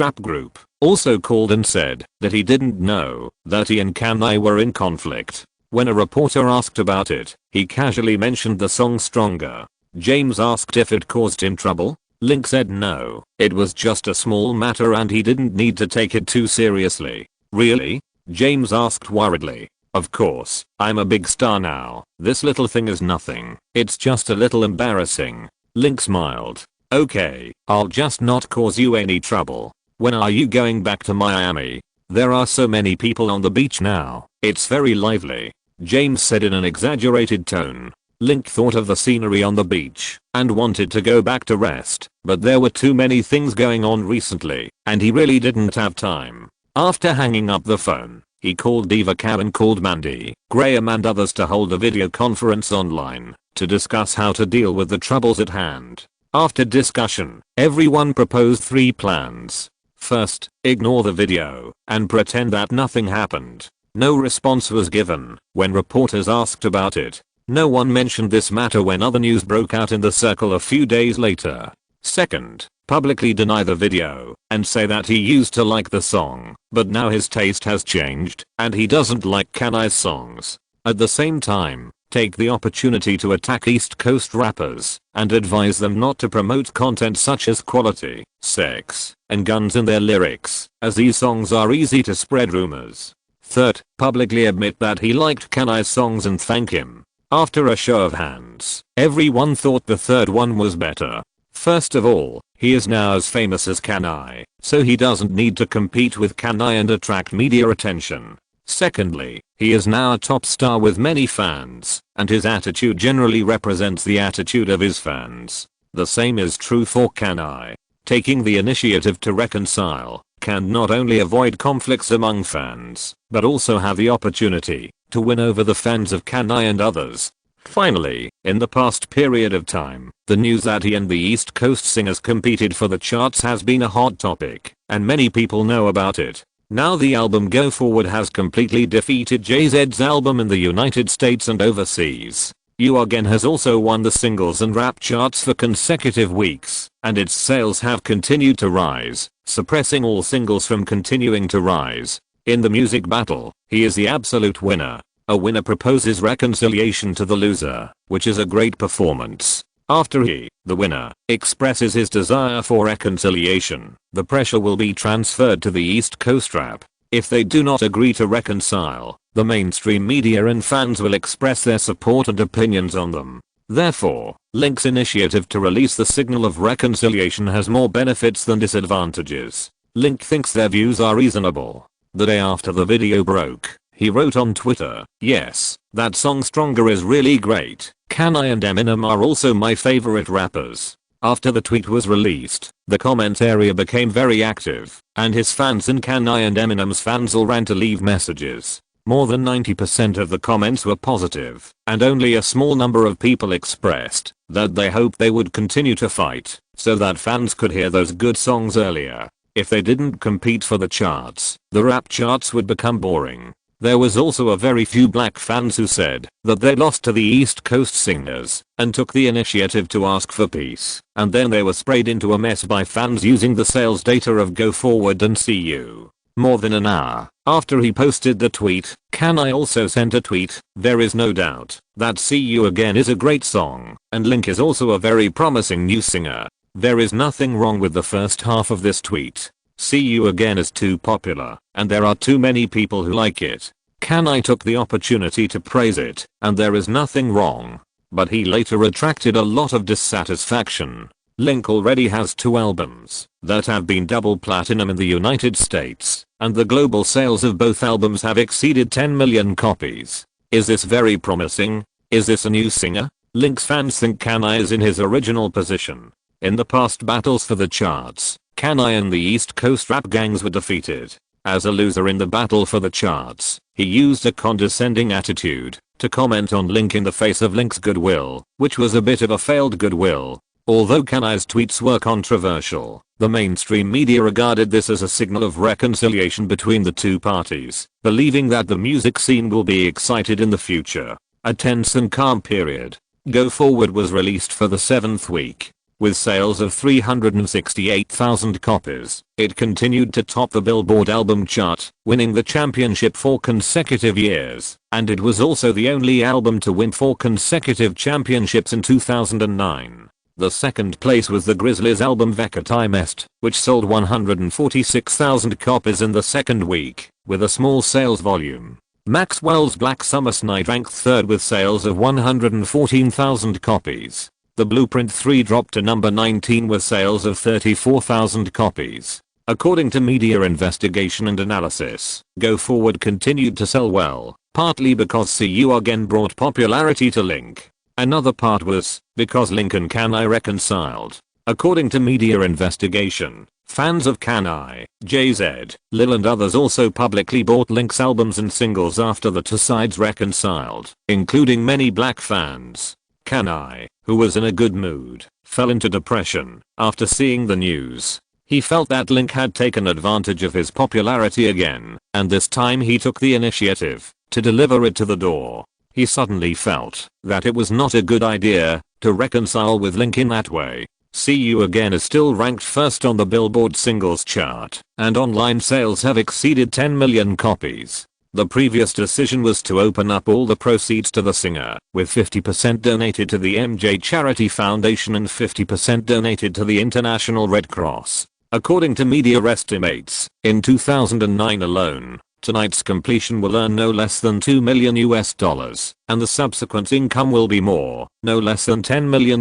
rap group, also called and said that he didn't know that he and Kanai were in conflict. When a reporter asked about it, he casually mentioned the song Stronger. James asked if it caused him trouble. Link said no, it was just a small matter and he didn't need to take it too seriously. Really? James asked worriedly. Of course, I'm a big star now. This little thing is nothing. It's just a little embarrassing. Link smiled. Okay, I'll just not cause you any trouble. When are you going back to Miami? There are so many people on the beach now. It's very lively. James said in an exaggerated tone. Link thought of the scenery on the beach and wanted to go back to rest, but there were too many things going on recently, and he really didn't have time. After hanging up the phone, he called Diva Cab and called Mandy, Graham and others to hold a video conference online to discuss how to deal with the troubles at hand. After discussion, everyone proposed 3 plans. First, ignore the video and pretend that nothing happened. No response was given when reporters asked about it. No one mentioned this matter when other news broke out in the circle a few days later. Second, publicly deny the video, and say that he used to like the song, but now his taste has changed, and he doesn't like Kanye's songs. At the same time, take the opportunity to attack East Coast rappers, and advise them not to promote content such as quality, sex, and guns in their lyrics, as these songs are easy to spread rumors. Third, publicly admit that he liked Kanye's songs and thank him. After a show of hands, everyone thought the third one was better. First of all, he is now as famous as Kanye, so he doesn't need to compete with Kanye and attract media attention. Secondly, he is now a top star with many fans, and his attitude generally represents the attitude of his fans. The same is true for Kanye. Taking the initiative to reconcile can not only avoid conflicts among fans, but also have the opportunity to win over the fans of Kanye and others. Finally, in the past period of time, the news that he and the East Coast singers competed for the charts has been a hot topic, and many people know about it. Now the album Go Forward has completely defeated Jay-Z's album in the United States and overseas. You Again has also won the singles and rap charts for consecutive weeks, and its sales have continued to rise, suppressing all singles from continuing to rise. In the music battle, he is the absolute winner. A winner proposes reconciliation to the loser, which is a great performance. After he, the winner, expresses his desire for reconciliation, the pressure will be transferred to the East Coast rap. If they do not agree to reconcile, the mainstream media and fans will express their support and opinions on them. Therefore, Link's initiative to release the signal of reconciliation has more benefits than disadvantages. Link thinks their views are reasonable. The day after the video broke, he wrote on Twitter, "Yes, that song Stronger is really great. Kanye and Eminem are also my favorite rappers." After the tweet was released, the comment area became very active, and his fans and Kanye and Eminem's fans all ran to leave messages. More than 90% of the comments were positive, and only a small number of people expressed that they hoped they would continue to fight, so that fans could hear those good songs earlier. If they didn't compete for the charts, the rap charts would become boring. There was also a very few black fans who said that they lost to the East Coast singers and took the initiative to ask for peace, and then they were sprayed into a mess by fans using the sales data of Go Forward and See You. More than an hour after he posted the tweet, Kanye also sent a tweet. "There is no doubt that See You Again is a great song, and Link is also a very promising new singer. There is nothing wrong with the first half of this tweet. See You Again is too popular, and there are too many people who like it." Kanye took the opportunity to praise it, and there is nothing wrong. But he later attracted a lot of dissatisfaction. Link already has 2 albums that have been double platinum in the United States, and the global sales of both albums have exceeded 10 million copies. Is this very promising? Is this a new singer? Link's fans think Kanye is in his original position. In the past battles for the charts, Kanye and the East Coast rap gangs were defeated. As a loser in the battle for the charts, he used a condescending attitude to comment on Link in the face of Link's goodwill, which was a bit of a failed goodwill. Although Kanye's tweets were controversial, the mainstream media regarded this as a signal of reconciliation between the two parties, believing that the music scene will be excited in the future. A tense and calm period. Go Forward was released for the 7th week. With sales of 368,000 copies, it continued to top the Billboard album chart, winning the championship 4 consecutive years, and it was also the only album to win 4 consecutive championships in 2009. The second place was the Grizzlies' album Veka Time Est, which sold 146,000 copies in the second week, with a small sales volume. Maxwell's Black Summer's Night ranked third with sales of 114,000 copies. The Blueprint 3 dropped to number 19 with sales of 34,000 copies. According to media investigation and analysis, Go Forward continued to sell well, partly because See You Again brought popularity to Link. Another part was because Link and Kanye reconciled. According to media investigation, fans of Kanye, Jay-Z, Lil and others also publicly bought Link's albums and singles after the two sides reconciled, including many black fans. Kanye, who was in a good mood, fell into depression after seeing the news. He felt that Link had taken advantage of his popularity again, and this time he took the initiative to deliver it to the door. He suddenly felt that it was not a good idea to reconcile with Link in that way. See You Again is still ranked first on the Billboard singles chart, and online sales have exceeded 10 million copies. The previous decision was to open up all the proceeds to the singer, with 50% donated to the MJ Charity Foundation and 50% donated to the International Red Cross. According to media estimates, in 2009 alone, tonight's completion will earn no less than $2 million, and the subsequent income will be no less than $10 million.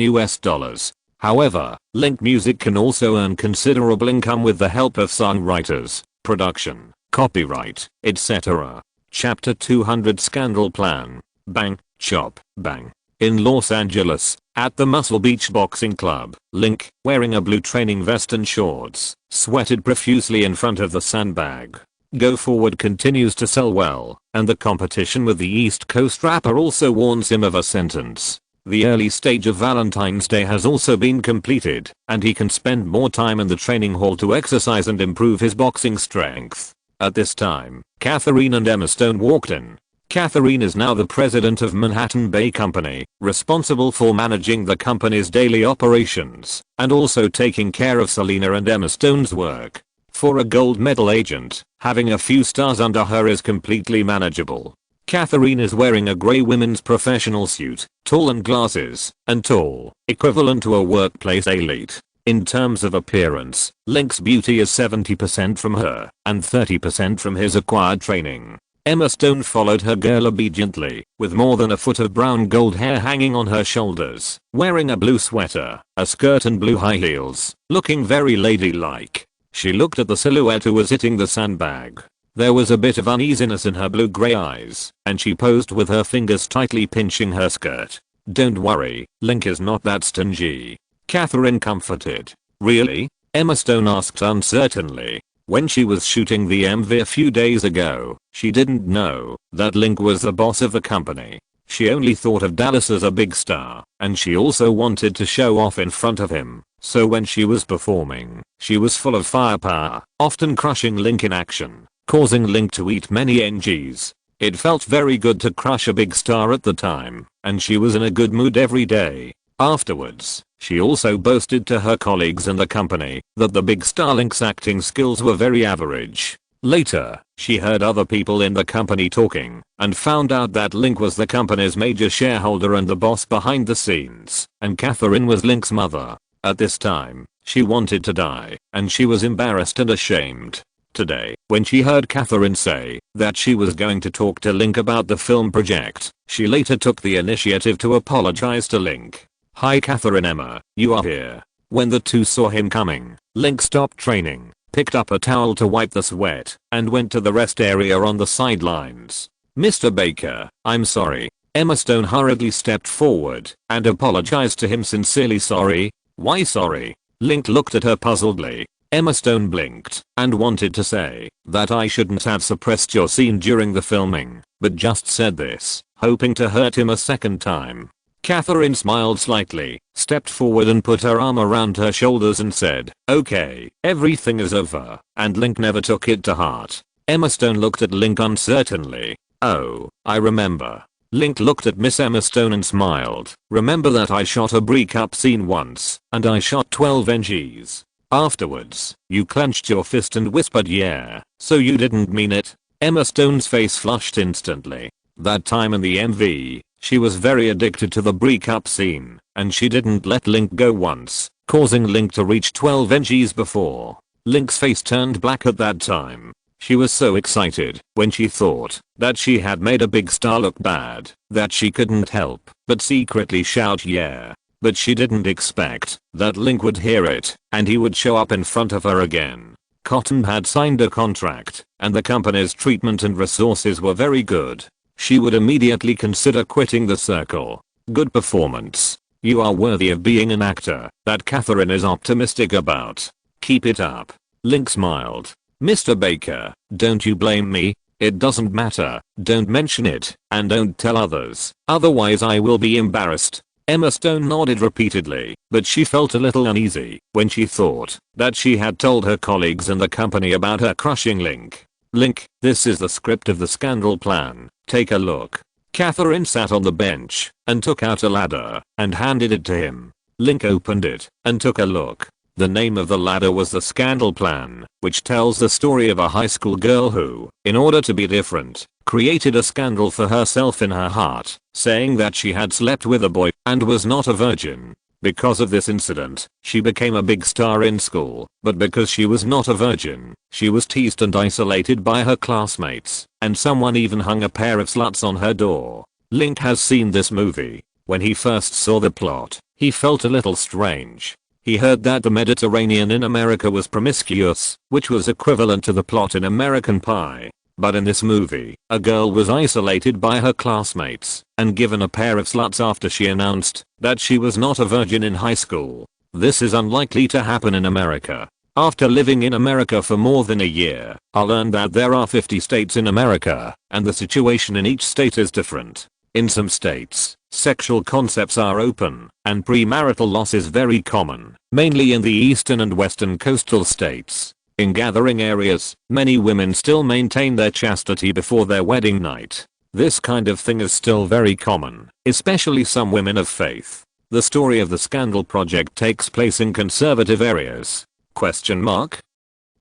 However, Link Music can also earn considerable income with the help of songwriters, production, copyright, etc. Chapter 200 Scandal Plan. Bang, chop, bang. In Los Angeles, at the Muscle Beach Boxing Club, Link, wearing a blue training vest and shorts, sweated profusely in front of the sandbag. Go Forward continues to sell well, and the competition with the East Coast rapper also warns him of a sentence. The early stage of Valentine's Day has also been completed, and he can spend more time in the training hall to exercise and improve his boxing strength. At this time, Catherine and Emma Stone walked in. Catherine is now the president of Manhattan Bay Company, responsible for managing the company's daily operations, and also taking care of Selena and Emma Stone's work. For a gold medal agent, having a few stars under her is completely manageable. Catherine is wearing a grey women's professional suit, tall and glasses, and tall, equivalent to a workplace elite. In terms of appearance, Link's beauty is 70% from her, and 30% from his acquired training. Emma Stone followed her girl obediently, with more than a foot of brown gold hair hanging on her shoulders, wearing a blue sweater, a skirt and blue high heels, looking very ladylike. She looked at the silhouette who was hitting the sandbag. There was a bit of uneasiness in her blue-grey eyes, and she posed with her fingers tightly pinching her skirt. Don't worry, Link is not that stingy. Catherine comforted. Really? Emma Stone asked uncertainly. When she was shooting the MV a few days ago, she didn't know that Link was the boss of the company. She only thought of Dallas as a big star, and she also wanted to show off in front of him. So when she was performing, she was full of firepower, often crushing Link in action, causing Link to eat many NGs. It felt very good to crush a big star at the time, and she was in a good mood every day. Afterwards, she also boasted to her colleagues in the company that the big star Link's acting skills were very average. Later, she heard other people in the company talking and found out that Link was the company's major shareholder and the boss behind the scenes, and Catherine was Link's mother. At this time, she wanted to die, and she was embarrassed and ashamed. Today, when she heard Catherine say that she was going to talk to Link about the film project, she later took the initiative to apologize to Link. Hi Catherine, Emma, you are here. When the two saw him coming, Link stopped training, picked up a towel to wipe the sweat, and went to the rest area on the sidelines. Mr. Baker, I'm sorry. Emma Stone hurriedly stepped forward and apologized to him sincerely. Sorry? Why sorry? Link looked at her puzzledly. Emma Stone blinked and wanted to say that I shouldn't have suppressed your scene during the filming, but just said this, hoping to hurt him a second time. Catherine smiled slightly, stepped forward and put her arm around her shoulders and said, okay, everything is over, and Link never took it to heart. Emma Stone looked at Link uncertainly. Oh, I remember. Link looked at Miss Emma Stone and smiled. Remember that I shot a breakup scene once, and I shot 12 NGs. Afterwards, you clenched your fist and whispered yeah, so you didn't mean it? Emma Stone's face flushed instantly. That time in the MV, she was very addicted to the breakup scene, and she didn't let Link go once, causing Link to reach 12 NGs before. Link's face turned black at that time. She was so excited when she thought that she had made a big star look bad that she couldn't help but secretly shout yeah. But she didn't expect that Link would hear it and he would show up in front of her again. Cotton had signed a contract, and the company's treatment and resources were very good. She would immediately consider quitting the circle. Good performance. You are worthy of being an actor that Catherine is optimistic about. Keep it up. Link smiled. Mr. Baker, don't you blame me. It doesn't matter. Don't mention it, and don't tell others. Otherwise I will be embarrassed. Emma Stone nodded repeatedly, but she felt a little uneasy when she thought that she had told her colleagues in the company about her crushing Link. Link, this is the script of the scandal plan. Take a look. Catherine sat on the bench and took out a ladder and handed it to him. Link opened it and took a look. The name of the ladder was The Scandal Plan, which tells the story of a high school girl who, in order to be different, created a scandal for herself in her heart, saying that she had slept with a boy and was not a virgin. Because of this incident, she became a big star in school, but because she was not a virgin, she was teased and isolated by her classmates, and someone even hung a pair of sluts on her door. Link has seen this movie. When he first saw the plot, he felt a little strange. He heard that the Mediterranean in America was promiscuous, which was equivalent to the plot in American Pie. But in this movie, a girl was isolated by her classmates and given a pair of sluts after she announced that she was not a virgin in high school. This is unlikely to happen in America. After living in America for more than a year, I learned that there are 50 states in America, and the situation in each state is different. In some states, sexual concepts are open, and premarital loss is very common, mainly in the eastern and western coastal states. In gathering areas, many women still maintain their chastity before their wedding night. This kind of thing is still very common, especially some women of faith. The story of the Scandal Project takes place in conservative areas.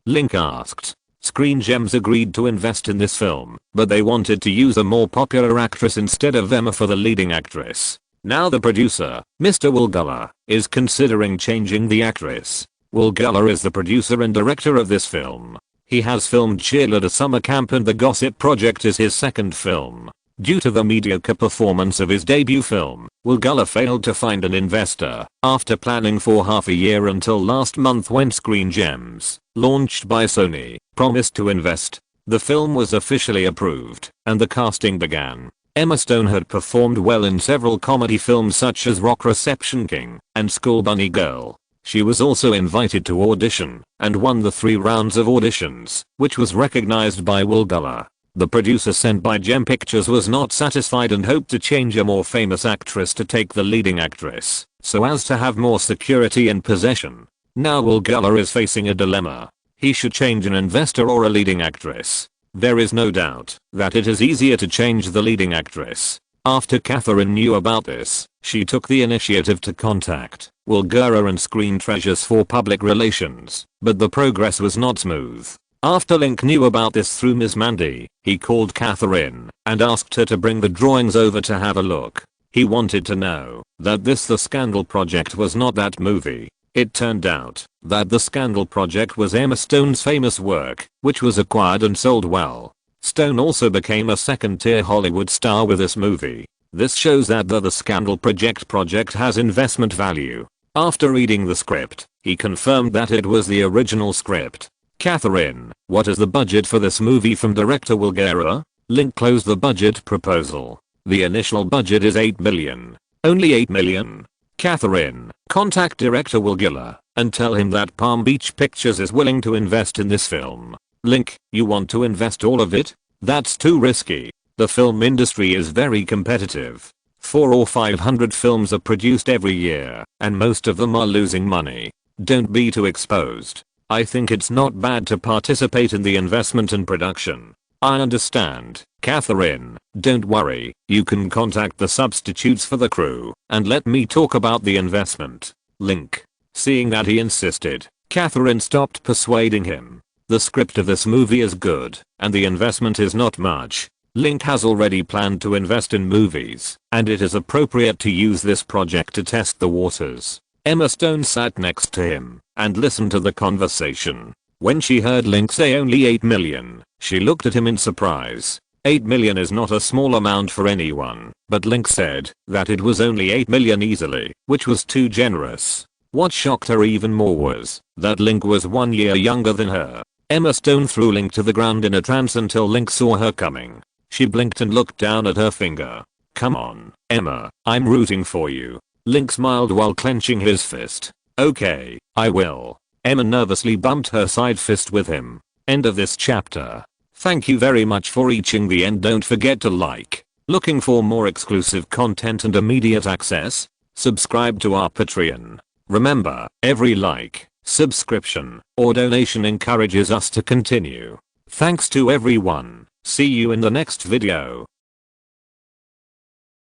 Link asked. Screen Gems agreed to invest in this film, but they wanted to use a more popular actress instead of Emma for the leading actress. Now the producer, Mr. Will Guller, is considering changing the actress. Will Guller is the producer and director of this film. He has filmed Cheerleader Summer Camp and The Gossip Project is his second film. Due to the mediocre performance of his debut film, Will Guller failed to find an investor after planning for half a year until last month when Screen Gems, launched by Sony, promised to invest. The film was officially approved, and the casting began. Emma Stone had performed well in several comedy films such as Rock Reception King and School Bunny Girl. She was also invited to audition and won the 3 rounds of auditions, which was recognized by Will Guller. The producer sent by Gem Pictures was not satisfied and hoped to change a more famous actress to take the leading actress, so as to have more security in possession. Now Will Guller is facing a dilemma. He should change an investor or a leading actress. There is no doubt that it is easier to change the leading actress. After Catherine knew about this, she took the initiative to contact Will Guller and Screen Treasures for public relations, but the progress was not smooth. After Link knew about this through Ms. Mandy, he called Catherine and asked her to bring the drawings over to have a look. He wanted to know that The Scandal Project was not that movie. It turned out that The Scandal Project was Emma Stone's famous work, which was acquired and sold well. Stone also became a second-tier Hollywood star with this movie. This shows that the Scandal Project has investment value. After reading the script, he confirmed that it was the original script. Catherine, what is the budget for this movie from director Will Guller? Link closed the budget proposal. The initial budget is $8 million. Only $8 million? Catherine, contact director Will Guller and tell him that Palm Beach Pictures is willing to invest in this film. Link, you want to invest all of it? That's too risky. The film industry is very competitive. 400 or 500 films are produced every year, and most of them are losing money. Don't be too exposed. I think it's not bad to participate in the investment and production. I understand, Catherine. Don't worry, you can contact the substitutes for the crew and let me talk about the investment. Link. Seeing that he insisted, Catherine stopped persuading him. The script of this movie is good, and the investment is not much. Link has already planned to invest in movies, and it is appropriate to use this project to test the waters. Emma Stone sat next to him and listened to the conversation. When she heard Link say only $8 million, she looked at him in surprise. $8 million is not a small amount for anyone, but Link said that it was only $8 million easily, which was too generous. What shocked her even more was that Link was 1 year younger than her. Emma Stone threw Link to the ground in a trance until Link saw her coming. She blinked and looked down at her finger. Come on, Emma, I'm rooting for you. Link smiled while clenching his fist. Okay, I will. Emma nervously bumped her side fist with him. End of this chapter. Thank you very much for reaching the end. Don't forget to like. Looking for more exclusive content and immediate access? Subscribe to our Patreon. Remember, every like, subscription, or donation encourages us to continue. Thanks to everyone. See you in the next video.